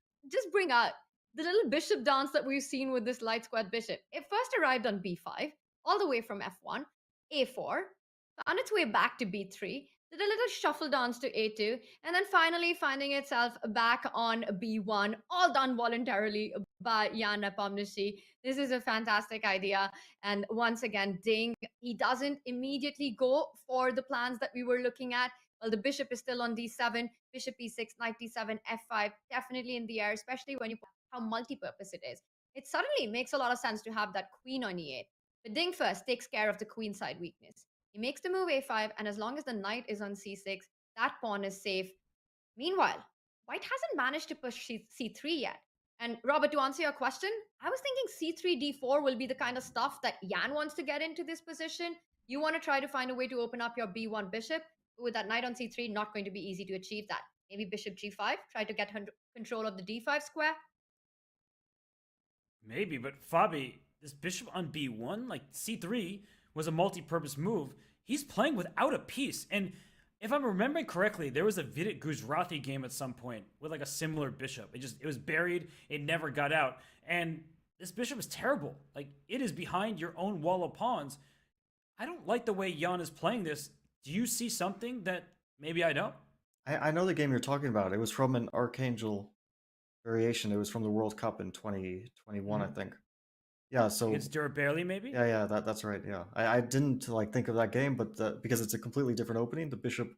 bring out the little bishop dance that we've seen with this light squared bishop. It first arrived on b5, all the way from f1, a4, on its way back to b3, did a little shuffle dance to a2, and then finally finding itself back on b1, all done voluntarily by Jan Nepomniachtchi. This is a fantastic idea. And once again, Ding, he doesn't immediately go for the plans that we were looking at. Well, the bishop is still on d7, bishop e6, knight d7, f5, definitely in the air, especially when you put how multi-purpose it is. It suddenly makes a lot of sense to have that queen on e8. But Ding first takes care of the queen side weakness. He makes the move a5, and as long as the knight is on c6, that pawn is safe. Meanwhile, white hasn't managed to push c3 yet. And Robert, to answer your question, I was thinking c3, d4 will be the kind of stuff that Jan wants to get into this position. You want to try to find a way to open up your b1 bishop. But with that knight on c3, not going to be easy to achieve that. Maybe bishop g5, try to get control of the d5 square. Maybe, but Fabi, this bishop on b1, like c3, was a multi-purpose move. He's playing without a piece. And if I'm remembering correctly, there was a Vidit Guzrathi game at some point with like a similar bishop. It was buried. It never got out. And this bishop is terrible. Like, it is behind your own wall of pawns. I don't like the way Jan is playing this. Do you see something that maybe I don't? I know the game you're talking about. It was from an Archangel variation. It was from the World Cup in 2021, I think. Yeah, so It's Durabarely, maybe? yeah, that's right. Yeah, I didn't like think of that game, but because it's a completely different opening, the bishop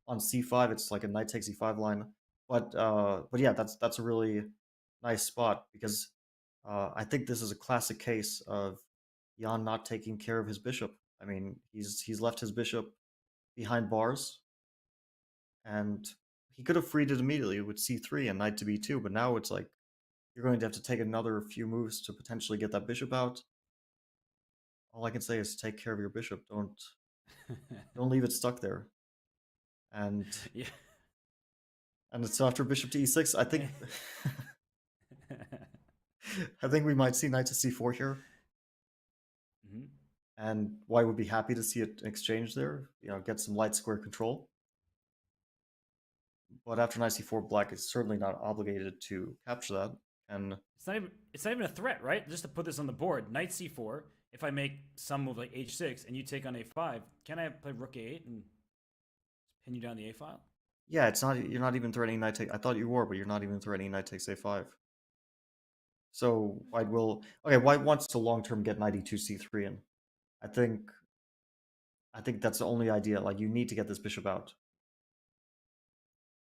on c5, it's like a knight takes e5 line. But yeah, that's a really nice spot because I think this is a classic case of Jan not taking care of his bishop. I mean, he's left his bishop behind bars, and he could have freed it immediately with c3 and knight to b2, but now it's like you're going to have to take another few moves to potentially get that bishop out. All I can say is take care of your bishop. Don't leave it stuck there. And Yeah. and so after bishop to e6, I think I think we might see knight to c4 here. Mhm. And white would be happy to see it exchange there, get some light square control. But after knight c4, black is certainly not obligated to capture that. And It's not even a threat, right? Just to put this on the board, knight c4. If I make some move like h6 and you take on a5, can I play rook a8 and pin you down the a file? yeah, you're not even threatening knight take. I thought you were, but you're not even threatening knight takes a5. So white wants to long term get knight e2 c3 in. I think that's the only idea. Like, you need to get this bishop out.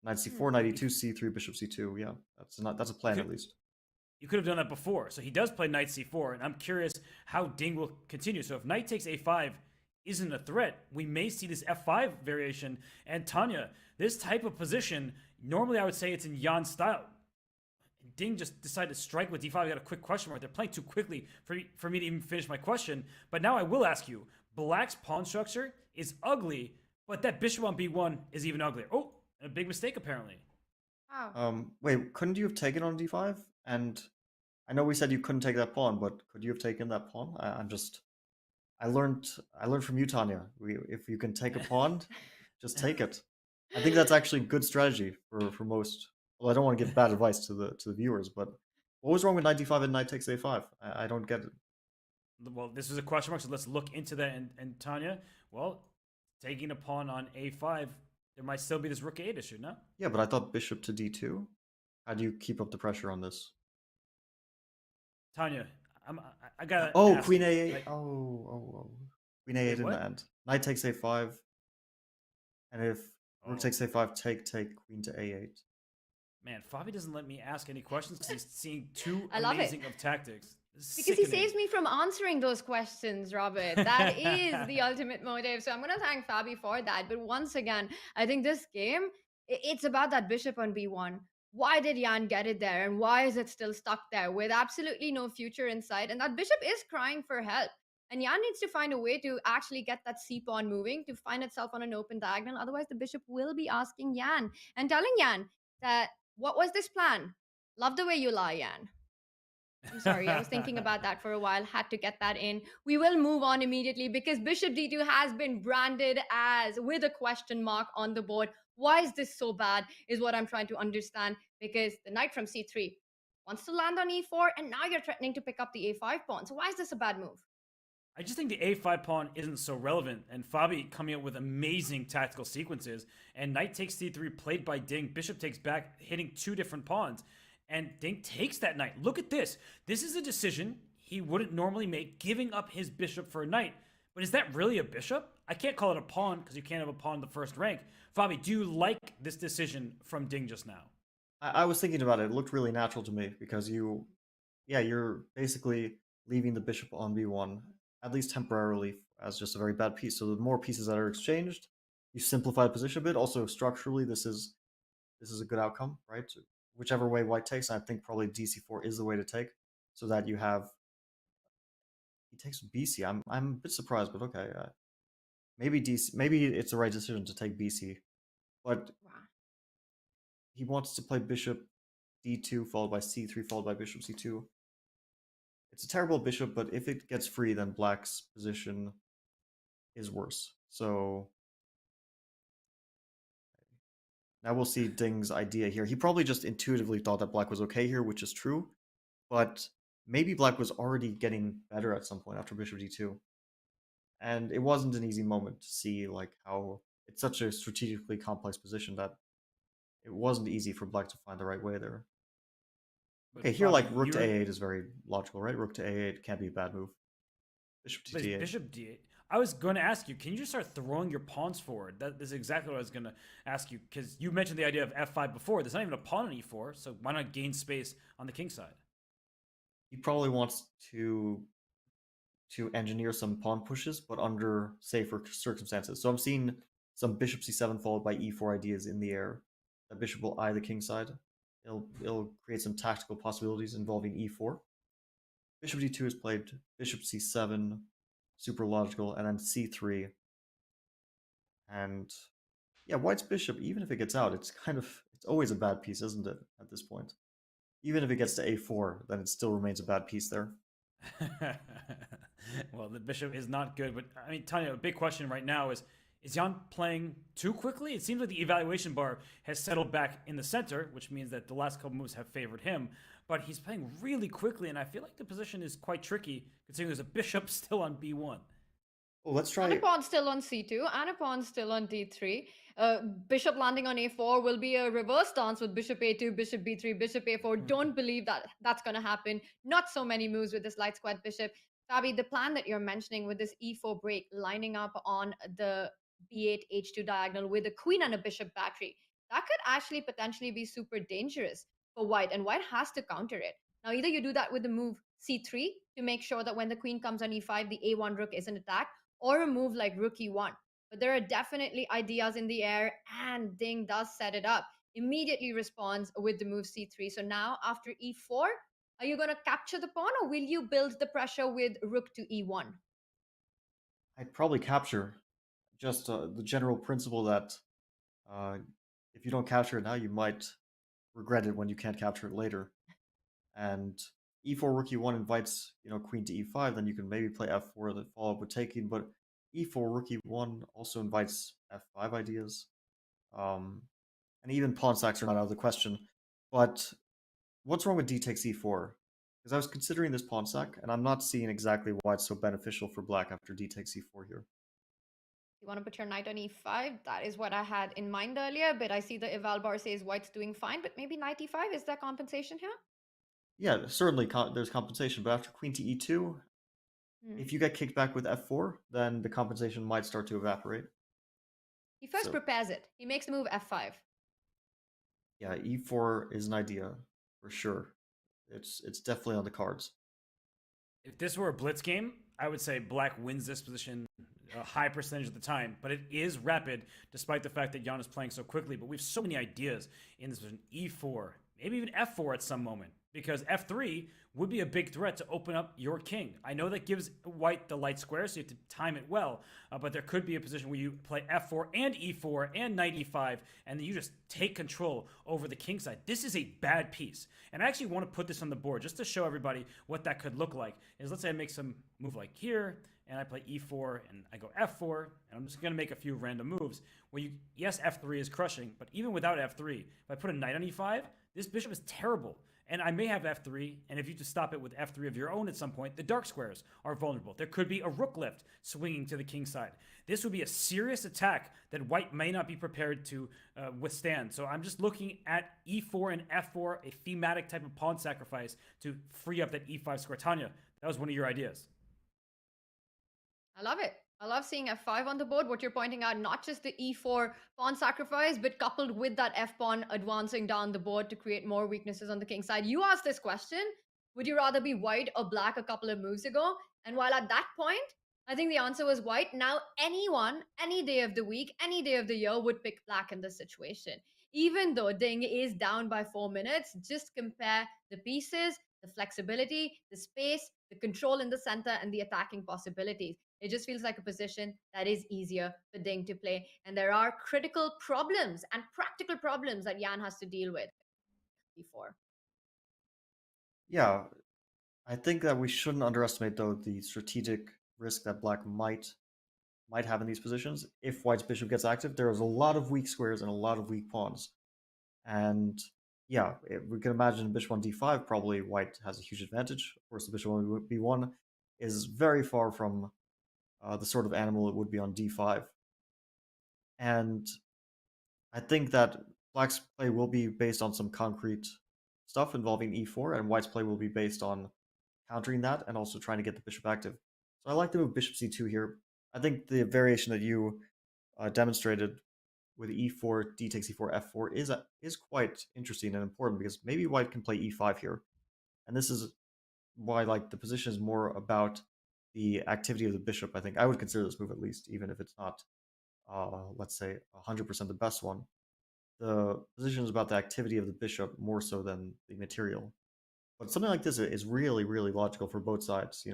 Knight c4, knight e2, c3, bishop c2. Yeah, that's a plan at least. You could have done that before. So he does play knight c4, and I'm curious how Ding will continue. So if knight takes a5 isn't a threat, we may see this f5 variation. And Tanya, this type of position, normally I would say it's in Jan's style. Ding just decided to strike with d5. I got a quick question mark. They're playing too quickly for me to even finish my question. But now I will ask you, black's pawn structure is ugly, but that bishop on b1 is even uglier. Oh, a big mistake apparently. Wow. Wait, couldn't you have taken on d5? And I know we said you couldn't take that pawn, but could you have taken that pawn? I'm just I learned from you, Tanya. If you can take a pawn, just take it. I think that's actually good strategy for most. Well, I don't want to give bad advice to the viewers, but what was wrong with knight d5 and knight takes a5? I don't get it. Well, this is a question mark, so let's look into that. And Tanya, well, taking a pawn on a5, there might still be this rook a8 issue, no? Yeah, but I thought bishop to d2. How do you keep up the pressure on this? Tanya, I gotta. Oh, ask, queen a8. like, Oh. Queen a8 in what? the end. Knight takes a5. And if rook takes a5, take, queen to a8. Man, Fabi doesn't let me ask any questions because he's seeing too I love amazing of tactics. Because he saves me from answering those questions, Robert. That is the ultimate motive. So I'm going to thank Fabi for that. But once again, I think this game, it's about that bishop on b1. Why did Jan get it there? And why is it still stuck there with absolutely no future in sight? And that bishop is crying for help. And Jan needs to find a way to actually get that c pawn moving to find itself on an open diagonal. Otherwise, the bishop will be asking Jan and telling Jan that, what was this plan? Love the way you lie, Jan. I'm sorry, I was thinking about that for a while, had to get that in. We will move on immediately because bishop d2 has been branded as with a question mark on the board. Why is this so bad is what I'm trying to understand, because the knight from c3 wants to land on e4 and now you're threatening to pick up the a5 pawn. So why is this a bad move? I just think the a5 pawn isn't so relevant, and Fabi coming up with amazing tactical sequences, and knight takes c3 played by Ding, bishop takes back, hitting two different pawns. And Ding takes that knight. Look at this. This is a decision he wouldn't normally make, giving up his bishop for a knight. But is that really a bishop? I can't call it a pawn because you can't have a pawn in the first rank. Fabi, do you like this decision from Ding just now? I was thinking about it. It looked really natural to me because you're basically leaving the bishop on b1, at least temporarily, as just a very bad piece. So the more pieces that are exchanged, you simplify the position a bit. Also, structurally, this is a good outcome, right? Whichever way white takes, I think probably dc4 is the way to take, so that you have. He takes bc. I'm a bit surprised, but okay. Maybe DC. Maybe it's the right decision to take bc, but he wants to play bishop d2 followed by c3 followed by bishop c2. It's a terrible bishop, but if it gets free, then black's position is worse. So now we'll see Ding's idea here. He probably just intuitively thought that black was okay here, which is true. But maybe black was already getting better at some point after bishop d2. And it wasn't an easy moment to see like how it's such a strategically complex position that it wasn't easy for black to find the right way there. But Okay, here Fabi, like rook to a8 is very logical, right? Rook to a8 can't be a bad move. Bishop to d8. Bishop d8. I was going to ask you, can you just start throwing your pawns forward? That is exactly what I was going to ask you, because you mentioned the idea of f5 before. There's not even a pawn on e4, so why not gain space on the king side? He probably wants to engineer some pawn pushes, but under safer circumstances. So I'm seeing some bishop c7 followed by e4 ideas in the air. That bishop will eye the king side. It'll create some tactical possibilities involving e4. Bishop d2 is played, bishop c7, super logical, and then c3. And yeah, white's bishop, even if it gets out, it's always a bad piece, isn't it, at this point? Even if it gets to a4, then it still remains a bad piece there. Well, the bishop is not good, but I mean, Tanya, a big question right now is Jan playing too quickly? It seems like the evaluation bar has settled back in the center, which means that the last couple moves have favored him, but he's playing really quickly, and I feel like the position is quite tricky, considering there's a bishop still on b1. Oh, let's try. And a pawn still on c2, and a pawn still on d3. Bishop landing on a4 will be a reverse dance with bishop a2, bishop b3, bishop a4. Don't believe that that's going to happen. Not so many moves with this light squared bishop. Fabi, the plan that you're mentioning with this e4 break, lining up on the b8, h2 diagonal with a queen and a bishop battery, that could actually potentially be super dangerous for white, and white has to counter it. Now, either you do that with the move c3 to make sure that when the queen comes on e5, the a1 rook isn't attacked, or a move like rook e1. But there are definitely ideas in the air, and Ding does set it up. Immediately responds with the move c3. So now after e4, are you going to capture the pawn, or will you build the pressure with rook to e1? I'd probably capture. Just the general principle that if you don't capture it now, you might regret it when you can't capture it later. And e4 rook e1 invites, queen to e5, then you can maybe play f4 that follow up with taking, but e4 rook e1 also invites f5 ideas. And even pawn sacks are not out of the question. But what's wrong with d takes e4? Because I was considering this pawn sack, and I'm not seeing exactly why it's so beneficial for black after d takes e4 here. You want to put your knight on e5? That is what I had in mind earlier, but I see the eval bar says white's doing fine, but maybe knight e5, is there compensation here? Yeah, certainly there's compensation, but after queen to e2, if you get kicked back with f4, then the compensation might start to evaporate. He first prepares it. He makes the move f5. Yeah, e4 is an idea for sure. It's definitely on the cards. If this were a blitz game, I would say black wins this position a high percentage of the time, but it is rapid despite the fact that Jan is playing so quickly. But we have so many ideas in this position. E4, maybe even f4 at some moment, because f3 would be a big threat to open up your king. I know that gives white the light square, so you have to time it well, but there could be a position where you play f4 and e4 and knight e5, and then you just take control over the king side. This is a bad piece, and I actually want to put this on the board just to show everybody what that could look like. Is let's say I make some move like here, and I play e4, and I go f4, and I'm just going to make a few random moves. Where yes, f3 is crushing, but even without f3, if I put a knight on e5, this bishop is terrible. And I may have f3, and if you just stop it with f3 of your own at some point, the dark squares are vulnerable. There could be a rook lift swinging to the king side. This would be a serious attack that white may not be prepared to withstand. So I'm just looking at e4 and f4, a thematic type of pawn sacrifice to free up that e5 square. Tanya, that was one of your ideas. I love it. I love seeing f5 on the board. What you're pointing out, not just the e4 pawn sacrifice, but coupled with that f pawn advancing down the board to create more weaknesses on the king side. You asked this question, would you rather be white or black a couple of moves ago? And while at that point, I think the answer was white. Now anyone, any day of the week, any day of the year would pick black in this situation. Even though Ding is down by 4 minutes, just compare the pieces, the flexibility, the space, the control in the center, and the attacking possibilities. It just feels like a position that is easier for Ding to play. And there are critical problems and practical problems that Jan has to deal with before. Yeah, I think that we shouldn't underestimate, though, the strategic risk that black might have in these positions. If white's bishop gets active, there is a lot of weak squares and a lot of weak pawns. And yeah, we can imagine bishop on d5, probably white has a huge advantage. Of course, the bishop on b1 is very far from the sort of animal it would be on d5. And I think that black's play will be based on some concrete stuff involving e4, and white's play will be based on countering that and also trying to get the bishop active. So I like the move bishop c2 here. I think the variation that you demonstrated with e4, d takes e4, f4 is quite interesting and important, because maybe white can play e5 here. And this is why the position is more about the activity of the bishop. I think I would consider this move, at least, even if it's not, let's say, 100% the best one. The position is about the activity of the bishop more so than the material. But something like this is really, really logical for both sides.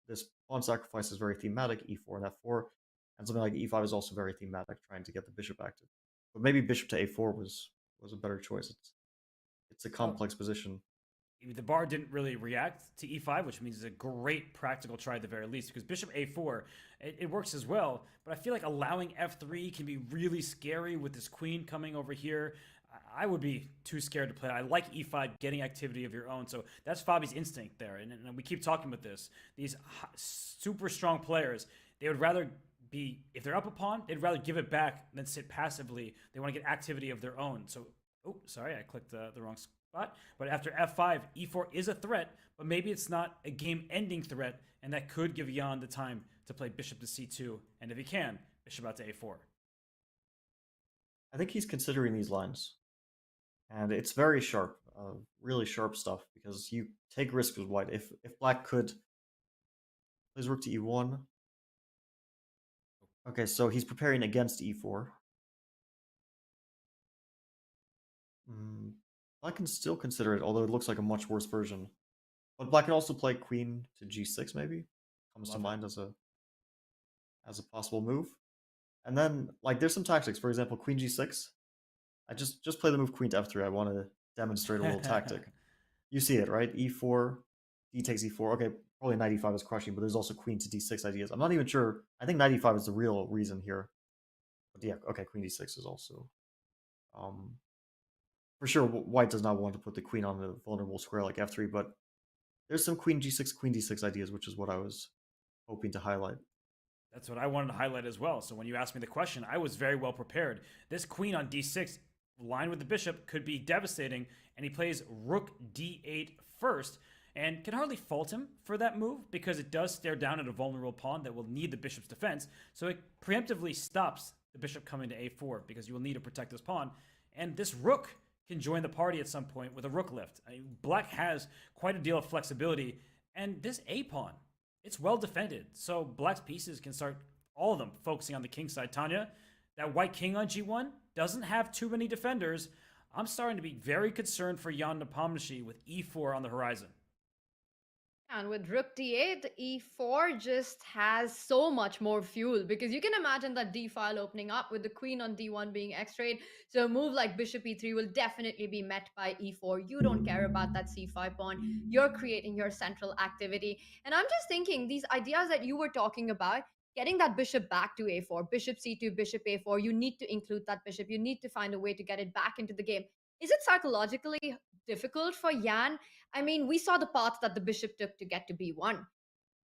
This pawn sacrifice is very thematic, e4 and f4, and something like e5 is also very thematic, trying to get the bishop active. But maybe bishop to a4 was a better choice. It's a complex position. The bar didn't really react to e5, which means it's a great practical try at the very least, because bishop a4, it works as well, but I feel like allowing f3 can be really scary with this queen coming over here. I would be too scared to play. I like e5, getting activity of your own, so that's Fabi's instinct there, and we keep talking about this. These super strong players, they would rather be, if they're up a pawn, they'd rather give it back than sit passively. They want to get activity of their own. So, oh, sorry, I clicked the wrong spot. But after f5, e4 is a threat, but maybe it's not a game-ending threat, and that could give Jan the time to play bishop to c2, and if he can, bishop out to a4. I think he's considering these lines, and it's very sharp, really sharp stuff, because you take risks with white. If black could plays rook to e1. Okay, so he's preparing against e4. Black can still consider it, although it looks like a much worse version. But black can also play queen to g6, maybe. Comes to mind as a possible move. And then, there's some tactics. For example, queen g6. I just play the move queen to f3. I want to demonstrate a little tactic. You see it, right? E4, D takes E4. Okay, probably knight E5 is crushing, but there's also queen to D6 ideas. I'm not even sure. I think knight E5 is the real reason here. But yeah, okay, queen D6 is also. For sure, white does not want to put the queen on a vulnerable square like F3, but there's some queen D6 ideas, which is what I was hoping to highlight. That's what I wanted to highlight as well. So when you asked me the question, I was very well prepared. This queen on D6, lined with the bishop, could be devastating, and he plays rook D8 first, and can hardly fault him for that move because it does stare down at a vulnerable pawn that will need the bishop's defense. So it preemptively stops the bishop coming to A4 because you will need to protect this pawn. And this rook can join the party at some point with a rook lift. I mean, black has quite a deal of flexibility, and this A pawn, it's well defended. So black's pieces can start, all of them, focusing on the king side. Tanya, that white king on G1 doesn't have too many defenders. I'm starting to be very concerned for Jan Nepomniachtchi with E4 on the horizon. And with rook d8, e4 just has so much more fuel because you can imagine that d file opening up with the queen on d1 being x-rayed. So a move like bishop e3 will definitely be met by e4. You don't care about that c5 pawn. You're creating your central activity. And I'm just thinking these ideas that you were talking about, getting that bishop back to a4, bishop c2, bishop a4, you need to include that bishop. You need to find a way to get it back into the game. Is it psychologically difficult for Jan? I mean, we saw the path that the bishop took to get to b1.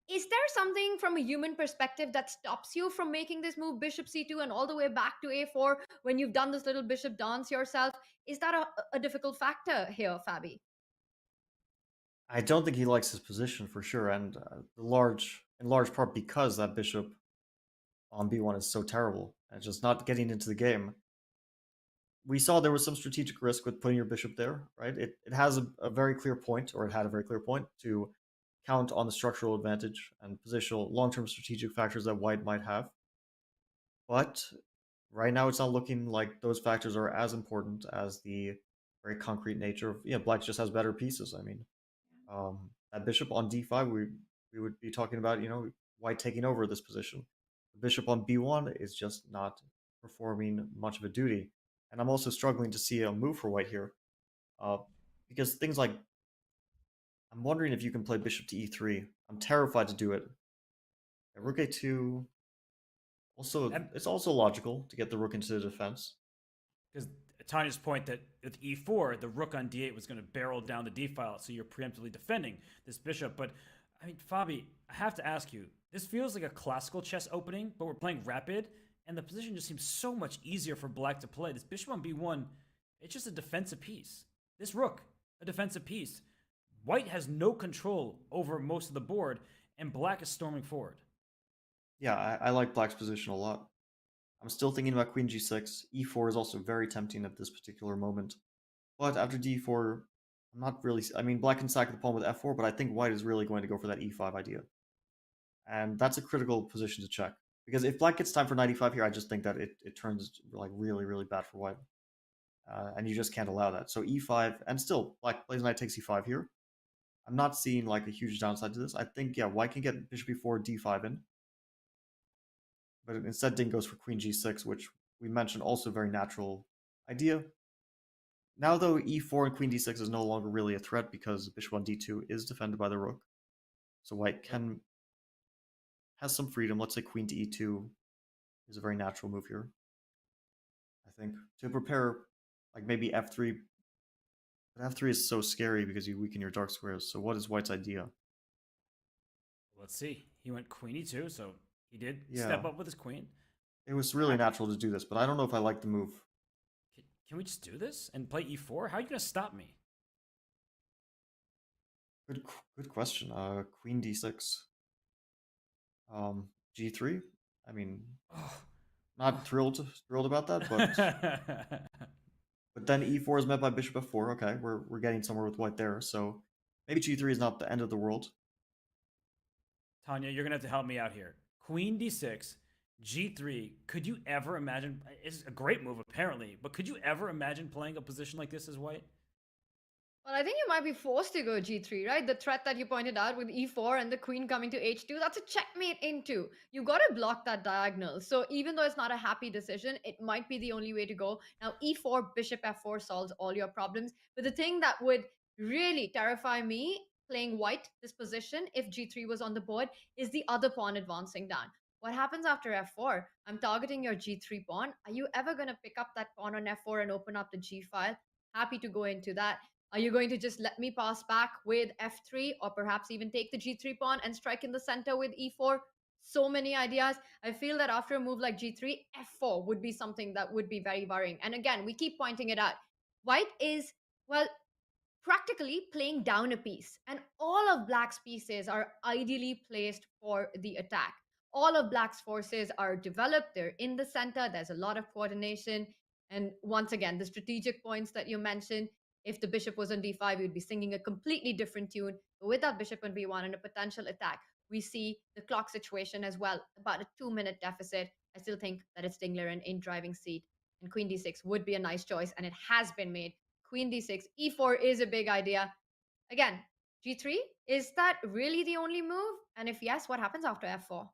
Is there something from a human perspective that stops you from making this move bishop c2 and all the way back to a4 when you've done this little bishop dance yourself? Is that a difficult factor here, Fabi? I don't think he likes his position for sure, and in large part because that bishop on b1 is so terrible and just not getting into the game. We saw there was some strategic risk with putting your bishop there, right? It has a very clear point, or it had a very clear point, to count on the structural advantage and positional long-term strategic factors that white might have. But right now it's not looking like those factors are as important as the very concrete nature of, black just has better pieces. I mean, that bishop on d5, we would be talking about, white taking over this position. The bishop on b1 is just not performing much of a duty. And I'm also struggling to see a move for white here. Because things like, I'm wondering if you can play bishop to e3. I'm terrified to do it. Rook a2, also, it's also logical to get the rook into the defense. Because Tanya's point that with e4, the rook on d8 was going to barrel down the d file, so you're preemptively defending this bishop. But, I mean, Fabi, I have to ask you, this feels like a classical chess opening, but we're playing rapid, and the position just seems so much easier for black to play. This bishop on b1, it's just a defensive piece. This rook, a defensive piece. White has no control over most of the board, and black is storming forward. Yeah, I like black's position a lot. I'm still thinking about queen g6. e4 is also very tempting at this particular moment. But after d4, I'm not really... I mean, black can sack the pawn with f4, but I think white is really going to go for that e5 idea. And that's a critical position to check. Because if black gets time for knight e5 here, I just think that it turns like really, really bad for white. And you just can't allow that. So e5, and still, black plays knight takes e5 here. I'm not seeing like a huge downside to this. I think, white can get bishop e4, d5 in. But instead, Ding goes for queen g6, which we mentioned also a very natural idea. Now, though, e4 and queen d6 is no longer really a threat because bishop on d2 is defended by the rook. So white has some freedom. Let's say queen to e2 is a very natural move here, I think, to prepare like maybe f3. But f3 is so scary because you weaken your dark squares. So what is white's idea? Let's see. He went queen e2, so he did step up with his queen. It was really natural to do this, but I don't know if I like the move. Can we just do this and play e4? How are you going to stop me? Good question. Queen d6. G3. I mean, not thrilled about that, but but then e4 is met by bishop f4. Okay, we're getting somewhere with white there. So maybe g3 is not the end of the world. Tanya, you're gonna have to help me out here. Queen d6, g3. Could you ever imagine? It's a great move apparently, but could you ever imagine playing a position like this as white? Well, I think you might be forced to go g3, right? The threat that you pointed out with e4 and the queen coming to h2, that's a checkmate into. You got to block that diagonal. So even though it's not a happy decision, it might be the only way to go. Now, e4, bishop f4 solves all your problems. But the thing that would really terrify me playing white this position if g3 was on the board is the other pawn advancing down. What happens after f4? I'm targeting your g3 pawn. Are you ever going to pick up that pawn on f4 and open up the g file? Happy to go into that. Are you going to just let me pass back with f3, or perhaps even take the g3 pawn and strike in the center with e4? So many ideas. I feel that after a move like g3, f4 would be something that would be very worrying. And again, we keep pointing it out. White is, well, practically playing down a piece, and all of black's pieces are ideally placed for the attack. All of black's forces are developed, they're in the center, there's a lot of coordination. And once again, the strategic points that you mentioned, if the bishop was on d5, you'd be singing a completely different tune. But with that bishop on b1 and a potential attack, we see the clock situation as well, about a 2-minute deficit. I still think that it's Ding Liren in driving seat, and queen d6 would be a nice choice, and it has been made. Queen d6, e4 is a big idea. Again, g3, is that really the only move? And if yes, what happens after f4?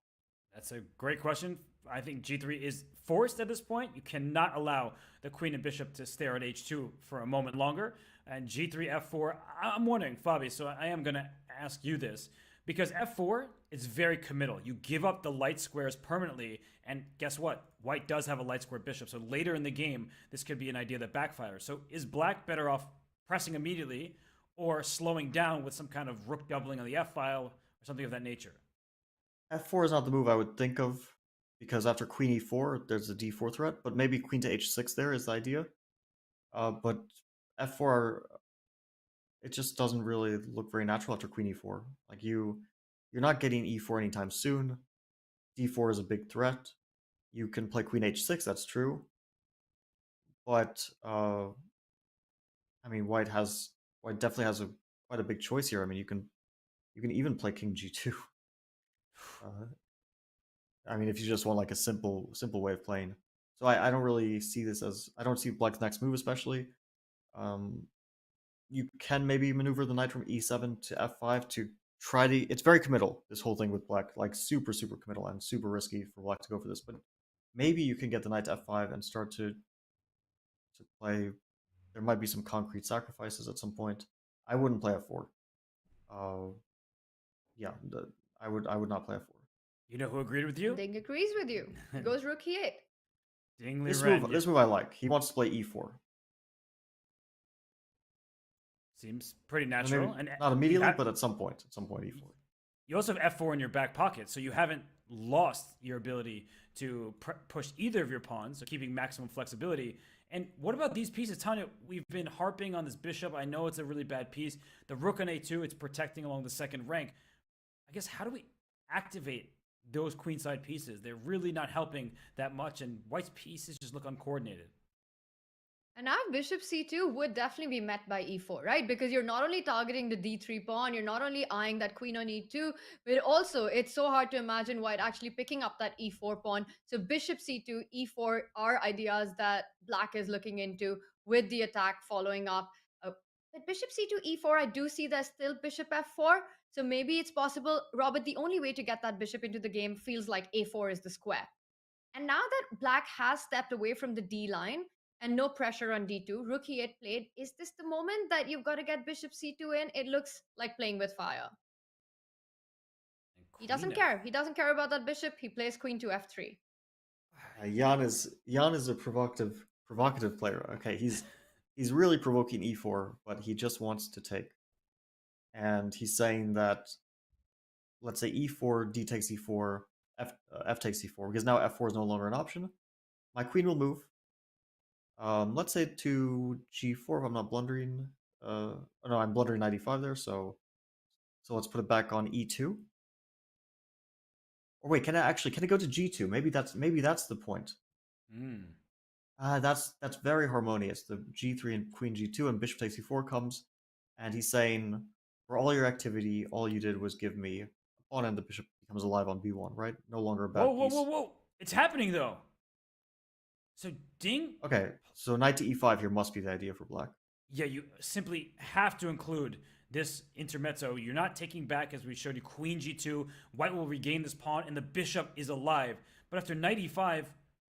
That's a great question. I think g3 is forced at this point. You cannot allow the queen and bishop to stare at h2 for a moment longer. And g3, f4, I'm wondering, Fabi, so I am going to ask you this. Because f4 is very committal. You give up the light squares permanently, and guess what? White does have a light square bishop, so later in the game, this could be an idea that backfires. So is black better off pressing immediately or slowing down with some kind of rook doubling on the f-file or something of that nature? f4 is not the move I would think of, because after queen e4, there's a d4 threat, but maybe queen to h6 there is the idea. But f4, it just doesn't really look very natural after queen e4. Like you're not getting e4 anytime soon. d4 is a big threat. You can play queen h6, that's true. But I mean, white definitely has quite a big choice here. I mean, you can even play king g2. I mean, if you just want like a simple way of playing. So I don't really see this as, I don't see black's next move especially. You can maybe maneuver the knight from e7 to f5 to try to, it's very committal, this whole thing with black, like super committal and super risky for black to go for this, but maybe you can get the knight to f5 and start to play, there might be some concrete sacrifices at some point. I wouldn't play f4. Yeah, I would not play f4. You know who agreed with you? Ding agrees with you. He goes rook e8. Ding Liren. This move I like. He wants to play e4. Seems pretty natural. And not immediately, but at some point e4. You also have f4 in your back pocket, so you haven't lost your ability to push either of your pawns, so keeping maximum flexibility. And what about these pieces? Tanya, we've been harping on this bishop. I know it's a really bad piece. The rook on a2, it's protecting along the second rank. I guess, how do we activate those queenside pieces? They're really not helping that much, and white's pieces just look uncoordinated. And now bishop c2 would definitely be met by e4, right? Because you're not only targeting the d3 pawn, you're not only eyeing that queen on e2, but also it's so hard to imagine white actually picking up that e4 pawn. So bishop c2, e4 are ideas that black is looking into, with the attack following up. But bishop c2, e4, I do see there's still bishop f4. So maybe it's possible, Robert, the only way to get that bishop into the game feels like a4 is the square. And now that black has stepped away from the d line, and no pressure on d2, rook e8 played, is this the moment that you've got to get bishop c2 in? It looks like playing with fire. He doesn't care. He doesn't care about that bishop. He plays queen to f3. Jan is a provocative player. Okay, he's really provoking e4, but he just wants to take. And he's saying that, let's say e4, d takes e4, f takes e4, because now f4 is no longer an option. My queen will move. Let's say to g4 if I'm not blundering. Oh no, I'm blundering knight e5 there, so let's put it back on e2. Or wait, can it go to g2? Maybe that's the point. That's very harmonious. The g3 and queen g2 and bishop takes e4 comes, and he's saying, for all your activity, all you did was give me a pawn and the bishop becomes alive on b1, right? No longer a bad piece. Whoa. It's happening though. So Ding... Okay, so knight to e5 here must be the idea for black. Yeah, you simply have to include this intermezzo. You're not taking back, as we showed you, queen g2. White will regain this pawn, and the bishop is alive. But after knight e5,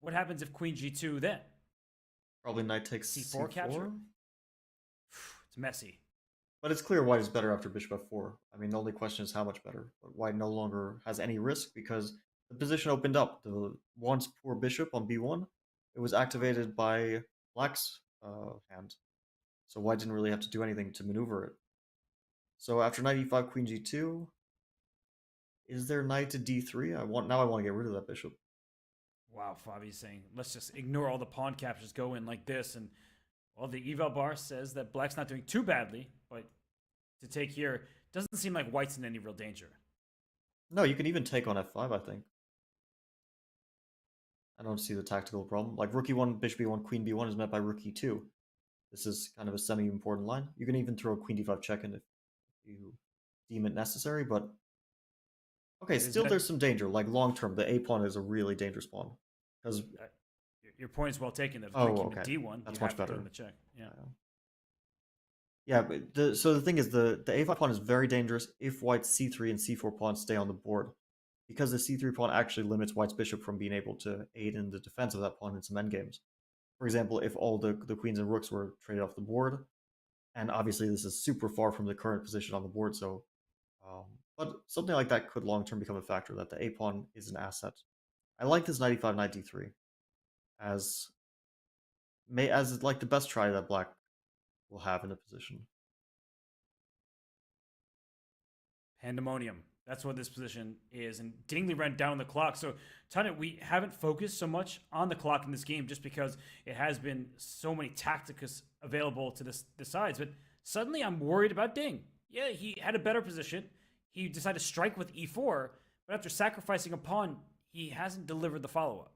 what happens if queen g2 then? Probably knight takes c4 capture? It's messy. But it's clear white is better after bishop f4. I mean, the only question is how much better. But white no longer has any risk because the position opened up. The once poor bishop on b1, it was activated by black's hand. So white didn't really have to do anything to maneuver it. So after knight e5, queen g2, is there knight to d3? I want to get rid of that bishop. Wow, Fabi's saying, let's just ignore all the pawn captures, go in like this. And, well, the eval bar says that black's not doing too badly, but to take here, doesn't seem like white's in any real danger. No, you can even take on f5, I think. I don't see the tactical problem. Like rook e1, bishop e1, queen b1 is met by rook e2. This is kind of a semi-important line. You can even throw queen d5 check in if you deem it necessary, but okay, still there's some danger. Like long term, the a pawn is a really dangerous pawn because your point is well taken. That if okay, d1, that's you much have better. To the check. Yeah. Yeah, but so the thing is, the a5 pawn is very dangerous if white's c3 and c4 pawns stay on the board, because the c3 pawn actually limits white's bishop from being able to aid in the defense of that pawn in some endgames. For example, if all the queens and rooks were traded off the board, and obviously this is super far from the current position on the board, so but something like that could long term become a factor, that the a pawn is an asset. I like this knight e5, knight d3 as like the best try that black will have in the position. Pandemonium. That's what this position is. And Ding Liren down the clock. So, Tanya, we haven't focused so much on the clock in this game just because it has been so many tactics available to the sides. But suddenly I'm worried about Ding. Yeah, he had a better position. He decided to strike with e4. But after sacrificing a pawn, he hasn't delivered the follow-up.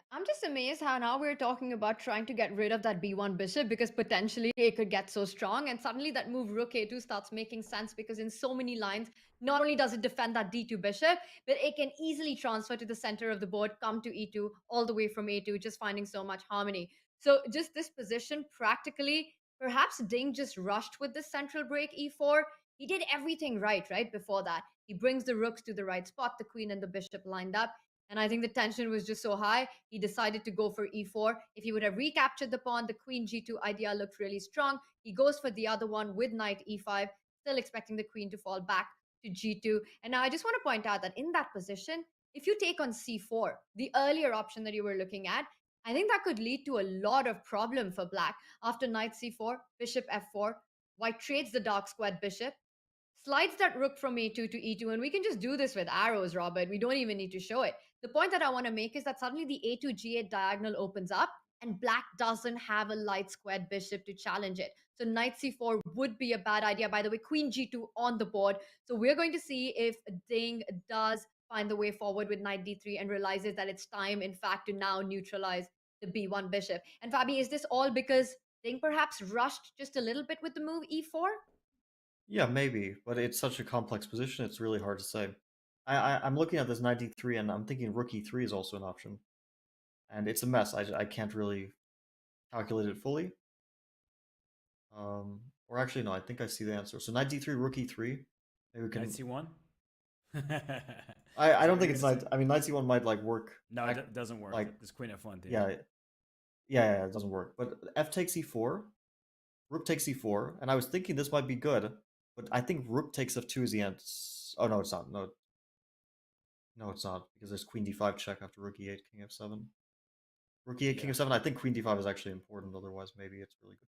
I'm just amazed how now we're talking about trying to get rid of that b1 bishop because potentially it could get so strong, and suddenly that move rook a2 starts making sense because in so many lines, not only does it defend that d2 bishop, but it can easily transfer to the center of the board, come to e2, all the way from a2, just finding so much harmony. So just this position, practically, perhaps Ding just rushed with the central break e4. He did everything right before that. He brings the rooks to the right spot, the queen and the bishop lined up. And I think the tension was just so high, he decided to go for e4. If he would have recaptured the pawn, the queen g2 idea looked really strong. He goes for the other one with knight e5, still expecting the queen to fall back to g2. And now I just want to point out that in that position, if you take on c4, the earlier option that you were looking at, I think that could lead to a lot of problem for black. After knight c4, bishop f4, white trades the dark squared bishop, slides that rook from a2 to e2, and we can just do this with arrows, Robert. We don't even need to show it. The point that I want to make is that suddenly the a2 g8 diagonal opens up, and black doesn't have a light squared bishop to challenge it. So knight c4 would be a bad idea. By the way, queen g2 on the board. So we're going to see if Ding does find the way forward with knight d3 and realizes that it's time, in fact, to now neutralize the b1 bishop. And Fabi, is this all because Ding perhaps rushed just a little bit with the move e4? Yeah, maybe, but it's such a complex position, it's really hard to say. I'm looking at this knight d3, and I'm thinking rook e3 is also an option. And it's a mess. I can't really calculate it fully. Or actually, no, I think I see the answer. So knight d3, rook e3. Maybe we can... Knight c1? I don't think it's knight... I mean, knight c1 might, like, work... No, it doesn't work. Like, this queen f1 thing. Yeah, it doesn't work. But f takes e4, rook takes e4, and I was thinking this might be good, but I think rook takes f2 is the end. Oh, no, it's not. No, it's not, because there's queen d5 check after rook e8, king f7. Rook e8, king f7, I think queen d5 is actually important, otherwise maybe it's really good.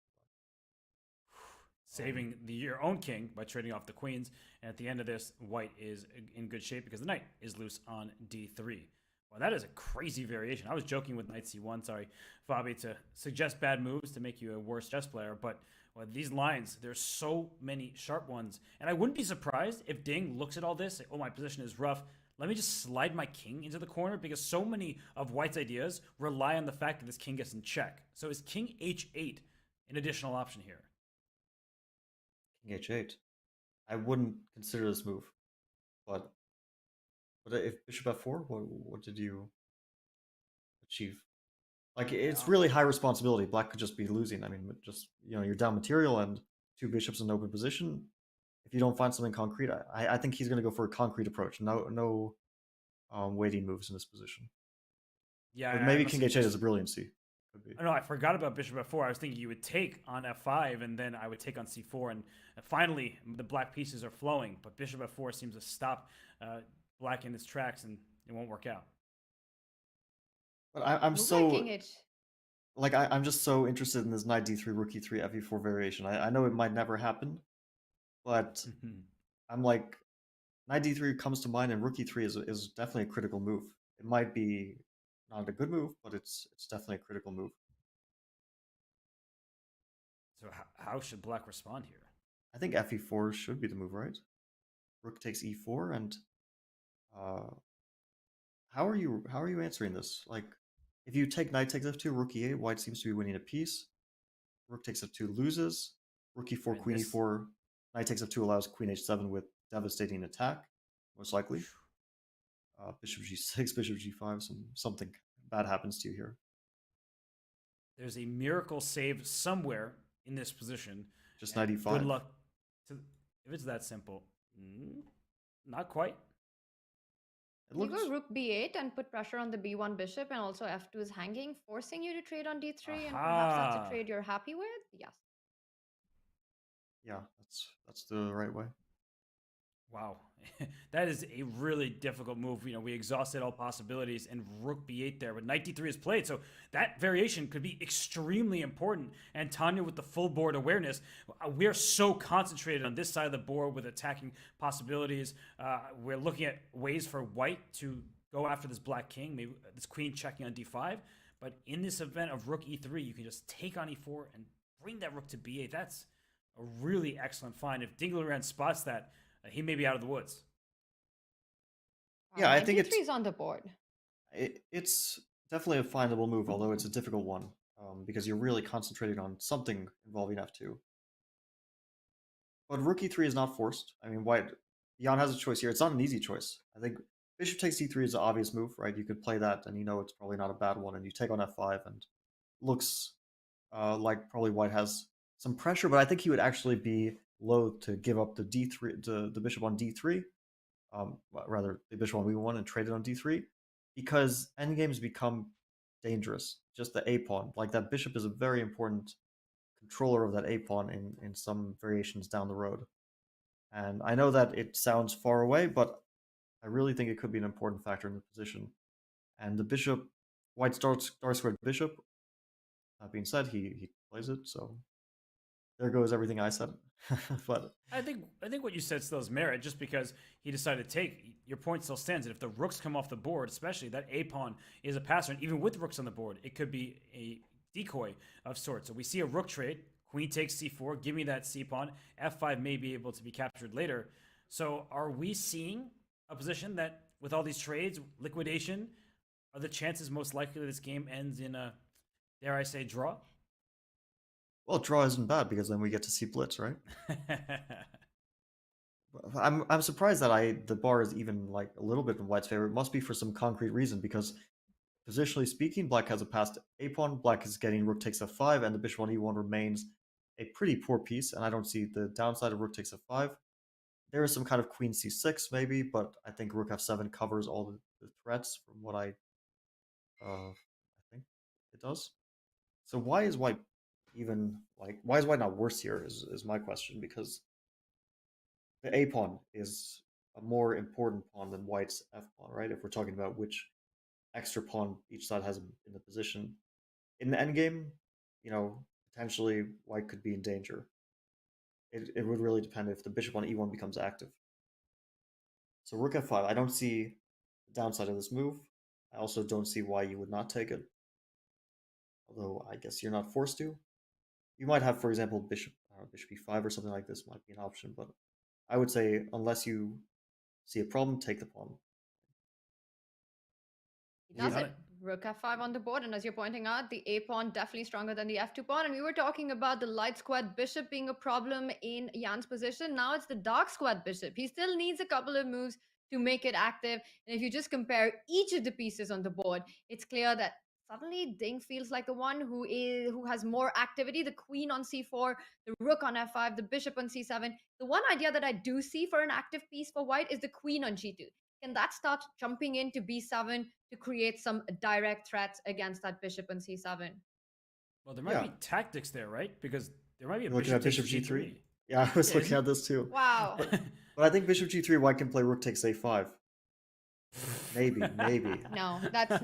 Saving your own king by trading off the queens, and at the end of this, white is in good shape because the knight is loose on d3. Well, that is a crazy variation. I was joking with knight c1, sorry, Fabi, to suggest bad moves to make you a worse chess player, but well, these lines, there's so many sharp ones, and I wouldn't be surprised if Ding looks at all this, oh, my position is rough, let me just slide my king into the corner, because so many of white's ideas rely on the fact that this king gets in check. So is king h8 an additional option here? King h8. I wouldn't consider this move, but if bishop f4, what did you achieve? Like, it's really high responsibility. Black could just be losing. I mean, just, you're down material and two bishops in open position. If you don't find something concrete, I think he's going to go for a concrete approach. No waiting moves in this position. Yeah, but maybe king h8 is a brilliancy. Oh, no, I forgot about bishop f4. I was thinking you would take on f5, and then I would take on c4, and finally the black pieces are flowing. But bishop f4 seems to stop black in its tracks, and it won't work out. But I'm Move so like king h. like I'm just so interested in this knight d3, rook e3, fe4 variation. I know it might never happen, but I'm like, knight d3 comes to mind, and rook e3 is definitely a critical move. It might be not a good move, but it's definitely a critical move. So how should black respond here? I think fe4 should be the move, right? Rook takes e4, and how are you answering this? Like, if you take knight takes f2, rook e8, white seems to be winning a piece. Rook takes f2 loses. Rook e4, Right, queen this- e4. Knight takes f2 allows queen h7 with devastating attack, most likely. Bishop g6, bishop g5, something bad happens to you here. There's a miracle save somewhere in this position. Just knight e5. Good luck. If it's that simple. Not quite. It You looks... go rook b8 and put pressure on the b1 bishop, and also f2 is hanging, forcing you to trade on d3, and perhaps that's a trade you're happy with? Yes. Yeah, that's the right way. Wow. That is a really difficult move. We exhausted all possibilities, and rook b8 there, but knight d3 is played. So that variation could be extremely important. And Tanya with the full board awareness. We're so concentrated on this side of the board with attacking possibilities. We're looking at ways for white to go after this black king, maybe this queen checking on d5. But in this event of rook e3, you can just take on e4 and bring that rook to b8. That's a really excellent find. If Ding Liren spots that, he may be out of the woods. Yeah, I think d3 is on the board. It's definitely a findable move, although it's a difficult one, because you're really concentrating on something involving f2. But rook e3 is not forced. I mean, Jan has a choice here. It's not an easy choice. I think bishop takes d3 is an obvious move, right? You could play that, and it's probably not a bad one, and you take on f5, and looks like probably white has some pressure, but I think he would actually be loath to give up the d3, the bishop on d3, rather the bishop on b1 and trade it on d3, because endgames become dangerous. Just the a pawn, like that bishop is a very important controller of that a pawn in some variations down the road. And I know that it sounds far away, but I really think it could be an important factor in the position. And the bishop, white star squared bishop. That being said, he plays it, so there goes everything I said. But I think what you said still has merit, just because he decided to take. Your point still stands, and if the rooks come off the board, especially that a pawn is a passer, and even with rooks on the board, it could be a decoy of sorts. So we see a rook trade. Queen takes c4. Give me that c pawn. f5 may be able to be captured later. So are we seeing a position that, with all these trades, liquidation, are the chances most likely that this game ends in a, dare I say, draw? Well, draw isn't bad, because then we get to see blitz, right? I'm surprised that the bar is even like a little bit in white's favor. It must be for some concrete reason, because positionally speaking, black has a passed a pawn. Black is getting rook takes f5, and the bishop on e1 remains a pretty poor piece. And I don't see the downside of rook takes f5. There is some kind of queen c6 maybe, but I think rook f7 covers all the threats from what I think it does. So why is white why is white not worse here is my question, because the a pawn is a more important pawn than white's f pawn, right? If we're talking about which extra pawn each side has in the position. In the endgame, potentially white could be in danger. It would really depend if the bishop on e1 becomes active. So rook f5, I don't see the downside of this move. I also don't see why you would not take it. Although I guess you're not forced to. You might have, for example, bishop e5 or something like this might be an option, but I would say unless you see a problem, take the pawn. He does it. Rook f5 on the board, and as you're pointing out, the a pawn definitely stronger than the f2 pawn. And we were talking about the light squared bishop being a problem in Jan's position. Now it's the dark squared bishop. He still needs a couple of moves to make it active. And if you just compare each of the pieces on the board, it's clear that suddenly Ding feels like the one who has more activity. The queen on c4, the rook on f5, the bishop on c7. The one idea that I do see for an active piece for white is the queen on g2. Can that start jumping into b7 to create some direct threats against that bishop on c7? Well, there might be tactics there, right? Because there might be a You're looking at bishop bishop takes g3. g3. Yeah, I was looking at this too. Wow. But I think bishop g3, white can play rook takes a5. Maybe. No, that's.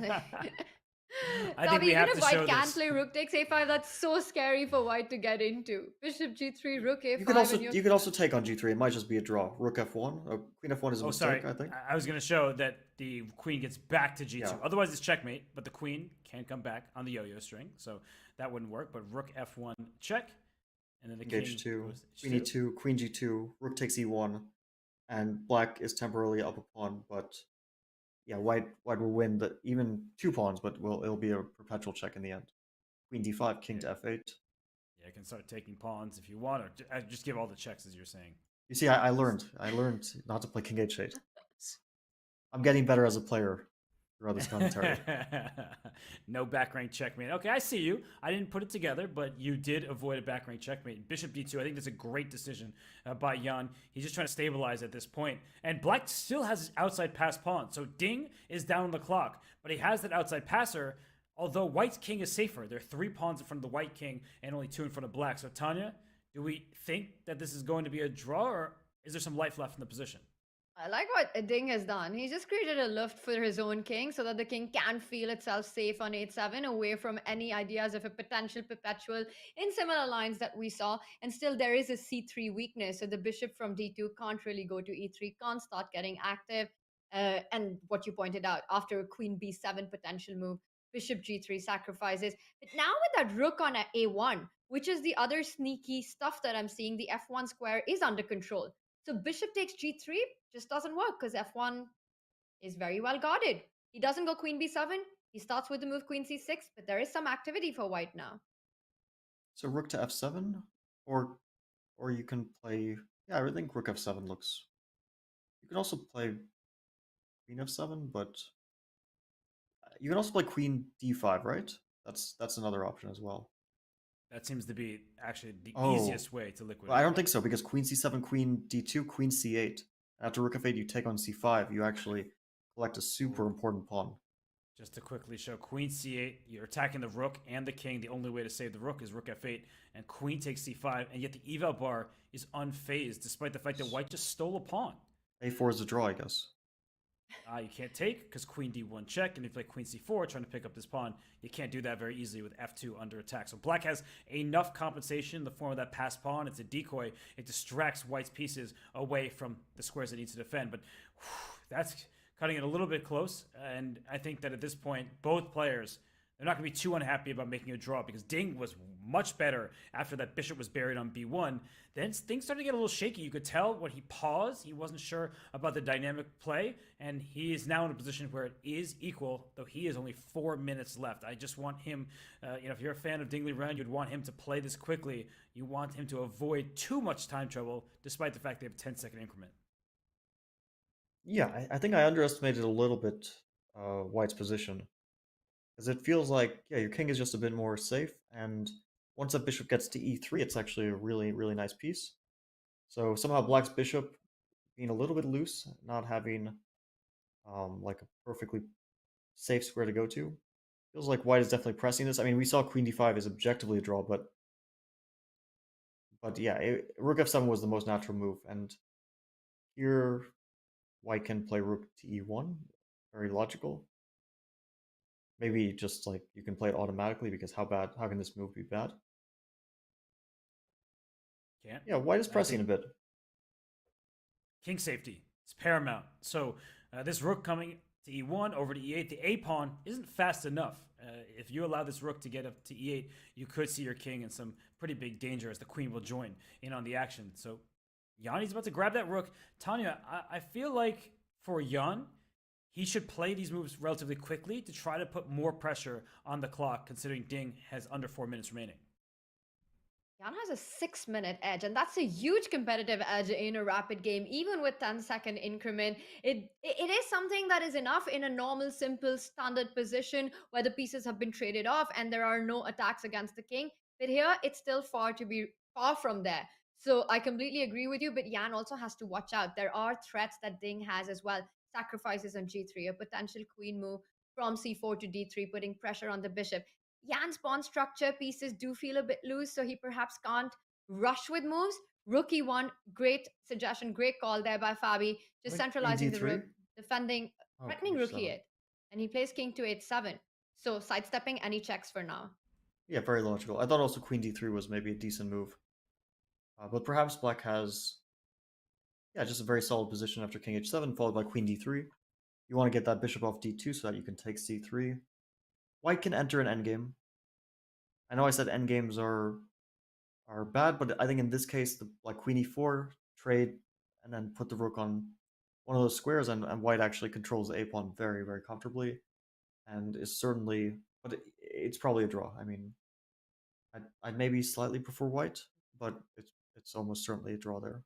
I think Tommy, we even have if to white show can't this. play rook takes a5, that's so scary for white to get into. Bishop g3, rook a5. You could also take on g3. It might just be a draw. Rook f1. Queen f1 is a mistake, I think. I was going to show that the queen gets back to g2. Yeah. Otherwise, it's checkmate, but the queen can come back on the yo-yo string, so that wouldn't work. But rook f1 check, and then the king h2, goes queen e2, queen g2, rook takes e1, and black is temporarily up a pawn, but yeah, white will win even 2 pawns, but it'll be a perpetual check in the end. Queen d5, king to f8. Yeah, you can start taking pawns if you want, or just give all the checks, as you're saying. You see, I learned not to play king h8. I'm getting better as a player throughout this commentary. No back rank checkmate. Okay, I see you. I didn't put it together, but you did avoid a back rank checkmate. Bishop d2, I think that's a great decision by Jan. He's just trying to stabilize at this point. And black still has his outside pass pawn. So Ding is down on the clock, but he has that outside passer, although white's king is safer. There are 3 pawns in front of the white king and only 2 in front of black. So Tanya, do we think that this is going to be a draw, or is there some life left in the position? I like what Ding has done. He just created a lift for his own king so that the king can feel itself safe on 8-7, away from any ideas of a potential perpetual in similar lines that we saw. And still, there is a c3 weakness. So the bishop from d2 can't really go to e3, can't start getting active. And what you pointed out, after a queen b7 potential move, bishop g3 sacrifices. But now with that rook on a1, which is the other sneaky stuff that I'm seeing, the f1 square is under control. So bishop takes g3 just doesn't work because f1 is very well guarded. He doesn't go queen b7. He starts with the move queen c6, but there is some activity for white now. So rook to f7, or you can play. Yeah, I think rook f7 looks. You can also play queen f7, but you can also play queen d5, right? That's another option as well. That seems to be actually the Oh. easiest way to liquidate. Well, I don't think so, because queen c7, queen d2, queen c8. After rook f8, you take on c5. You actually collect a super important pawn. Just to quickly show, queen c8, you're attacking the rook and the king. The only way to save the rook is rook f8, and queen takes c5, and yet the eval bar is unfazed, despite the fact that white just stole a pawn. a4 is a draw, I guess. You can't take, because queen d1 check, and if you play queen c4, trying to pick up this pawn, you can't do that very easily with f2 under attack. So black has enough compensation in the form of that passed pawn. It's a decoy. It distracts white's pieces away from the squares it needs to defend. But that's cutting it a little bit close, and I think that at this point, both players, they're not going to be too unhappy about making a draw, because Ding was much better after that bishop was buried on b1. Then things started to get a little shaky. You could tell when he paused, he wasn't sure about the dynamic play, and he is now in a position where it is equal, though he has only 4 minutes left. I just want him, if you're a fan of Ding Liren, you'd want him to play this quickly. You want him to avoid too much time trouble, despite the fact they have a 10-second increment. Yeah, I think I underestimated a little bit White's position. Because it feels like, yeah, your king is just a bit more safe, and once that bishop gets to e3, it's actually a really, really nice piece. So somehow black's bishop being a little bit loose, not having like a perfectly safe square to go to. Feels like white is definitely pressing this. I mean, we saw queen d5 is objectively a draw, but yeah, rook f7 was the most natural move, and here white can play rook to e1, very logical. Maybe just like you can play it automatically, because how can this move be bad? Can't. Yeah, white is pressing a bit. King safety is paramount. So this rook coming to e1 over to e8, the a pawn isn't fast enough. If you allow this rook to get up to e8, you could see your king in some pretty big danger, as the queen will join in on the action. So Yanni's about to grab that rook. Tanya, I feel like for Jan, he should play these moves relatively quickly to try to put more pressure on the clock, considering Ding has under 4 minutes remaining. Jan has a 6-minute edge, and that's a huge competitive edge in a rapid game, even with 10-second increment. It is something that is enough in a normal, simple, standard position where the pieces have been traded off and there are no attacks against the king. But here, it's still far from there. So I completely agree with you, but Jan also has to watch out. There are threats that Ding has as well. Sacrifices on g3, a potential queen move from c4 to d3, putting pressure on the bishop. Jan's pawn structure pieces do feel a bit loose, so he perhaps can't rush with moves. Rook e1, great suggestion, great call there by Fabi, just Like queen centralizing the d3? rook, defending, Oh, threatening king rook h7. e8, and he plays king to h7. So sidestepping any checks for now. Yeah, very logical. I thought also queen d3 was maybe a decent move. But perhaps black has, yeah, just a very solid position after king h7, followed by queen d3. You want to get that bishop off d2 so that you can take c3. White can enter an endgame. I know I said endgames are bad, but I think in this case, like queen e4, trade, and then put the rook on one of those squares, and white actually controls the a-pawn very, very comfortably, and is certainly, but it's probably a draw. I mean, I'd maybe slightly prefer white, but it's almost certainly a draw there.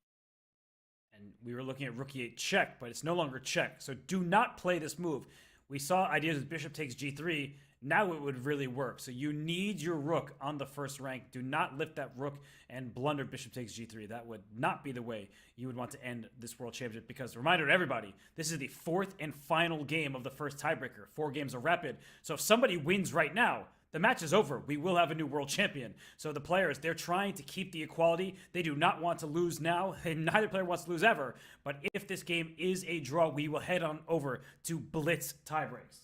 And we were looking at rook e8 check, but it's no longer check. So do not play this move. We saw ideas with bishop takes g3. Now it would really work. So you need your rook on the first rank. Do not lift that rook and blunder bishop takes g3. That would not be the way you would want to end this world championship, because reminder to everybody, this is the fourth and final game of the first tiebreaker. 4 games are rapid. So if somebody wins right now, the match is over. We will have a new world champion. So the players, they're trying to keep the equality. They do not want to lose now, and neither player wants to lose ever. But if this game is a draw, we will head on over to Blitz tiebreaks.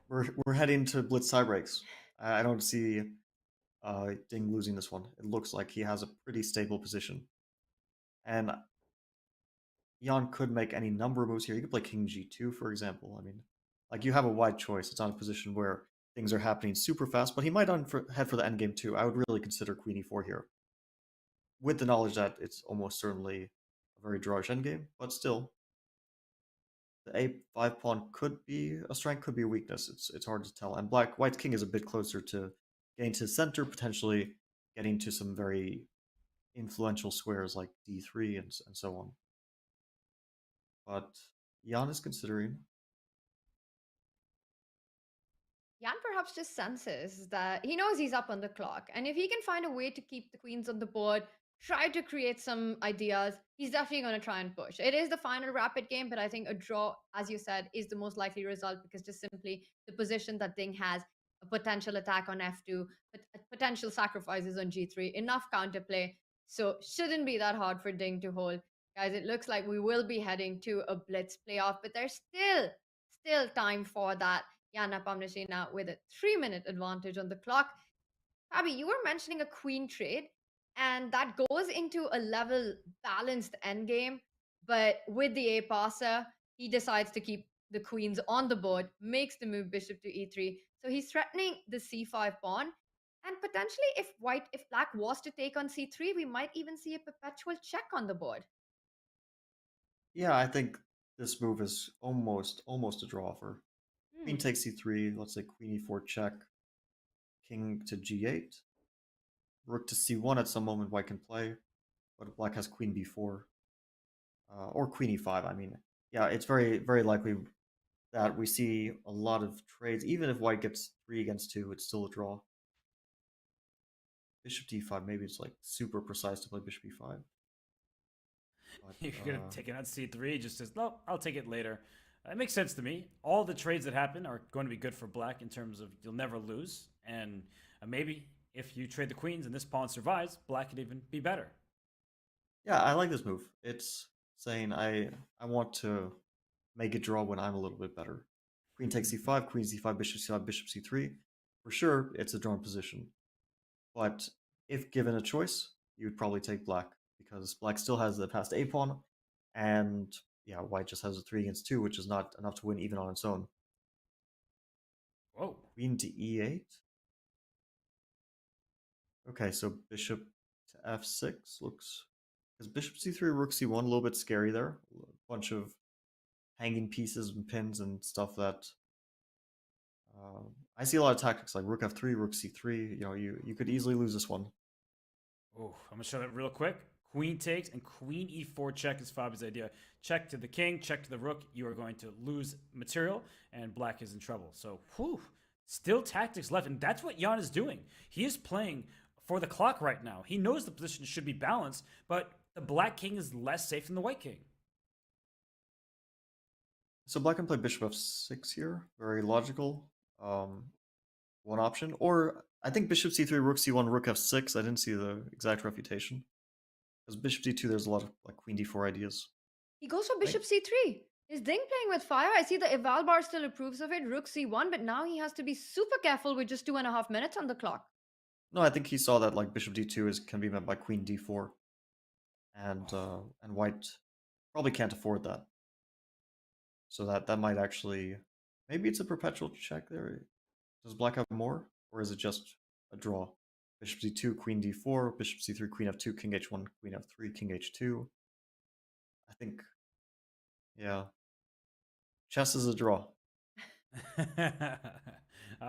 We're heading to blitz tiebreaks. I don't see Ding losing this one. It looks like he has a pretty stable position. And Jan could make any number of moves here. You could play king g2, for example. I mean, like, you have a wide choice. It's not a position where things are happening super fast, but he might head for the endgame too. I would really consider queen e4 here, with the knowledge that it's almost certainly a very drawish endgame, but still, the a5 pawn could be a strength, could be a weakness. It's hard to tell. And white's king is a bit closer to getting to the center, potentially getting to some very influential squares like d3 and so on. But Jan is considering. Jan perhaps just senses that he knows he's up on the clock, and if he can find a way to keep the queens on the board, try to create some ideas, he's definitely going to try and push. It is the final rapid game, but I think a draw, as you said, is the most likely result, because just simply the position that Ding has, a potential attack on f2, but potential sacrifices on g3, enough counterplay, so shouldn't be that hard for Ding to hold. Guys, it looks like we will be heading to a blitz playoff, but there's still time for that. Jan Nepomniachtchi now with a 3-minute advantage on the clock. Fabi, you were mentioning a queen trade, and that goes into a level balanced endgame. But with the a passer, he decides to keep the queens on the board, makes the move bishop to e3. So he's threatening the c5 pawn. And potentially, if black was to take on c3, we might even see a perpetual check on the board. Yeah, I think this move is almost a draw for queen takes c3. Let's say queen e4 check, king to g8, rook to c1. At some moment white can play, but black has queen b4 or queen e5. I mean, yeah, it's very, very likely that we see a lot of trades. Even if white gets 3 against 2, it's still a draw. Bishop d5, maybe it's like super precise to play bishop e5. But, You're going to take it on c3, just says, no, I'll take it later. It makes sense to me. All the trades that happen are going to be good for black in terms of you'll never lose. And maybe if you trade the queens and this pawn survives, black could even be better. Yeah, I like this move. It's saying I want to make it draw when I'm a little bit better. Queen takes c5, queen c5, bishop c5, bishop c3. For sure, it's a drawn position. But if given a choice, you would probably take black, because black still has the passed a pawn, and yeah, white just has a 3 against 2, which is not enough to win even on its own. Whoa. Queen to e8. Okay, so bishop to f6 looks... Because bishop c3, rook c1, a little bit scary there. A bunch of hanging pieces and pins and stuff that... I see a lot of tactics like rook f3, rook c3. You know, you could easily lose this one. Oh, I'm going to show that real quick. Queen takes and queen e4 check is Fabi's idea. Check to the king, check to the rook. You are going to lose material, and black is in trouble. So, whew, still tactics left, and that's what Jan is doing. He is playing for the clock right now. He knows the position should be balanced, but the black king is less safe than the white king. So black can play bishop f6 here. Very logical. one option. Or I think bishop c3, rook c1, rook f6. I didn't see the exact refutation. Because bishop d2, there's a lot of like queen d4 ideas. He goes for bishop c3. Is Ding playing with fire? I see the eval bar still approves of it, rook c1, but now he has to be super careful with just 2.5 minutes on the clock. No, I think he saw that like bishop d2 can be met by queen d4. And white probably can't afford that. So that might actually, maybe it's a perpetual check there. Does black have more, or is it just a draw? Bishop c2, queen d4, bishop c3, queen f2, king h1, queen f3, king h2. I think, yeah, chess is a draw.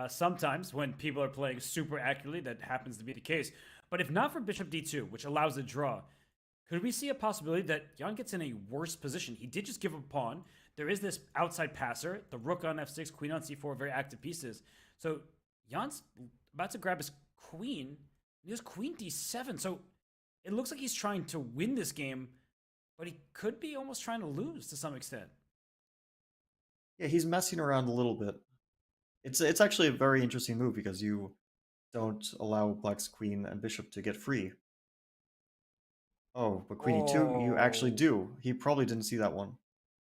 Sometimes when people are playing super accurately, that happens to be the case. But if not for bishop d2, which allows a draw, could we see a possibility that Jan gets in a worse position? He did just give a pawn. There is this outside passer, the rook on f6, queen on c4, very active pieces. So Jan's about to grab his queen, and he has queen d7. So it looks like he's trying to win this game, but he could be almost trying to lose to some extent. Yeah, he's messing around a little bit. It's actually a very interesting move because you don't allow black's queen and bishop to get free. Oh, but queen e2, you actually do. He probably didn't see that one.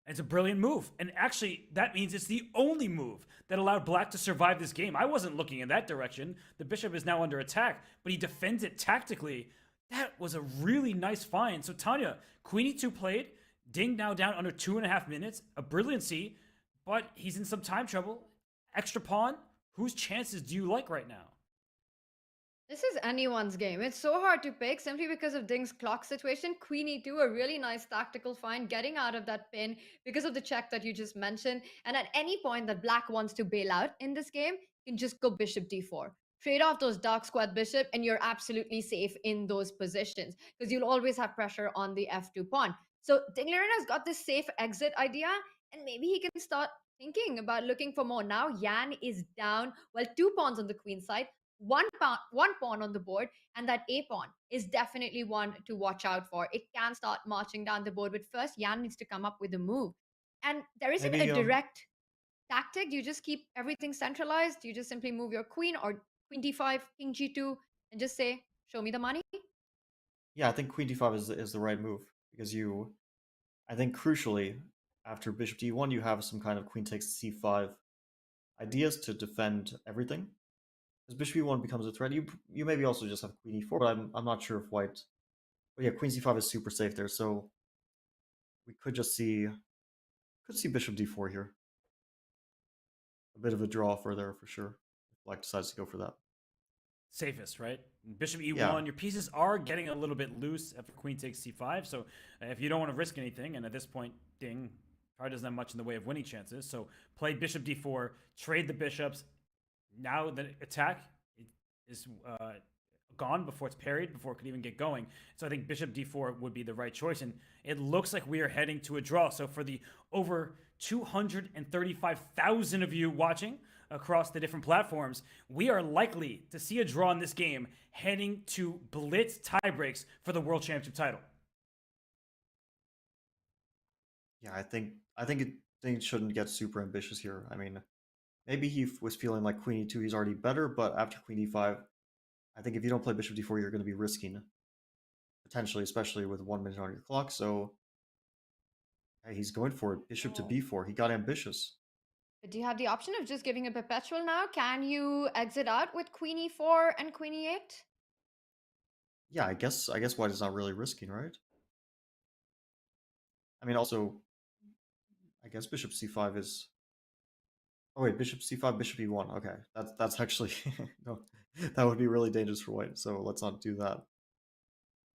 It's a brilliant move. And actually, that means it's the only move that allowed black to survive this game. I wasn't looking in that direction. The bishop is now under attack, but he defends it tactically. That was a really nice find. So Tanya, queen e2 played. Ding now down under 2.5 minutes. A brilliancy, but he's in some time trouble. Extra pawn. Whose chances do you like right now? This is anyone's game. It's so hard to pick simply because of Ding's clock situation. Queen e2, a really nice tactical find, getting out of that pin because of the check that you just mentioned. And at any point that black wants to bail out in this game, you can just go bishop d4. Trade off those dark squared bishop and you're absolutely safe in those positions because you'll always have pressure on the f2 pawn. So Ding Liren has got this safe exit idea and maybe he can start thinking about looking for more. Now Jan is down, well, 2 pawns on the queen side. One pawn on the board, and that a pawn is definitely one to watch out for. It can start marching down the board, but first Jan needs to come up with a move. And there isn't Maybe, a direct tactic. You just keep everything centralized. You just simply move your queen or queen d5, king g2, and just say, show me the money. Yeah, I think queen d5 is the right move because I think crucially, after bishop d1, you have some kind of queen takes c5 ideas to defend everything. As bishop e1 becomes a threat, you maybe also just have queen e4, but I'm not sure if white. But yeah, queen c5 is super safe there, so we could just see bishop d4 here. A bit of a draw for there for sure. If black decides to go for that. Safest, right? Bishop e1, Yeah. your pieces are getting a little bit loose after queen takes c5. So if you don't want to risk anything, and at this point, Ding probably doesn't have much in the way of winning chances. So play bishop d4, trade the bishops. Now the attack is gone before it's parried, before it could even get going. So I think bishop d4 would be the right choice. And it looks like we are heading to a draw. So for the over 235,000 of you watching across the different platforms, we are likely to see a draw in this game heading to blitz tiebreaks for the World Championship title. Yeah, I think Ding shouldn't get super ambitious here. I mean, maybe he was feeling like queen e2, he's already better, but after queen e5, I think if you don't play bishop d4, you're going to be risking, potentially, especially with 1 minute on your clock. So hey, he's going for it. Bishop to b4. He got ambitious. But do you have the option of just giving a perpetual now? Can you exit out with queen e4 and queen e8? Yeah, I guess white is not really risking, right? I mean, also, I guess bishop c5 is. Oh wait, bishop c5, bishop e1. Okay, that's actually no, that would be really dangerous for white. So let's not do that.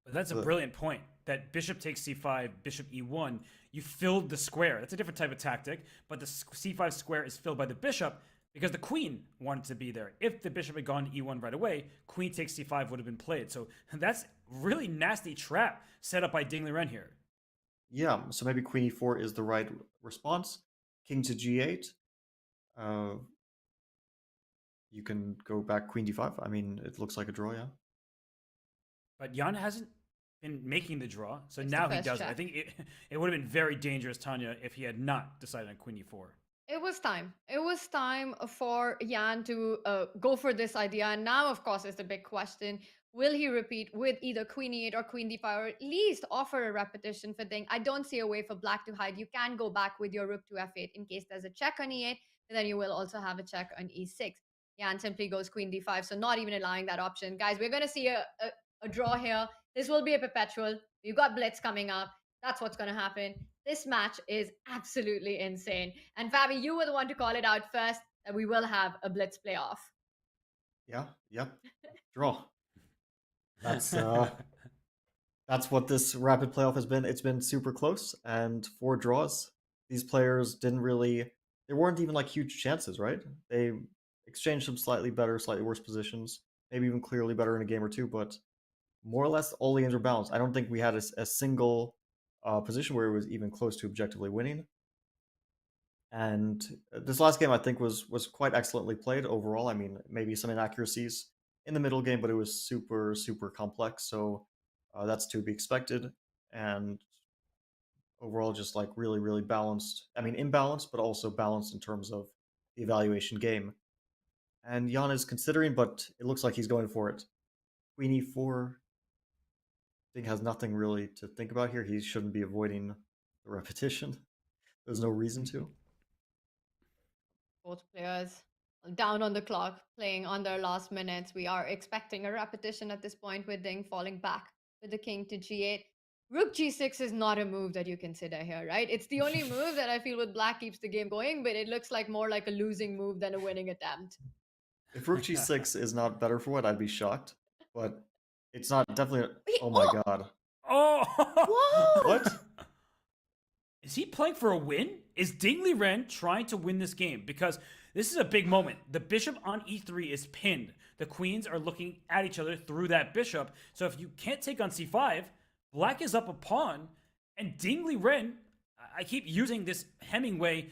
But that's a brilliant point. That bishop takes c5, bishop e1. You filled the square. That's a different type of tactic, but the c5 square is filled by the bishop because the queen wanted to be there. If the bishop had gone to e1 right away, queen takes c5 would have been played. So that's really nasty trap set up by Ding Liren here. Yeah, so maybe queen e4 is the right response. King to g8. You can go back queen d5. I mean, it looks like a draw, yeah. But Jan hasn't been making the draw, so It's now the he first does it. check. I think it would have been very dangerous, Tanya, if he had not decided on queen e4. It was time. It was time for Jan to go for this idea. And now, of course, is the big question. Will he repeat with either queen e8 or queen d5, or at least offer a repetition for Ding? I don't see a way for black to hide. You can go back with your rook to f8 in case there's a check on e8, and then you will also have a check on e6. Jan simply goes queen d5, so not even allowing that option. Guys, we're going to see a draw here. This will be a perpetual. We've got blitz coming up. That's what's going to happen. This match is absolutely insane. And Fabi, you were the one to call it out first that we will have a blitz playoff. Yeah, yep. Draw. That's what this rapid playoff has been. It's been super close, and 4 draws. These players there weren't even like huge chances, right? They exchanged some slightly better, slightly worse positions, maybe even clearly better in a game or two, but more or less all the games were balanced. I don't think we had a single position where it was even close to objectively winning. And this last game, I think, was quite excellently played overall. I mean, maybe some inaccuracies in the middle game, but it was super, super complex. So that's to be expected. And overall, just like really, really balanced. I mean, imbalanced, but also balanced in terms of the evaluation game. And Jan is considering, but it looks like he's going for it. Queen e4. Ding has nothing really to think about here. He shouldn't be avoiding the repetition. There's no reason to. Both players down on the clock, playing on their last minutes. We are expecting a repetition at this point with Ding falling back with the king to g8. Rook g6 is not a move that you consider here, right? It's the only move that I feel with black keeps the game going, but it looks like more like a losing move than a winning attempt. If rook g6 is not better for white, I'd be shocked. But it's not definitely... Oh my god. Oh! What? Is he playing for a win? Is Ding Liren trying to win this game? Because this is a big moment. The bishop on e3 is pinned. The queens are looking at each other through that bishop. So if you can't take on c5, black is up a pawn. And Ding Liren, I keep using this Hemingway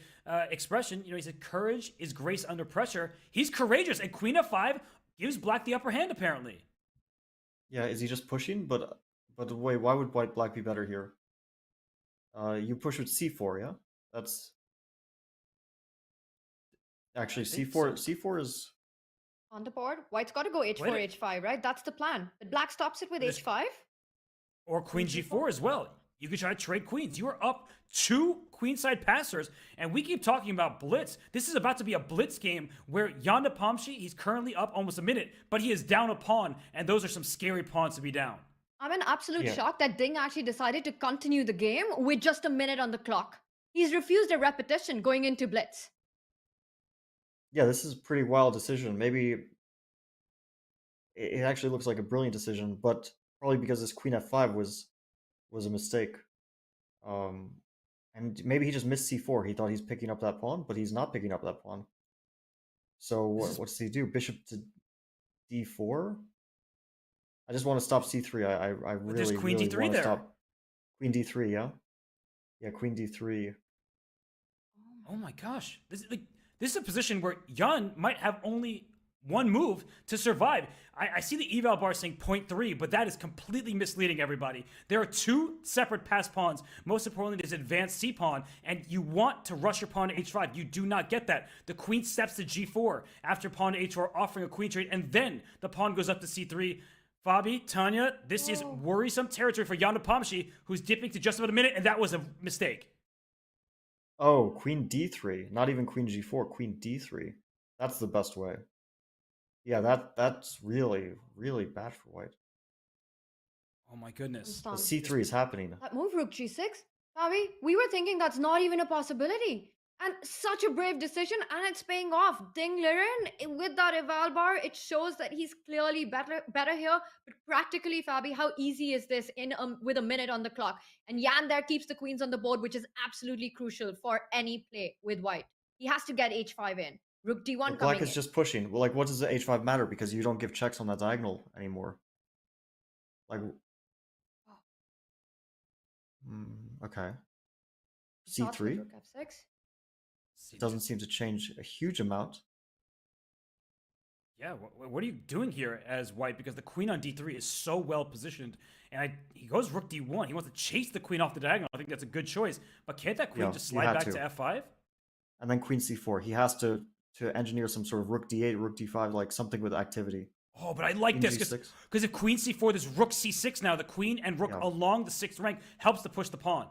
expression. You know, he said, courage is grace under pressure. He's courageous. And queen f5 gives black the upper hand, apparently. Yeah, is he just pushing? But wait, why would white-black be better here? You push with c4, yeah? That's... Actually, c4 is... On the board, white's got to go h4, h5, right? That's the plan. But black stops it with h5? Or queen g4 as well. You could try to trade queens. You are up 2 queenside passers, and we keep talking about blitz. This is about to be a blitz game where Jan Nepomniachtchi, he's currently up almost a minute, but he is down a pawn, and those are some scary pawns to be down. I'm in absolute shock that Ding actually decided to continue the game with just a minute on the clock. He's refused a repetition going into blitz. Yeah, this is a pretty wild decision. Maybe it actually looks like a brilliant decision, but probably because this queen f5 was a mistake. And maybe he just missed c4. He thought he's picking up that pawn, but he's not picking up that pawn. So what does he do? Bishop to d4? I just want to stop c3. I really, queen really d3 want to there. stop queen d3, yeah? Yeah, queen d3. Oh my gosh. This is a position where Jan might have only one move to survive. I see the eval bar saying 0.3, but that is completely misleading everybody. There are 2 separate pass pawns. Most importantly, there's advanced c pawn, and you want to rush your pawn to h5. You do not get that. The queen steps to g4 after pawn to h4, offering a queen trade, and then the pawn goes up to c3. Fabi, Tanya, this is worrisome territory for Jan Nepomniachtchi, who's dipping to just about a minute, and that was a mistake. Oh, queen d3. Not even queen g4, queen d3. That's the best way. Yeah, that's really, really bad for white. Oh my goodness. The c3 is happening. That move, rook g6? Fabi, we were thinking that's not even a possibility. And such a brave decision, and it's paying off. Ding Liren, with that eval bar, it shows that he's clearly better here. But practically, Fabi, how easy is this with a minute on the clock? And Jan there keeps the queens on the board, which is absolutely crucial for any play with white. He has to get h5 in. Rook d1 coming Black is just pushing. Well, like, what does the h5 matter? Because you don't give checks on that diagonal anymore. Like... okay. c3? Rook f6. It doesn't seem to change a huge amount. Yeah, what are you doing here as white? Because the queen on d3 is so well positioned. And he goes rook d1. He wants to chase the queen off the diagonal. I think that's a good choice. But can't that queen just slide back to f5? and then queen c4. He has to engineer some sort of rook d8, rook d5, like something with activity. Oh, but I like Queen this g6. because if queen c4, there's rook c6 now. The queen and rook along the 6th rank helps to push the pawn.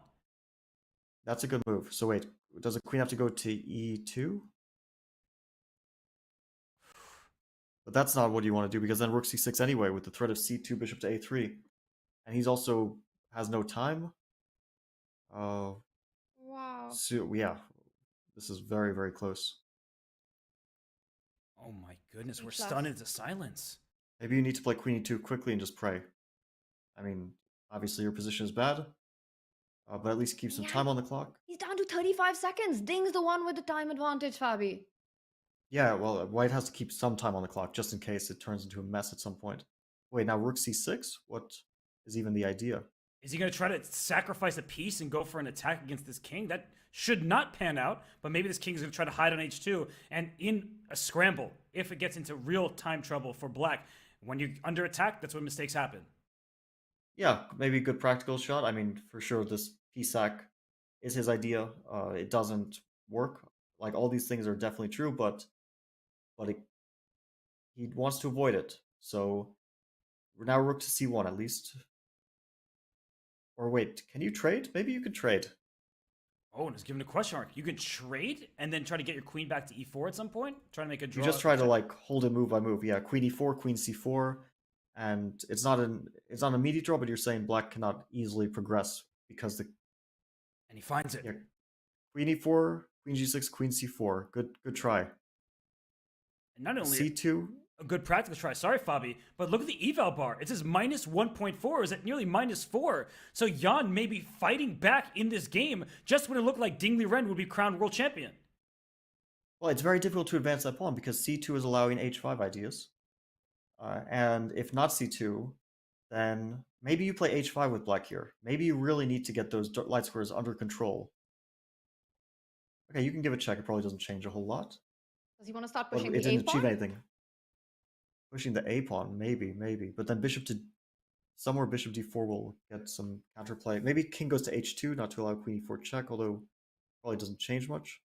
That's a good move. So wait, does the queen have to go to e2? But that's not what you want to do, because then rook c6 anyway, with the threat of c2, bishop to a3. And he's also has no time. Wow. So yeah, this is very, very close. Oh my goodness, we're stunned into silence. Maybe you need to play queen e2 quickly and just pray. I mean, obviously your position is bad, but at least keep some time on the clock. He's down to 35 seconds. Ding's the one with the time advantage, Fabi. Yeah, well, white has to keep some time on the clock, just in case it turns into a mess at some point. Wait, now rook c6? What is even the idea? Is he going to try to sacrifice a piece and go for an attack against this king? That should not pan out, but maybe this king is going to try to hide on h2. And in a scramble, if it gets into real time trouble for black, when you're under attack, that's when mistakes happen. Yeah, maybe a good practical shot. I mean, for sure, this piece sack is his idea. It doesn't work. Like, all these things are definitely true, but he wants to avoid it. So we're now rook to c1 at least. Or wait, can you trade? Maybe you could trade. Oh, and it's given a question mark. You can trade and then try to get your queen back to e4 at some point? Try to make a draw? You just try to, like, hold it move by move. Yeah, queen e4, queen c4. And it's not an immediate draw, but you're saying black cannot easily progress because the... And he finds it. Yeah, queen e4, queen g6, queen c4. Good try. And not only... c2... A good practical try. Sorry, Fabi, but look at the eval bar. It says minus 1.4. Is it nearly minus 4? So Jan may be fighting back in this game just when it looked like Ding Liren would be crowned world champion. Well, it's very difficult to advance that pawn because c2 is allowing h5 ideas. And if not c2, then maybe you play h5 with black here. Maybe you really need to get those light squares under control. Okay, you can give it a check. It probably doesn't change a whole lot. Does he want to start pushing Well, the it didn't achieve a-pawn? anything. Pushing the a pawn, maybe. But then bishop to somewhere, bishop d4 will get some counterplay. Maybe king goes to h2, not to allow queen e4 check, although probably doesn't change much.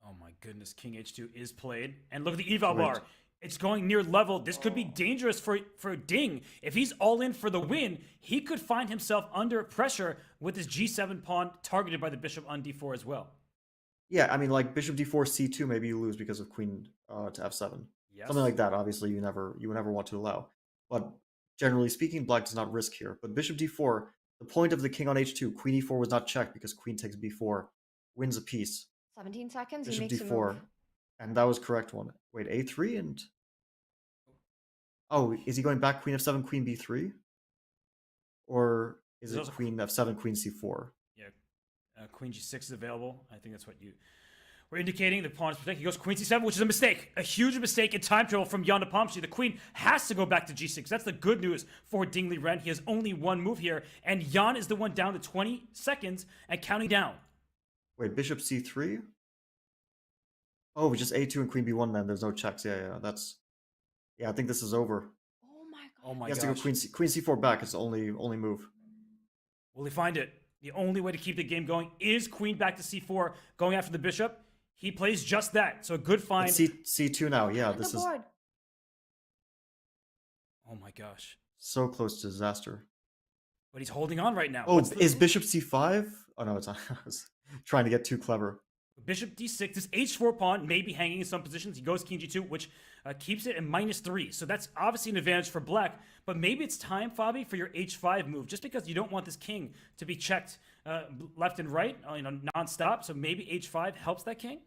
Oh my goodness, king h2 is played. And look at the eval bar. It's going near level. This could be dangerous for Ding. If he's all in for the win, he could find himself under pressure with his g7 pawn targeted by the bishop on d4 as well. Yeah, I mean, like bishop d4, c2, maybe you lose because of queen to f7. Yes. Something like that, obviously, you would never want to allow. But generally speaking, black does not risk here. But bishop d4, the point of the king on h2, queen e4 was not checked because queen takes b4, wins a piece. 17 seconds, Bishop he makes d4, a move. and that was correct one. Wait, a3 and... Oh, is he going back queen f7, queen b3? Or is it queen f7, queen c4? Yeah, queen g6 is available. I think that's what you were indicating. The pawn is protected. He goes queen c7, which is a mistake. A huge mistake in time trouble from Jan Nepomniachtchi. The queen has to go back to g6. That's the good news for Ding Liren. He has only one move here, and Jan is the one down to 20 seconds and counting down. Wait, bishop c3? Oh, just a2 and queen b1 then. There's no checks. Yeah, that's... Yeah, I think this is over. Oh my god. Oh my He has gosh. to go queen c4 back. It's the only move. Will he find it? The only way to keep the game going is queen back to c4, going after the bishop. He plays just that. So a good find. c2 now. Yeah, this is Board. Oh my gosh. so close to disaster. But he's holding on right now. Oh, is bishop c5? Oh no, it's not. I was trying to get too clever. Bishop d6. This h4 pawn may be hanging in some positions. He goes king g2, which keeps it at -3. So that's obviously an advantage for black. But maybe it's time, Fabi, for your h5 move, just because you don't want this king to be checked left and right, non-stop. So maybe h5 helps that king?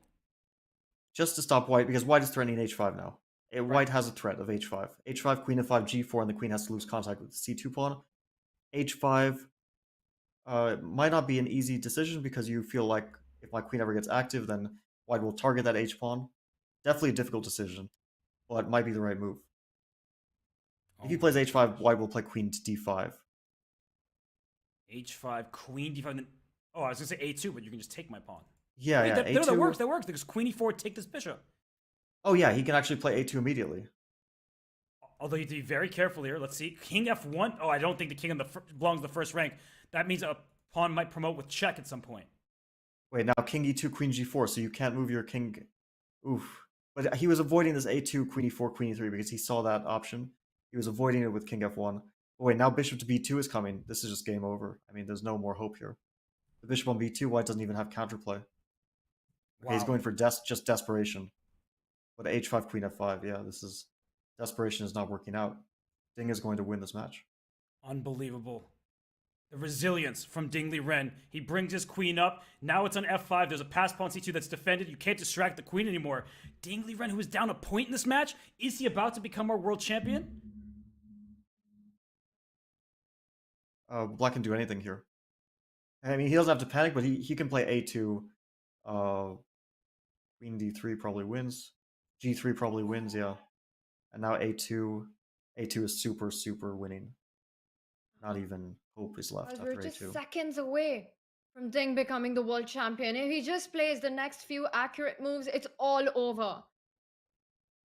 Just to stop white, because white is threatening h5 now. White has a threat of h5. h5, queen f5, g4, and the queen has to lose contact with the c2 pawn. h5 might not be an easy decision because you feel like if my queen ever gets active, then white will target that h-pawn. Definitely a difficult decision, but might be the right move. If he plays h5, white will play queen to d5. h5, queen d5. Then, I was going to say a2, but you can just take my pawn. Yeah, Wait, A2. that works. That works because queen e4, take this bishop. Oh yeah, he can actually play a2 immediately. Although you have to be very careful here. Let's see. King f1. Oh, I don't think the king belongs to the first rank. That means a pawn might promote with check at some point. Wait, now king e2, queen g4, so you can't move your king. Oof. But he was avoiding this a2, queen e4, queen e3 because he saw that option. He was avoiding it with king f1. But wait, now bishop to b2 is coming. This is just game over. I mean, there's no more hope here. The bishop on b2, white doesn't even have counterplay. Okay, he's Wow. going for just desperation. But h5, queen f5, yeah, this is... Desperation is not working out. Ding is going to win this match. Unbelievable. The resilience from Ding Liren. He brings his queen up. Now it's on f5. There's a pass pawn c2 that's defended. You can't distract the queen anymore. Ding Liren, who is down a point in this match, is he about to become our world champion? Black can do anything here. I mean, he doesn't have to panic, but he can play a2. Queen d3 probably wins. g3 probably wins, yeah. And now a2. a2 is super, super winning. Not even hope is left after We're just a2. seconds away from Ding becoming the world champion. If he just plays the next few accurate moves, it's all over.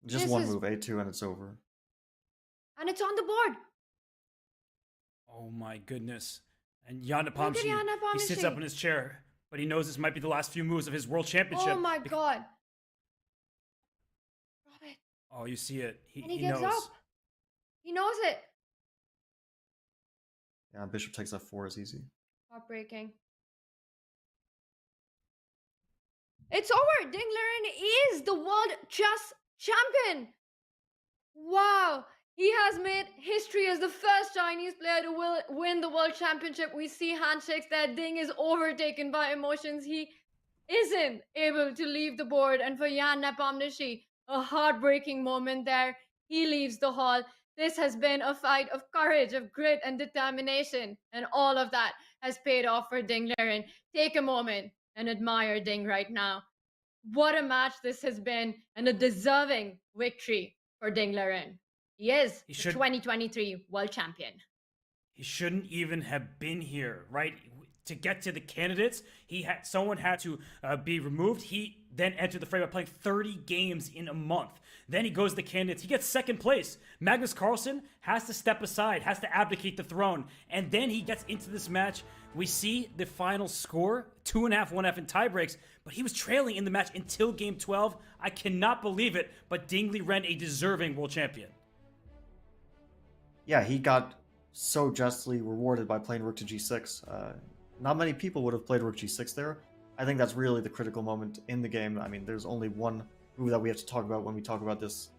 Just one move, a2, and it's over. And it's on the board. Oh my goodness. And Jan Nepomniachtchi, he sits up in his chair, but he knows this might be the last few moves of his world championship. Oh my god. Robert. Oh, you see it. And he gives knows. up. He knows it. Yeah, bishop takes f4 is easy. Heartbreaking. It's over. Ding Liren is the world chess champion. Wow. He has made history as the first Chinese player to win the world championship. We see handshakes there. Ding is overtaken by emotions. He isn't able to leave the board. And for Jan Nepomniachtchi, a heartbreaking moment there. He leaves the hall. This has been a fight of courage, of grit and determination. And all of that has paid off for Ding Liren. Take a moment and admire Ding right now. What a match this has been, and a deserving victory for Ding Liren. He is the 2023 world champion. He shouldn't even have been here, right? To get to the candidates, someone had to be removed. He then entered the frame by playing 30 games in a month. Then he goes to the candidates. He gets second place. Magnus Carlsen has to step aside, has to abdicate the throne. And then he gets into this match. We see the final score, 2.5, 1F in tiebreaks, but he was trailing in the match until game 12. I cannot believe it, but Ding Liren, a deserving world champion. Yeah, he got so justly rewarded by playing rook to g6. Not many people would have played rook g6 there. I think that's really the critical moment in the game. I mean, there's only one move that we have to talk about when we talk about this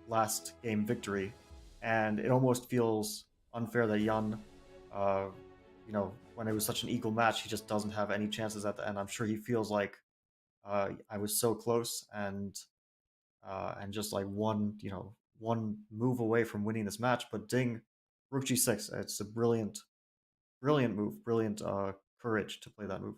last game victory, and it almost feels unfair that Jan, when it was such an equal match, he just doesn't have any chances at the end. I'm sure he feels like I was so close and just like one move away from winning this match. But Ding, rook g6, it's a brilliant move, brilliant courage to play that move.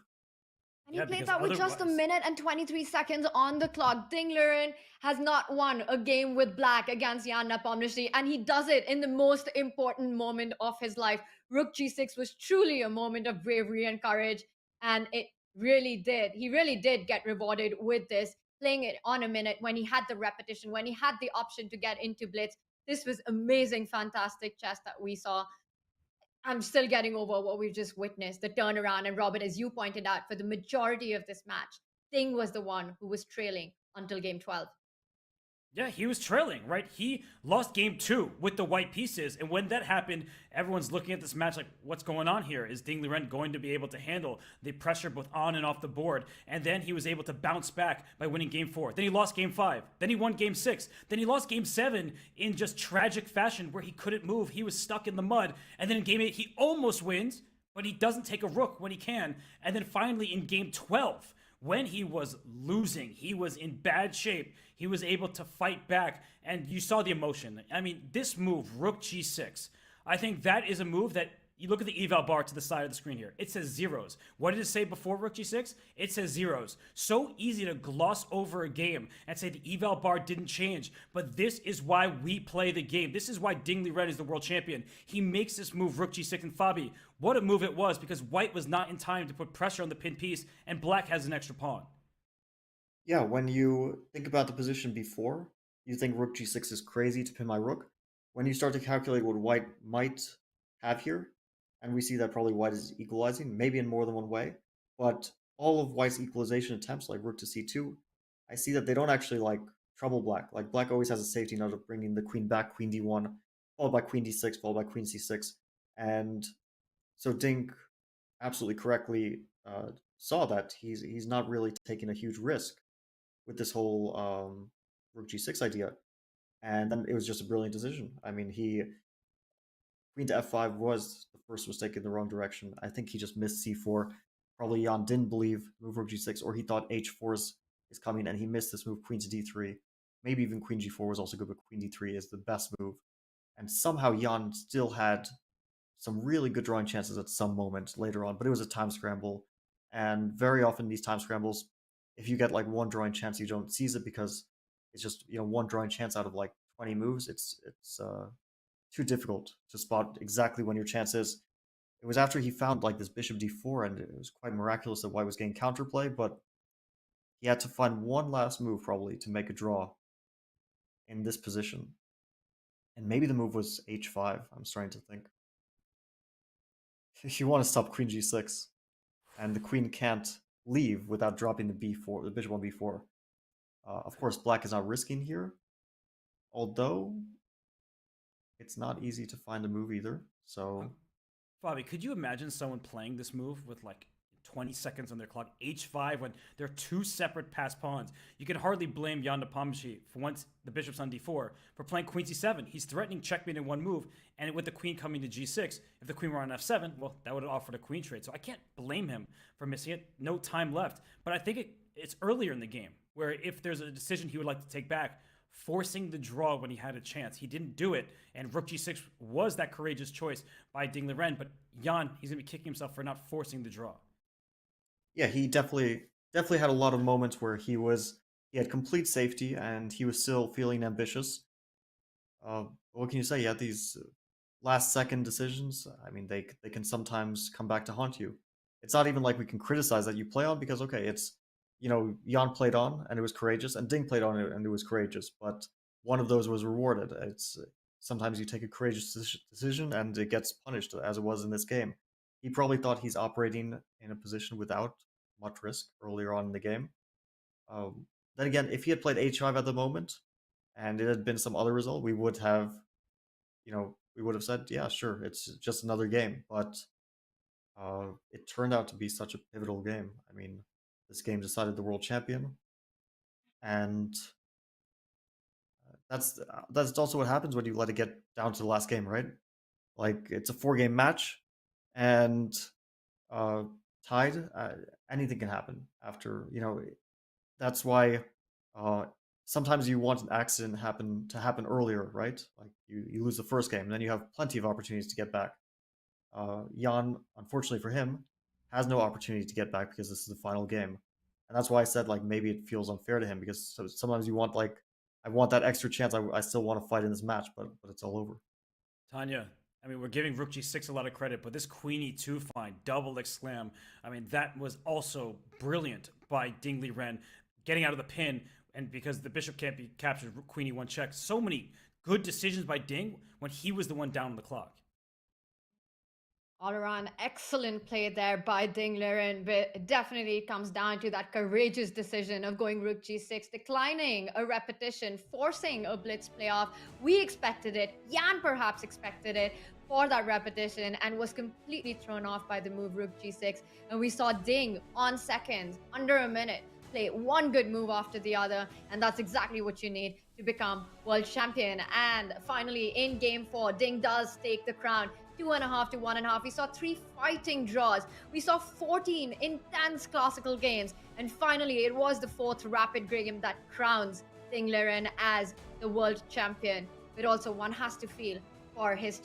And he played that with just 1 minute and 23 seconds on the clock. Ding Liren has not won a game with black against Jan Nepomniachtchi, and he does it in the most important moment of his life. Rook g6 was truly a moment of bravery and courage, and it really did. He really did get rewarded with this, playing it on a minute when he had the repetition, when he had the option to get into blitz. This was amazing, fantastic chess that we saw. I'm still getting over what we've just witnessed, the turnaround. And Robert, as you pointed out, for the majority of this match, Ding was the one who was trailing until game 12. Yeah, he was trailing, right? He lost game 2 with the white pieces. And when that happened, everyone's looking at this match like, what's going on here? Is Ding Liren going to be able to handle the pressure both on and off the board? And then he was able to bounce back by winning game 4. Then he lost game 5. Then he won game 6. Then he lost game 7 in just tragic fashion where he couldn't move. He was stuck in the mud. And then in game 8, he almost wins, but he doesn't take a rook when he can. And then finally in game 12, when he was losing, he was in bad shape, he was able to fight back, and you saw the emotion. I mean, this move, rook g6, I think that is a move that, you look at the eval bar to the side of the screen here, it says zeros. What did it say before rook g6? It says zeros. So easy to gloss over a game and say the eval bar didn't change, but this is why we play the game. This is why Ding Liren is the world champion. He makes this move, rook g6, and Fabi, what a move it was, because white was not in time to put pressure on the pin piece, and black has an extra pawn. Yeah, when you think about the position before, you think rook g6 is crazy to pin my rook. When you start to calculate what white might have here, and we see that probably white is equalizing, maybe in more than one way, but all of White's equalization attempts, like rook to c2, I see that they don't actually like trouble black. Like black always has a safety net of bringing the queen back, queen d1, followed by queen d6, followed by queen c6. And so Ding absolutely correctly saw that he's not really taking a huge risk with this whole rook g6 idea. And then it was just a brilliant decision. I mean, queen to f5 was the first mistake in the wrong direction. I think he just missed c4. Probably Jan didn't believe move rook g6, or he thought h4 is coming, and he missed this move, queen to d3. Maybe even queen g4 was also good, but queen d3 is the best move. And somehow Jan still had some really good drawing chances at some moment later on, but it was a time scramble. And very often these time scrambles, if you get like one drawing chance, you don't seize it because it's just, you know, one drawing chance out of like 20 moves. It's too difficult to spot exactly when your chance is. It was after he found like this bishop d4, and it was quite miraculous that White was getting counterplay, but he had to find one last move probably to make a draw in this position. And maybe the move was h5, I'm starting to think. You want to stop queen g6, and the queen can't leave without dropping the b4, the bishop on b4. Of course, black is not risking here, although it's not easy to find a move either. So, Bobby, could you imagine someone playing this move with like 20 seconds on their clock, h5, when they're two separate passed pawns? You can hardly blame Jan Nepomniachtchi for once the bishop's on d4 for playing queen c7. He's threatening checkmate in one move, and with the queen coming to g6, if the queen were on f7, well, that would have offered a queen trade. So I can't blame him for missing it. No time left. But I think it's earlier in the game where if there's a decision he would like to take back, forcing the draw when he had a chance. He didn't do it, and rook g6 was that courageous choice by Ding Liren, but Jan, he's going to be kicking himself for not forcing the draw. Yeah, he definitely had a lot of moments where he had complete safety and he was still feeling ambitious. What can you say? He had these last second decisions. I mean, they can sometimes come back to haunt you. It's not even like we can criticize that you play on, because okay, it's, you know, Jan played on and it was courageous, and Ding played on and it was courageous, but one of those was rewarded. It's sometimes you take a courageous decision and it gets punished, as it was in this game. He probably thought he's operating in a position without much risk earlier on in the game. Then again, if he had played h5 at the moment and it had been some other result, we would have, you know, we would have said, yeah, sure, it's just another game. But it turned out to be such a pivotal game. I mean, this game decided the world champion, and that's also what happens when you let it get down to the last game, right? Like, it's a 4-game match, and tied, anything can happen after, you know. That's why sometimes you want an accident to happen earlier, right? Like you lose the first game, and then you have plenty of opportunities to get back. Jan, unfortunately for him, has no opportunity to get back because this is the final game. And that's why I said, like, maybe it feels unfair to him, because sometimes you want, like, I want that extra chance. I still want to fight in this match, but it's all over. Tanya, I mean, we're giving rook g6 a lot of credit, but this queen e2 find, double exclam, I mean, that was also brilliant by Ding Liren, getting out of the pin, and because the bishop can't be captured, queen e1 check. So many good decisions by Ding when he was the one down on the clock. All around, excellent play there by Ding Liren, but it definitely comes down to that courageous decision of going rook g6, declining a repetition, forcing a blitz playoff. We expected it, Jan perhaps expected it for that repetition, and was completely thrown off by the move rook g6. And we saw Ding on seconds, under a minute, play one good move after the other, and that's exactly what you need to become world champion. And finally, in game 4, Ding does take the crown. 2.5 to 1.5. We saw 3 fighting draws. We saw 14 intense classical games. And finally, it was the 4th rapid game that crowns Ding Liren as the world champion. But also, one has to feel for his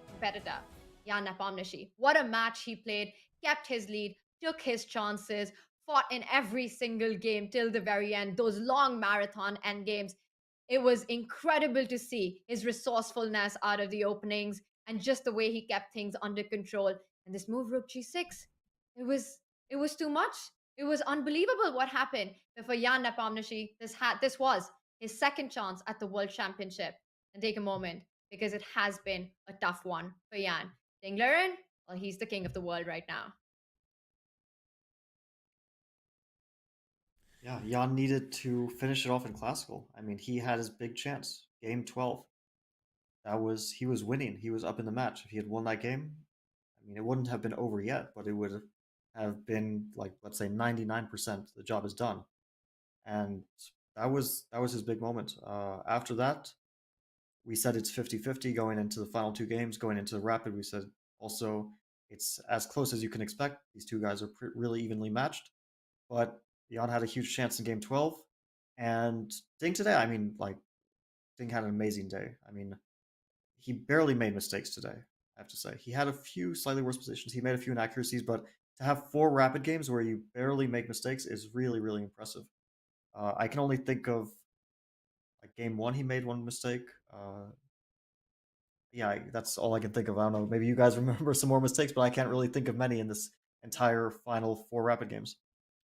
competitor, Jan Nepomniachtchi. What a match he played, kept his lead, took his chances, fought in every single game till the very end. Those long marathon end games. It was incredible to see his resourcefulness out of the openings, and just the way he kept things under control. And this move rook g6, it was too much. It was unbelievable what happened. But for Jan Nepomniachtchi, this was his second chance at the World Championship. And take a moment, because it has been a tough one for Jan. Ding Liren, well, he's the king of the world right now. Yeah, Jan needed to finish it off in classical. I mean, he had his big chance. Game 12. He was winning. He was up in the match. If he had won that game, I mean, it wouldn't have been over yet, but it would have been like, let's say 99% the job is done. And that was his big moment. After that, we said it's 50-50 going into the final two games. Going into the rapid, we said also it's as close as you can expect. These two guys are really evenly matched. But Jan had a huge chance in game 12. And Ding today, I mean, like, Ding had an amazing day. I mean, he barely made mistakes today, I have to say. He had a few slightly worse positions. He made a few inaccuracies, but to have 4 rapid games where you barely make mistakes is really, really impressive. I can only think of like game 1, he made 1 mistake. Yeah, that's all I can think of. I don't know. Maybe you guys remember some more mistakes, but I can't really think of many in this entire final 4 rapid games.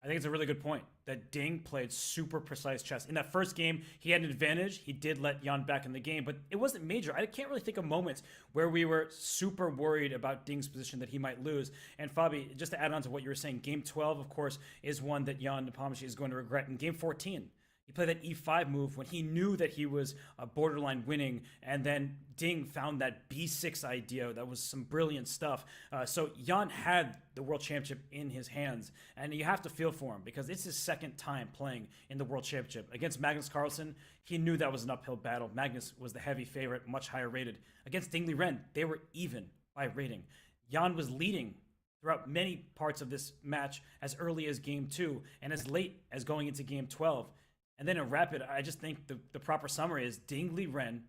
I think it's a really good point that Ding played super precise chess. In that first game, he had an advantage. He did let Jan back in the game, but it wasn't major. I can't really think of moments where we were super worried about Ding's position that he might lose. And Fabi, just to add on to what you were saying, game 12, of course, is one that Jan Nepomniachtchi is going to regret. In game 14, he played that e5 move when he knew that he was borderline winning, and then Ding found that b6 idea. That was some brilliant stuff. So Jan had the World Championship in his hands, and you have to feel for him because it's his second time playing in the World Championship. Against Magnus Carlsen, he knew that was an uphill battle. Magnus was the heavy favorite, much higher rated. Against Ding Liren, they were even by rating. Jan was leading throughout many parts of this match as early as game 2 and as late as going into game 12. And then in rapid, I just think the proper summary is Ding Liren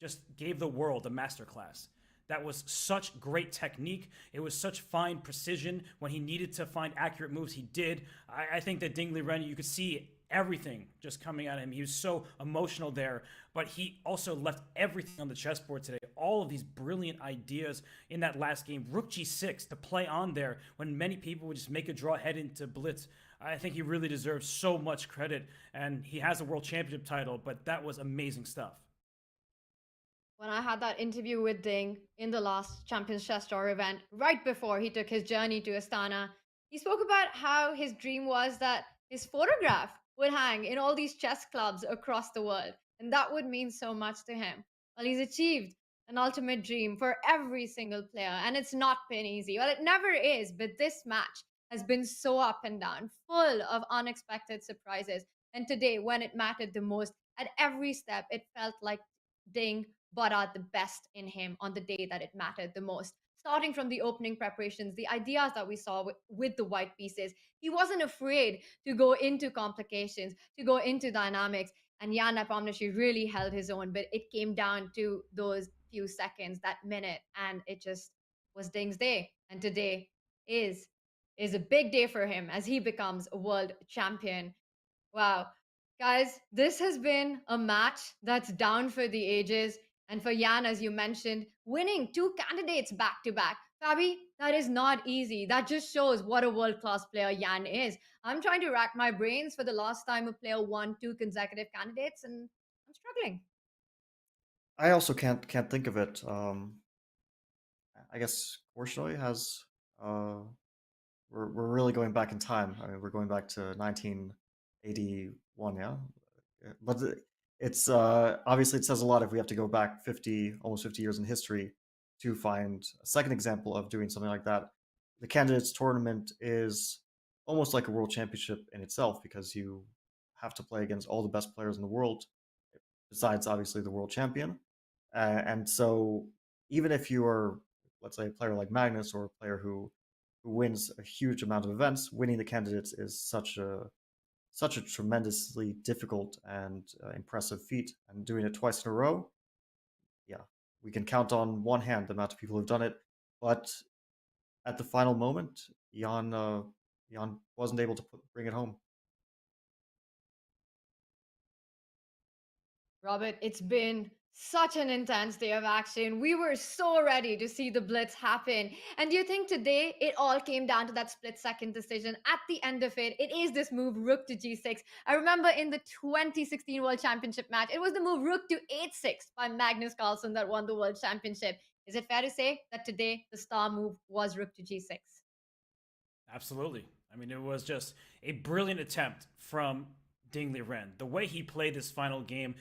just gave the world a masterclass. That was such great technique. It was such fine precision. When he needed to find accurate moves, he did. I think that Ding Liren, you could see everything just coming at him. He was so emotional there, but he also left everything on the chessboard today. All of these brilliant ideas in that last game. Rook g6 to play on there when many people would just make a draw head into blitz. I think he really deserves so much credit, and he has a world championship title, but that was amazing stuff. When I had that interview with Ding in the last Champions Chess Tour event, right before he took his journey to Astana, he spoke about how his dream was that his photograph would hang in all these chess clubs across the world, and that would mean so much to him. Well, he's achieved an ultimate dream for every single player, and it's not been easy. Well, it never is, but this match has been so up and down, full of unexpected surprises. And today, when it mattered the most, at every step, it felt like Ding brought out the best in him on the day that it mattered the most. Starting from the opening preparations, the ideas that we saw with the white pieces, he wasn't afraid to go into complications, to go into dynamics. And Jan Nepomniachtchi really held his own, but it came down to those few seconds, that minute, and it just was Ding's day. And today is a big day for him as he becomes a world champion. Wow. Guys, this has been a match that's down for the ages. And for Jan, as you mentioned, winning 2 candidates back to back. Fabi, that is not easy. That just shows what a world-class player Jan is. I'm trying to rack my brains for the last time a player won 2 consecutive candidates, and I'm struggling. I also can't think of it. I guess Korshoy has we're really going back in time. I mean, we're going back to 1981, yeah. But it's obviously it says a lot if we have to go back almost 50 years in history to find a second example of doing something like that. The candidates tournament is almost like a world championship in itself because you have to play against all the best players in the world, besides obviously the world champion. And so even if you are, let's say, a player like Magnus or a player who wins a huge amount of events, winning the candidates is such a tremendously difficult and impressive feat. And doing it twice in a row, yeah, we can count on one hand the amount of people who've done it. But at the final moment, Jan wasn't able to bring it home. Robert, it's been such an intense day of action. We were so ready to see the blitz happen. And do you think today it all came down to that split-second decision? At the end of it, it is this move, rook to g6. I remember in the 2016 World Championship match, it was the move rook to h6 by Magnus Carlsen that won the World Championship. Is it fair to say that today the star move was rook to g6? Absolutely. I mean, it was just a brilliant attempt from Ding Liren. The way he played this final game,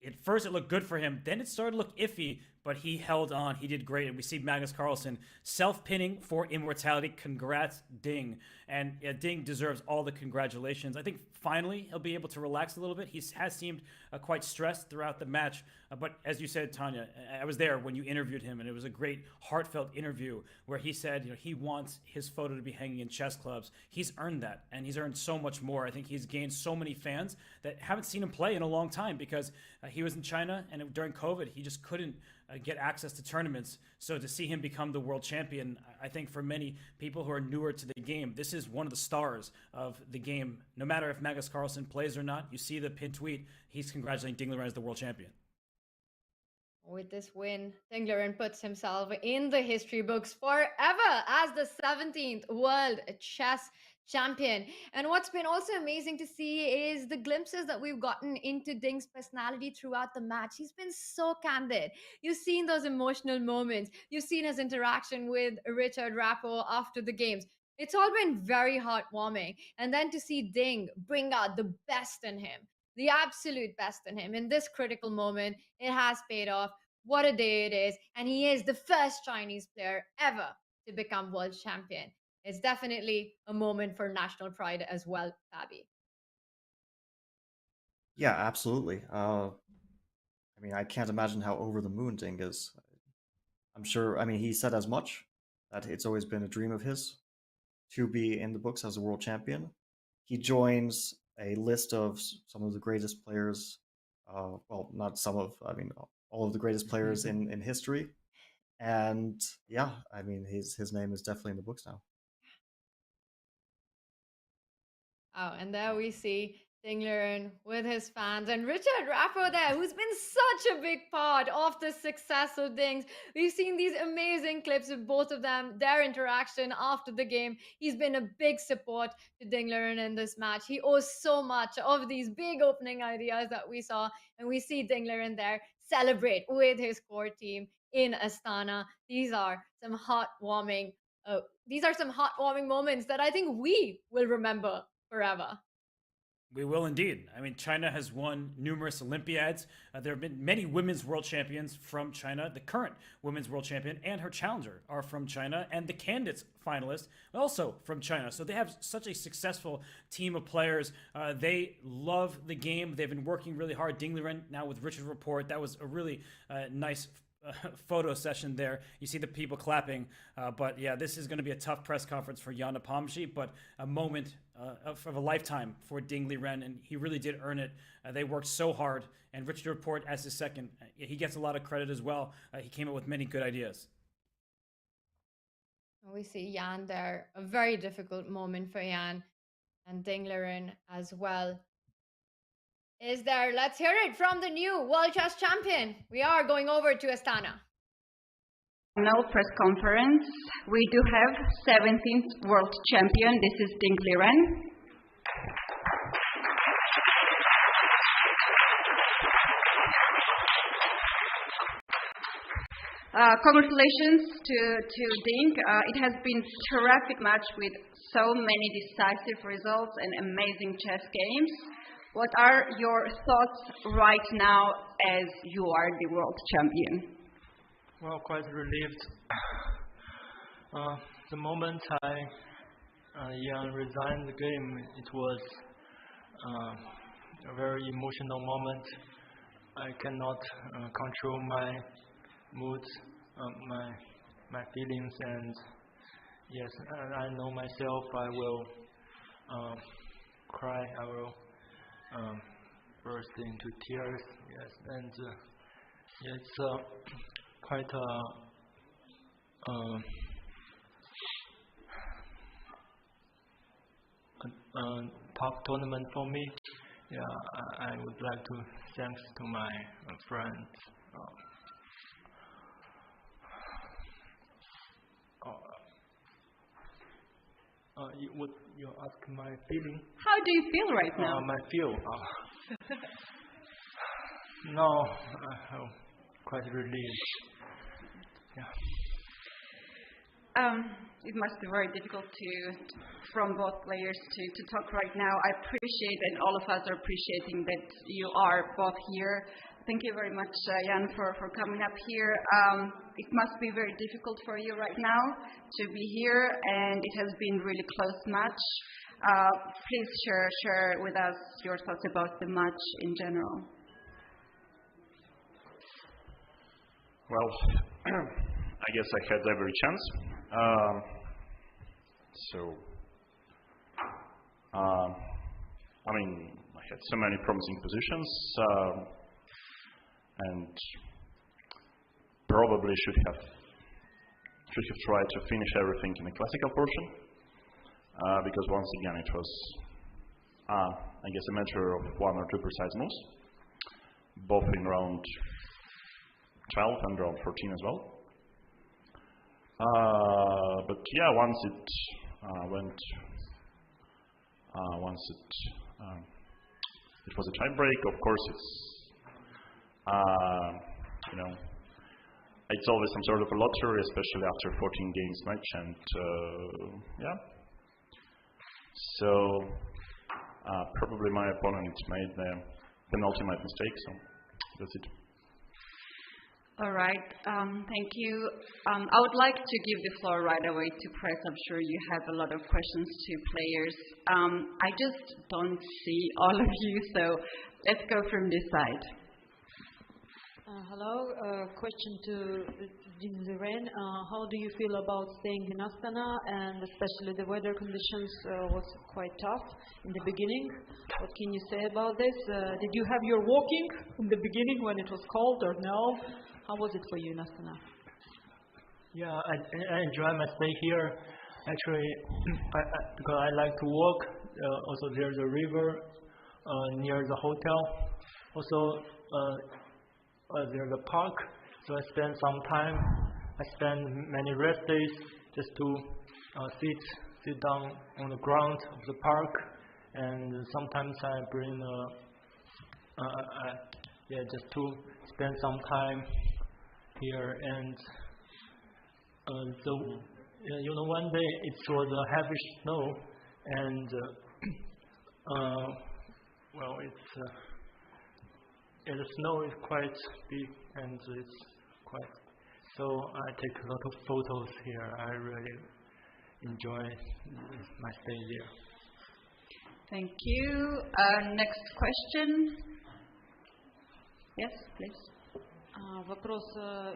at first it looked good for him, then it started to look iffy, but he held on. He did great, and we see Magnus Carlsen self-pinning for immortality. Congrats, Ding. And Ding deserves all the congratulations. I think finally he'll be able to relax a little bit. He has seemed quite stressed throughout the match, but as you said, Tanya, I was there when you interviewed him, and it was a great, heartfelt interview where he said, he wants his photo to be hanging in chess clubs. He's earned that, and he's earned so much more. I think he's gained so many fans that haven't seen him play in a long time because he was in China, and during COVID, he just couldn't get access to tournaments. So to see him become the world champion, I think for many people who are newer to the game, this is one of the stars of the game. No matter if Magnus Carlsen plays or not, you see the pinned tweet, he's congratulating Ding Liren as the world champion. With this win, Ding Liren puts himself in the history books forever as the 17th world chess champion. And what's been also amazing to see is the glimpses that we've gotten into Ding's personality throughout the match. He's been so candid. You've seen those emotional moments. You've seen his interaction with Richard Rappo after the games. It's all been very heartwarming. And then to see Ding bring out the best in him, the absolute best in him in this critical moment, it has paid off. What a day it is. And he is the first Chinese player ever to become world champion. It's definitely a moment for national pride as well, Fabi. Yeah, absolutely. I mean, I can't imagine how over the moon Ding is. I'm sure, I mean, he said as much, that it's always been a dream of his to be in the books as a world champion. He joins a list of some of the greatest players, well, not some of, I mean, all of the greatest players in history. And yeah, I mean, his name is definitely in the books now. Oh, and there we see Ding Liren with his fans and Richard Rappo there, who's been such a big part of the success of Ding's. We've seen these amazing clips of both of them, their interaction after the game. He's been a big support to Ding Liren in this match. He owes so much of these big opening ideas that we saw, and we see Ding Liren there celebrate with his core team in Astana. These are some heartwarming moments that I think we will remember forever. We will indeed. I mean, China has won numerous Olympiads. There have been many women's world champions from China. The current women's world champion and her challenger are from China, and the candidates finalists also from China. So they have such a successful team of players. They love the game. They've been working really hard. Ding Liren now with Richard Report. That was a really nice photo session there. You see the people clapping. But yeah, this is going to be a tough press conference for Jan Nepomniachtchi, but a moment of a lifetime for Ding Liren, and he really did earn it. They worked so hard, and Richard Report as his second, he gets a lot of credit as well. He came up with many good ideas. We see Jan there, a very difficult moment for Jan, and Ding Liren as well. Is there? Let's hear it from the new World Chess Champion. We are going over to Astana. Final press conference. We do have 17th World Champion. This is Ding Liren. Congratulations to Ding. It has been a terrific match with so many decisive results and amazing chess games. What are your thoughts right now as you are the world champion? Well, quite relieved. The moment Jan resigned the game, it was a very emotional moment. I cannot control my moods, my feelings, and yes, I know myself. I will cry. I will burst into tears. Yes, and it's quite a tough tournament for me. Yeah, I would like to thanks to my friends. You ask my feeling? How do you feel right now? My feel. No, I'm quite relieved. Yeah. it must be very difficult from both players to talk right now. I appreciate, and all of us are appreciating that you are both here. Thank you very much, Jan, for coming up here. It must be very difficult for you right now to be here, and it has been really close match. Please share with us your thoughts about the match in general. Well, I guess I had every chance. I mean, I had so many promising positions, and probably should have tried to finish everything in the classical portion, because once again it was, I guess, a matter of 1 or 2 precise moves, both in round 12 and round 14 as well. But yeah, once it was a tiebreak. Of course, it's always some sort of a lottery, especially after 14 games match, and yeah. So probably my opponent made the penultimate mistake. So that's it. All right, thank you. I would like to give the floor right away to press. I'm sure you have a lot of questions to players. I just don't see all of you, so let's go from this side. Hello, question to Ding Liren. How do you feel about staying in Astana, and especially the weather conditions was quite tough in the beginning? What can you say about this? Did you have your walking in the beginning when it was cold, or no? How was it for you in Astana? Yeah, I enjoy my stay here. Actually, because I like to walk. Also, there's a river near the hotel. Also, there's a park. So I spend some time. I spend many rest days just to sit down on the ground of the park. And sometimes I bring just to spend some time here. And one day it was a heavy snow, and the snow is quite big, and it's quite. So I take a lot of photos here. I really enjoy my stay here. Thank you. Next question. Yes, please. Вопрос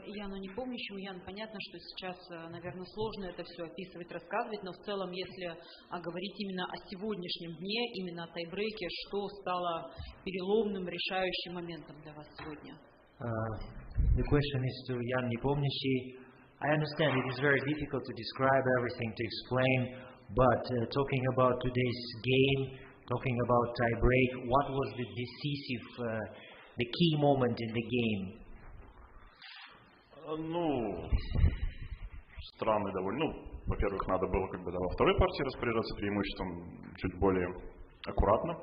Яну Непомнящему. Ян, понятно, что сейчас, наверное, сложно это все описывать, рассказывать, но в целом, если говорить именно о сегодняшнем дне, именно о тайбрейке, что стало переломным, решающим моментом для вас сегодня? The question is to Jan Nepomniachtchi. I understand it is very difficult to describe everything, to explain, but talking about today's game, talking about tiebreak, what was the decisive, the key moment in the game? Странный довольно. Во-первых, надо было во второй партии распоряжаться преимуществом чуть более аккуратно.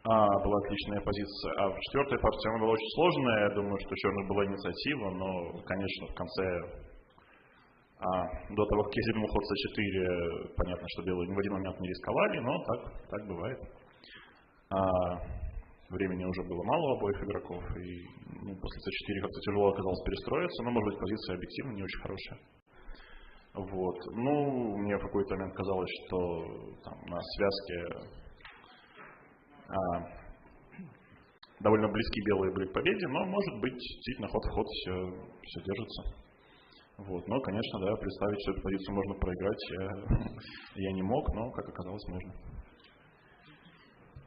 Была отличная позиция. А в четвертой партии она была очень сложная. Я думаю, что у черных была инициатива, но, конечно, в конце, до того, как я зевнул ход c4, понятно, что белые ни в один момент не рисковали, но так бывает. Времени уже было мало у обоих игроков, и после c4 как-то тяжело оказалось перестроиться, но, может быть, позиция объективно не очень хорошая. Мне в какой-то момент казалось, что на связке довольно близки белые были к победе, но, может быть, действительно ход в ход все держится. Но, конечно, да, представить, что эту позицию можно проиграть, я не мог, но, как оказалось, можно.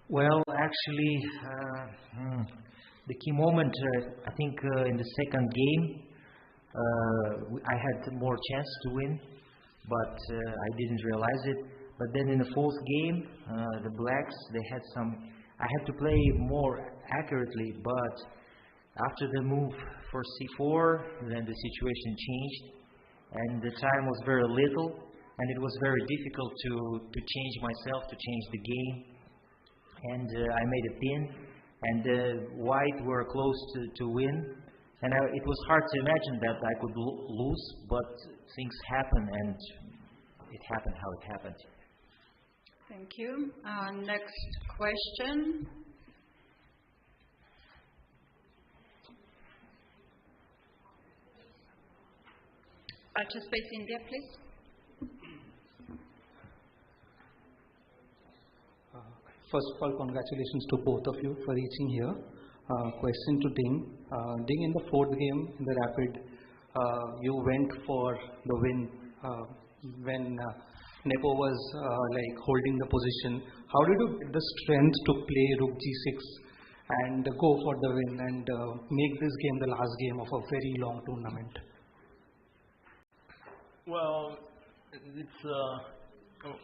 Well, actually, the key moment, I think in the second game, I had more chance to win, but I didn't realize it. But then in the fourth game, the blacks, I had to play more accurately, but after the move for c4, then the situation changed, and the time was very little, and it was very difficult to change myself, to change the game. And I made a pin, and white were close to win, And it was hard to imagine that I could lose, but things happen, and it happened how it happened. Thank you. Next question. Chess Space India, please. First of all, congratulations to both of you for reaching here. Question to Ding. Ding, in the fourth game, in the rapid, you went for the win when Nepo was holding the position. How did you get the strength to play Rook G6 and go for the win and make this game the last game of a very long tournament? Well, it's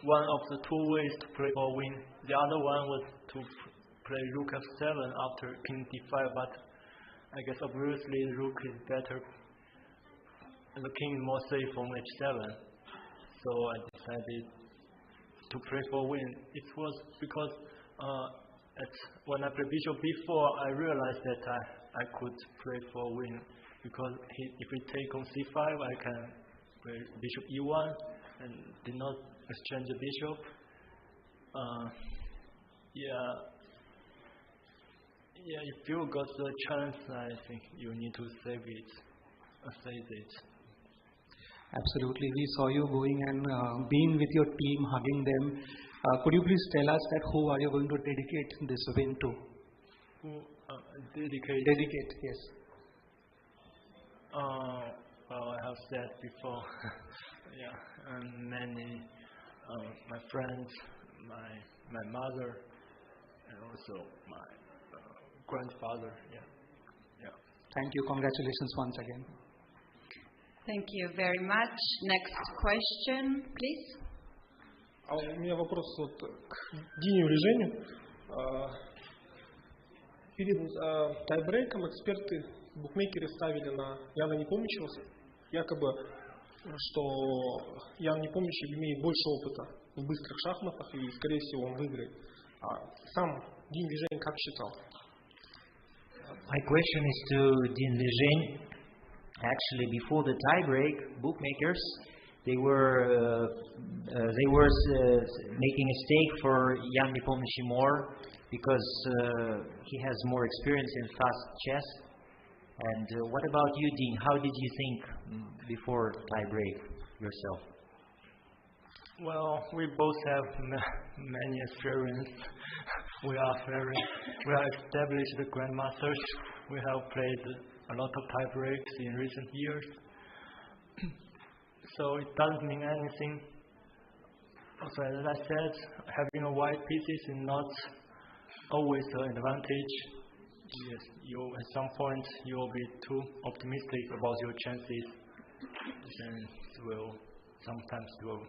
one of the two ways to play for win. The other one was to play Rook F7 after King D5, but I guess obviously Rook is better. The King is more safe on H7, so I decided to play for win. It was because when I played Bishop B4, I realized that I could play for win because if we take on C5, I can play Bishop E1 and did not exchange the bishop. If you got the chance, I think you need to save it. Absolutely. We saw you going and being with your team, hugging them. Could you please tell us that who are you going to dedicate this win to? Dedicate? Dedicate, yes. Well, I have said before, and many my friends, my mother, and also my grandfather. Thank you. Congratulations once again. Thank you very much. Next question, please. У меня вопрос к Диню и Жене. Перед тайбрейком эксперты, букмекеры ставили на Яна Непомнящего, якобы, что Ян Непомнящий имеет больше опыта в быстрых шахматах и, скорее всего, он выиграет. Сам Дин Лижень как считал? My question is to Ding Liren. Actually, before the tiebreak, bookmakers they were making a stake for Jan Nepomniachtchi more because he has more experience in fast chess. And what about you, Ding? How did you think before tiebreak yourself? Well, we both have many experience. We are established grandmasters. We have played a lot of tiebreaks in recent years. So it doesn't mean anything. Also, as I said, having a white pieces is not always an advantage. Yes, at some point you will be too optimistic about your chances, and sometimes will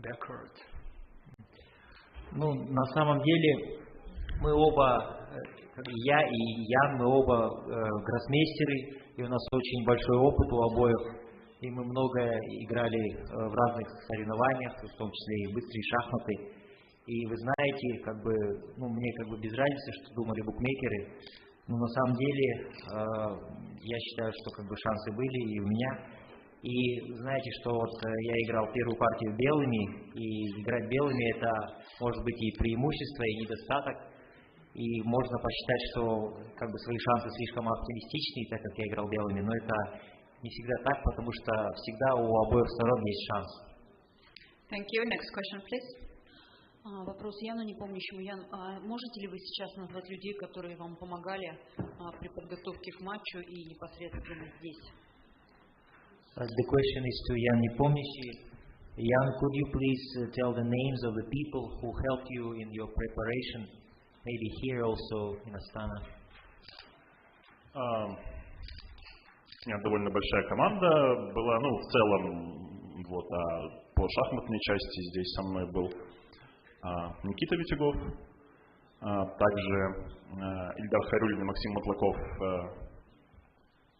backward. Ну, на самом деле, мы оба, я и Ян, мы оба гроссмейстеры, и у нас очень большой опыт у обоих, и мы много играли в разных соревнованиях, в том числе и быстрые шахматы. И вы знаете, мне без разницы, что думали букмекеры, но на самом деле я считаю, что шансы были и у меня. И знаете, что я играл первую партию белыми, и играть белыми это может быть и преимущество, и недостаток. И можно посчитать, что свои шансы слишком оптимистичные, так как я играл белыми, но это не всегда так, потому что всегда у обоих сторон есть шанс. Thank you. Next question, please. Вопрос Яну Непомнящему. Ян, можете ли вы сейчас назвать людей, которые вам помогали при подготовке к матчу и непосредственно здесь? The question is to Jan Nepomniachtchi. Jan, could you please tell the names of the people who helped you in your preparation, maybe here also in Astana? Довольно большая команда была, в целом, по шахматной части здесь со мной был Никита Витюгов, также Ильдар Хайруллин и Максим Матлаков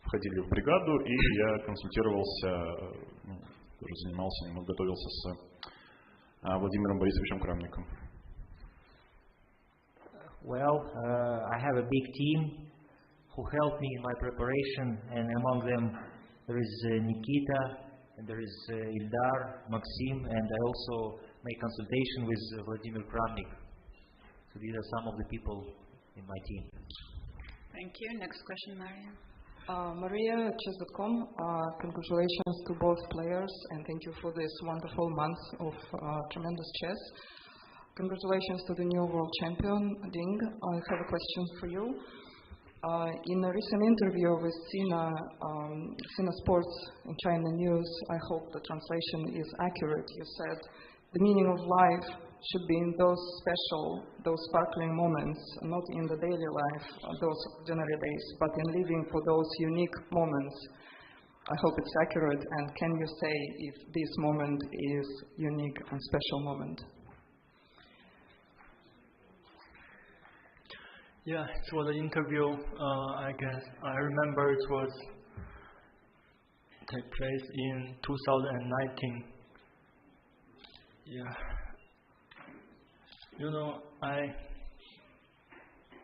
входили в бригаду, и я консультировался, тоже занимался, готовился с Владимиром Борисовичем Крамником. Well, I have a big team who helped me in my preparation, and among them there is Nikita, and there is Ildar, Maxim, and I also make consultation with Vladimir Kramnik. So these are some of the people in my team. Thank you. Next question, Maria. Maria, chess.com, congratulations to both players and thank you for this wonderful month of tremendous chess. Congratulations to the new world champion, Ding. I have a question for you. In a recent interview with Sina Sports in China News, I hope the translation is accurate. You said the meaning of life should be in those special, those sparkling moments, not in the daily life, those ordinary days, but in living for those unique moments. I hope it's accurate, and can you say if this moment is unique and special moment? Yeah, it was an interview. I guess I remember it was take place in 2019. Yeah. You know,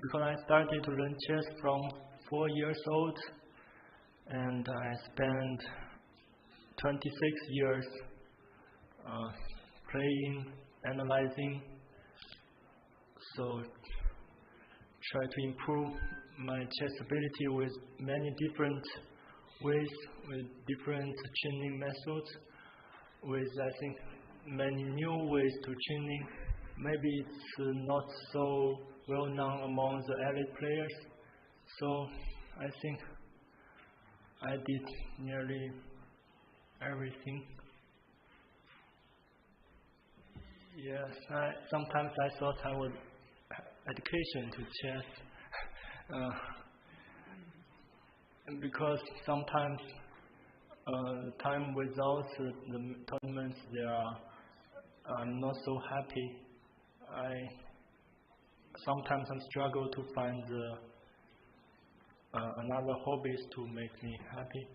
because I started to learn chess from 4 years old, and I spent 26 years playing, analyzing, so try to improve my chess ability with many different ways, with different tuning methods, with I think many new ways to tuning. Maybe it's not so well known among the elite players, so I think I did nearly everything. Yes, sometimes I thought I would education to chess, because sometimes time without the tournaments, I'm not so happy. Sometimes I struggle to find another hobbies to make me happy.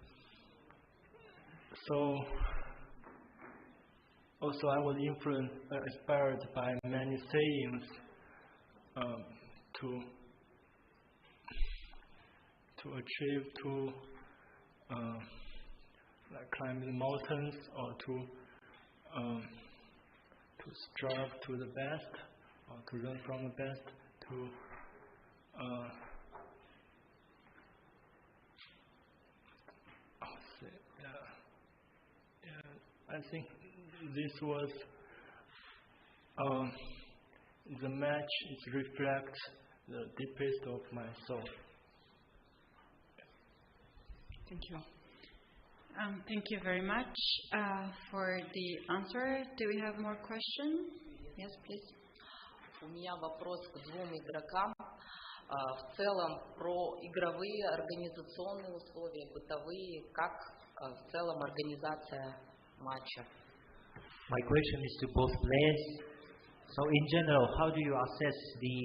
So also I was inspired by many sayings to achieve, to like climbing mountains, or to strive to the best, or to learn from the best, I think this was the match. It reflects the deepest of my soul. Thank you. Thank you very much for the answer. Do we have more questions? Yes, please. У меня вопрос к двум игрокам. В целом про игровые, организационные условия, бытовые, как в целом организация матча. My question is to both players. So in general, how do you assess the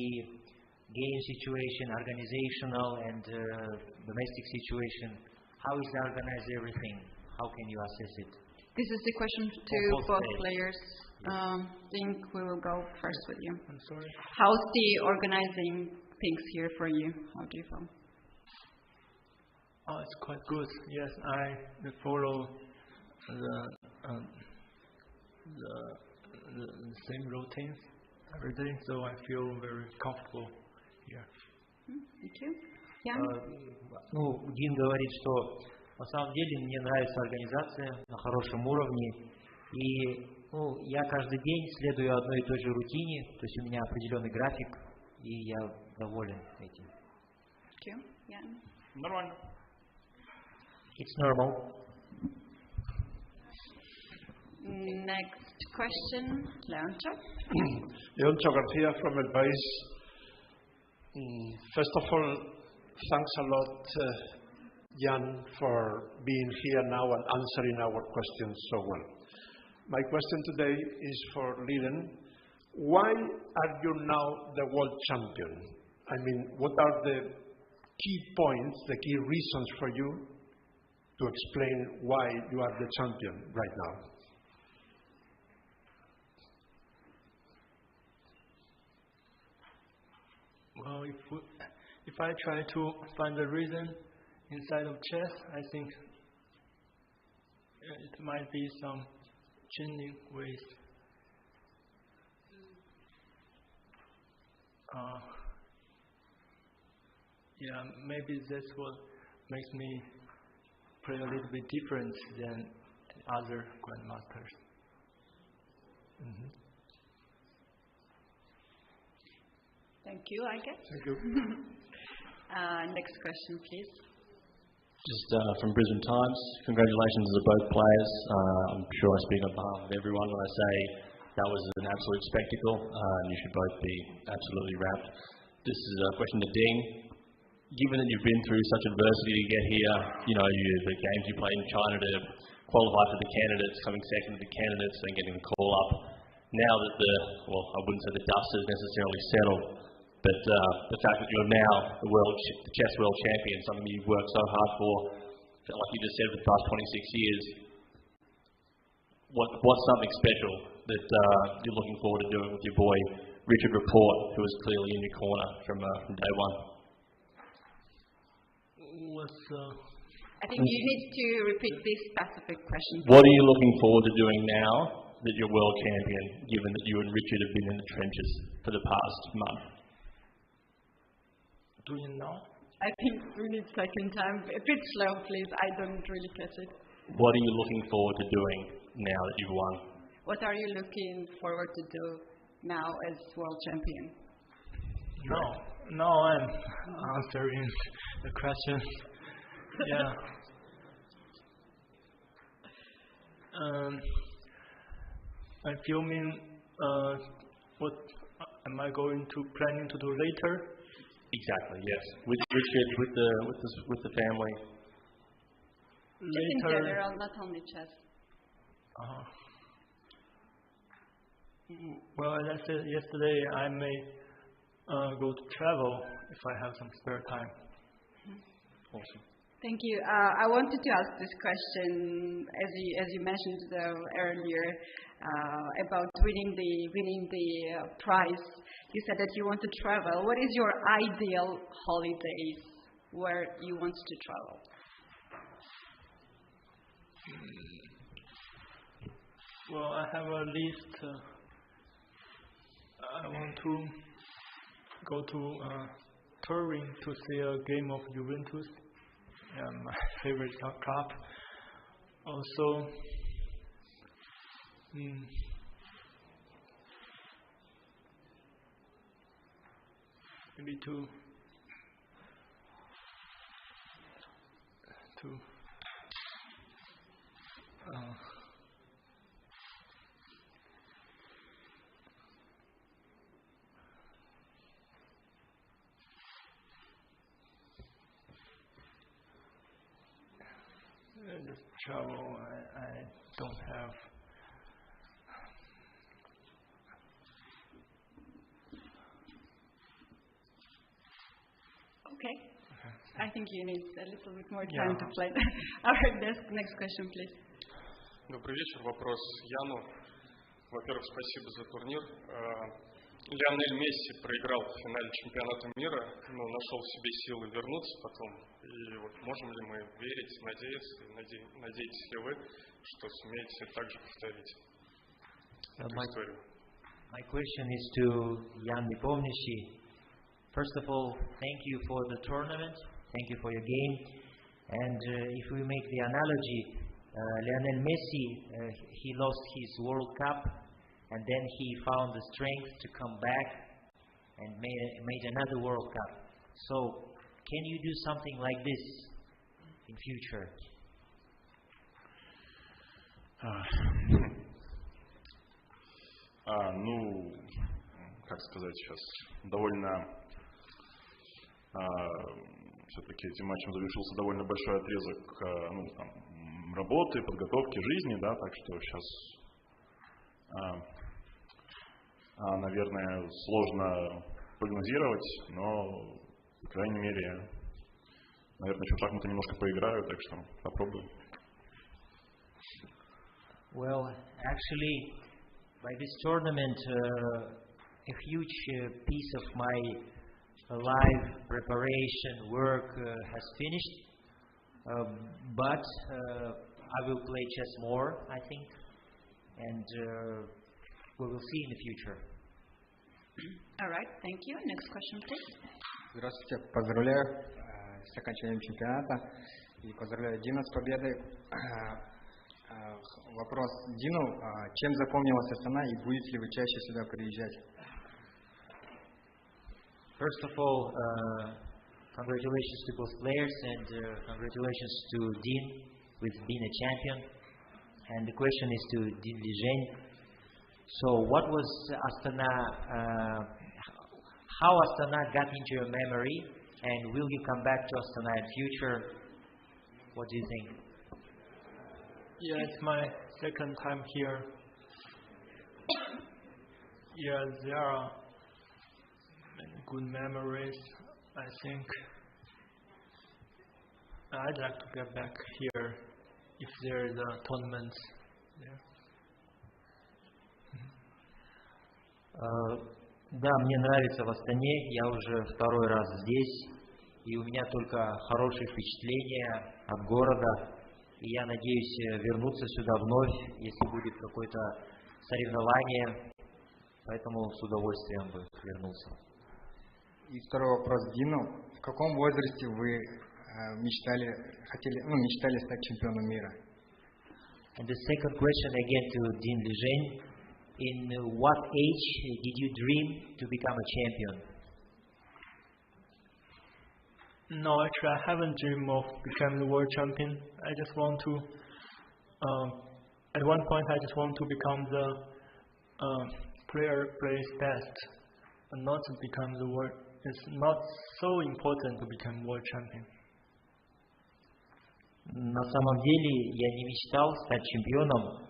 game situation, organizational and domestic situation? How is organized everything? How can you assess it? This is the question to both players. I think we will go first with you. I'm sorry. How's the organizing things here for you? How do you feel? Oh, it's quite good. Yes, I follow the same routines every day, so I feel very comfortable here. Thank you. Yeah. Ну, Дин говорит, что на самом деле мне нравится организация на хорошем уровне, и я каждый день следую одной и той же рутине, то есть у меня определенный график, и я доволен этим. Thank you. Yeah. Нормально. It's normal. Next question, Leoncho. Leoncho Garcia from El País. First of all, thanks a lot, Jan, for being here now and answering our questions so well. My question today is for Liren. Why are you now the world champion? I mean, what are the key points, the key reasons for you to explain why you are the champion right now? if I try to find the reason inside of chess, I think it might be some changing ways. Yeah, maybe that's what makes me play a little bit different than other grandmasters. Thank you, I guess. Thank you. Next question, please. Just from Brisbane Times, congratulations to both players. I'm sure I speak on behalf of everyone when I say that was an absolute spectacle, and you should both be absolutely wrapped. This is a question to Ding. Given that you've been through such adversity to get here, the games you played in China to qualify for the candidates, coming second to the candidates, and getting the call up. Now that I wouldn't say the dust has necessarily settled, but the fact that you're now the chess world champion, something you've worked so hard for, like you just said, for the past 26 years, what's something special that you're looking forward to doing with your boy Richard Rapport, who was clearly in your corner from day one? I think you need to repeat this specific question. What are you looking forward to doing now that you're world champion, given that you and Richard have been in the trenches for the past month? Do you know? I think we need second time. A bit slow, please. I don't really catch it. What are you looking forward to doing now that you've won? What are you looking forward to do now as world champion? No, I'm answering the question. Yeah. I'm filming. What am I planning to do later? Exactly. Yes. With Richard, with the family. Just in general, not only chess. Well, as I said yesterday, I may go to travel if I have some spare time. Awesome. Thank you. I wanted to ask this question, as you mentioned earlier, about winning the prize. You said that you want to travel. What is your ideal holidays where you want to travel? Well, I have a list. I want to go to Turin to see a game of Juventus. My favorite club. Also, maybe to just travel. I don't have. Okay. I think you need a little bit more time to play. All right, next question, please. Добрый вечер. Вопрос Яну. Во-первых, спасибо за турнир. Лионель Месси проиграл в финале чемпионата мира, но нашел в себе силы вернуться потом. И вот можем ли мы верить, надеяться, надеетесь ли вы, что сумеете также повторить эту историю? My question is to Jan Nepomniachtchi. First of all, thank you for the tournament. Thank you for your game. And if we make the analogy, Lionel Messi, he lost his World Cup, and then he found the strength to come back and made another World Cup. So, can you do something like this in future? Как сказать сейчас, довольно все-таки этим матчем завершился довольно большой отрезок работы, подготовки, жизни, да, так что сейчас, наверное, сложно прогнозировать, но, по крайней мере, наверное, еще в шахматы немножко поиграю, так что попробую. Well, actually, by this tournament, a huge piece of my live preparation work has finished, but I will play chess more, I think, and we will see in the future. All right, thank you. Next question, please. Здравствуйте, поздравляю с окончанием чемпионата и поздравляю Дина с победой. Вопрос Дину, чем запомнилась Астана и будете ли вы чаще сюда приезжать? First of all, congratulations to both players and congratulations to Dean with being a champion. And the question is to Ding Liren. So what was Astana, how Astana got into your memory, and will you come back to Astana in future? What do you think? Yeah, it's my second time here. Yeah, there are many good memories, I think. I'd like to get back here if there is a tournament there. Да, мне нравится в Астане, я уже второй раз здесь, и у меня только хорошие впечатления от города, и я надеюсь вернуться сюда вновь, если будет какое-то соревнование, поэтому с удовольствием бы вернулся. И второй вопрос Дину. В каком возрасте вы мечтали стать чемпионом мира? And the second question again to Ding Liren. In what age did you dream to become a champion? No, actually, I haven't dreamed of becoming the world champion. I just want to, at one point, I just want to become the player plays best, and not to become the world. It's not so important to become world champion. На самом деле я не мечтал стать чемпионом.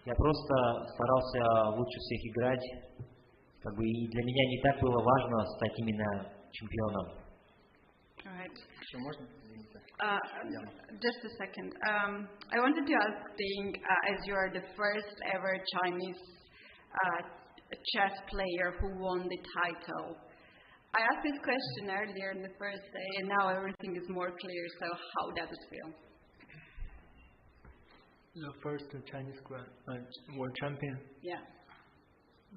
Я просто старался лучше всех играть, и для меня не так было важно стать именно чемпионом. Just a second. I wanted to ask Ding, as you are the first ever Chinese chess player who won the title. I asked this question earlier in the first day, and now everything is more clear. So, how does it feel? The first Chinese world champion. Yeah.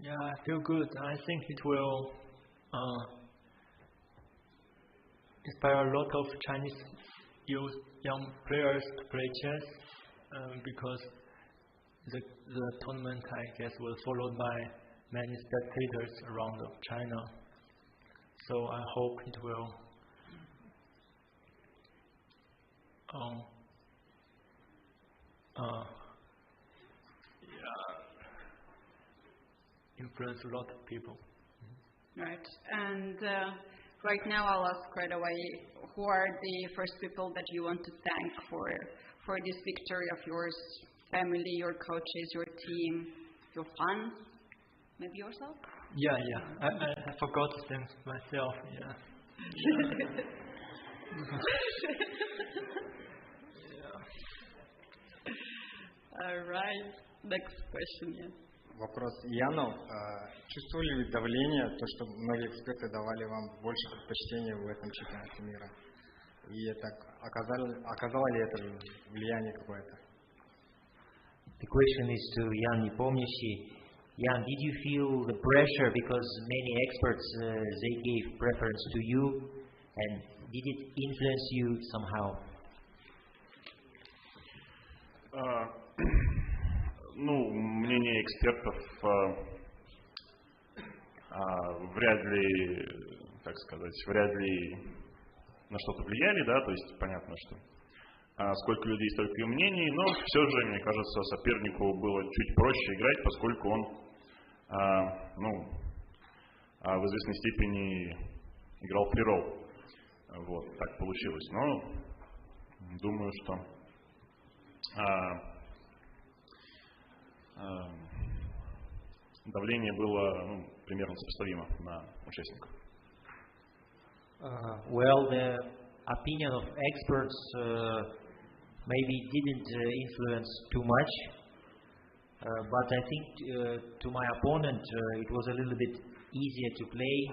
Yeah, I feel good. I think it will inspire a lot of Chinese young players to play chess because the tournament, I guess, was followed by many spectators around China. So I hope it will influence a lot of people. Right. And right now I'll ask right away, who are the first people that you want to thank for this victory of yours? Family, your coaches, your team, your fans, maybe yourself? Yeah. I forgot to thank myself, yeah. All right. Next question, yeah. Вопрос Яну. Чувствовали ли давление, то, что многие эксперты давали вам больше предпочтения в этом чемпионате мира? И это оказало ли это влияние какое-то? The question is to Jan Nepomniachtchi. Jan, did you feel the pressure because many experts they gave preference to you, and did it influence you somehow? Мнение экспертов вряд ли на что-то влияли, да, то есть понятно, что сколько людей, столько и мнений, но все же, мне кажется, сопернику было чуть проще играть, поскольку он, в известной степени играл фри-ролл. Вот, так получилось. Но думаю, что давление было примерно сопоставимо на участников. Well, the opinion of experts maybe didn't influence too much, but I think to my opponent it was a little bit easier to play,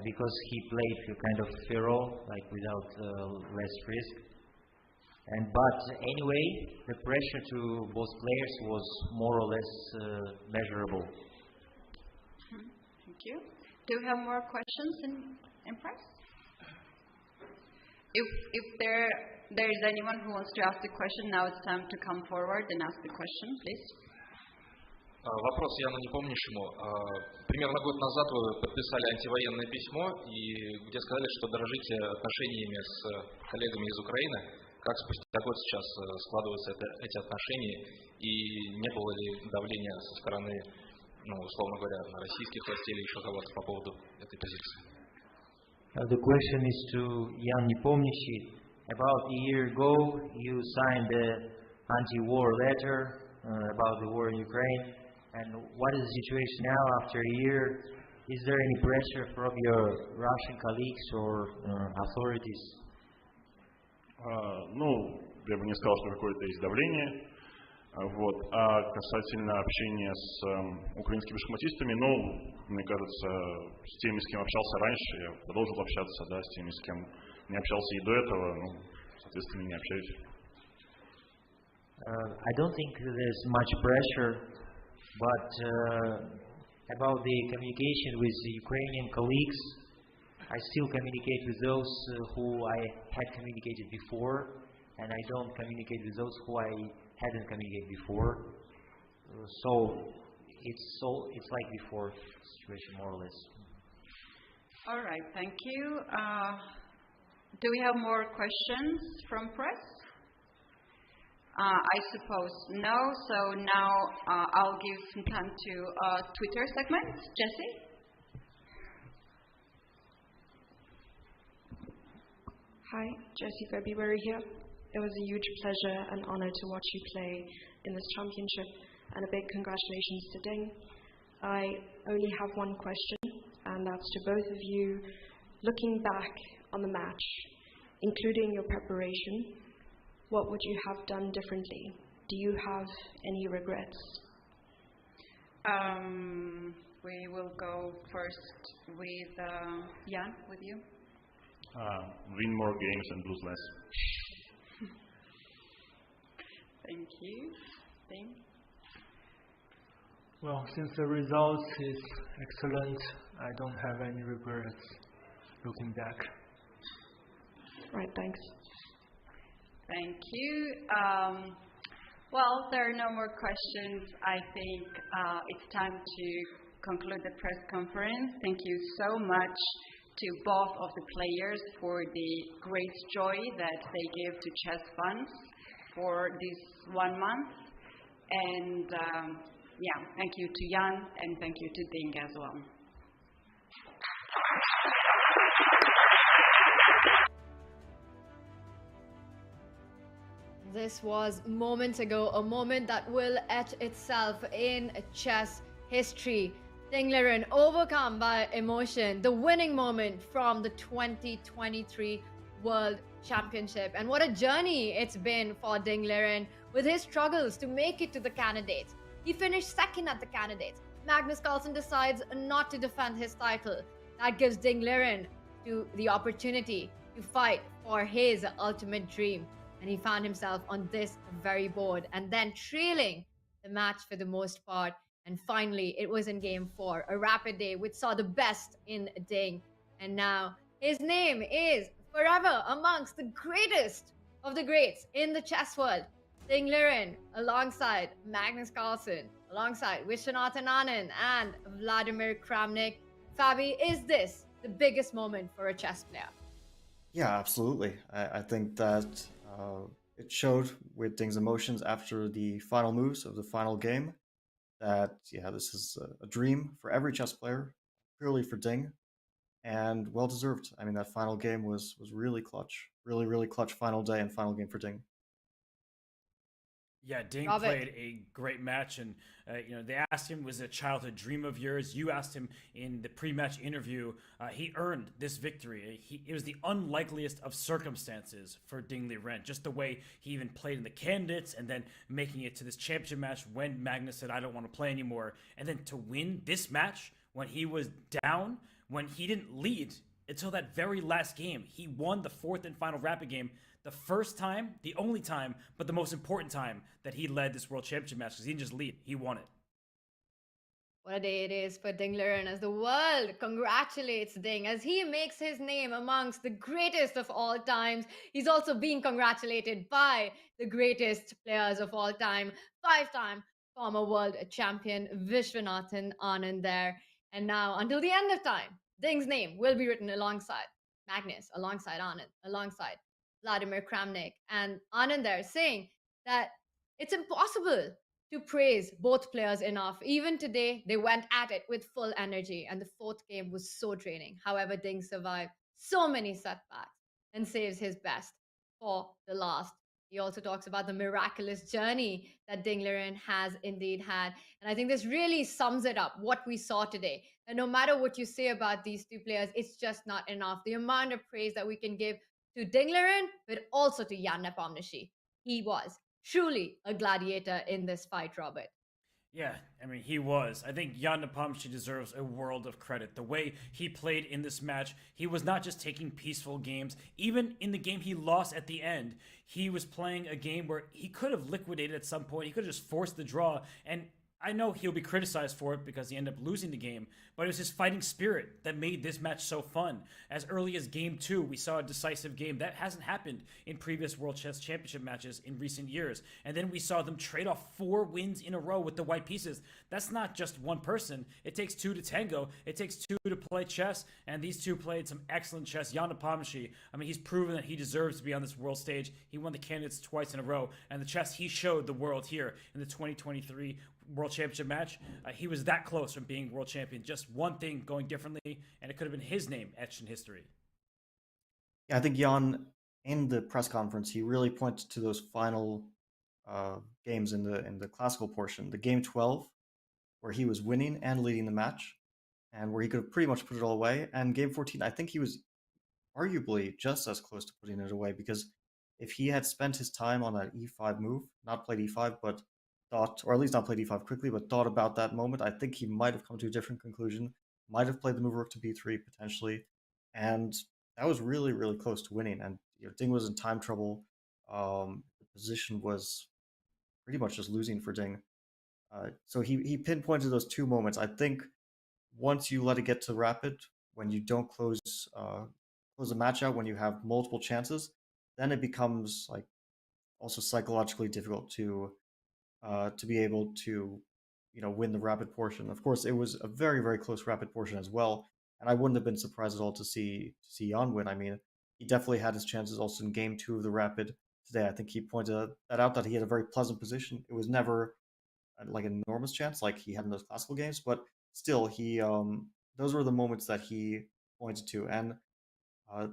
because he played kind of feral, like without less risk. But anyway, the pressure to both players was more or less measurable. Thank you. Do we have more questions in press? If there is anyone who wants to ask the question, now it's time to come forward and ask the question, please. Вопрос Яну Непомнящему. Примерно год назад вы подписали антивоенное письмо, и где сказали, что дорожите отношениями с коллегами из Украины. Как спустя год сейчас складываются эти отношения, и не было ли давления со стороны, условно говоря, на российских властей или еще кого-то по поводу этой позиции? The question is to Jan Nepomniachtchi. About a year ago, you signed the anti-war letter about the war in Ukraine. And what is the situation now after a year? Is there any pressure from your Russian colleagues or authorities? Я бы не сказал, что какое-то есть давление. А касательно общения с украинскими шахматистами, мне кажется, с теми, с кем общался раньше, я продолжил общаться, с теми, с кем не общался и до этого, соответственно, не общаюсь. I don't think there's much pressure, but about the communication with the Ukrainian colleagues, I still communicate with those who I had communicated before, and I don't communicate with those who I hadn't communicated before. So it's like before situation, more or less. All right, thank you. Do we have more questions from press? I suppose no. So now I'll give time to Twitter segment. Jesse? Hi, Jessie February here. It was a huge pleasure and honor to watch you play in this championship, and a big congratulations to Ding. I only have one question, and that's to both of you. Looking back on the match, including your preparation, what would you have done differently? Do you have any regrets? We will go first with Jan, with you. Win more games and lose less. Thank you. Ding? Well, since the result is excellent, I don't have any regrets looking back. Right, thanks. Thank you. Well, there are no more questions. I think it's time to conclude the press conference. Thank you so much to both of the players for the great joy that they gave to Chess Funds for this 1 month. And thank you to Jan, and thank you to Ding as well. This was moments ago, a moment that will etch itself in chess history. Ding Liren overcome by emotion, the winning moment from the 2023 World Championship. And what a journey it's been for Ding Liren with his struggles to make it to the candidates. He finished second at the candidates. Magnus Carlsen decides not to defend his title. That gives Ding Liren the opportunity to fight for his ultimate dream. And he found himself on this very board and then trailing the match for the most part. And finally, it was in game 4, a rapid day which saw the best in Ding. And now his name is forever amongst the greatest of the greats in the chess world. Ding Liren alongside Magnus Carlsen, alongside Viswanathan Anand and Vladimir Kramnik. Fabi, is this the biggest moment for a chess player? Yeah, absolutely. I think that it showed with Ding's emotions after the final moves of the final game that, this is a dream for every chess player, purely for Ding, and well-deserved. I mean, that final game was really clutch. Really, really clutch final day and final game for Ding. Yeah, Ding played a great match, and they asked him, was it a childhood dream of yours? You asked him in the pre-match interview. He earned this victory. It was the unlikeliest of circumstances for Ding Liren, just the way he even played in the candidates, and then making it to this championship match when Magnus said, "I don't want to play anymore," and then to win this match when he was down, when he didn't lead until that very last game. He won the fourth and final rapid game. The first time, the only time, but the most important time that he led this World Championship match, because he didn't just lead, he won it. What a day it is for Ding Liren as the world congratulates Ding as he makes his name amongst the greatest of all times. He's also being congratulated by the greatest players of all time, 5-time former world champion Vishwanathan Anand there. And now, until the end of time, Ding's name will be written alongside Magnus, alongside Anand, alongside Vladimir Kramnik, and Anand there saying that it's impossible to praise both players enough. Even today, they went at it with full energy, and the fourth game was so draining. However, Ding survived so many setbacks and saves his best for the last. He also talks about the miraculous journey that Ding Liren has indeed had. And I think this really sums it up, what we saw today. And no matter what you say about these two players, it's just not enough. The amount of praise that we can give to Ding Liren, but also to Jan Nepomniachtchi. He was truly a gladiator in this fight, Robert. Yeah, I mean, he was. I think Jan Nepomniachtchi deserves a world of credit. The way he played in this match, he was not just taking peaceful games. Even in the game he lost at the end, he was playing a game where he could have liquidated at some point. He could have just forced the draw. And I know he'll be criticized for it because he ended up losing the game, but it was his fighting spirit that made this match so fun. As early as game 2, we saw a decisive game. That hasn't happened in previous World Chess Championship matches in recent years. And then we saw them trade off 4 wins in a row with the white pieces. That's not just one person. It takes 2 to tango. It takes 2 to play chess, and these two played some excellent chess. Jan Nepomniachtchi, I mean, he's proven that he deserves to be on this world stage. He won the candidates twice in a row, and the chess he showed the world here in the 2023 World Championship match, he was that close from being world champion. Just one thing going differently, and it could have been his name etched in history. Yeah, I think Jan, in the press conference, he really pointed to those final games in the classical portion. The game 12, where he was winning and leading the match, and where he could have pretty much put it all away. And game 14, I think he was arguably just as close to putting it away, because if he had spent his time on that e5 move, not played e5, but thought, or at least not played e5 quickly, but thought about that moment, I think he might have come to a different conclusion, might have played the move rook to b3 potentially, and that was really, really close to winning. And Ding was in time trouble. The position was pretty much just losing for Ding. So he pinpointed those 2 moments. I think once you let it get to rapid, when you don't close the match out, when you have multiple chances, then it becomes like also psychologically difficult to be able to win the rapid portion. Of course, it was a very, very close rapid portion as well, and I wouldn't have been surprised at all to see Jan win. I mean, he definitely had his chances also in game 2 of the rapid today. I think he pointed that out, that he had a very pleasant position. It was never like an enormous chance like he had in those classical games, but still, he those were the moments that he pointed to. And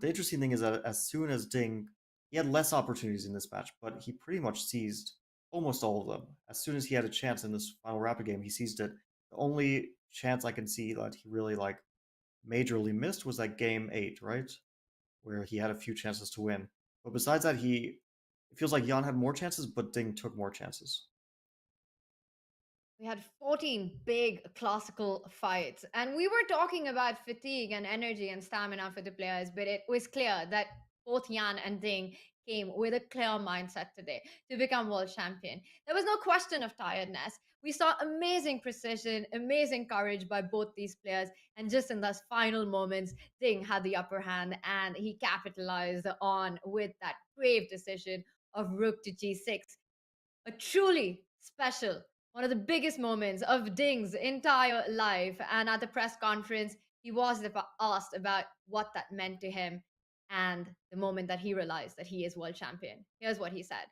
the interesting thing is that as soon as Ding, he had less opportunities in this match, but he pretty much seized almost all of them. As soon as he had a chance in this final rapid game, he seized it. The only chance I can see that he really majorly missed was that game 8, right? Where he had a few chances to win. But besides that, it feels like Jan had more chances, but Ding took more chances. We had 14 big classical fights, and we were talking about fatigue and energy and stamina for the players, but it was clear that both Jan and Ding came with a clear mindset today to become world champion. There was no question of tiredness. We saw amazing precision, amazing courage by both these players, and just in those final moments, Ding had the upper hand, and he capitalized on with that brave decision of rook to g6. A truly special, one of the biggest moments of Ding's entire life. And at the press conference, he was asked about what that meant to him and the moment that he realized that he is world champion. Here's what he said.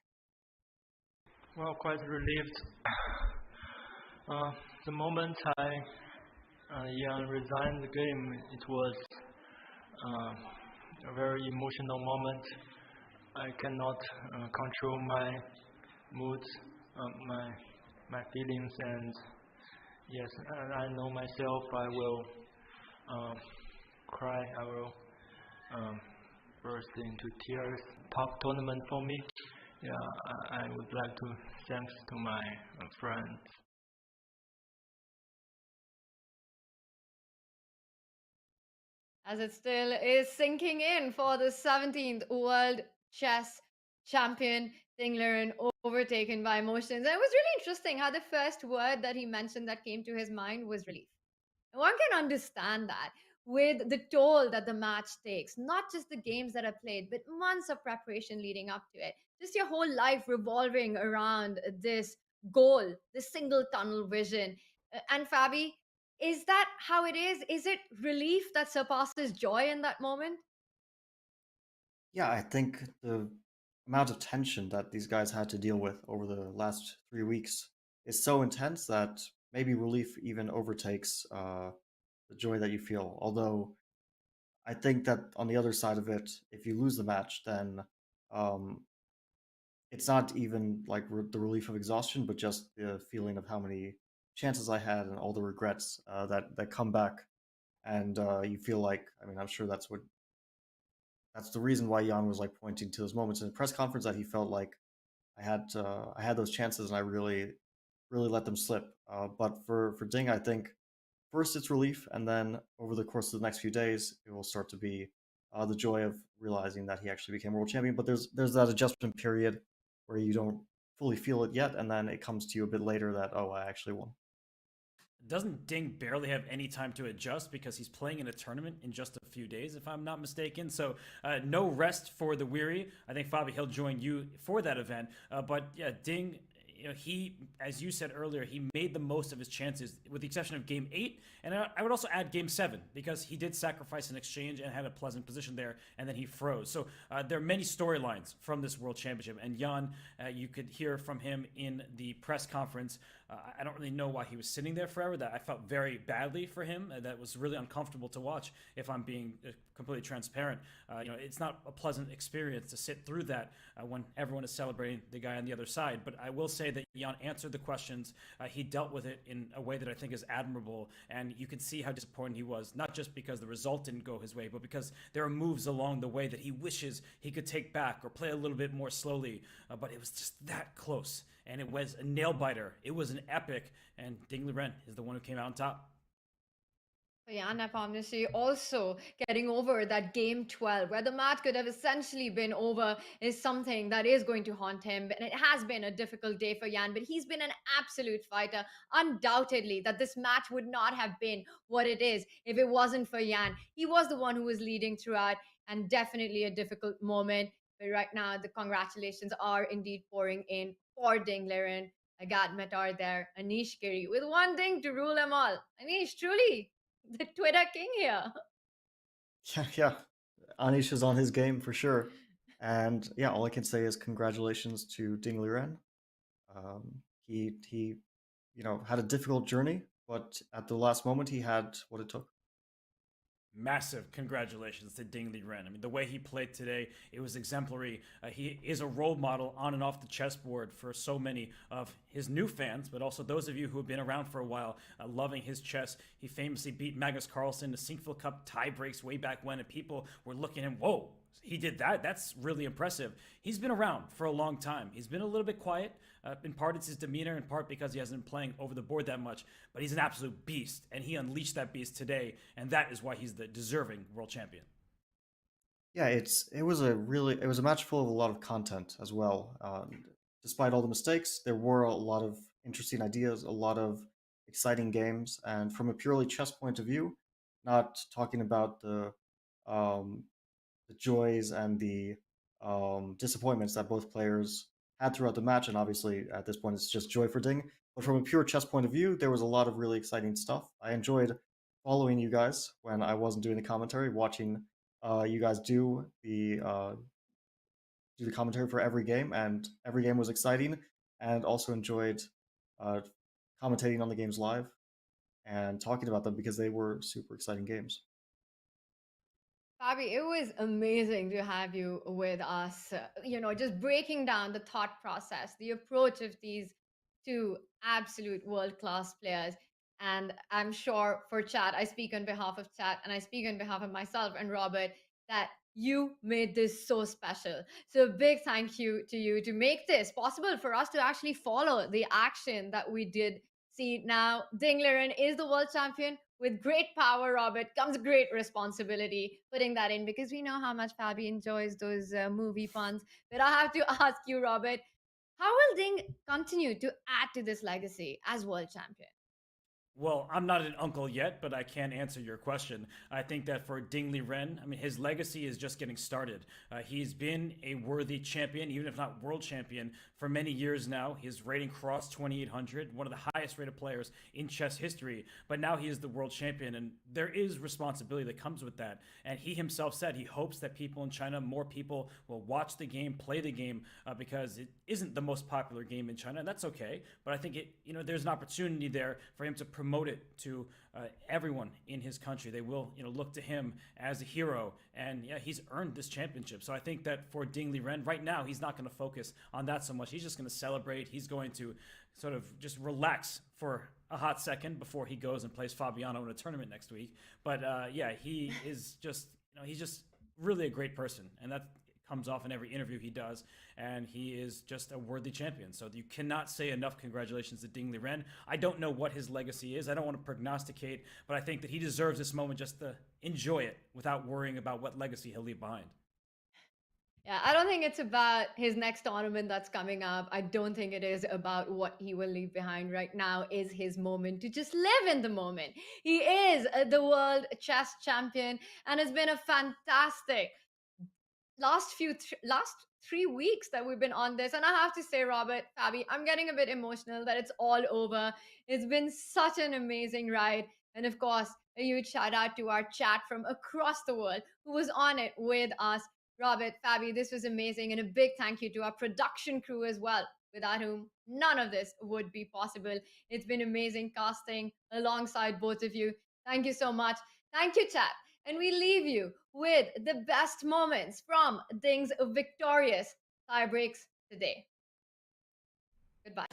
Well, quite relieved. The moment Jan resigned the game, it was a very emotional moment. I cannot control my moods, my feelings, and yes, I know myself. I will cry. I will burst into tears. Top tournament for me. Yeah, I would like to thanks to my friends. as it still is sinking in for the 17th World Chess Champion, Ding Liren, overtaken by emotions. And it was really interesting how the first word that he mentioned that came to his mind was relief. And one can understand that with the toll that the match takes, not just the games that are played, but months of preparation leading up to it. Just your whole life revolving around this goal, this single tunnel vision. And Fabi, is that how it is? Is it relief that surpasses joy in that moment? Yeah, I think the amount of tension that these guys had to deal with over the last 3 weeks is so intense that maybe relief even overtakes the joy that you feel. Although I think that on the other side of it, if you lose the match, then um, it's not even like the relief of exhaustion, but just the feeling of how many chances I had and all the regrets that come back, and you feel like, I mean, I'm sure that's the reason why Jan was like pointing to those moments in the press conference that he felt like I had those chances and I really let them slip. But for Ding, I think first it's relief, and then over the course of the next few days, it will start to be the joy of realizing that he actually became world champion. But there's that adjustment period where you don't fully feel it yet, and then it comes to you a bit later that, oh, I actually won. Doesn't Ding barely have any time to adjust because he's playing in a tournament in just a few days, if I'm not mistaken? So no rest for the weary. I think, Fabi, he'll join you for that event. But yeah, Ding, he, as you said earlier, he made the most of his chances with the exception of game 8. And I would also add game 7 because he did sacrifice an exchange and had a pleasant position there, and then he froze. So there are many storylines from this World Championship. And Jan, you could hear from him in the press conference. I don't really know why he was sitting there forever. That I felt very badly for him. That was really uncomfortable to watch, if I'm being completely transparent. It's not a pleasant experience to sit through that when everyone is celebrating the guy on the other side. But I will say that Jan answered the questions. He dealt with it in a way that I think is admirable. And you can see how disappointed he was, not just because the result didn't go his way, but because there are moves along the way that he wishes he could take back or play a little bit more slowly. But it was just that close. And it was a nail biter. It was an epic. And Ding Liren is the one who came out on top. Yeah, Nepomniachtchi also getting over that game 12 where the match could have essentially been over is something that is going to haunt him. And it has been a difficult day for Jan, but he's been an absolute fighter. Undoubtedly that this match would not have been what it is if it wasn't for Jan. He was the one who was leading throughout, and definitely a difficult moment. But right now, the congratulations are indeed pouring in for Ding Liren, Agat Metar there, Anish Giri, with one thing to rule them all. Anish, truly the Twitter king here. Yeah. Anish is on his game for sure. And yeah, all I can say is congratulations to Ding Liren. He had a difficult journey, but at the last moment he had what it took. Massive congratulations to Ding Liren. I mean, the way he played today, it was exemplary. He is a role model on and off the chessboard for so many of his new fans, but also those of you who have been around for a while, loving his chess. He famously beat Magnus Carlsen in the Sinquefield Cup tiebreaks way back when, and people were looking at him, whoa, he did that? That's really impressive. He's been around for a long time. He's been a little bit quiet. In part, it's his demeanor, in part because he hasn't been playing over the board that much. But he's an absolute beast, and he unleashed that beast today, and that is why he's the deserving world champion. Yeah, it was a match full of a lot of content as well. Despite all the mistakes, there were a lot of interesting ideas, a lot of exciting games, and from a purely chess point of view, not talking about the joys and the disappointments that both players had throughout the match, and obviously at this point it's just joy for Ding. But from a pure chess point of view, there was a lot of really exciting stuff. I enjoyed following you guys when I wasn't doing the commentary, watching you guys do the commentary for every game, and every game was exciting, and also enjoyed commentating on the games live and talking about them because they were super exciting games. Fabi, it was amazing to have you with us. Just breaking down the thought process, the approach of these two absolute world-class players. And I'm sure for Chat, I speak on behalf of Chat and I speak on behalf of myself and Robert, that you made this so special. So a big thank you to you to make this possible for us to actually follow the action that we did see. Now, Ding Liren is the world champion. with great power, Robert, comes great responsibility. Putting that in because we know how much Fabi enjoys those movie puns. But I have to ask you, Robert, how will Ding continue to add to this legacy as world champion? Well, I'm not an uncle yet, but I can answer your question. I think that for Ding Liren, I mean, his legacy is just getting started. He's been a worthy champion, even if not world champion, for many years now. His rating crossed 2,800, one of the highest rated players in chess history. But now he is the world champion, and there is responsibility that comes with that. And he himself said he hopes that people in China, more people will watch the game, play the game, because it isn't the most popular game in China, and that's okay. But I think there's an opportunity there for him to promote it to everyone in his country. They will, look to him as a hero, and yeah, he's earned this championship. So I think that for Ding Liren, right now, he's not going to focus on that so much. He's just going to celebrate. He's going to sort of just relax for a hot second before he goes and plays Fabiano in a tournament next week. But yeah, he is just, he's just really a great person, and that comes off in every interview he does, and he is just a worthy champion. So you cannot say enough congratulations to Ding Liren. I don't know what his legacy is. I don't want to prognosticate, but I think that he deserves this moment just to enjoy it without worrying about what legacy he'll leave behind. Yeah, I don't think it's about his next tournament that's coming up. I don't think it is about what he will leave behind. Right now is his moment to just live in the moment. He is the world chess champion, and it's been a fantastic last 3 weeks that we've been on this. And I have to say, Robert, Fabi, I'm getting a bit emotional that it's all over. It's been such an amazing ride. And of course, a huge shout out to our chat from across the world who was on it with us. Robert, Fabi, this was amazing. And a big thank you to our production crew as well, without whom none of this would be possible. It's been amazing casting alongside both of you. Thank you so much. Thank you, chat. And we leave you with the best moments from Ding's victorious tiebreaks today. Goodbye.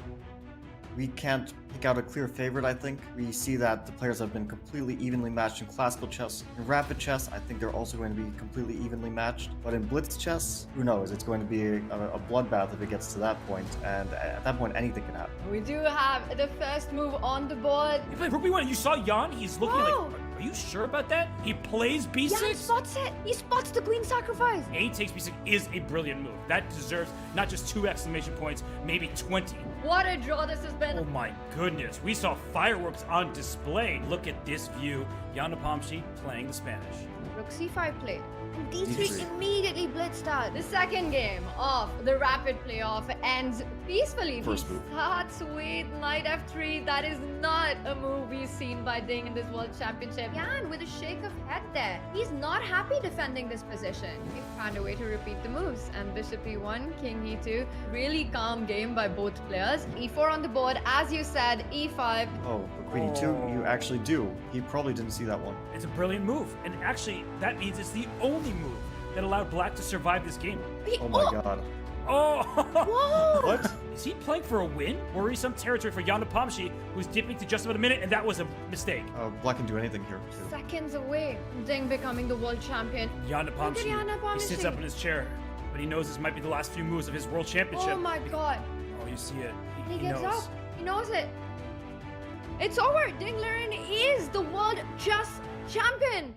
We can't pick out a clear favorite, I think. We see that the players have been completely evenly matched in classical chess. In rapid chess, I think they're also going to be completely evenly matched. But in blitz chess, who knows? It's going to be a bloodbath if it gets to that point. And at that point, anything can happen. We do have the first move on the board. You played Rook B1 and you saw Jan? He's looking like, are you sure about that? He plays B6? Yeah, he spots it. He spots the queen sacrifice. A takes B6 is a brilliant move. That deserves not just 2 exclamation points, maybe 20. What a draw this has been. Oh my goodness. We saw fireworks on display. Look at this view. Jan Nepomniachtchi playing the Spanish. Rook C5 play. And D3 immediately blitzed out. The second game of the rapid playoff ends peacefully. First move. Starts with knight F3. That is not a move we've seen by Ding in this World Championship. Jan with a shake of head there. He's not happy defending this position. He found a way to repeat the moves. And Bishop E1, King E2. Really calm game by both players. E4 on the board, as you said, E5. Oh, Queen E2, you actually do. He probably didn't see that one. It's a brilliant move. And actually, that means it's the only move that allowed Black to survive this game. Oh my god. Oh! Whoa! What? Is he playing for a win? Worrisome territory for Jan Nepomniachtchi, who's dipping to just about a minute, and that was a mistake. Black can do anything here, too. Seconds away from Ding becoming the world champion. Jan Nepomniachtchi, he sits up in his chair, but he knows this might be the last few moves of his world championship. Oh my god. Oh, you see it. He gets up. He knows it. It's over. Ding Liren is the world chess champion.